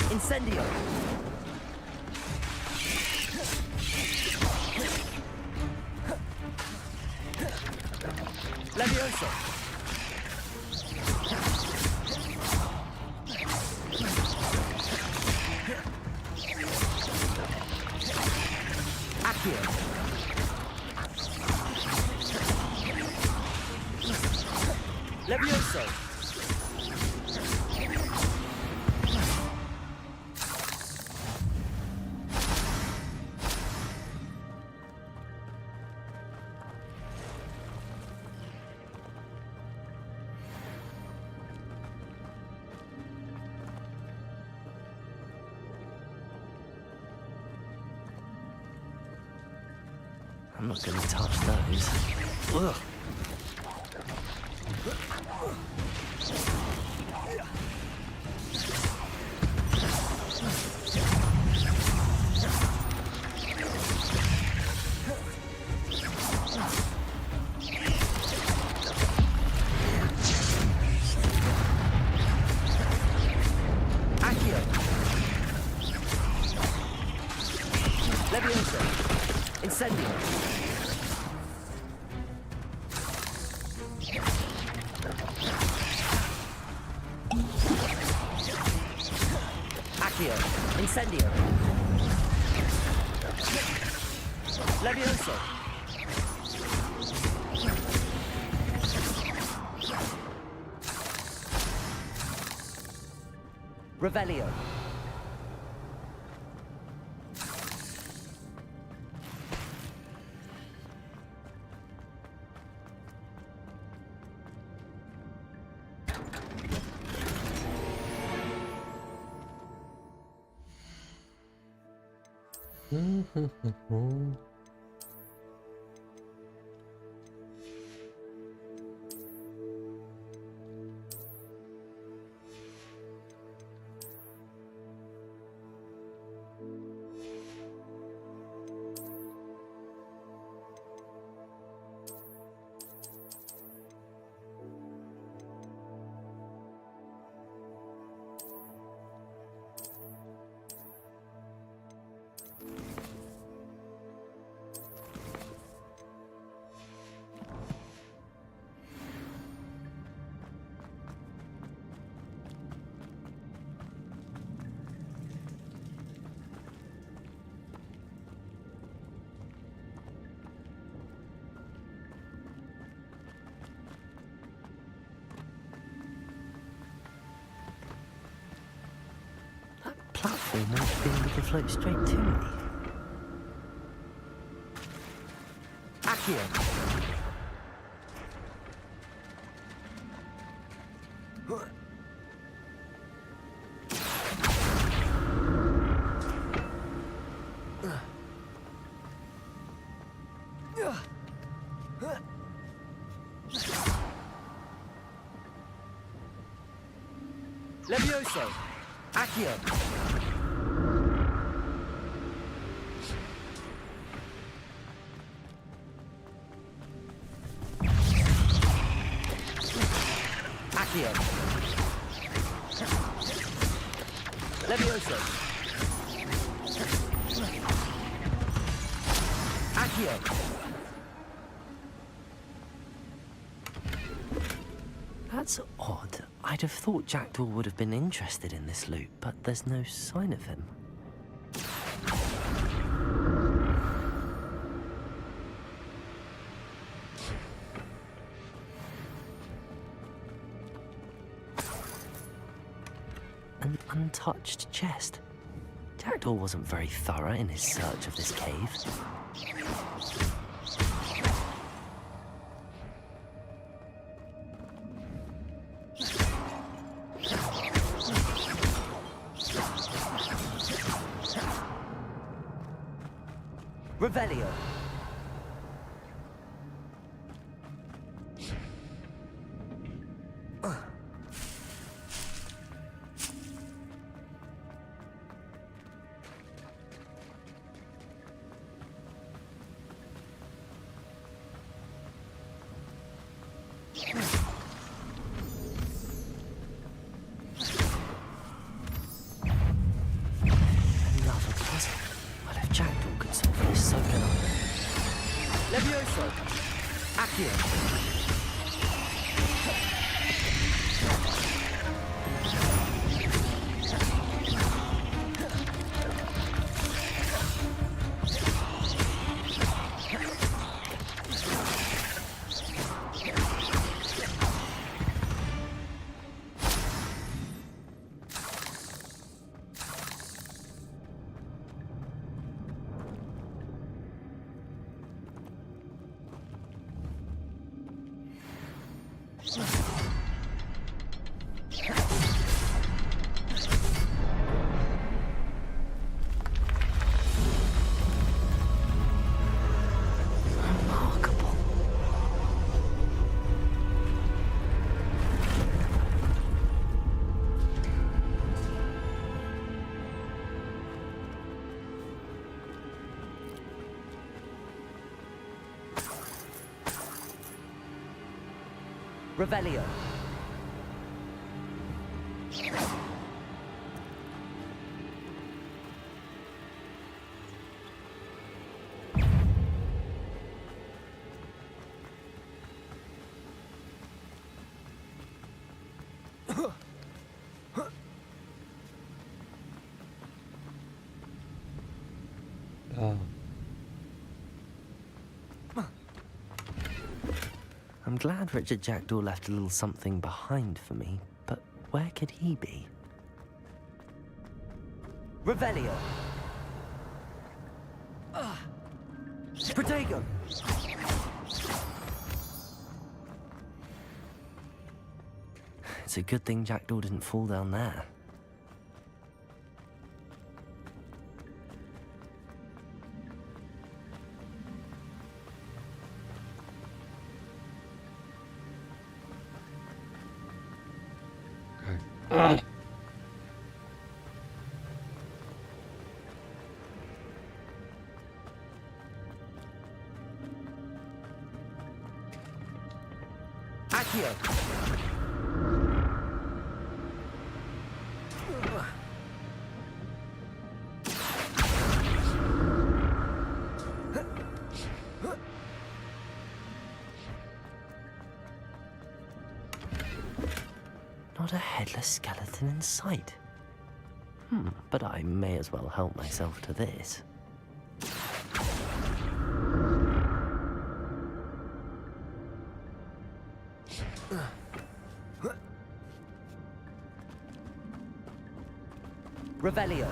Incendio! Levioso! Accio! Levioso! I'm not going to touch those. Ugh. Accio! Levioso! Incendio! Accio! Incendio! Levioso! Revelio! Platform might be able to float straight to me. Accio! Levioso! Accio! Accio! Levioso! Accio! That's odd. I'd have thought Jackdaw would have been interested in this loot, but there's no sign of him. An untouched chest. Jackdaw wasn't very thorough in his search of this cave. Revelio. Another puzzle. What if Jackdaw could solve this, so can I. Levioso! Accio! Revelio. I'm glad Richard Jackdaw left a little something behind for me, but where could he be? Revelio! Protego! It's a good thing Jackdaw didn't fall down there. Accio! Not a headless skeleton in sight. But I may as well help myself to this. Revelio.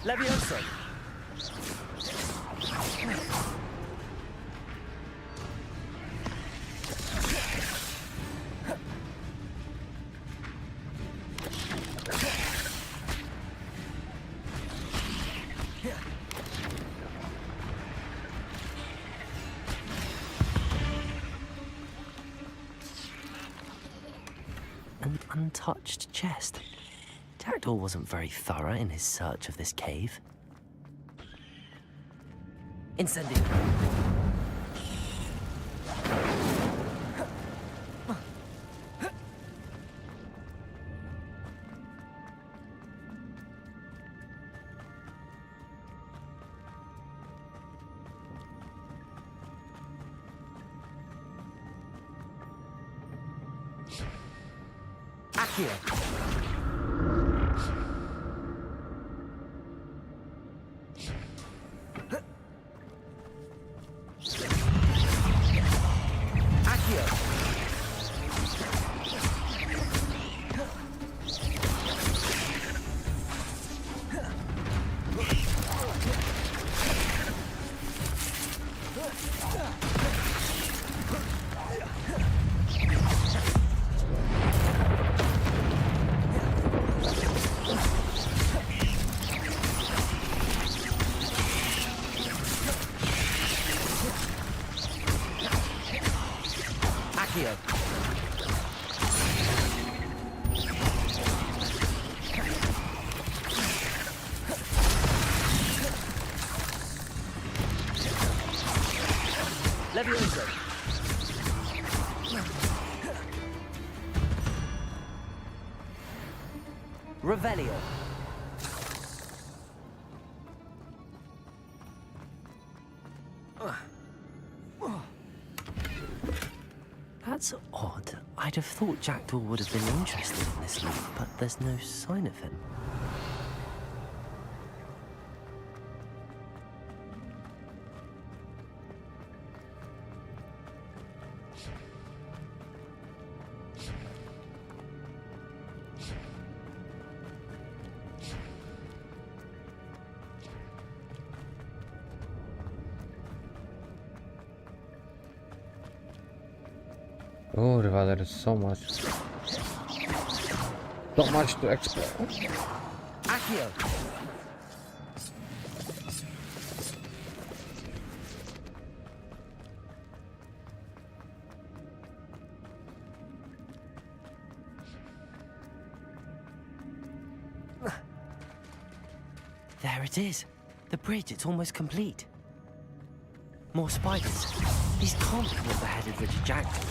Levioso! An untouched chest. Jackdaw wasn't very thorough in his search of this cave. Incendio. Accio. Levioso. Revelio. That's odd. I'd have thought Jackdaw would have been interested in this loot, but there's no sign of him. Kurwa, there is so much. Not much to explore. Accio. There it is. The bridge, it's almost complete. More spiders. These can't be what beheaded Richard Jackdaw.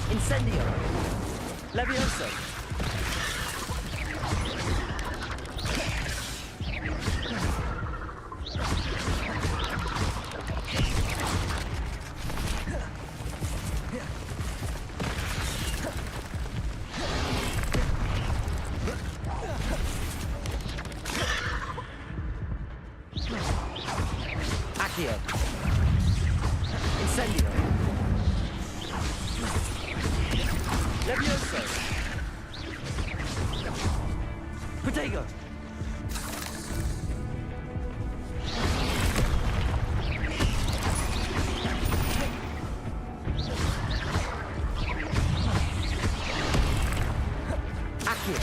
Incendio. Levioso. Accio. Incendio. Levioso. Protego. Accio.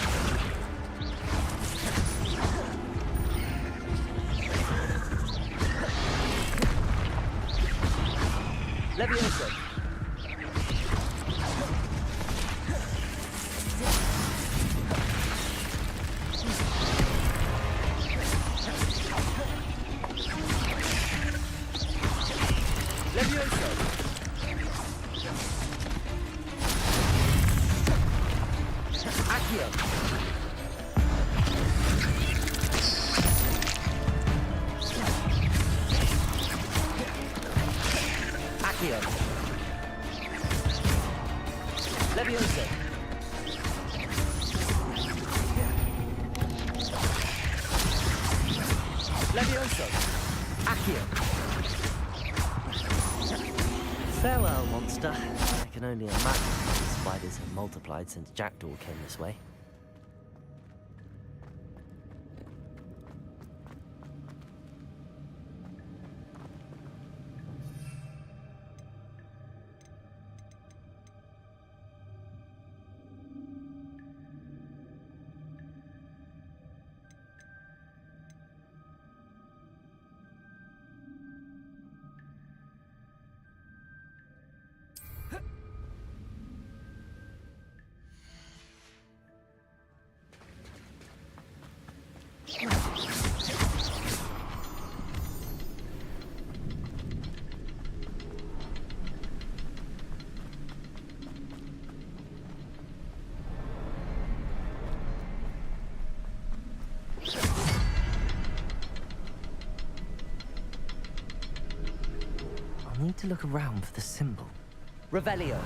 Levioso. Accio. Accio. Levioso. Levioso. Accio. Farewell, monster. I can only imagine how the spiders have multiplied since Jackdaw came this way. I need to look around for the symbol. Revelio.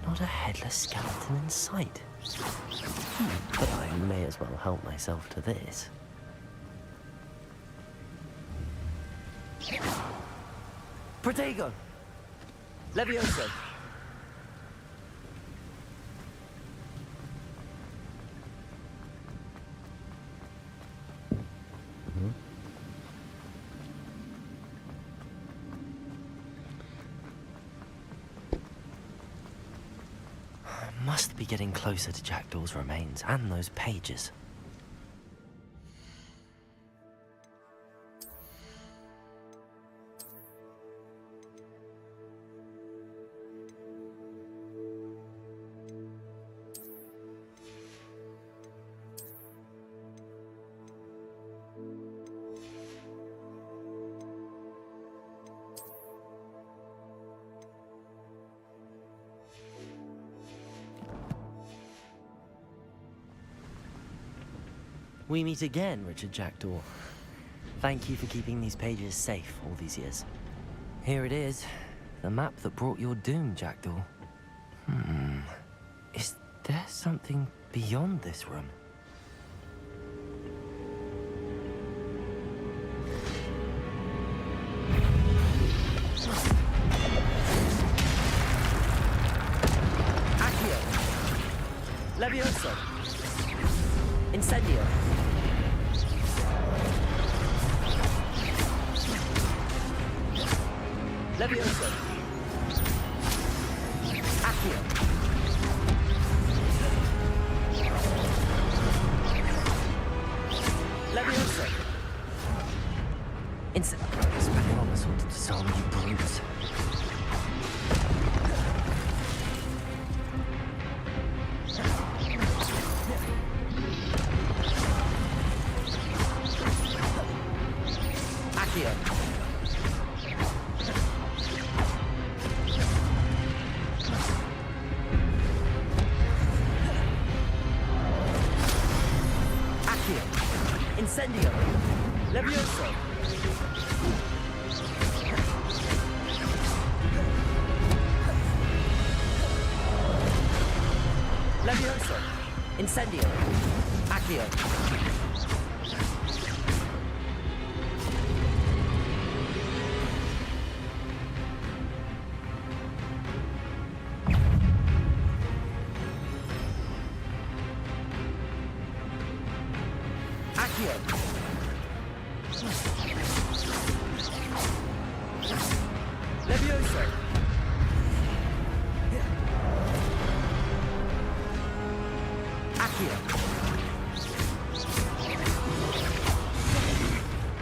Not a headless skeleton in sight. But I may as well help myself to this. Protego! Levioso! Must be getting closer to Jackdaw's remains and those pages. We meet again, Richard Jackdaw. Thank you for keeping these pages safe all these years. Here it is, the map that brought your doom, Jackdaw. Is there something beyond this room? Accio! Levioso! Incendio! Levioso! Accio! Levioso! Spelling on the sort to disarm you brutes. Accio! Incendio. Levioso. Levioso. Incendio. Accio. Accio. Levioso. Accio.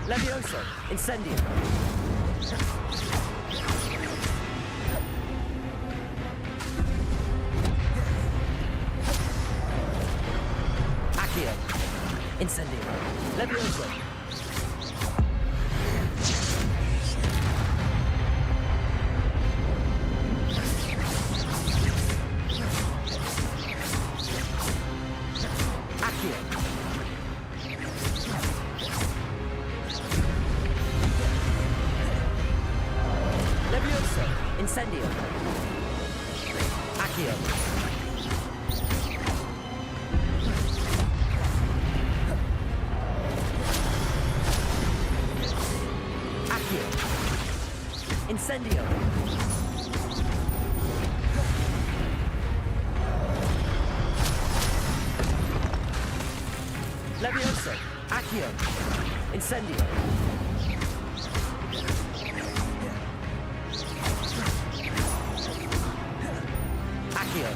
Levioso. Incendio. Accio. Incendio. Levioso. Accio. Levioso. Incendio. Accio. Accio. Incendio. Levioso. Accio. Incendio. Accio.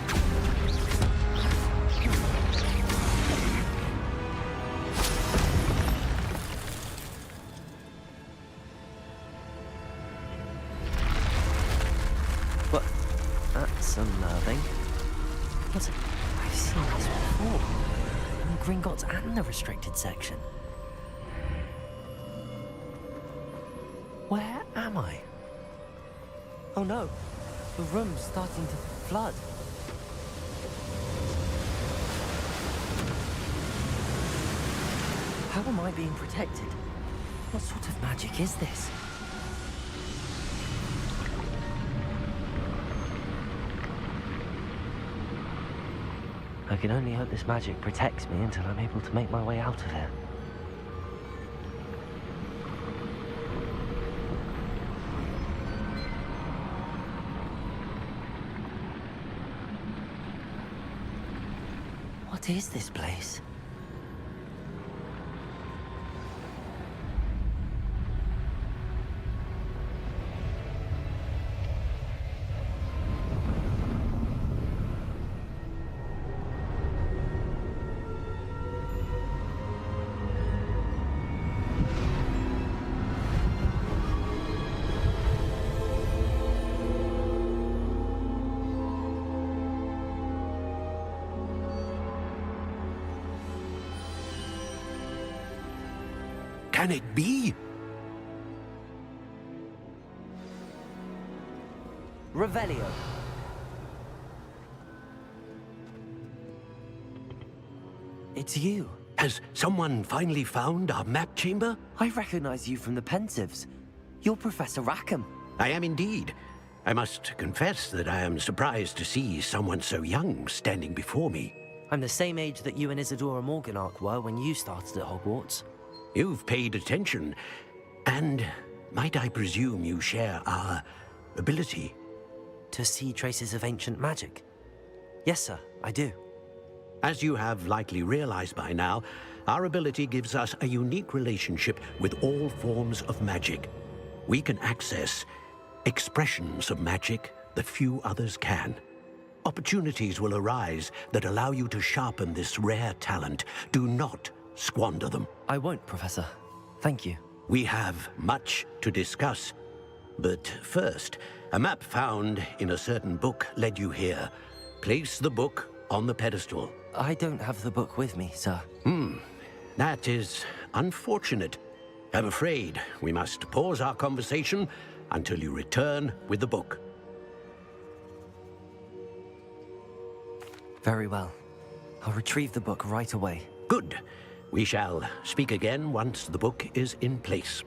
What? That's unnerving. But I've seen this before. In the Gringotts and the restricted section. Where am I? Oh no, the room's starting to flood. How am I being protected? What sort of magic is this? I can only hope this magic protects me until I'm able to make my way out of here. What is this place? Can it be? Revelio. It's you. Has someone finally found our map chamber? I recognize you from the Pensives. You're Professor Rackham. I am indeed. I must confess that I am surprised to see someone so young standing before me. I'm the same age that you and Isadora Morganach were when you started at Hogwarts. You've paid attention. And might I presume you share our ability? To see traces of ancient magic? Yes, sir, I do. As you have likely realized by now, our ability gives us a unique relationship with all forms of magic. We can access expressions of magic that few others can. Opportunities will arise that allow you to sharpen this rare talent. Do not squander them. I won't, Professor. Thank you. We have much to discuss. But first, a map found in a certain book led you here. Place the book on the pedestal. I don't have the book with me, sir. That is unfortunate. I'm afraid we must pause our conversation until you return with the book. Very well. I'll retrieve the book right away. Good. We shall speak again once the book is in place.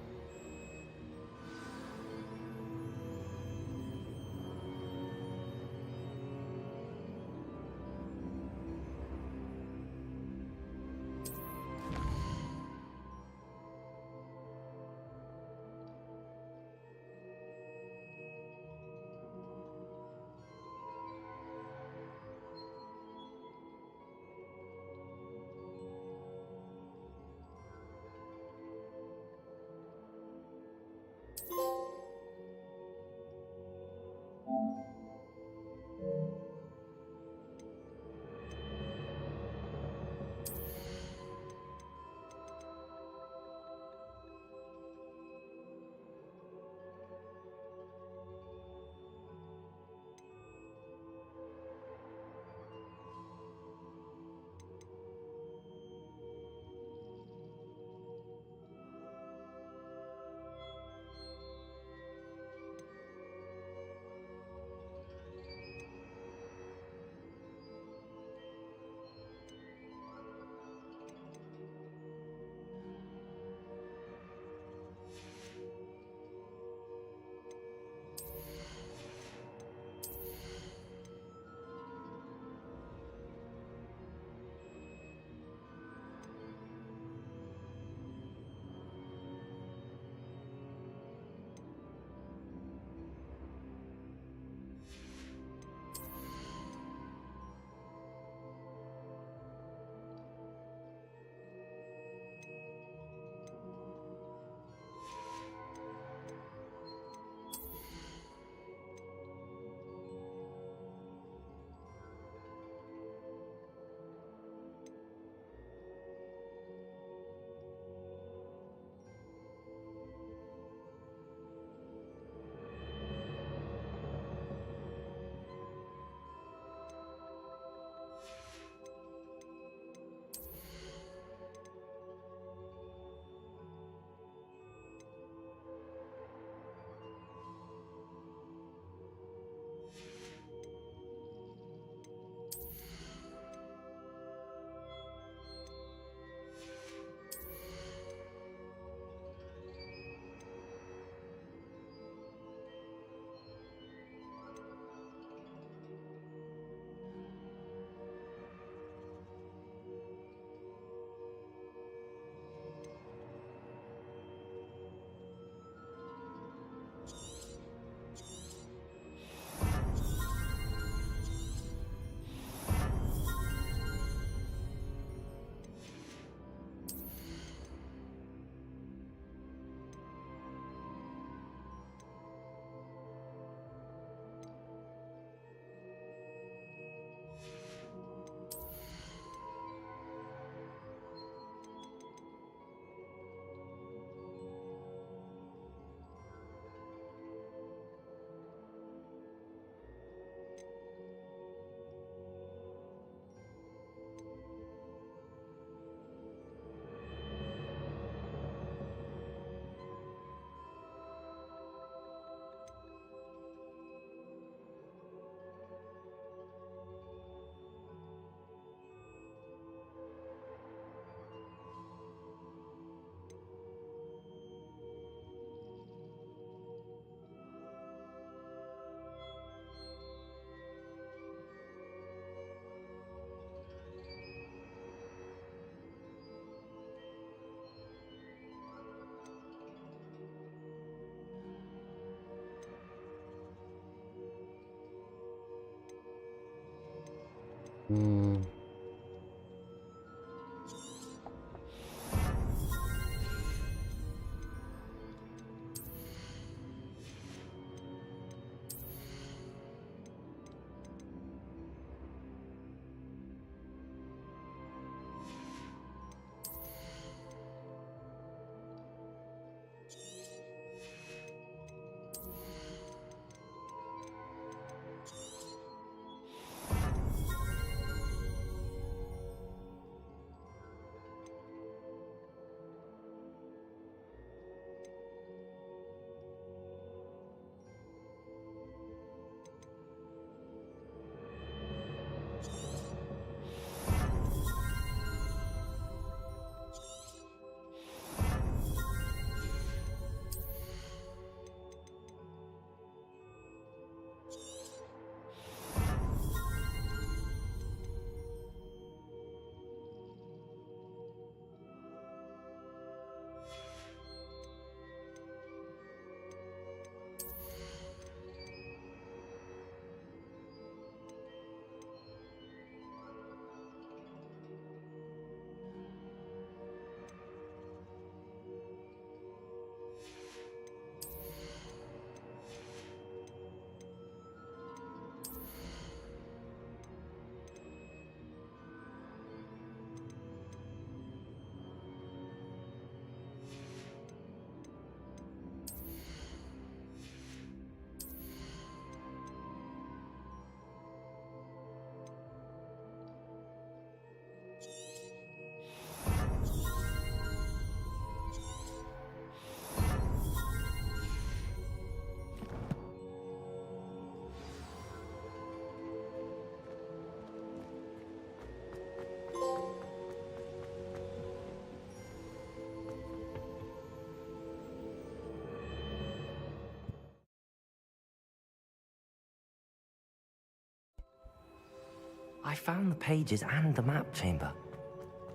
I found the pages and the map chamber.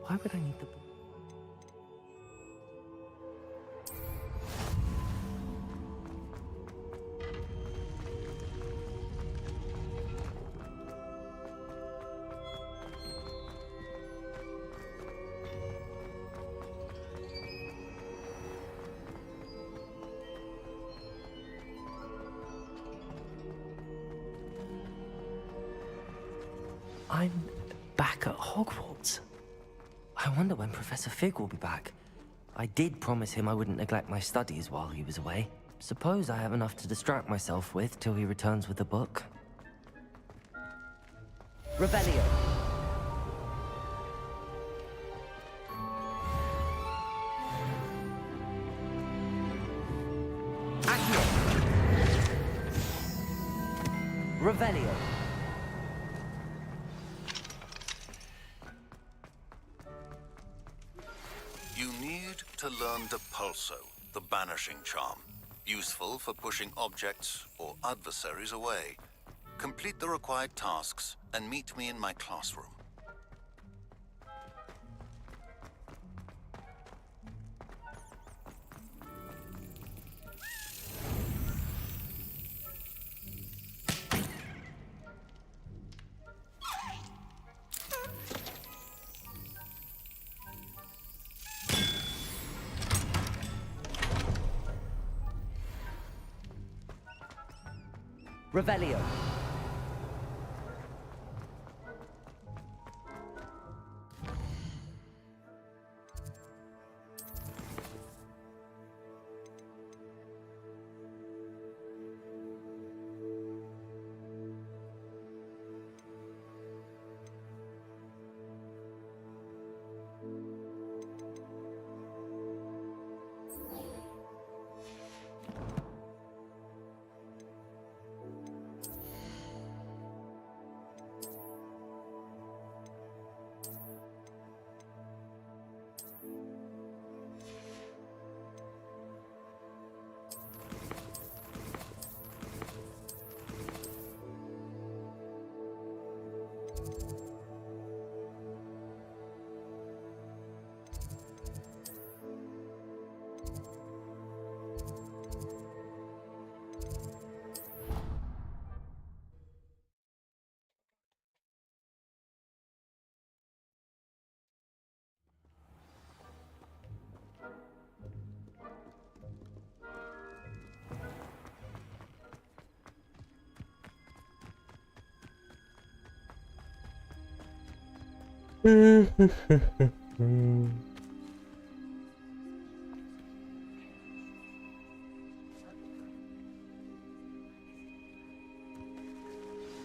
Why would I need the... I'm back at Hogwarts. I wonder when Professor Fig will be back. I did promise him I wouldn't neglect my studies while he was away. Suppose I have enough to distract myself with till he returns with the book. Revelio. Accio. Revelio. You need to learn Depulso, the banishing charm. Useful for pushing objects or adversaries away. Complete the required tasks and meet me in my classroom. Revelio.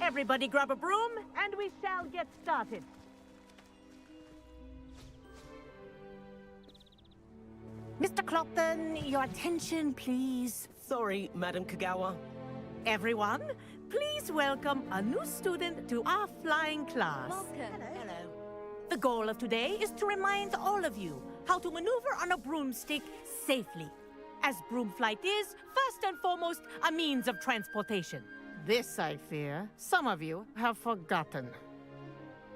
Everybody grab a broom, and we shall get started. Mr. Clopton, your attention, please. Sorry, Madam Kagawa. Everyone, please welcome a new student to our flying class. Welcome. Hello. The goal of today is to remind all of you how to maneuver on a broomstick safely, as broom flight is, first and foremost, a means of transportation. This, I fear, some of you have forgotten.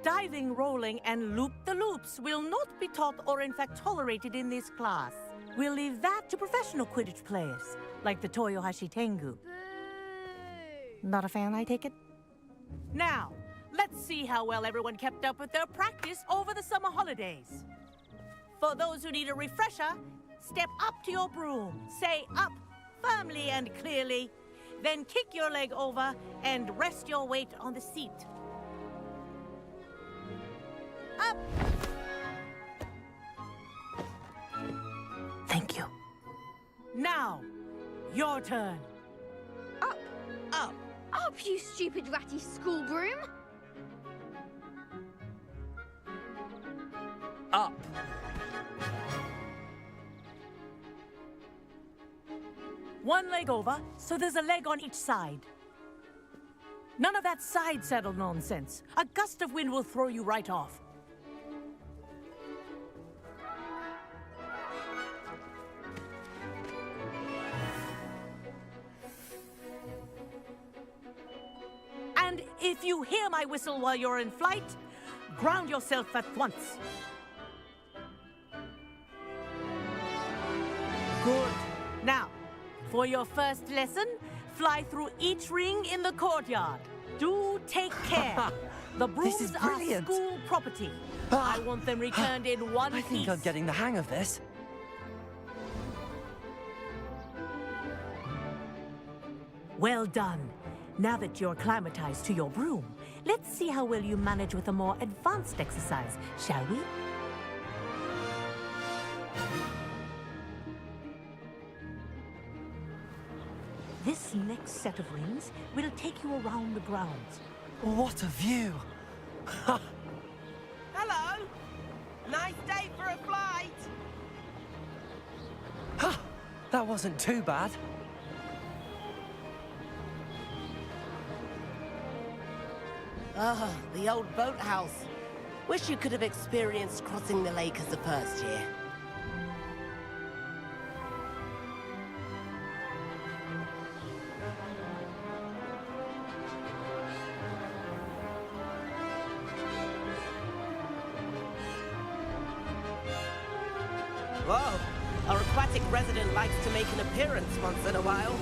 Diving, rolling, and loop-the-loops will not be taught or in fact tolerated in this class. We'll leave that to professional Quidditch players, like the Toyohashi Tengu. Not a fan, I take it? Now, let's see how well everyone kept up with their practice over the summer holidays. For those who need a refresher, step up to your broom, say up firmly and clearly, then kick your leg over and rest your weight on the seat. Up! Thank you. Now, your turn. Up! Up! Up, you stupid ratty school broom! Up! One leg over, so there's a leg on each side. None of that side saddle nonsense. A gust of wind will throw you right off. And If you hear my whistle while you're in flight, ground yourself at once. Good. Now, for your first lesson, fly through each ring in the courtyard. Do take care. The brooms This is are brilliant. school property. I want them returned in one I think piece. I'm getting the hang of this. Well done. Now that you're acclimatized to your broom, let's see how well you manage with a more advanced exercise, shall we? This next set of rings will take you around the grounds. What a view! Hello! Nice day for a flight! That wasn't too bad. Ah, the old boathouse. Wish you could have experienced crossing the lake as a first year. Whoa! Our aquatic resident likes to make an appearance once in a while.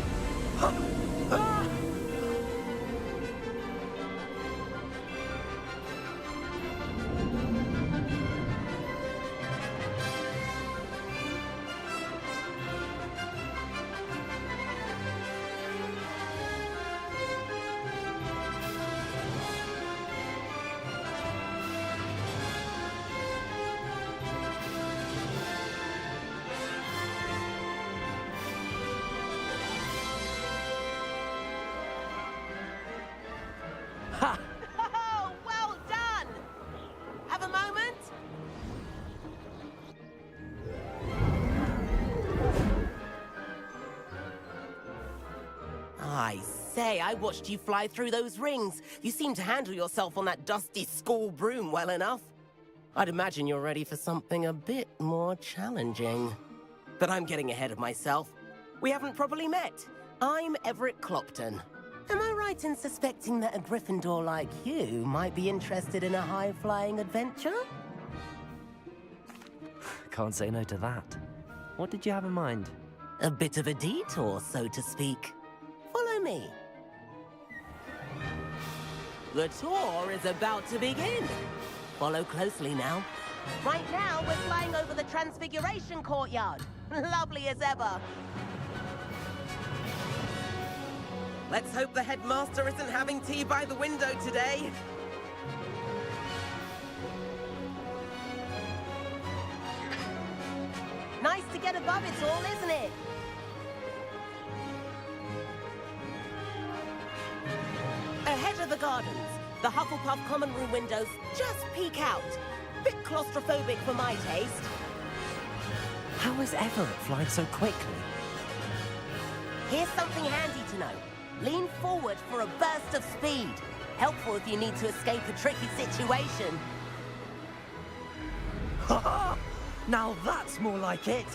Oh, well done! Have a moment? I say, I watched you fly through those rings. You seem to handle yourself on that dusty school broom well enough. I'd imagine you're ready for something a bit more challenging. But I'm getting ahead of myself. We haven't properly met. I'm Everett Clopton. Am I right in suspecting that a Gryffindor like you might be interested in a high-flying adventure? Can't say no to that. What did you have in mind? A bit of a detour, so to speak. Follow me. The tour is about to begin. Follow closely now. Right now, we're flying over the Transfiguration Courtyard. Lovely as ever. Let's hope the headmaster isn't having tea by the window today. Nice to get above it all, isn't it? Ahead of the gardens, the Hufflepuff common room windows just peek out. Bit claustrophobic for my taste. How is Everett flying so quickly? Here's something handy to know. Lean forward for a burst of speed. Helpful if you need to escape a tricky situation. Now that's more like it.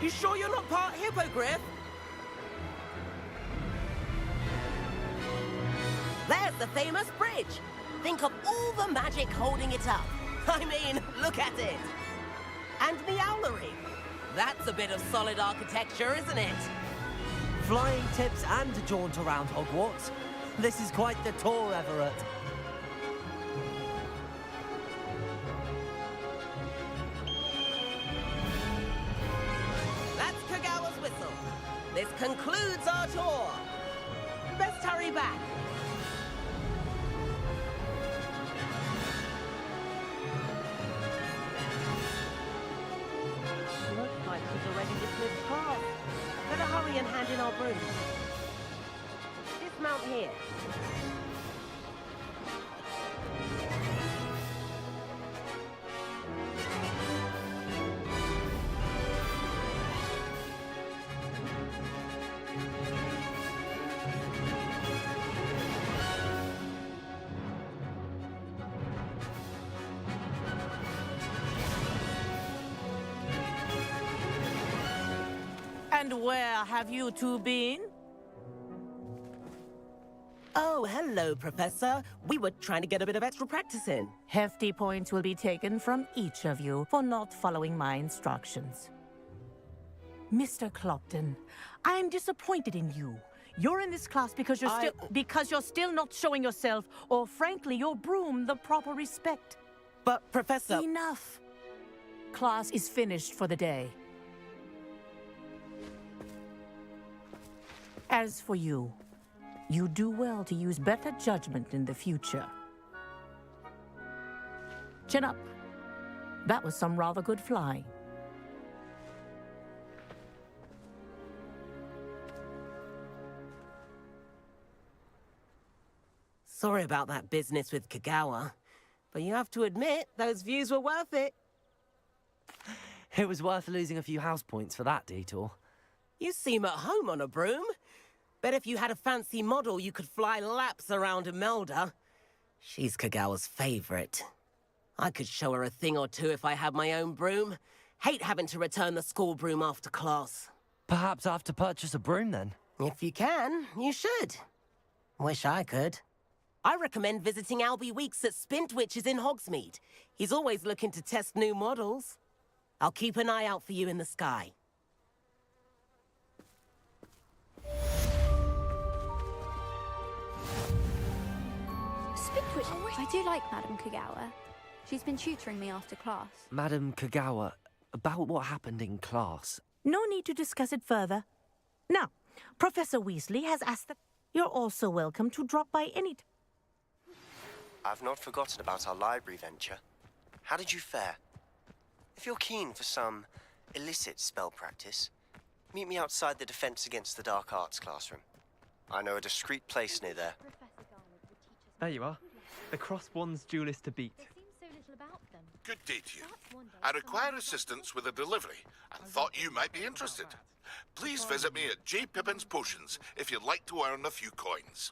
You sure you're not part hippogriff? There's the famous bridge. Think of all the magic holding it up. I mean, look at it. And the owlery. That's a bit of solid architecture, isn't it? Flying tips and a jaunt around Hogwarts. This is quite the tour, Everett. That's Kagawa's whistle. This concludes our tour. Best hurry back. Looks like she's already dismissed class. Better hurry and hand in our brooms. Dismount here. And where have you two been? Oh, hello, Professor. We were trying to get a bit of extra practice in. Hefty points will be taken from each of you for not following my instructions. Mr. Clopton, I am disappointed in you. You're in this class because you're still not showing yourself, or frankly, your broom, the proper respect. But, Professor... Enough. Class is finished for the day. As for you, you do well to use better judgment in the future. Chin up. That was some rather good flying. Sorry about that business with Kagawa, but you have to admit, those views were worth it. It was worth losing a few house points for that detour. You seem at home on a broom. Bet if you had a fancy model, you could fly laps around Imelda. She's Kagawa's favorite. I could show her a thing or two if I had my own broom. Hate having to return the school broom after class. Perhaps I have to purchase a broom then? If you can, you should. Wish I could. I recommend visiting Albie Weeks at Spintwitches in Hogsmeade. He's always looking to test new models. I'll keep an eye out for you in the sky. Spintwitch. I do like Madame Kagawa. She's been tutoring me after class. Madame Kagawa, about what happened in class. No need to discuss it further. Now, Professor Weasley has asked that you're also welcome to drop by any time. I've not forgotten about our library venture. How did you fare? If you're keen for some illicit spell practice, meet me outside the Defense Against the Dark Arts classroom. I know a discreet place near there. There you are. The cross one's duelist to beat. Good day to you. I require assistance with a delivery and thought you might be interested. Please visit me at J. Pippin's Potions if you'd like to earn a few coins.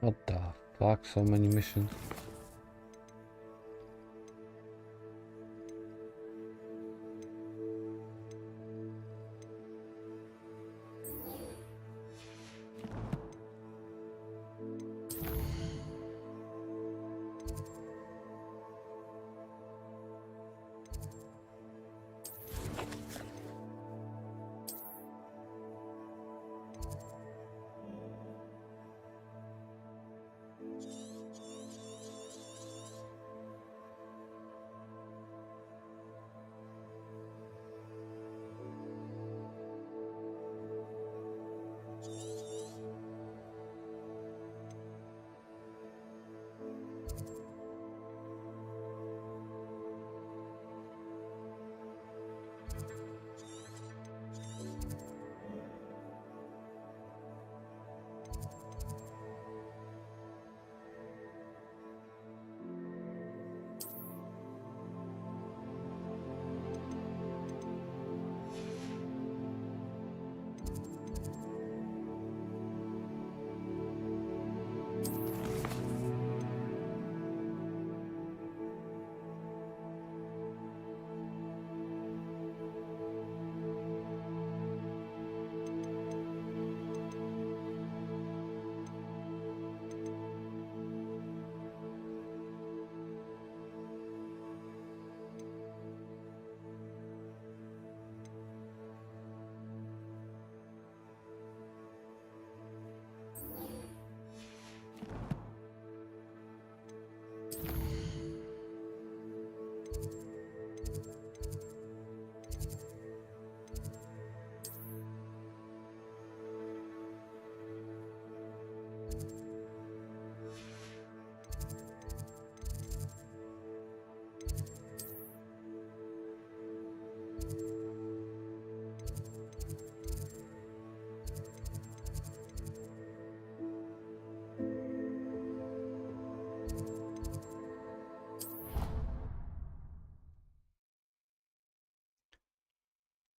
What the fuck? So many missions.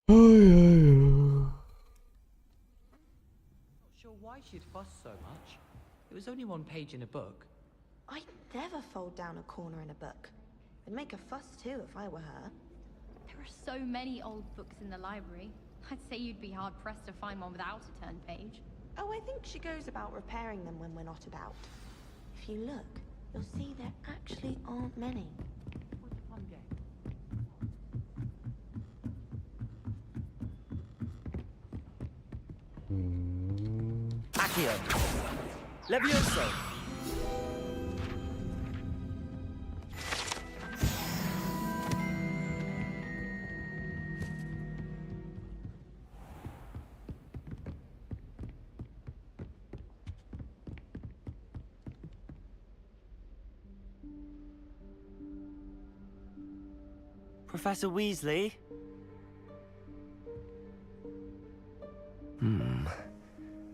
Not sure why she'd fuss so much. It was only one page in a book. I'd never fold down a corner in a book. I'd make a fuss too if I were her. There are so many old books in the library. I'd say you'd be hard-pressed to find one without a turn page. Oh, I think she goes about repairing them when we're not about. If you look, you'll see there actually aren't many. Accio! Levioso! Professor Weasley?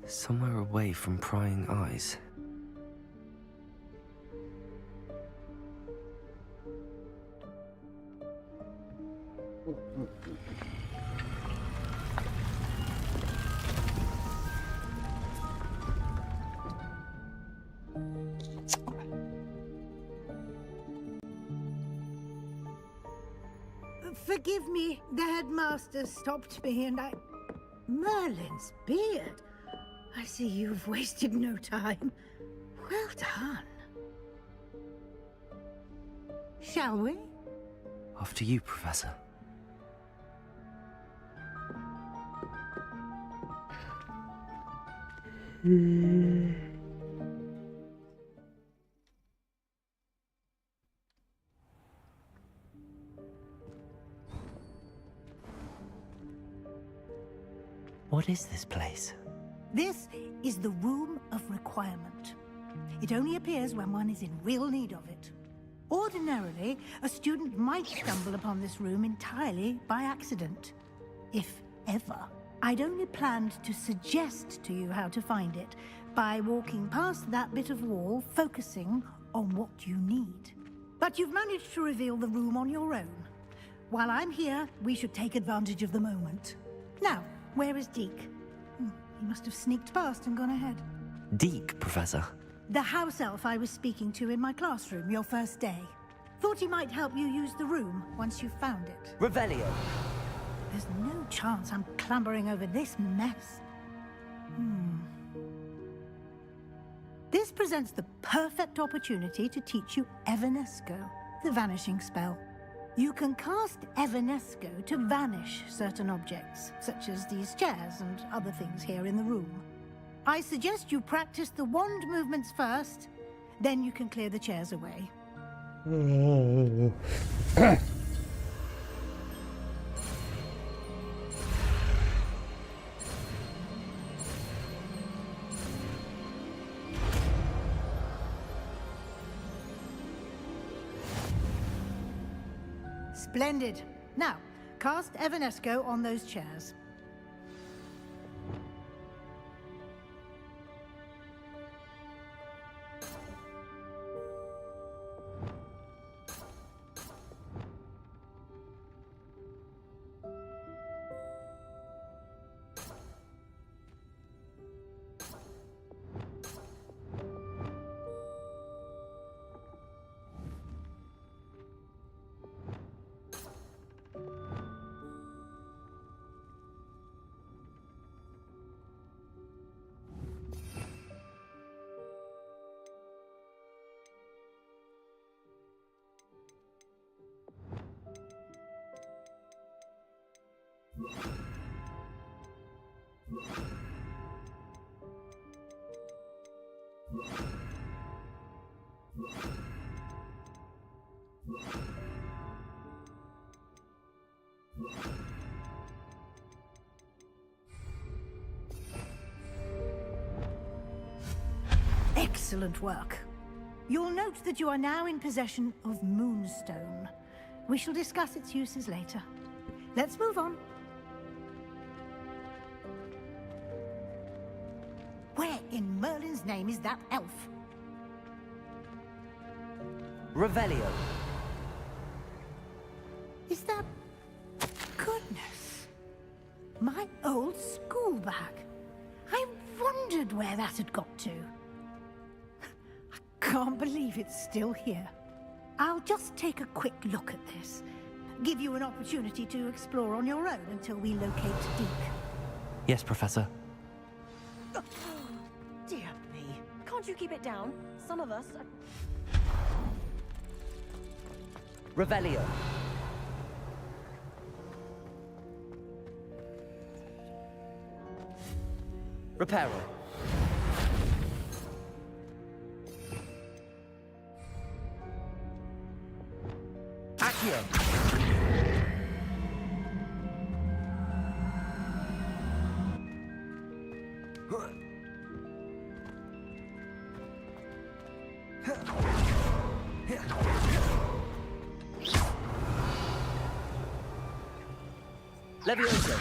Somewhere away from prying eyes. Forgive me, the headmaster stopped me and I... Merlin's beard. I see you've wasted no time. Well done. Shall we? After you, Professor. What is this place? This is the Room of Requirement. It only appears when one is in real need of it. Ordinarily, a student might stumble upon this room entirely by accident. If ever. I'd only planned to suggest to you how to find it by walking past that bit of wall, focusing on what you need. But you've managed to reveal the room on your own. While I'm here, we should take advantage of the moment. Now, where is Deke? He must have sneaked past and gone ahead. Deke, Professor. The house elf I was speaking to in my classroom your first day. Thought he might help you use the room once you've found it. Revelio. There's no chance I'm clambering over this mess. This presents the perfect opportunity to teach you Evanesco, the vanishing spell. You can cast Evanesco to vanish certain objects, such as these chairs and other things here in the room. I suggest you practice the wand movements first, then you can clear the chairs away. Splendid. Now, cast Evanesco on those chairs. Excellent work. You'll note that you are now in possession of Moonstone. We shall discuss its uses later. Let's move on. Where in Merlin's name is that elf? Revelio. Is that... Goodness. My old school bag. I wondered where that had got to. I can't believe it's still here. I'll just take a quick look at this. give you an opportunity to explore on your own until we locate Deke. Yes, Professor. Dear me. Can't you keep it down? Some of us are... Revelio. Reparo. Accio. Levioso.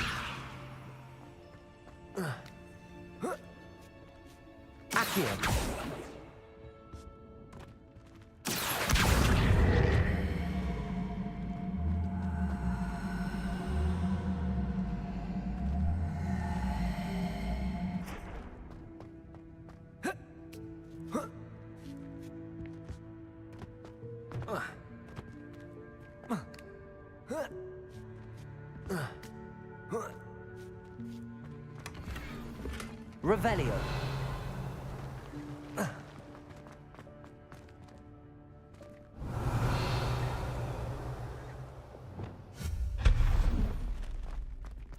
Accio. Revelio.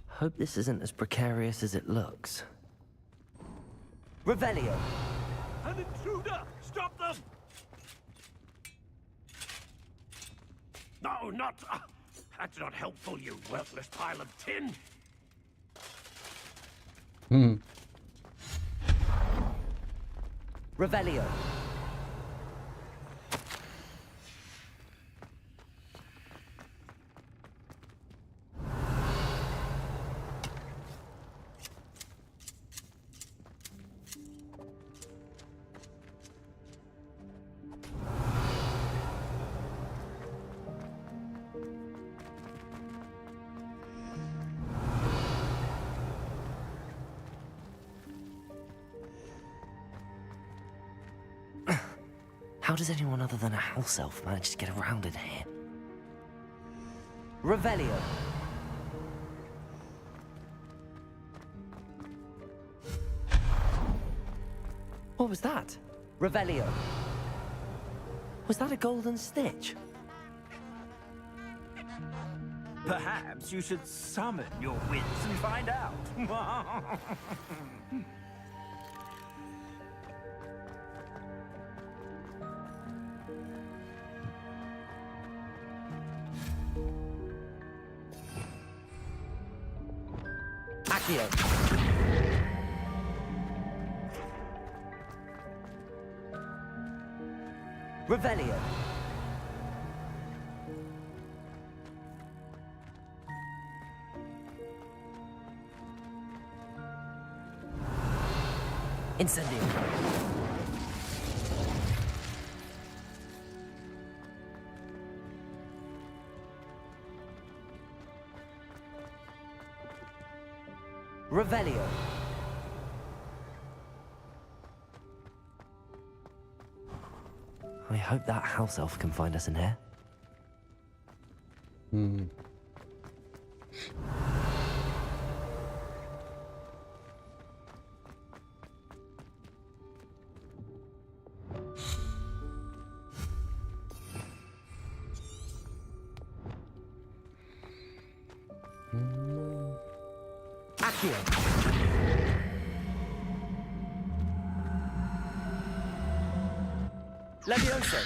Hope this isn't as precarious as it looks. Revelio. An intruder! Stop them! No, not... that's not helpful, you worthless pile of tin! Revelio. How does anyone other than a house elf manage to get around in here? Revelio. What was that? Revelio. Was that a golden stitch? Perhaps you should summon your wits and find out. Accio. Revelio. Incendio. Revelio. I hope that house elf can find us in here. Accio. Levioso.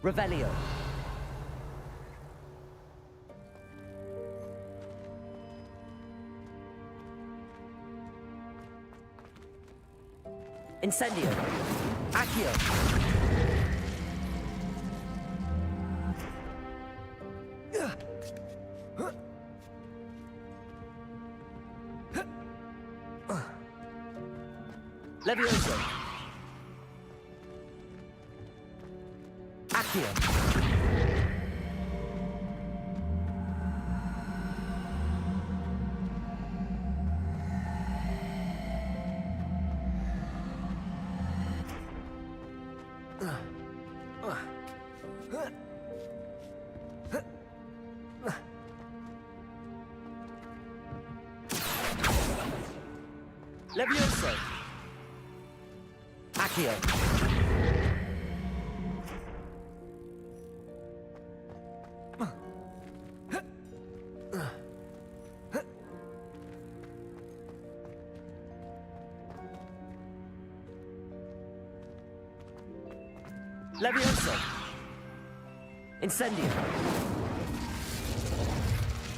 Revelio. Incendio. Accio. Levioso. Accio. Levioso! Accio! Levioso! Incendio!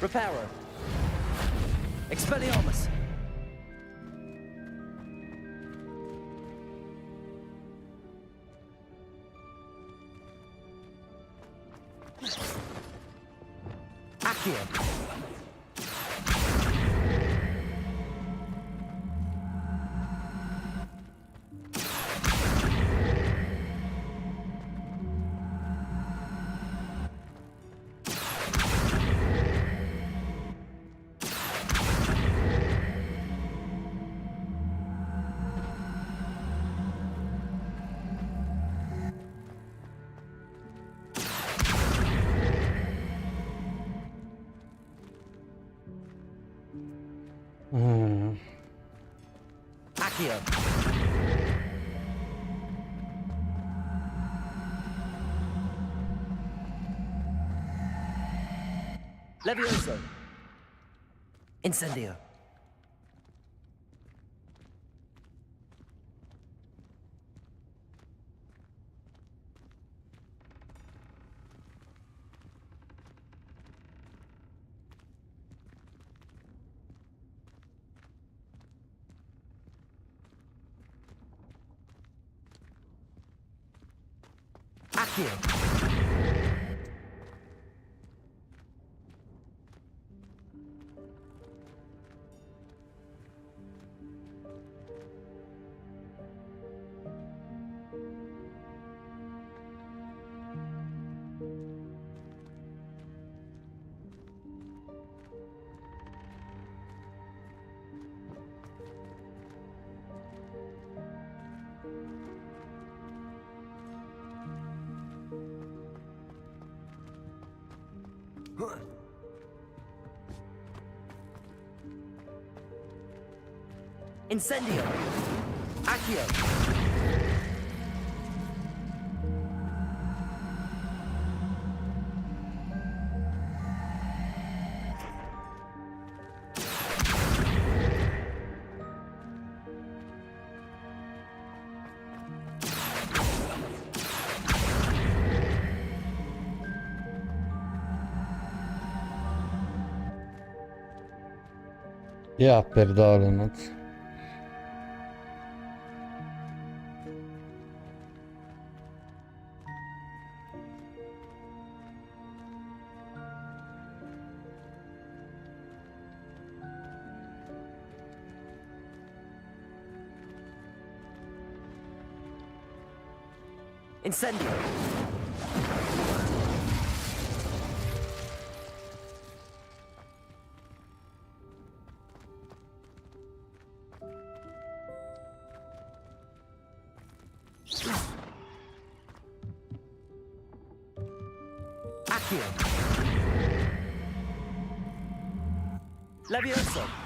Reparo! Expelliarmus! Accio! Accio! Levioso! Incendio! Accio! Incendio! Accio! Ja pierdolę, no co? Incendio! Accio! Levioso!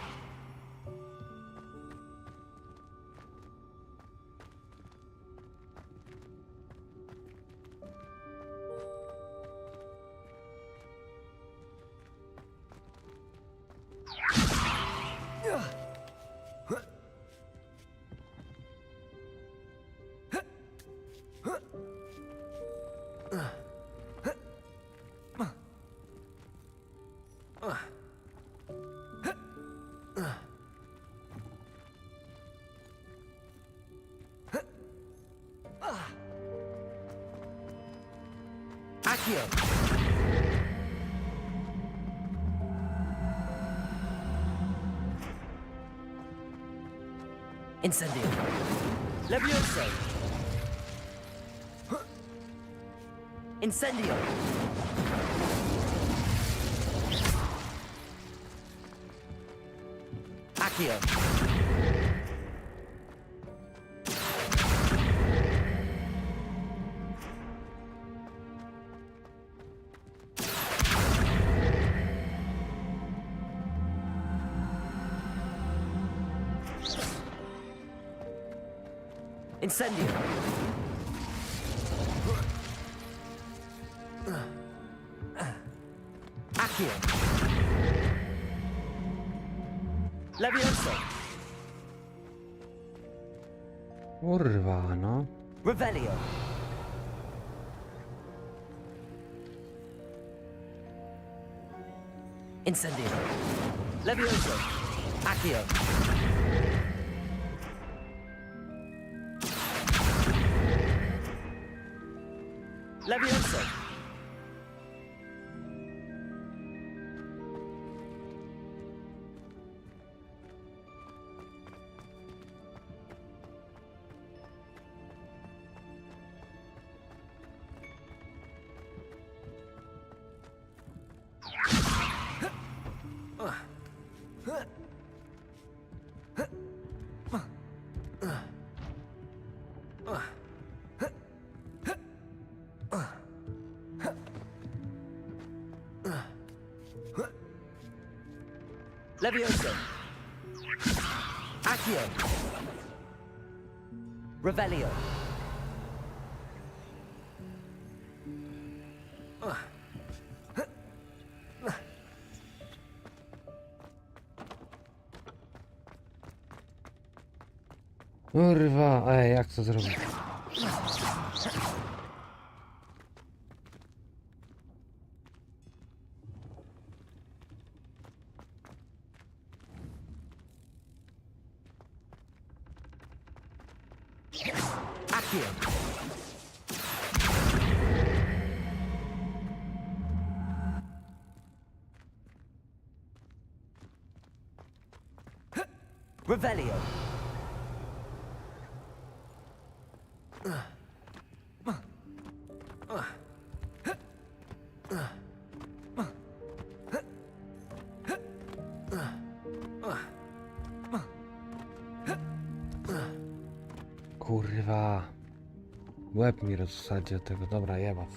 Accio! Incendio! Levioso! Incendio! Accio! Incendio. Accio. Levioso. Kurwa, no. Revelio. Incendio. Levioso. Accio. Levioso. Levioso. Accio. Revelio. Kurwa, jak to zrobić? Accio. Revelio. Kurwa. Łeb mi rozsadzi od tego. Dobra, jebać.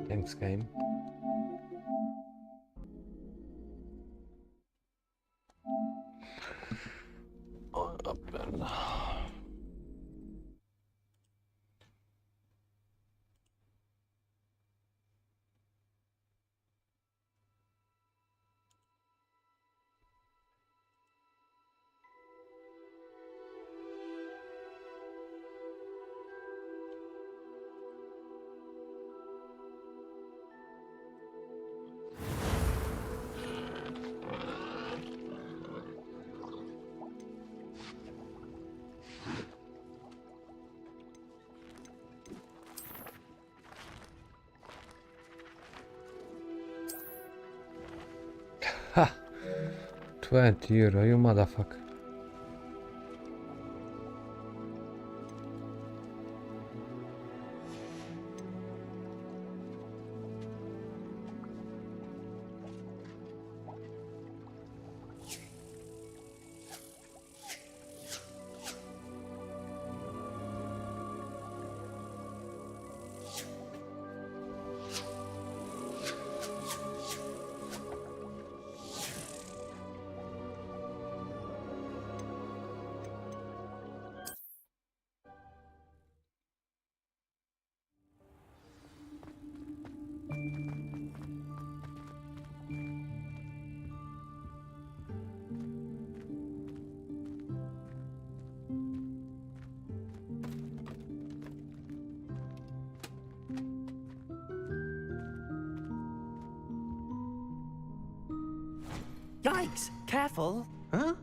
Thanks, game. Ha! 20 euro, you motherfucker. Yikes! Careful! Huh?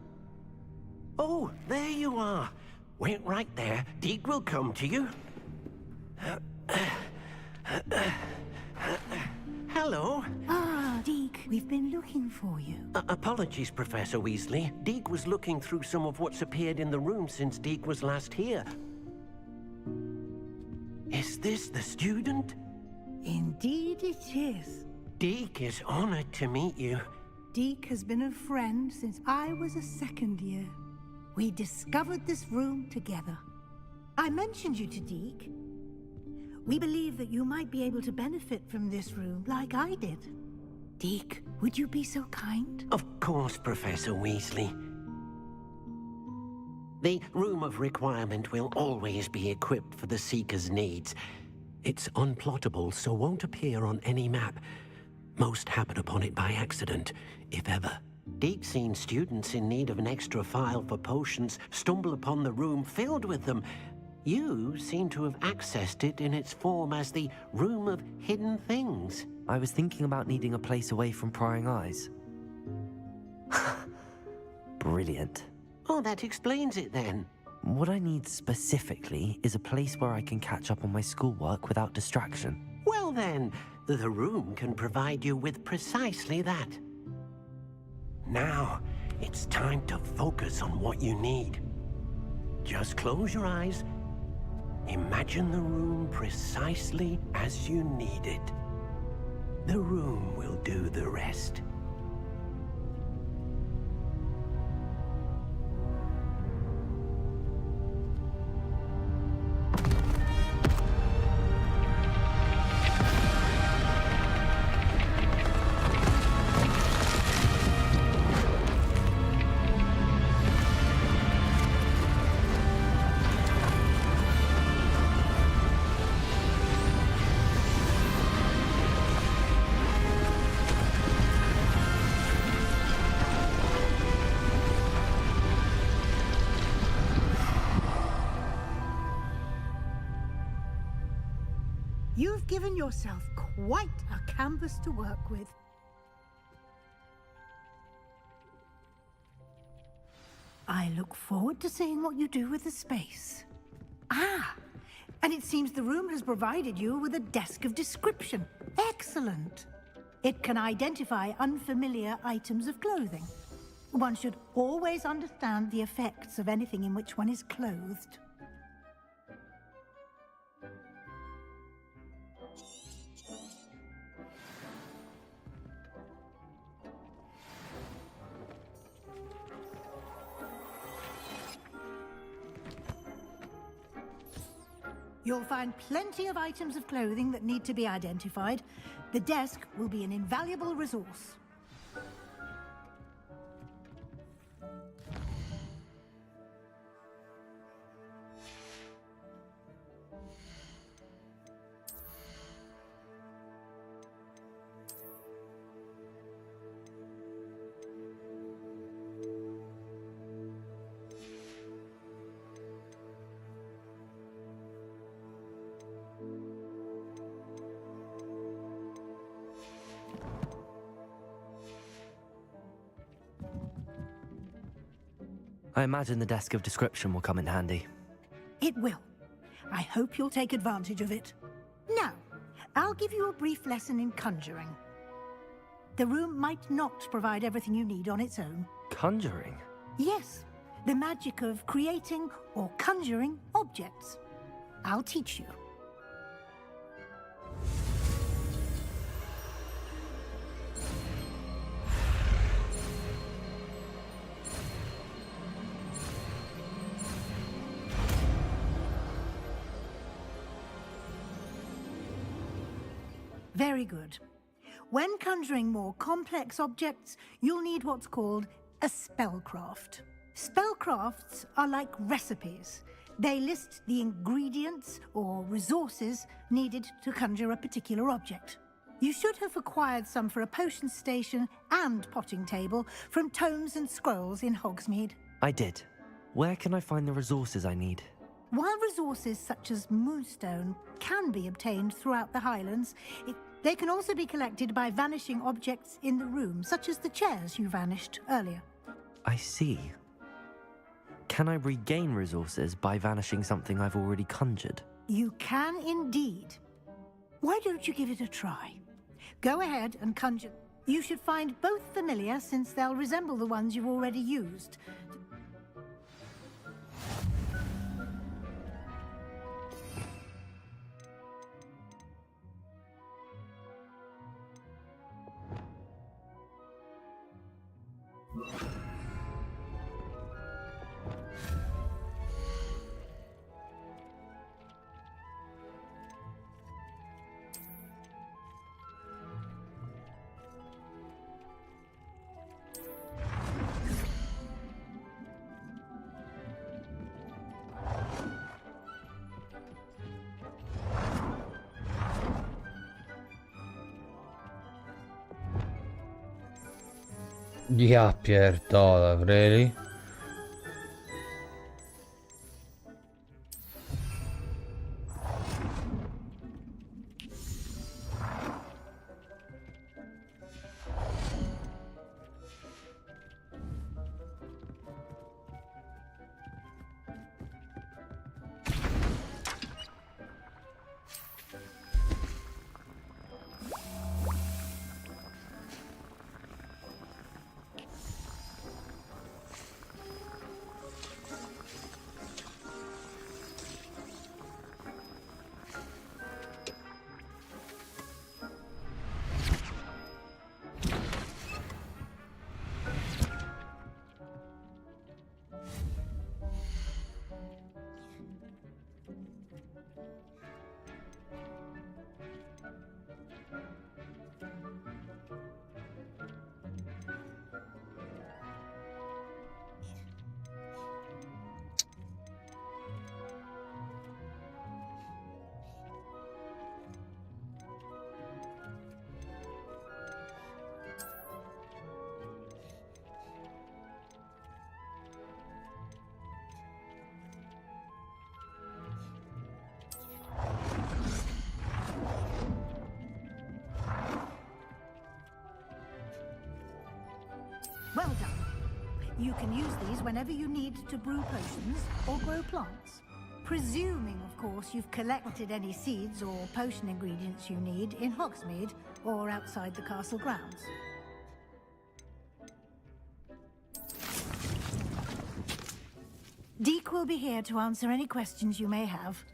Oh, there you are. Wait right there. Deke will come to you. Hello. Ah, Deke, we've been looking for you. Apologies, Professor Weasley. Deke was looking through some of what's appeared in the room since Deke was last here. Is this the student? Indeed it is. Deke is honored to meet you. Deke has been a friend since I was a second year. We discovered this room together. I mentioned you to Deke. We believe that you might be able to benefit from this room like I did. Deke, would you be so kind? Of course, Professor Weasley. The Room of Requirement will always be equipped for the Seeker's needs. It's unplottable, so won't appear on any map. Most happen upon it by accident, if ever. Deke's seen students in need of an extra file for potions stumble upon the room filled with them. You seem to have accessed it in its form as the Room of Hidden Things. I was thinking about needing a place away from prying eyes. Brilliant. Oh, that explains it then. What I need specifically is a place where I can catch up on my schoolwork without distraction. Well then, the room can provide you with precisely that. Now, it's time to focus on what you need. Just close your eyes. Imagine the room precisely as you need it. The room will do the rest. You've given yourself quite a canvas to work with. I look forward to seeing what you do with the space. Ah, and it seems the room has provided you with a desk of description. Excellent. It can identify unfamiliar items of clothing. One should always understand the effects of anything in which one is clothed. You'll find plenty of items of clothing that need to be identified. The desk will be an invaluable resource. I imagine the desk of description will come in handy. It will. I hope you'll take advantage of it. Now, I'll give you a brief lesson in conjuring. The room might not provide everything you need on its own. Conjuring? Yes, the magic of creating or conjuring objects. I'll teach you. Very good. When conjuring more complex objects, you'll need what's called a spellcraft. Spellcrafts are like recipes. They list the ingredients or resources needed to conjure a particular object. You should have acquired some for a potion station and potting table from tomes and scrolls in Hogsmeade. I did. Where can I find the resources I need? While resources such as moonstone can be obtained throughout the Highlands, They can also be collected by vanishing objects in the room, such as the chairs you vanished earlier. I see. Can I regain resources by vanishing something I've already conjured? You can indeed. Why don't you give it a try? Go ahead and conjure. You should find both familiar, since they'll resemble the ones you've already used. Ja pierdolę, really? Well done. You can use these whenever you need to brew potions or grow plants. Presuming, of course, you've collected any seeds or potion ingredients you need in Hogsmeade or outside the castle grounds. Deke will be here to answer any questions you may have.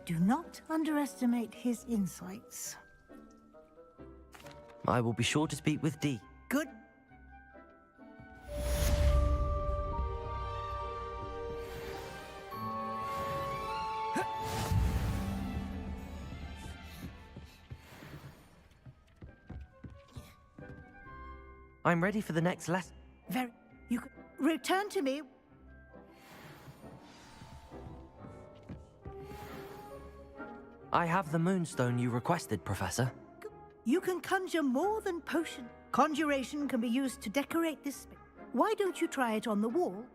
Do not underestimate his insights. I will be sure to speak with Dee. Good. I'm ready for the next lesson. You can return to me. I have the moonstone you requested, Professor. You can conjure more than potion. Conjuration can be used to decorate this space. Why don't you try it on the wall?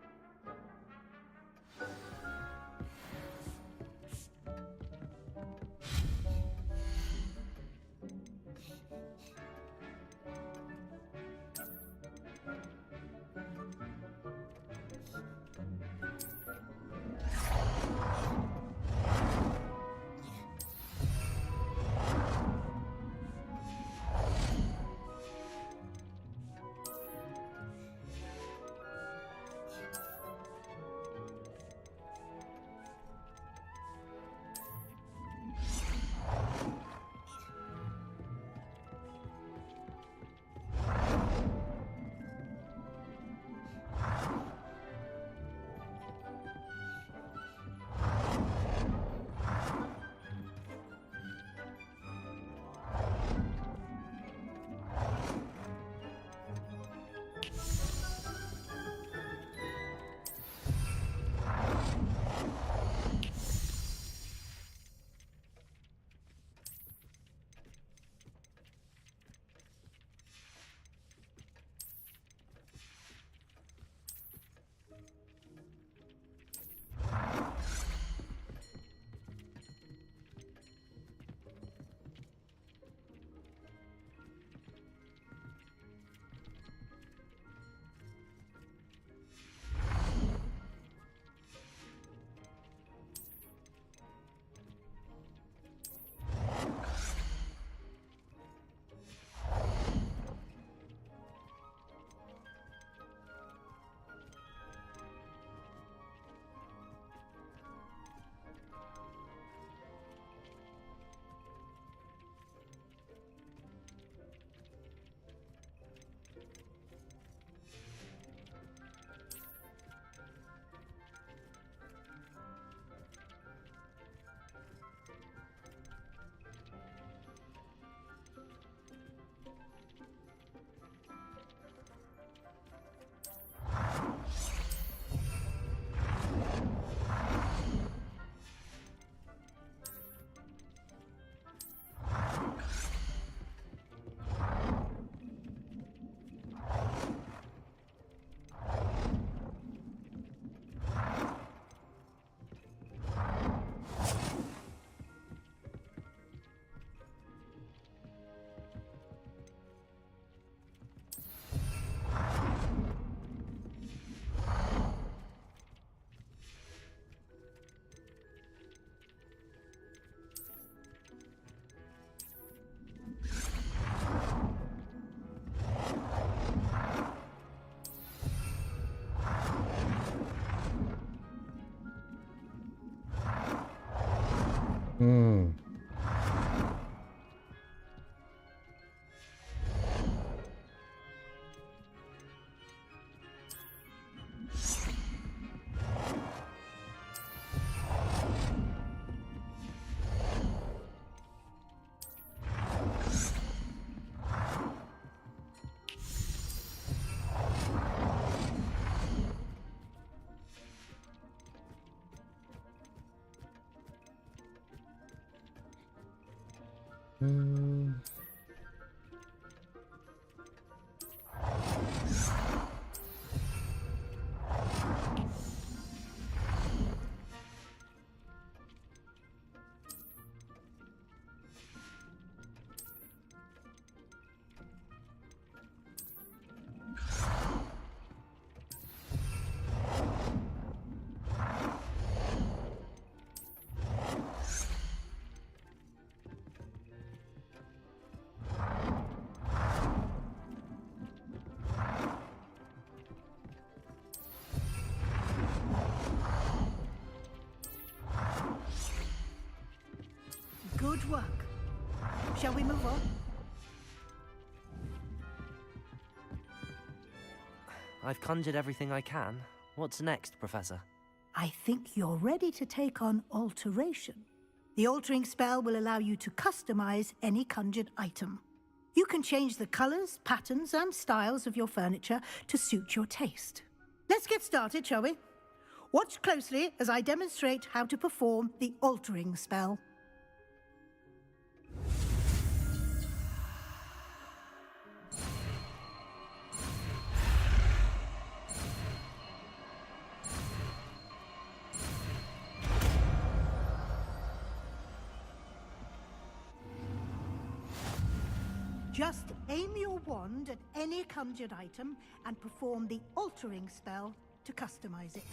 Hmm. Hmm. Good work. Shall we move on? I've conjured everything I can. What's next, Professor? I think you're ready to take on alteration. The altering spell will allow you to customize any conjured item. You can change the colors, patterns, and styles of your furniture to suit your taste. Let's get started, shall we? Watch closely as I demonstrate how to perform the altering spell. Just aim your wand at any conjured item and perform the altering spell to customize it.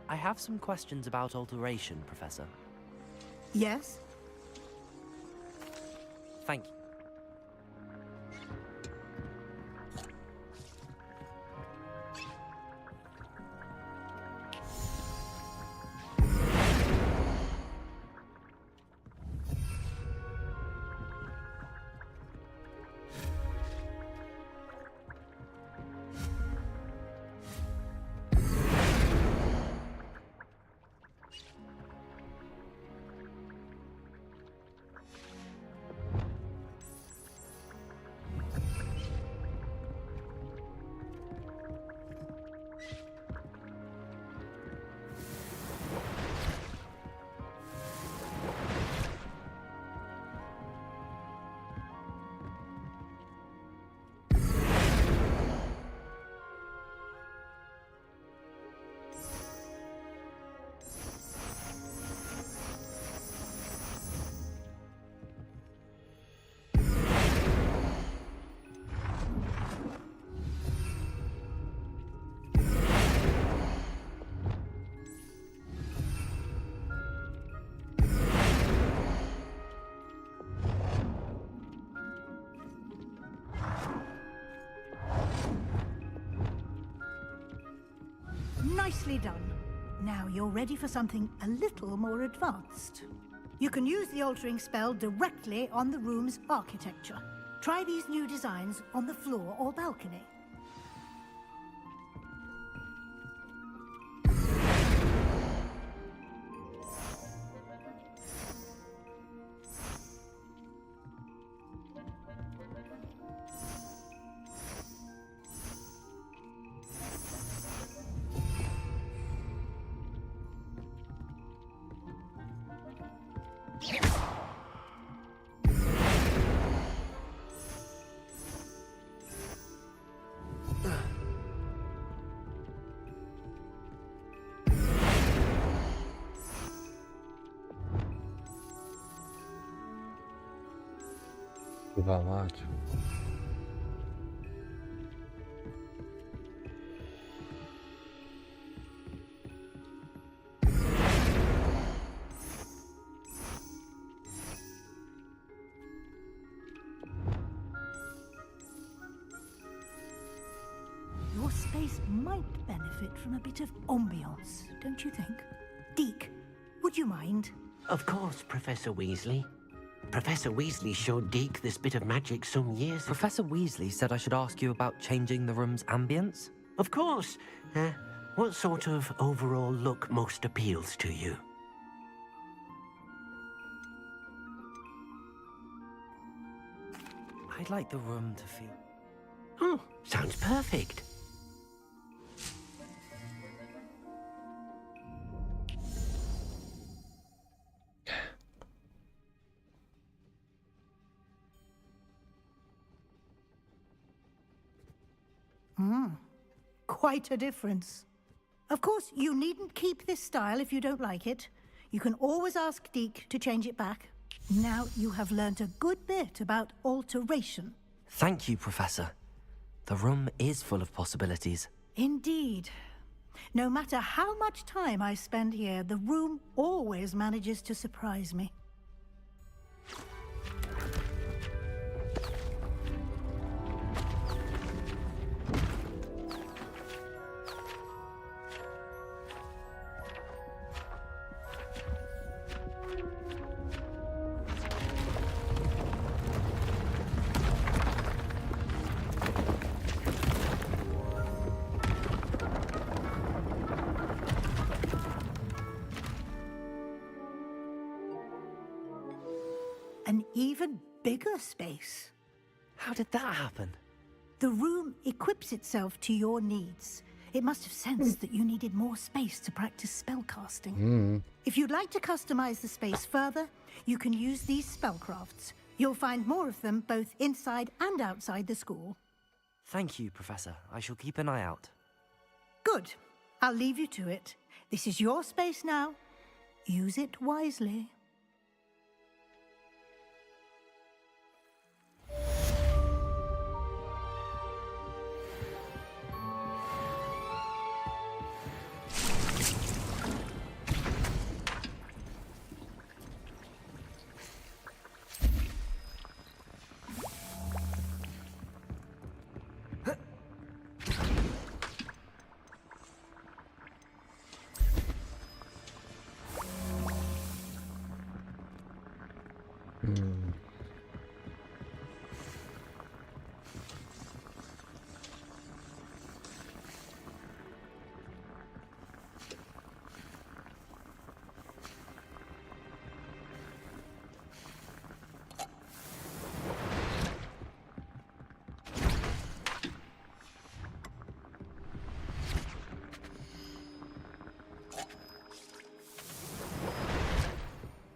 I have some questions about alteration, Professor. Yes? Thank you. Nicely done. Now you're ready for something a little more advanced. You can use the altering spell directly on the room's architecture. Try these new designs on the floor or balcony. Chyba mać. Your space might benefit from a bit of ambiance, don't you think? Deke, would you mind? Of course, Professor Weasley. Professor Weasley showed Deke this bit of magic some years ago. Professor Weasley said I should ask you about changing the room's ambience? Of course. What sort of overall look most appeals to you? I'd like the room to feel... Oh, sounds perfect. Quite a difference. Of course, you needn't keep this style if you don't like it. You can always ask Deke to change it back. Now you have learnt a good bit about alteration. Thank you, Professor. The room is full of possibilities. Indeed. No matter how much time I spend here, the room always manages to surprise me. An even bigger space. How did that happen? The room equips itself to your needs. It must have sensed that you needed more space to practice spellcasting. If you'd like to customize the space further, you can use these spellcrafts. You'll find more of them both inside and outside the school. Thank you, Professor. I shall keep an eye out. Good. I'll leave you to it. This is your space now. Use it wisely.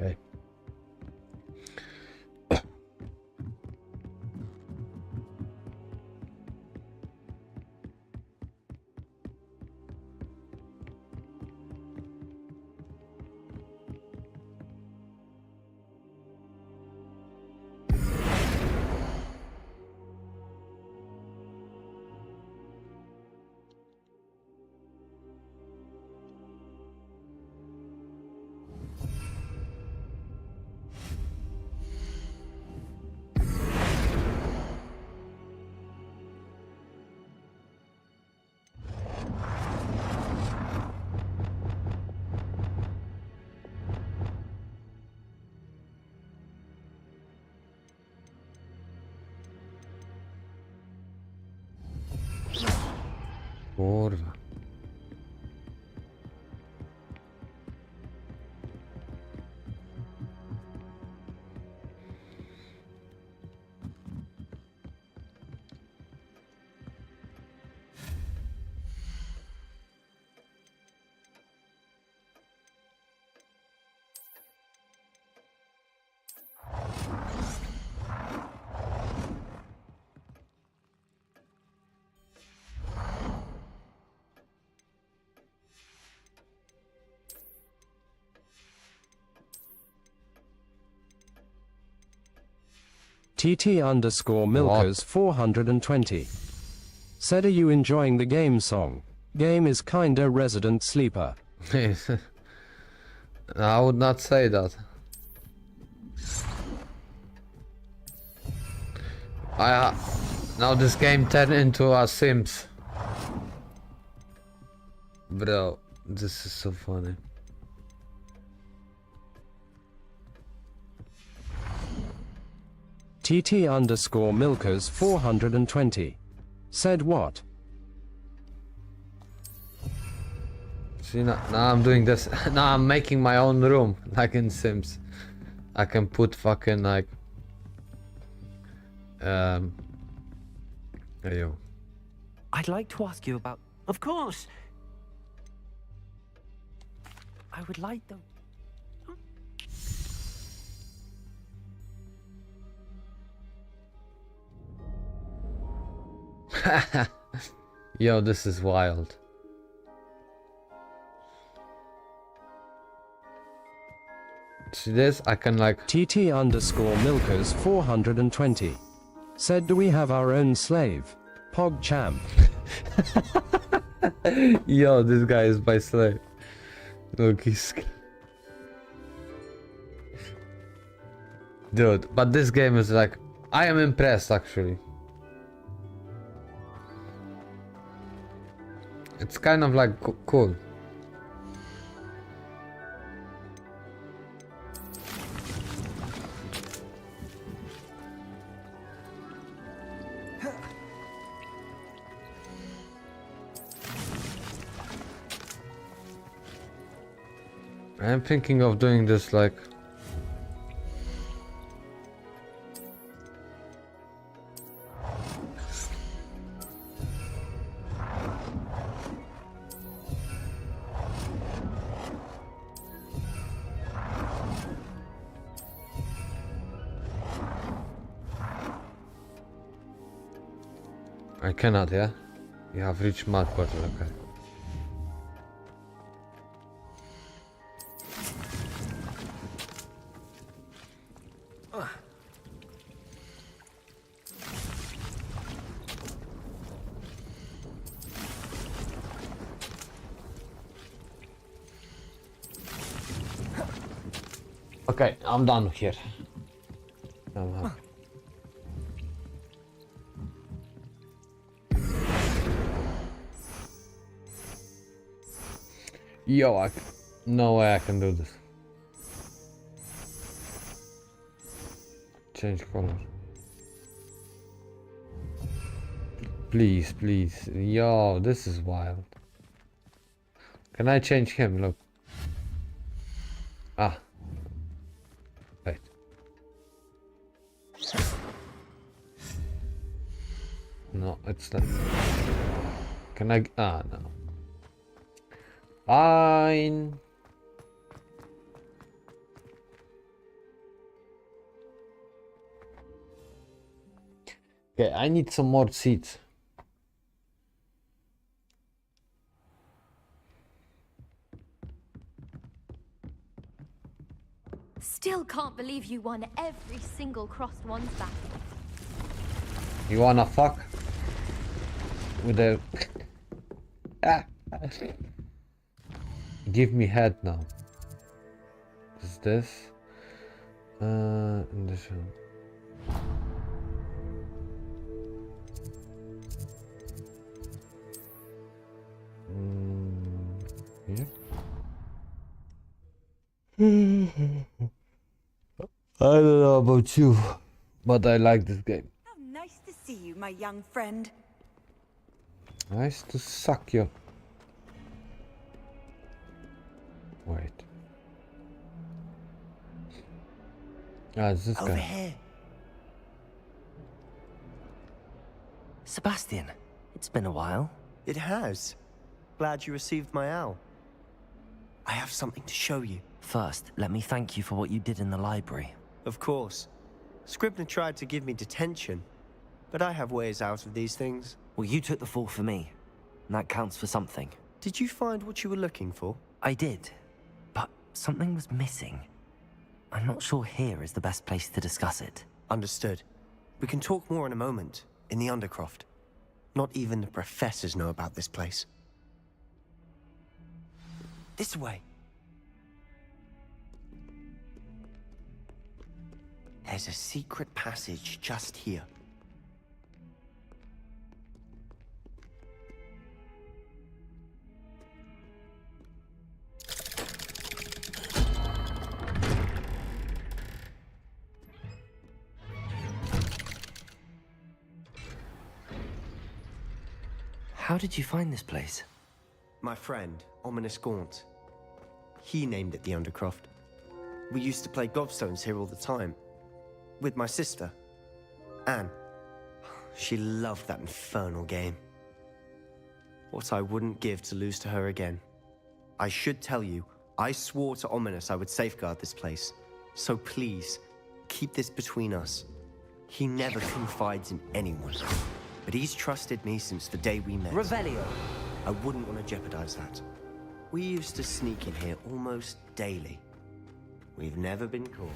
Okay. Kurwa. TT_Milkers420 said, are you enjoying the game song? Game is kinda resident sleeper. I would not say that. Now this game turned into a Sims. Bro, this is so funny. TT_Milkers420 said what? See, now I'm doing this. Now I'm making my own room, like in Sims. I can put fucking like... There you go. I'd like to ask you about... Of course. I would like them. Yo, this is wild. See this? I can like... TT_Milkers420 said, do we have our own slave? Pog champ. Yo, this guy is my slave. Look, he's... Dude, but this game is like... I am impressed, actually. It's kind of like cool. I'm thinking of doing this like... I cannot, yeah? You have reached mud button, okay. Okay, I'm done here. I'm happy. Yo, no way I can do this. Change color. Please, please. Yo, this is wild. Can I change him? Look. Ah. Wait. No, it's not. Can I? Ah, no. Fine. Okay, I need some more seeds. Still can't believe you won every single crossed ones battle. You wanna fuck? With the... Give me head now. Is this? This one. Here. I don't know about you, but I like this game. How nice to see you, my young friend. Nice to suck you. Wait. Ah, it's this Over guy. here. Sebastian, it's been a while. It has. Glad you received my owl. I have something to show you. First, let me thank you for what you did in the library. Of course. Scribner tried to give me detention, but I have ways out of these things. Well, you took the fall for me, and that counts for something. Did you find what you were looking for? I did, but something was missing. I'm not sure here is the best place to discuss it. Understood. We can talk more in a moment, in the Undercroft. Not even the professors know about this place. This way. There's a secret passage just here. How did you find this place? My friend, Ominous Gaunt. He named it the Undercroft. We used to play gobstones here all the time. With my sister, Anne. She loved that infernal game. What I wouldn't give to lose to her again. I should tell you, I swore to Ominous I would safeguard this place. So please, keep this between us. He never confides in anyone. But he's trusted me since the day we met. Revelio. I wouldn't want to jeopardize that. We used to sneak in here almost daily. We've never been caught.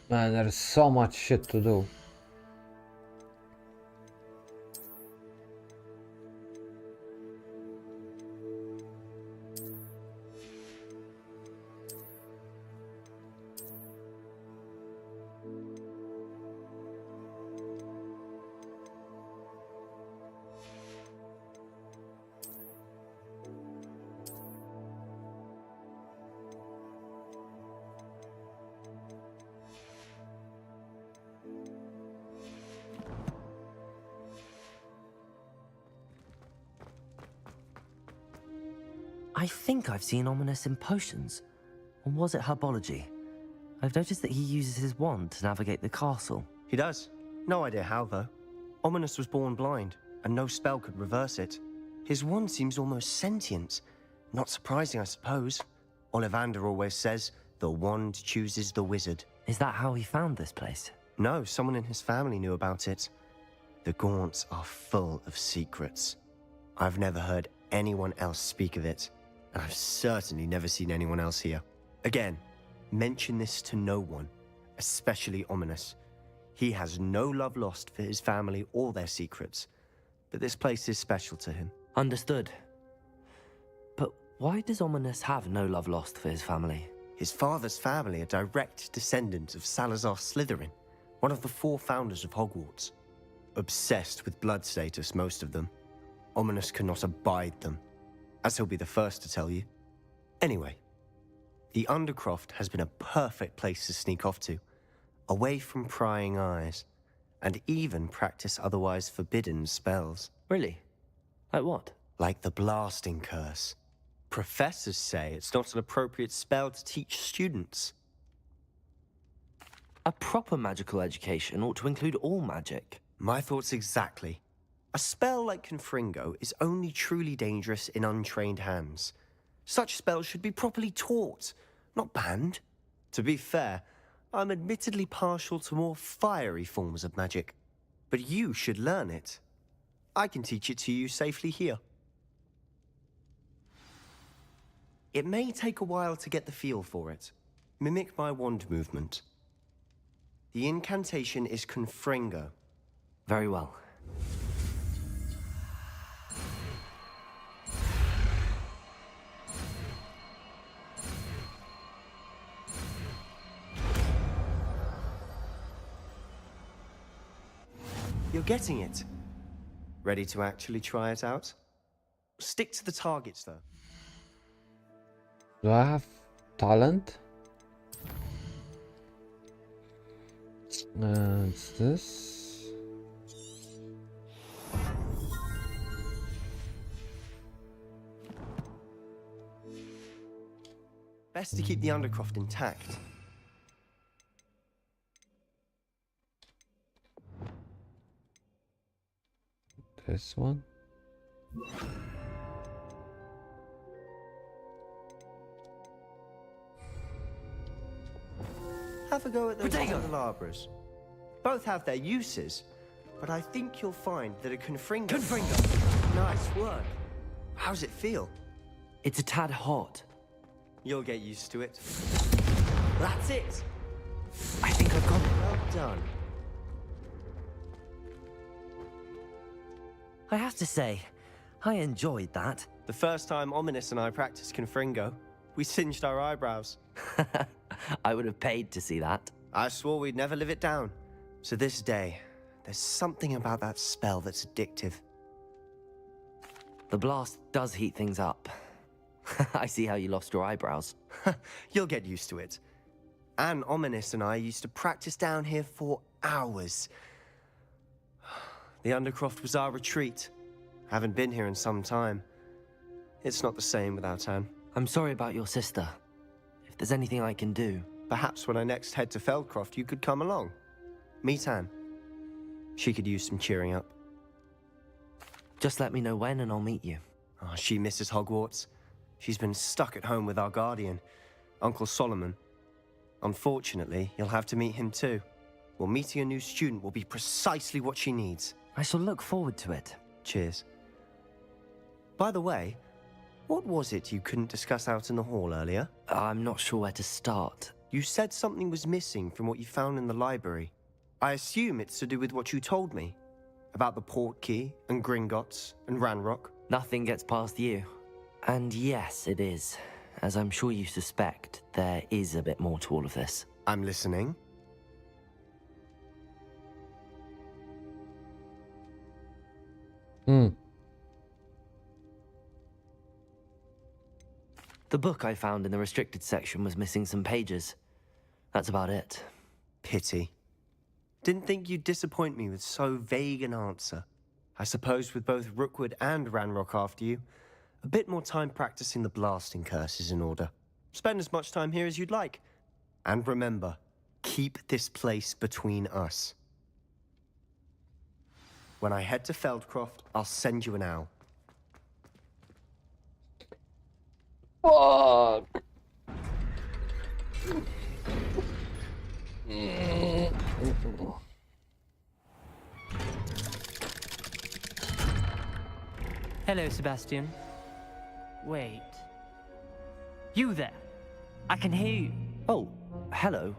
Man, there's so much shit to do. I think I've seen Ominous in potions. Or was it herbology? I've noticed that he uses his wand to navigate the castle. He does. No idea how, though. Ominous was born blind, and no spell could reverse it. His wand seems almost sentient. Not surprising, I suppose. Ollivander always says, the wand chooses the wizard. Is that how he found this place? No, someone in his family knew about it. The Gaunts are full of secrets. I've never heard anyone else speak of it. And I've certainly never seen anyone else here. Again, mention this to no one, especially Ominous. He has no love lost for his family or their secrets, but this place is special to him. Understood. But why does Ominous have no love lost for his family? His father's family are direct descendants of Salazar Slytherin, one of the 4 founders of Hogwarts. Obsessed with blood status, most of them. Ominous cannot abide them, as he'll be the first to tell you. Anyway, the Undercroft has been a perfect place to sneak off to, away from prying eyes, and even practice otherwise forbidden spells. Really? Like what? Like the blasting curse. Professors say it's not an appropriate spell to teach students. A proper magical education ought to include all magic. My thoughts exactly. A spell like Confringo is only truly dangerous in untrained hands. Such spells should be properly taught, not banned. To be fair, I'm admittedly partial to more fiery forms of magic. But you should learn it. I can teach it to you safely here. It may take a while to get the feel for it. Mimic my wand movement. The incantation is Confringo. Very well. You're getting it. Ready to actually try it out? Stick to the targets, though. Do I have talent? It's this. Best to keep the Undercroft intact. This one. Have a go at those candelabras. Both have their uses, but I think you'll find that a confringo... Confringo! Nice work. How's it feel? It's a tad hot. You'll get used to it. That's it! I think I've got it. Well done. I have to say, I enjoyed that. The first time Ominous and I practiced confringo, we singed our eyebrows. I would have paid to see that. I swore we'd never live it down. So this day, there's something about that spell that's addictive. The blast does heat things up. I see how you lost your eyebrows. You'll get used to it. Anne, Ominous and I used to practice down here for hours. The Undercroft was our retreat. Haven't been here in some time. It's not the same without Anne. I'm sorry about your sister. If there's anything I can do... Perhaps when I next head to Feldcroft, you could come along. Meet Anne. She could use some cheering up. Just let me know when and I'll meet you. Oh, she misses Hogwarts. She's been stuck at home with our guardian, Uncle Solomon. Unfortunately, you'll have to meet him too. Well, meeting a new student will be precisely what she needs. I shall look forward to it. Cheers. By the way, what was it you couldn't discuss out in the hall earlier? I'm not sure where to start. You said something was missing from what you found in the library. I assume it's to do with what you told me. About the Portkey, and Gringotts, and Ranrock. Nothing gets past you. And yes, it is. As I'm sure you suspect, there is a bit more to all of this. I'm listening. The book I found in the restricted section was missing some pages. That's about it. Pity. Didn't think you'd disappoint me with so vague an answer. I suppose with both Rookwood and Ranrock after you, a bit more time practicing the blasting curse is in order. Spend as much time here as you'd like. And remember, keep this place between us. When I head to Feldcroft, I'll send you an owl. Fuck! Hello, Sebastian. Wait. You there? I can hear you. Oh, hello.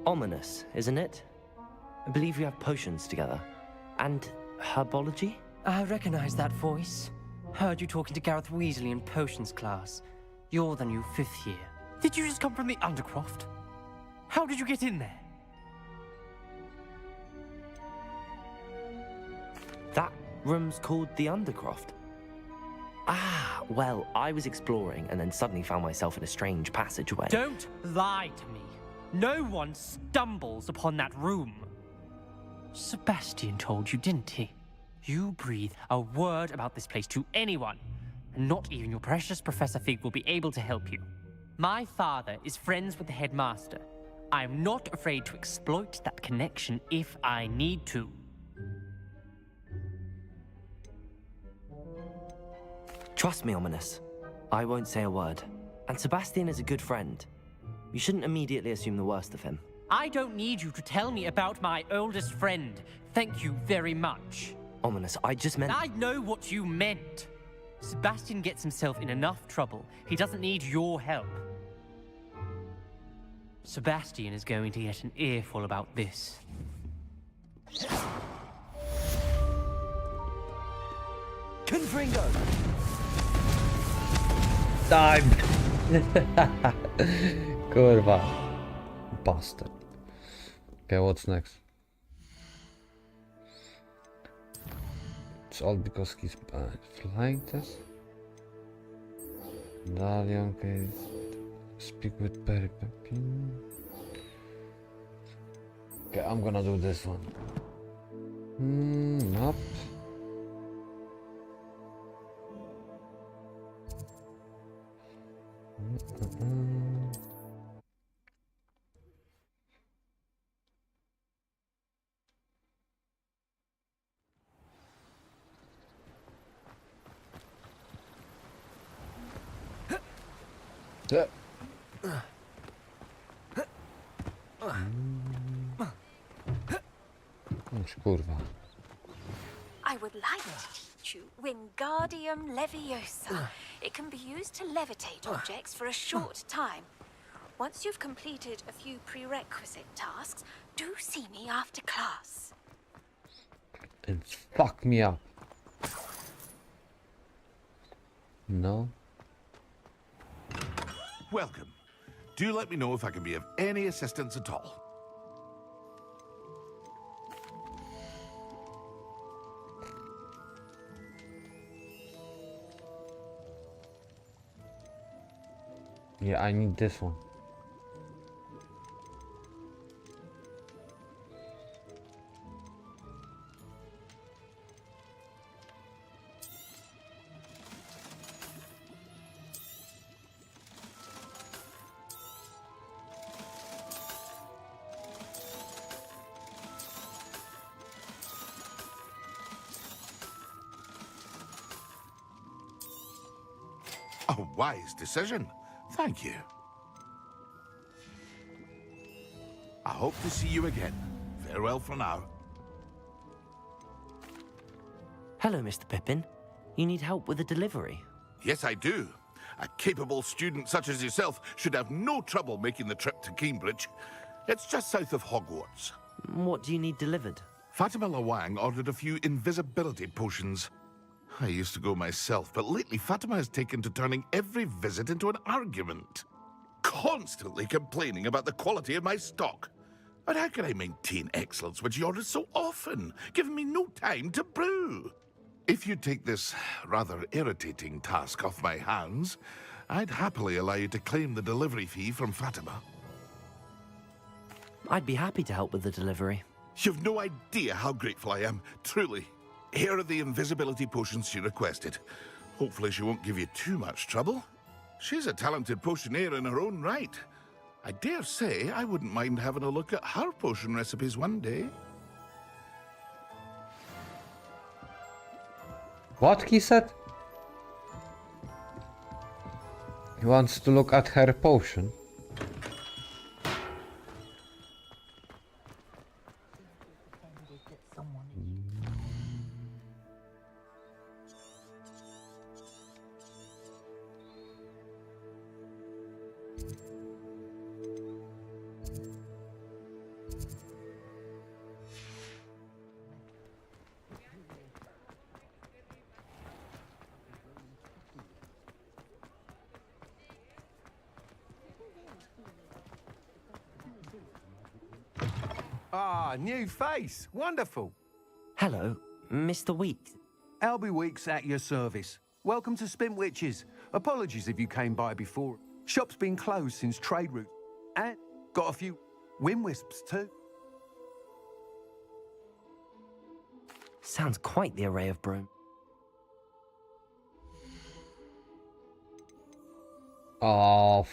Ominous, isn't it? I believe we have potions together. And herbology? I recognize that voice. Heard you talking to Gareth Weasley in potions class. You're the new 5th year. Did you just come from the Undercroft? How did you get in there? That room's called the Undercroft. Ah, well, I was exploring and then suddenly found myself in a strange passageway. Don't lie to me. No one stumbles upon that room. Sebastian told you, didn't he? You breathe a word about this place to anyone, and not even your precious Professor Fig will be able to help you. My father is friends with the headmaster. I'm not afraid to exploit that connection if I need to. Trust me, Ominous. I won't say a word. And Sebastian is a good friend. You shouldn't immediately assume the worst of him. I don't need you to tell me about my oldest friend. Thank you very much. Ominous, I just meant... I know what you meant. Sebastian gets himself in enough trouble. He doesn't need your help. Sebastian is going to get an earful about this. Confringo! Time! Kurwa. Bastard. Okay, what's next? It's all because he's bad. Flying test? Dalion case. Speak with Perry Pepin. Okay, I'm gonna do this one. Map. Już kurwa. I would like to teach you Wingardium Leviosa. It can be used to levitate objects for a short time. Once you've completed a few prerequisite tasks, do see me after class. And fuck me up. No. Welcome. Do let me know if I can be of any assistance at all. Yeah, I need this one. A wise decision. Thank you. I hope to see you again. Farewell for now. Hello, Mr. Pippin. You need help with a delivery? Yes, I do. A capable student such as yourself should have no trouble making the trip to Cambridge. It's just south of Hogwarts. What do you need delivered? Fatima Lawang ordered a few invisibility potions. I used to go myself, but lately Fatima has taken to turning every visit into an argument. Constantly complaining about the quality of my stock. But how can I maintain excellence when she orders so often, giving me no time to brew? If you take this rather irritating task off my hands, I'd happily allow you to claim the delivery fee from Fatima. I'd be happy to help with the delivery. You've no idea how grateful I am, truly. Here are the invisibility potions she requested. Hopefully she won't give you too much trouble. She's a talented potioneer in her own right. I dare say I wouldn't mind having a look at her potion recipes one day. What he said? He wants to look at her potion. Ah, new face. Wonderful. Hello, Mr. Weeks. Albie Weeks at your service. Welcome to Spintwitches. Apologies if you came by before. Shop's been closed since trade route. And got a few Winwisps too. Sounds quite the array of broom. Oh,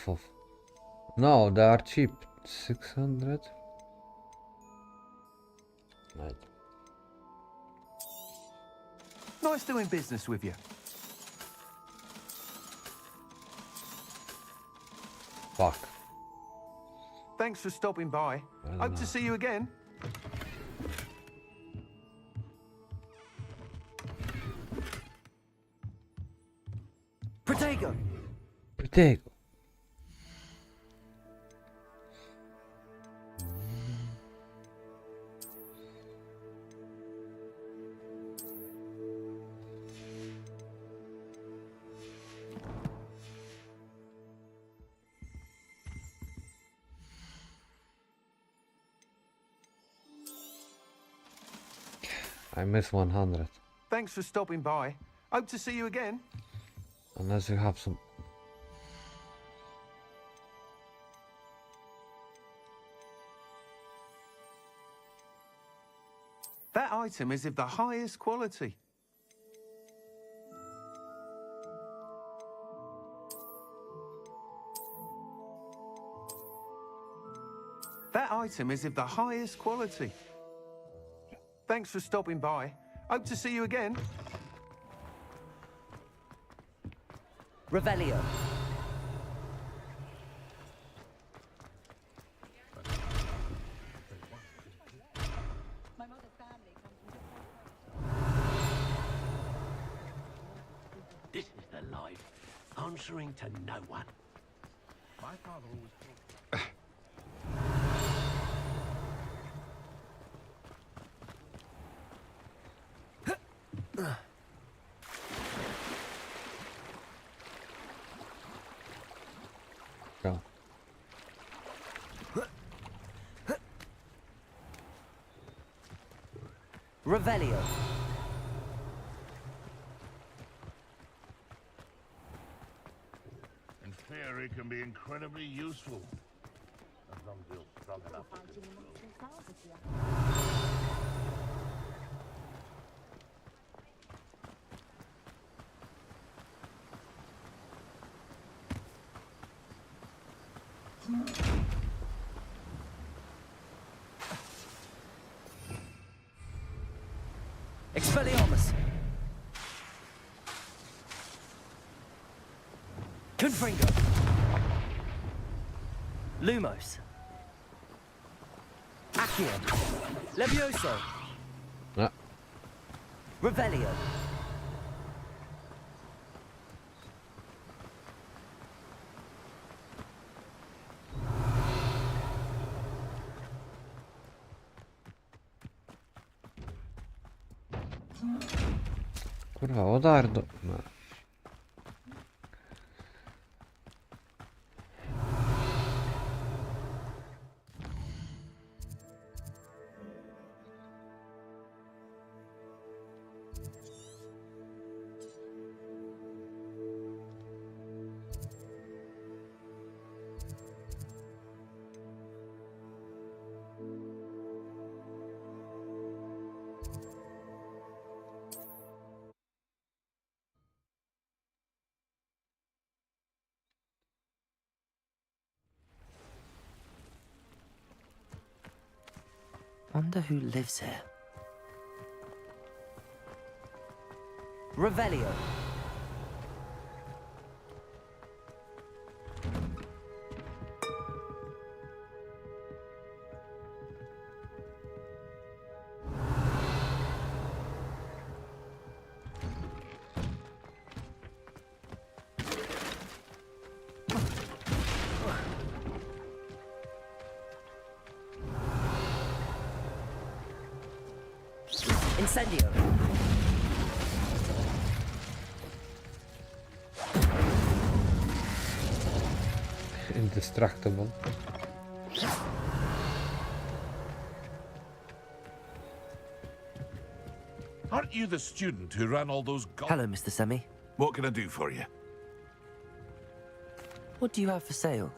no, they are cheap. 600. Right. Nice doing business with you. Fuck. Thanks for stopping by. Hope to see you again. Protego! Protego. I miss 100. Thanks for stopping by. Hope to see you again. Unless you have some... That item is of the highest quality. That item is of the highest quality. Thanks for stopping by. Hope to see you again. Revelio. My mother's family answering to no one. My father always Go. Revelio. in theory can be incredibly useful. As long as you're strong enough. Expelliarmus. Confringo. Lumos. Accio. Levioso. Ah. Revelio. Kurwa, odardo. No. Wonder who lives here. Revelio. Incendio. Indestructible. Aren't you the student who ran all those Hello, Mr. Semi. What can I do for you? What do you have for sale?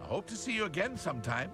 I hope to see you again sometime.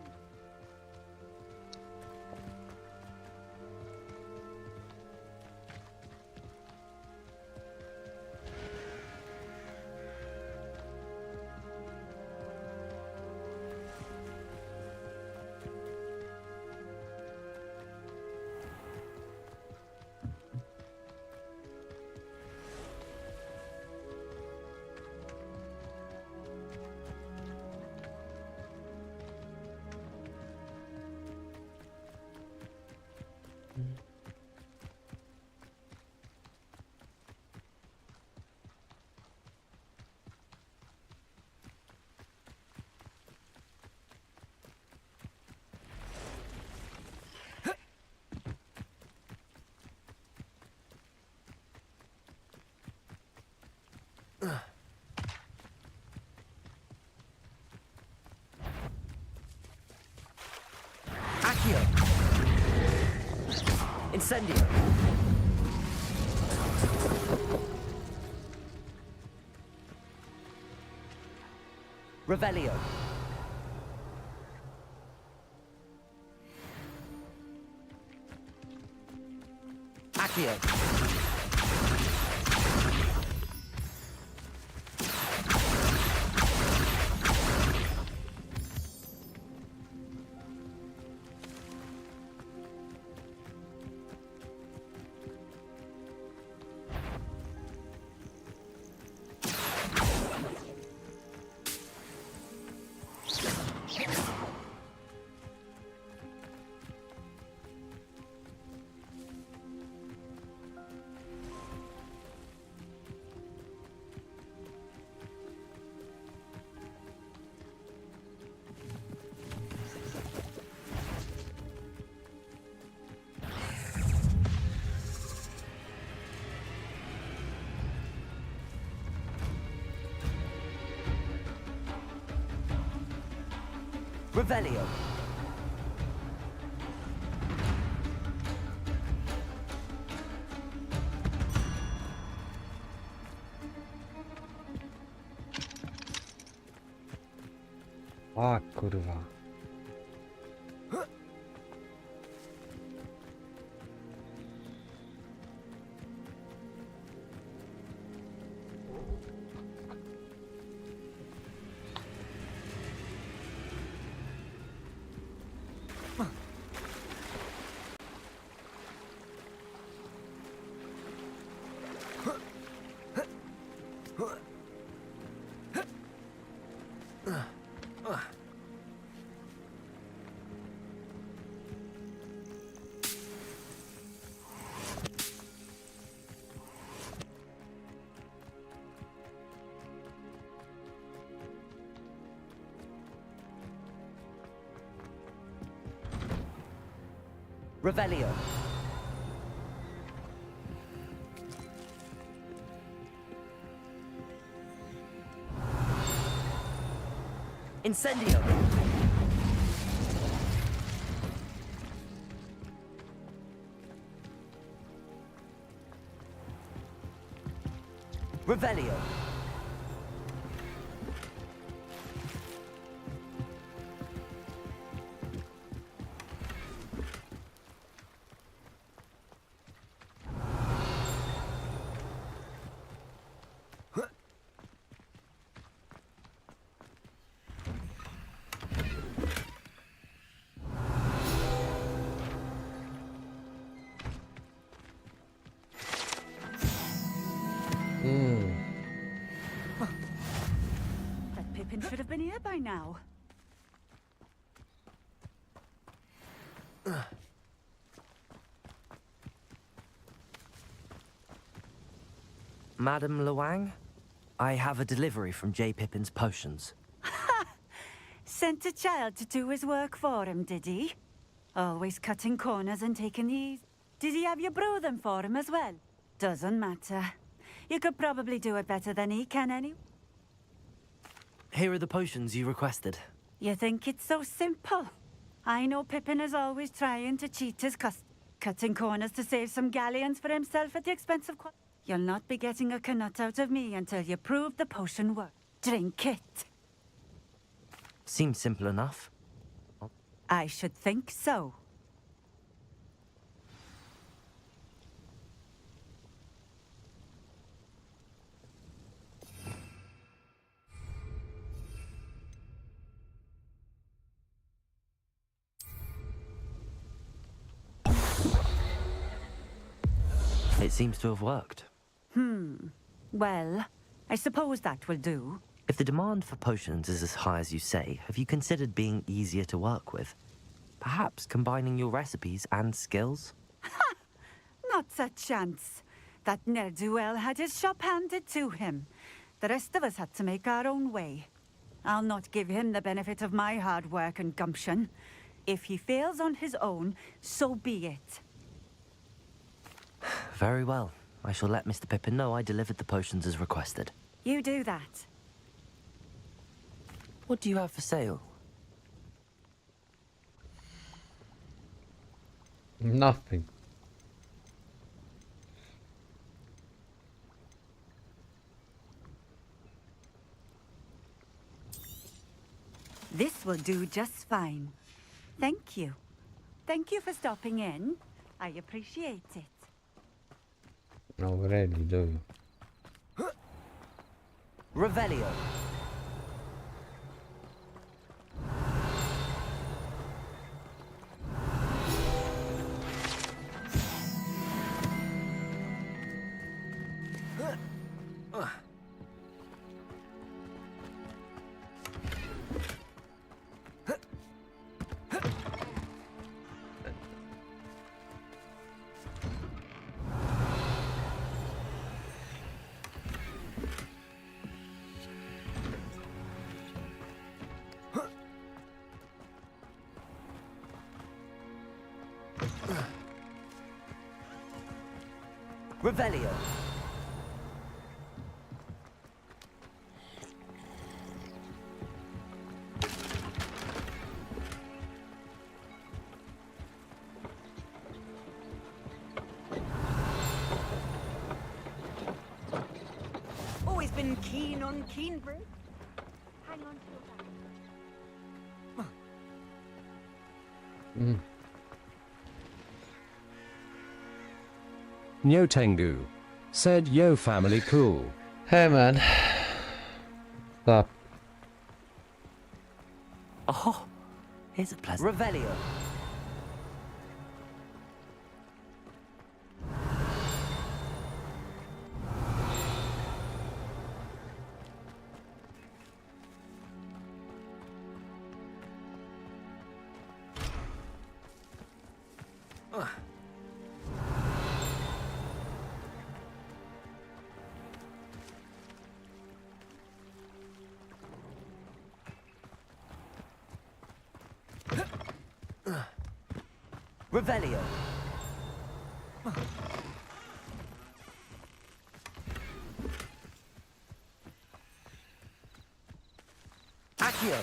Accio. Incendio. Revelio. Accio. Revelio. A kurwa. Revelio. Incendio. Revelio. That Pippin should have been here by now. Madame Luang, I have a delivery from J. Pippin's potions. Sent a child to do his work for him, did he? Always cutting corners and taking these. Did he have you brew them for him as well? Doesn't matter. You could probably do it better than he can anyway. Here are the potions you requested. You think it's so simple? I know Pippin is always trying to cheat his cutting corners to save some galleons for himself at the expense of You'll not be getting a canut out of me until you prove the potion works. Drink it. Seems simple enough. I should think so. It seems to have worked. Well, I suppose that will do. If the demand for potions is as high as you say, have you considered being easier to work with? Perhaps combining your recipes and skills? Not a chance. That ne'er-do-well had his shop handed to him. The rest of us had to make our own way. I'll not give him the benefit of my hard work and gumption. If he fails on his own, so be it. Very well. I shall let Mr. Pippin know I delivered the potions as requested. You do that. What do you have for sale? Nothing. This will do just fine. Thank you. Thank you for stopping in. I appreciate it. No, really do. Revelio. Revelio. been keen on Keenbridge? Hang on to your back. Nyotengu said, "Yo, family, cool." Hey, man. Stop. Oh, here's a pleasant. Revelio. Revelio. Accio.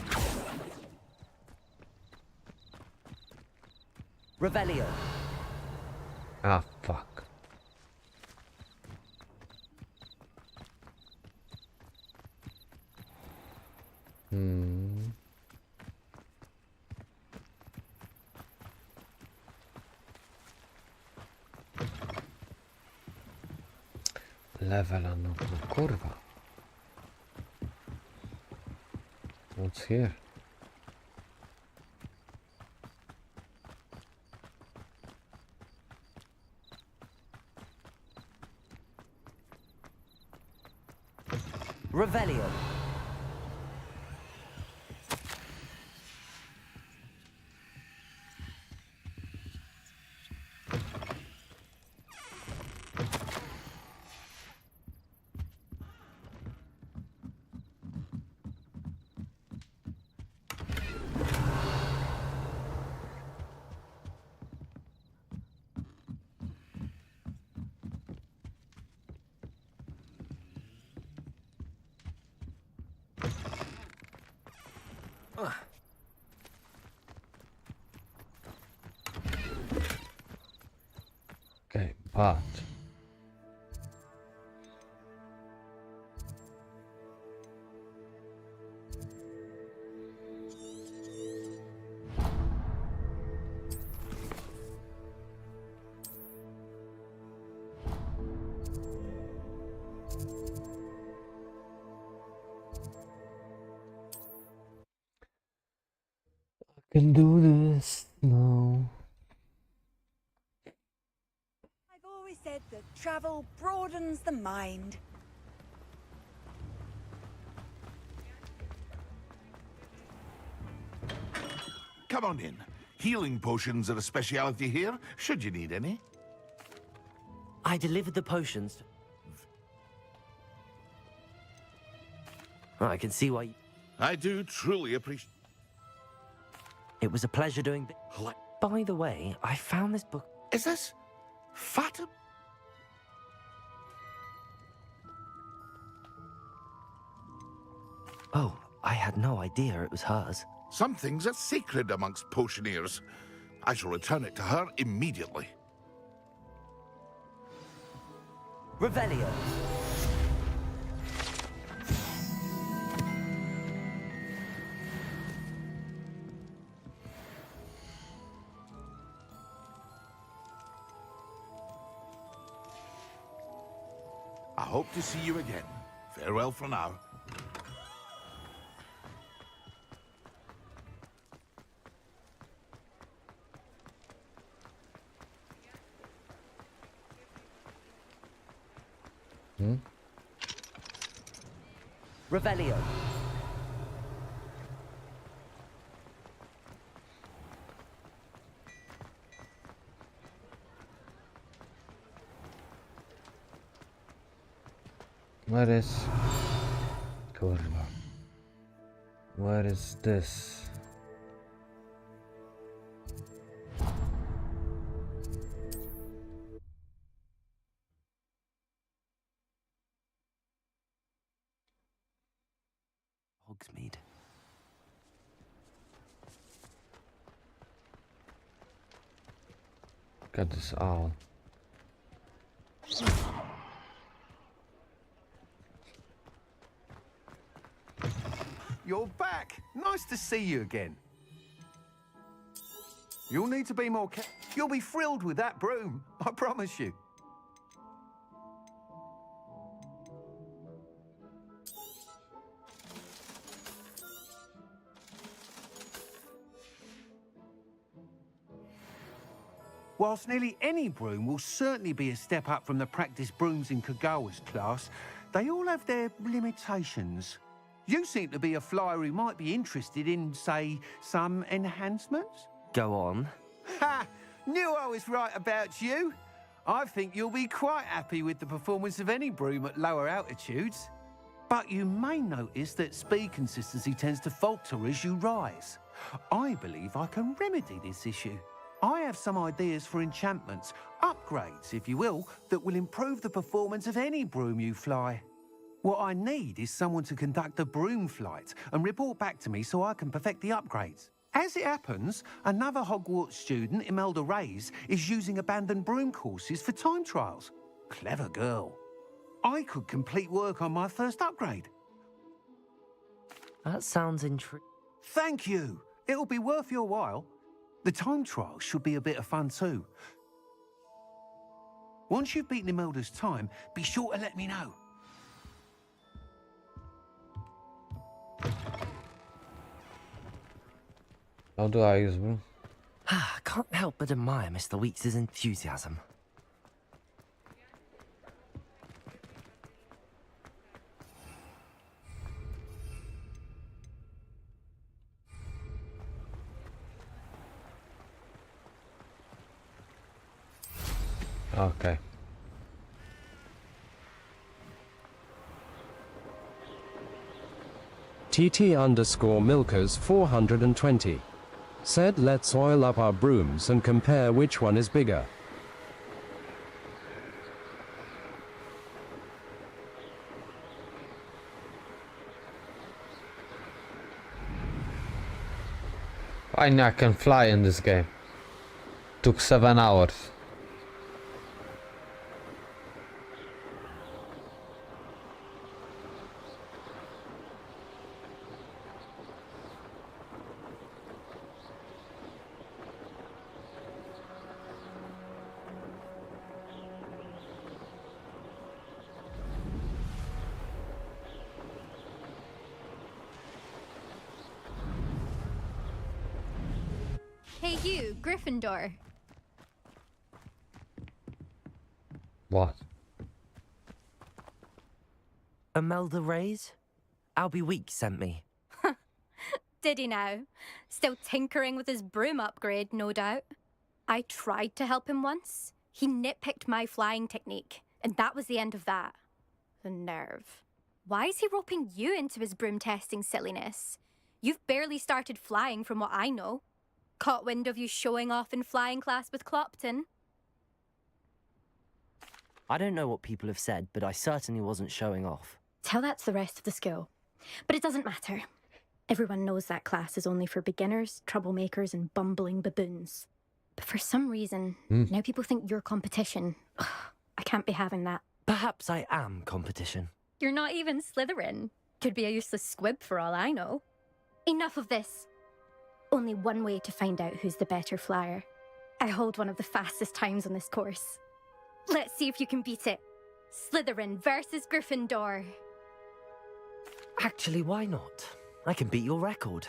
Revelio. Ah, fuck. Level unlock, no kurwa. What's here? Revelio. Okay, but I can do this now. I've always said that travel broadens the mind. Come on in. Healing potions are a speciality here, should you need any. I delivered the potions. I can see why. I do truly appreciate. It was a pleasure doing. By the way, I found this book. Is this Fatima? Oh, I had no idea it was hers. Some things are sacred amongst potioneers. I shall return it to her immediately. Revelio. I hope to see you again. Farewell for now. Revelio. Where is... Kurwa. Where is this? Hogsmeade. Got this owl. you're back. Nice to see you again. You'll need to be more You'll be thrilled with that broom, I promise you. Whilst nearly any broom will certainly be a step up from the practice brooms in Kagawa's class, they all have their limitations. You seem to be a flyer who might be interested in, say, some enhancements? Go on. Ha! Knew I was right about you. I think you'll be quite happy with the performance of any broom at lower altitudes. But you may notice that speed consistency tends to falter as you rise. I believe I can remedy this issue. I have some ideas for enchantments, upgrades, if you will, that will improve the performance of any broom you fly. What I need is someone to conduct a broom flight and report back to me so I can perfect the upgrades. As it happens, another Hogwarts student, Imelda Reyes, is using abandoned broom courses for time trials. Clever girl. I could complete work on my first upgrade. That sounds intriguing. Thank you. It'll be worth your while. The time trial should be a bit of fun too. Once you've beaten Imelda's time, be sure to let me know. How do I use broom? I can't help but admire Mr. Weeks' enthusiasm. Okay. TT_Milkers 420 said, let's oil up our brooms and compare which one is bigger. I know I can fly in this game. Took 7 hours. Hey you, Gryffindor. What? Imelda Reyes? Albie Weeks sent me. Did he now? Still tinkering with his broom upgrade, no doubt. I tried to help him once. He nitpicked my flying technique, and that was the end of that. The nerve. Why is he roping you into his broom testing silliness? You've barely started flying from what I know. Caught wind of you showing off in flying class with Clopton? I don't know what people have said, but I certainly wasn't showing off. Tell that to the rest of the school. But it doesn't matter. Everyone knows that class is only for beginners, troublemakers, and bumbling baboons. But for some reason, now people think you're competition. Ugh, I can't be having that. Perhaps I am competition. You're not even Slytherin. Could be a useless squib for all I know. Enough of this. Only one way to find out who's the better flyer. I hold one of the fastest times on this course. Let's see if you can beat it. Slytherin versus Gryffindor. Actually, why not? I can beat your record.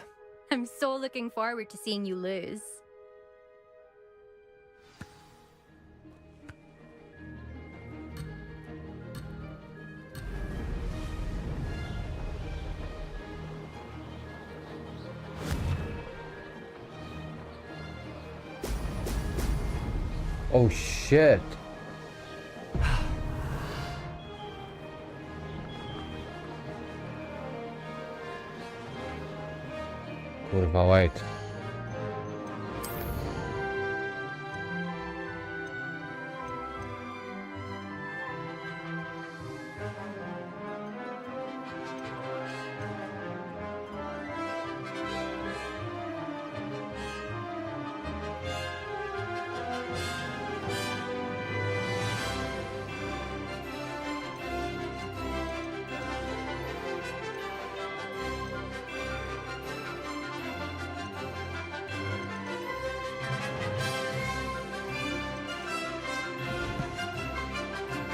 I'm so looking forward to seeing you lose. Oh shit. Kurwa, wait.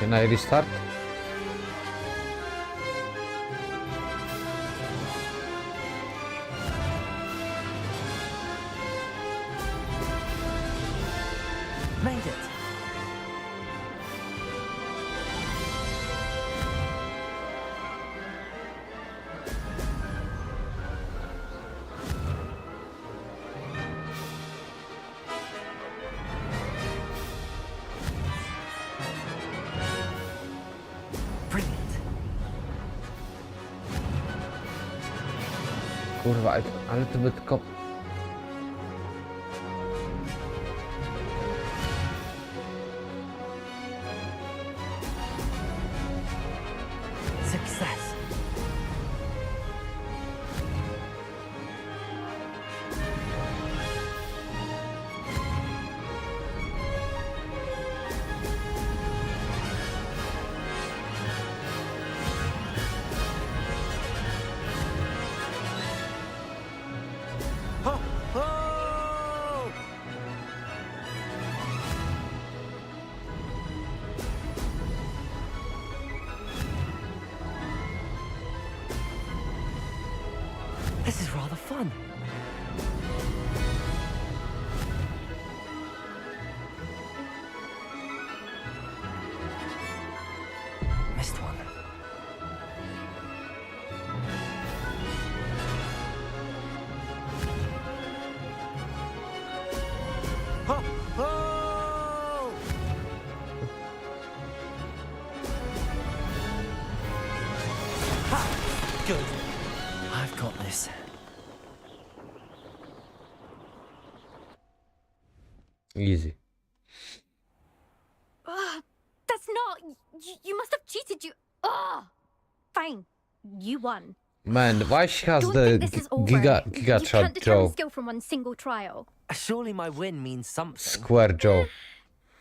Can I restart? Made it. Kurwa, ale to by tylko... Success. This is rather fun. Missed one. Ho! Ho! Ha! Good. I've got this. Easy. That's not... You must have cheated, you... Fine. You won. Man, why she has Don't the think this is over. giga You can't shot determine Joe? skill from one single trial. Surely my win means something. Square Joe.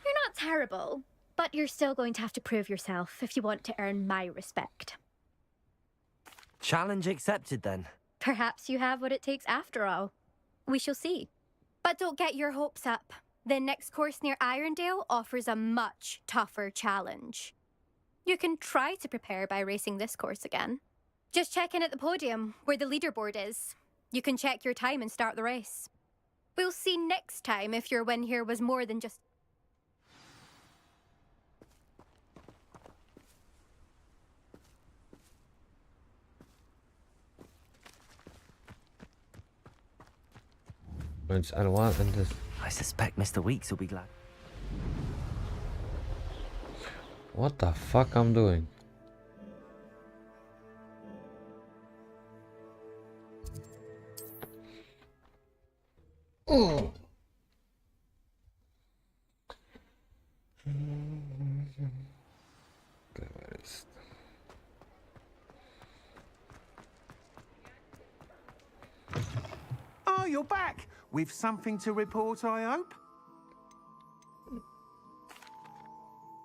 You're not terrible, but you're still going to have to prove yourself if you want to earn my respect. Challenge accepted then. Perhaps you have what it takes after all. We shall see. But don't get your hopes up. The next course near Irondale offers a much tougher challenge. You can try to prepare by racing this course again. Just check in at the podium, where the leaderboard is. You can check your time and start the race. We'll see next time if your win here was more than just... It's N1 and this. I suspect Mr. Weeks will be glad. What the fuck I'm doing? Oh. Oh, you're back! With something to report, I hope?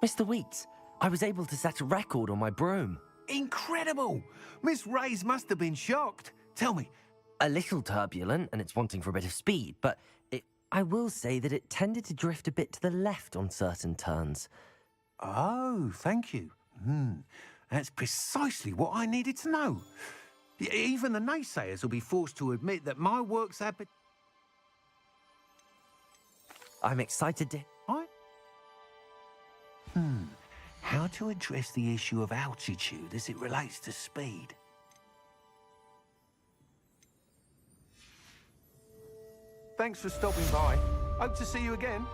Mr. Weeks, I was able to set a record on my broom. Incredible! Miss Reyes must have been shocked. Tell me. A little turbulent, and it's wanting for a bit of speed, but I will say that it tended to drift a bit to the left on certain turns. Oh, thank you. That's precisely what I needed to know. Even the naysayers will be forced to admit that my work's habit. I'm excited to... How to address the issue of altitude as it relates to speed? Thanks for stopping by. Hope to see you again.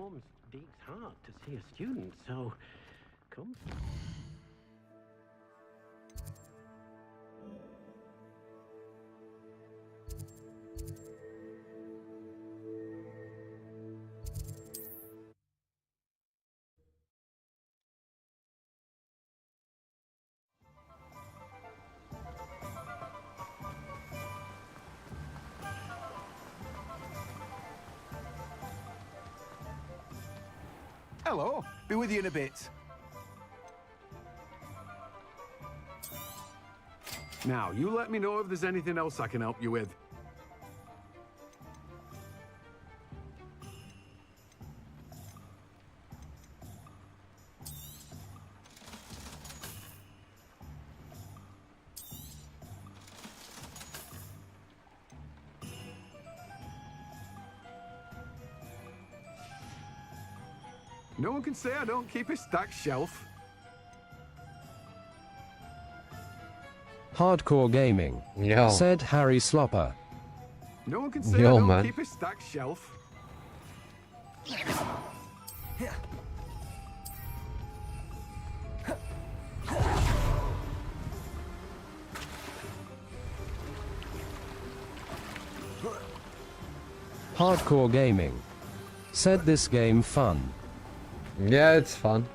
Holmes digs hard to see a student, so come. Hello. Be with you in a bit. Now, you let me know if there's anything else I can help you with. No one can say I don't keep a stacked shelf. Hardcore gaming. Yo. Said Harry Slopper. No one can say Yo, I don't man. keep a stacked shelf. Hardcore gaming. Said this game fun. Yeah, it's fun.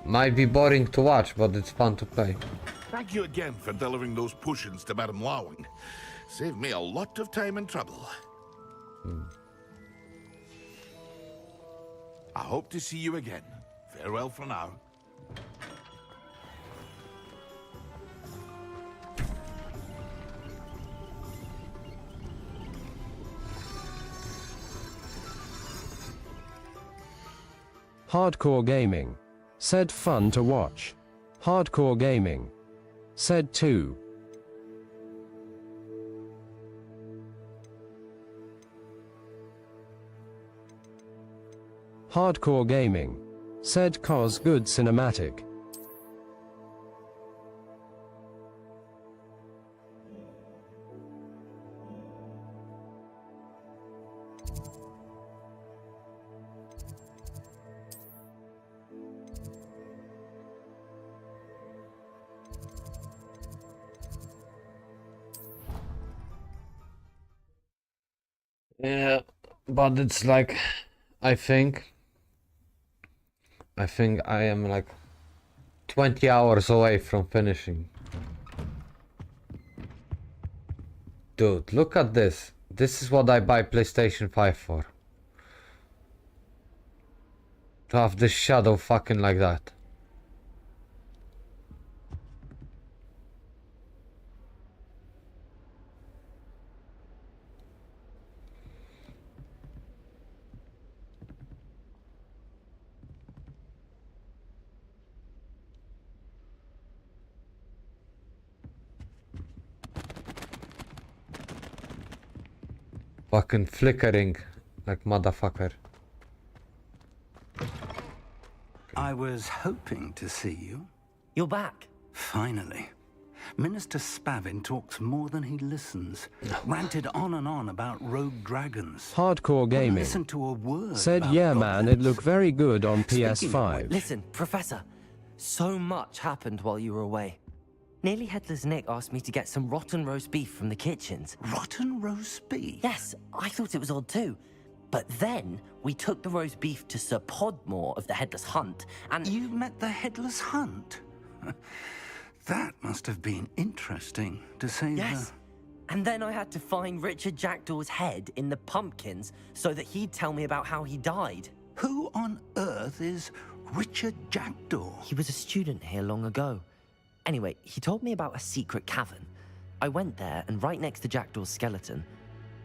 Might be boring to watch, but it's fun to play. Thank you again for delivering those potions to Madame Lawing. Saved me a lot of time and trouble. I hope to see you again. Farewell for now. Hardcore gaming. Said fun to watch. Hardcore gaming. Said 2. Hardcore gaming. Said cos good cinematic. Yeah, but it's like, I think I am like 20 hours away from finishing. Dude, look at this. This is what I buy PlayStation 5 for. To have this shadow fucking like that. Fucking flickering like motherfucker. I was hoping to see you. You're back. Finally. Minister Spavin talks more than he listens. Ranted on and on about rogue dragons. Hardcore gaming. Listen to a word. Said about yeah man, it looked very good on Speaking of PS5. Listen, Professor. So much happened while you were away. Nearly Headless Nick asked me to get some rotten roast beef from the kitchens. Rotten roast beef? Yes, I thought it was odd too. But then we took the roast beef to Sir Podmore of the Headless Hunt, and... You met the Headless Hunt? That must have been interesting, to say Yes. And then I had to find Richard Jackdaw's head in the pumpkins so that he'd tell me about how he died. Who on earth is Richard Jackdaw? He was a student here long ago. Anyway, he told me about a secret cavern. I went there, and right next to Jackdaw's skeleton,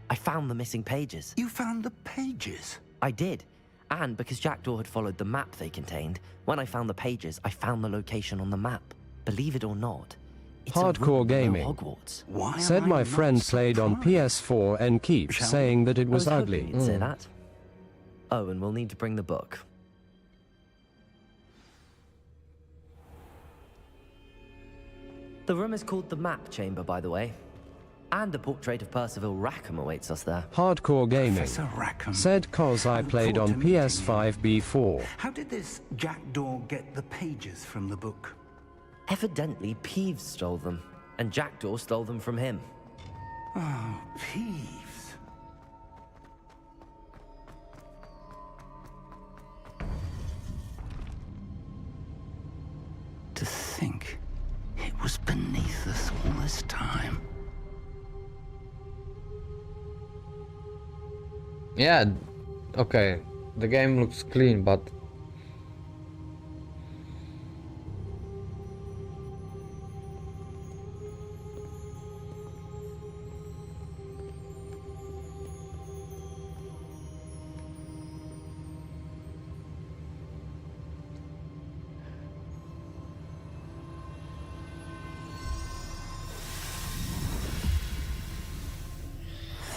I found the missing pages. You found the pages? I did. And because Jackdaw had followed the map they contained, when I found the pages, I found the location on the map. Believe it or not, it's a room Hardcore below gaming. Hogwarts. Said my friend played on PS4 and keeps saying that it was I was ugly. hoping you'd say that. Oh, and we'll need to bring the book. The room is called the Map Chamber, by the way. And a portrait of Percival Rackham awaits us there. Hardcore gaming. Professor Rackham. Said cause I played on PS5 before. How did this jackdaw get the pages from the book? Evidently, Peeves stole them, and Jackdaw stole them from him. Oh, Peeves. To think it was beneath us all this time. Yeah, okay. The game looks clean, but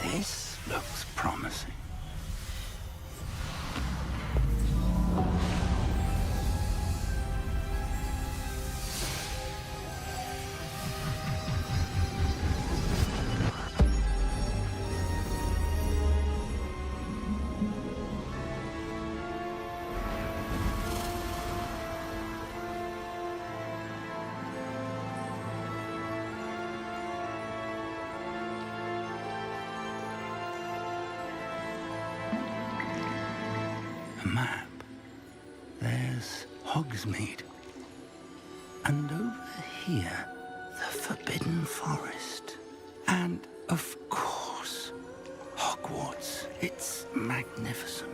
This looks promising. A map. There's Hogsmeade. And over here, the Forbidden Forest. And, of course, Hogwarts. It's magnificent.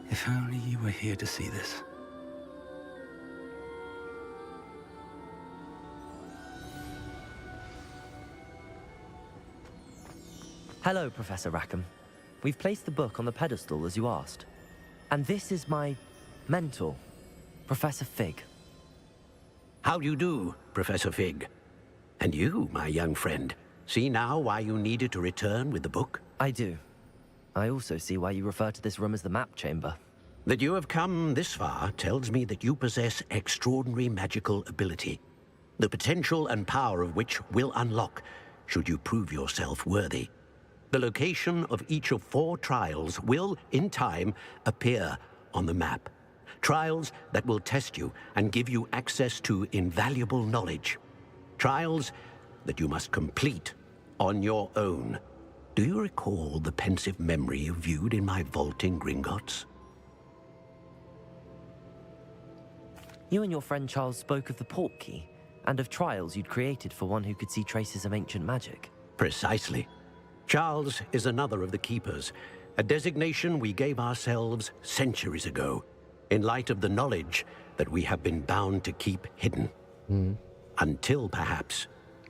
If only you were here to see this. Hello, Professor Rackham. We've placed the book on the pedestal as you asked. And this is my mentor, Professor Fig. How do you do, Professor Fig? And you, my young friend, see now why you needed to return with the book? I do. I also see why you refer to this room as the map chamber. That you have come this far tells me that you possess extraordinary magical ability, the potential and power of which will unlock should you prove yourself worthy. The location of each of 4 trials will, in time, appear on the map. Trials that will test you and give you access to invaluable knowledge. Trials that you must complete on your own. Do you recall the pensive memory you viewed in my vault in Gringotts? You and your friend Charles spoke of the Portkey, and of trials you'd created for one who could see traces of ancient magic. Precisely. Charles is another of the Keepers, a designation we gave ourselves centuries ago, in light of the knowledge that we have been bound to keep hidden. Until, perhaps,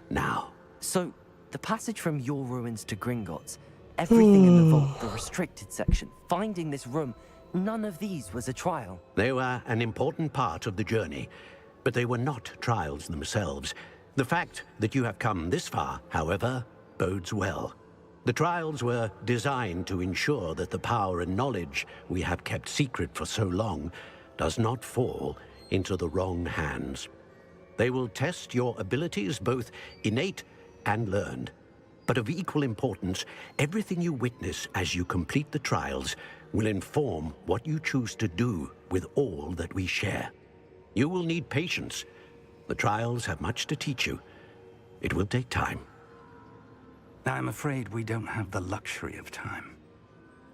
now. So, the passage from your ruins to Gringotts, everything in the vault, the restricted section, finding this room, none of these was a trial. They were an important part of the journey, but they were not trials themselves. The fact that you have come this far, however, bodes well. The trials were designed to ensure that the power and knowledge we have kept secret for so long does not fall into the wrong hands. They will test your abilities, both innate and learned. But of equal importance, everything you witness as you complete the trials will inform what you choose to do with all that we share. You will need patience. The trials have much to teach you. It will take time. I'm afraid we don't have the luxury of time.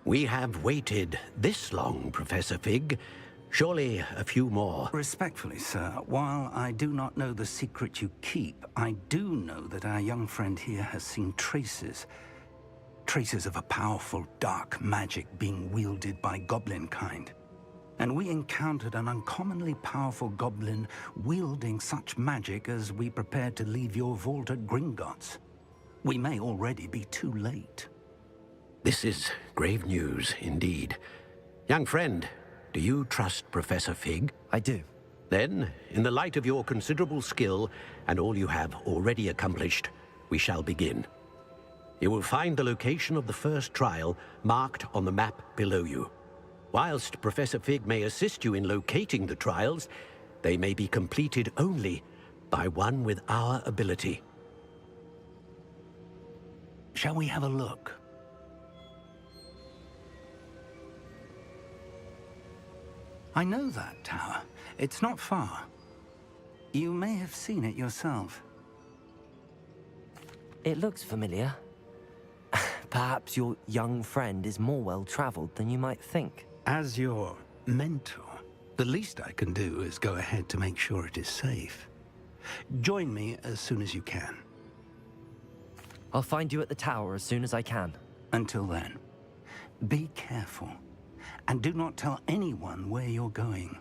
We have waited this long, Professor Fig. Surely a few more. Respectfully, sir, while I do not know the secret you keep, I do know that our young friend here has seen traces. Traces of a powerful dark magic being wielded by goblin kind. And we encountered an uncommonly powerful goblin wielding such magic as we prepared to leave your vault at Gringotts. We may already be too late. This is grave news, indeed. Young friend, do you trust Professor Fig? I do. Then, in the light of your considerable skill and all you have already accomplished, we shall begin. You will find the location of the first trial marked on the map below you. Whilst Professor Fig may assist you in locating the trials, they may be completed only by one with our ability. Shall we have a look? I know that tower. It's not far. You may have seen it yourself. It looks familiar. Perhaps your young friend is more well-traveled than you might think. As your mentor, the least I can do is go ahead to make sure it is safe. Join me as soon as you can. I'll find you at the tower as soon as I can. Until then, be careful, and do not tell anyone where you're going.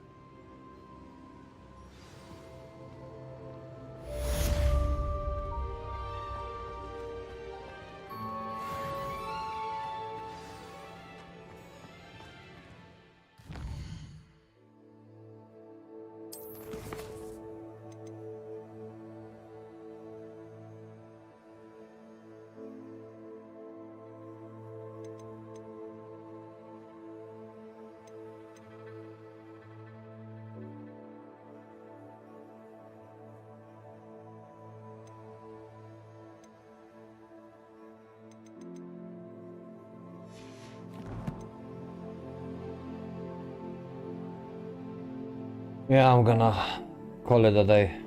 Yeah, I'm gonna call it a day.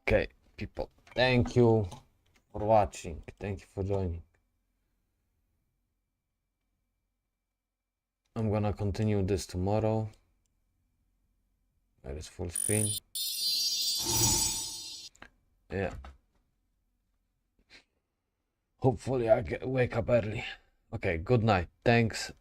Okay, people, thank you for watching. Thank you for joining. I'm gonna continue this tomorrow. Where is full screen? Yeah. Hopefully I wake up early. Okay, good night. Thanks.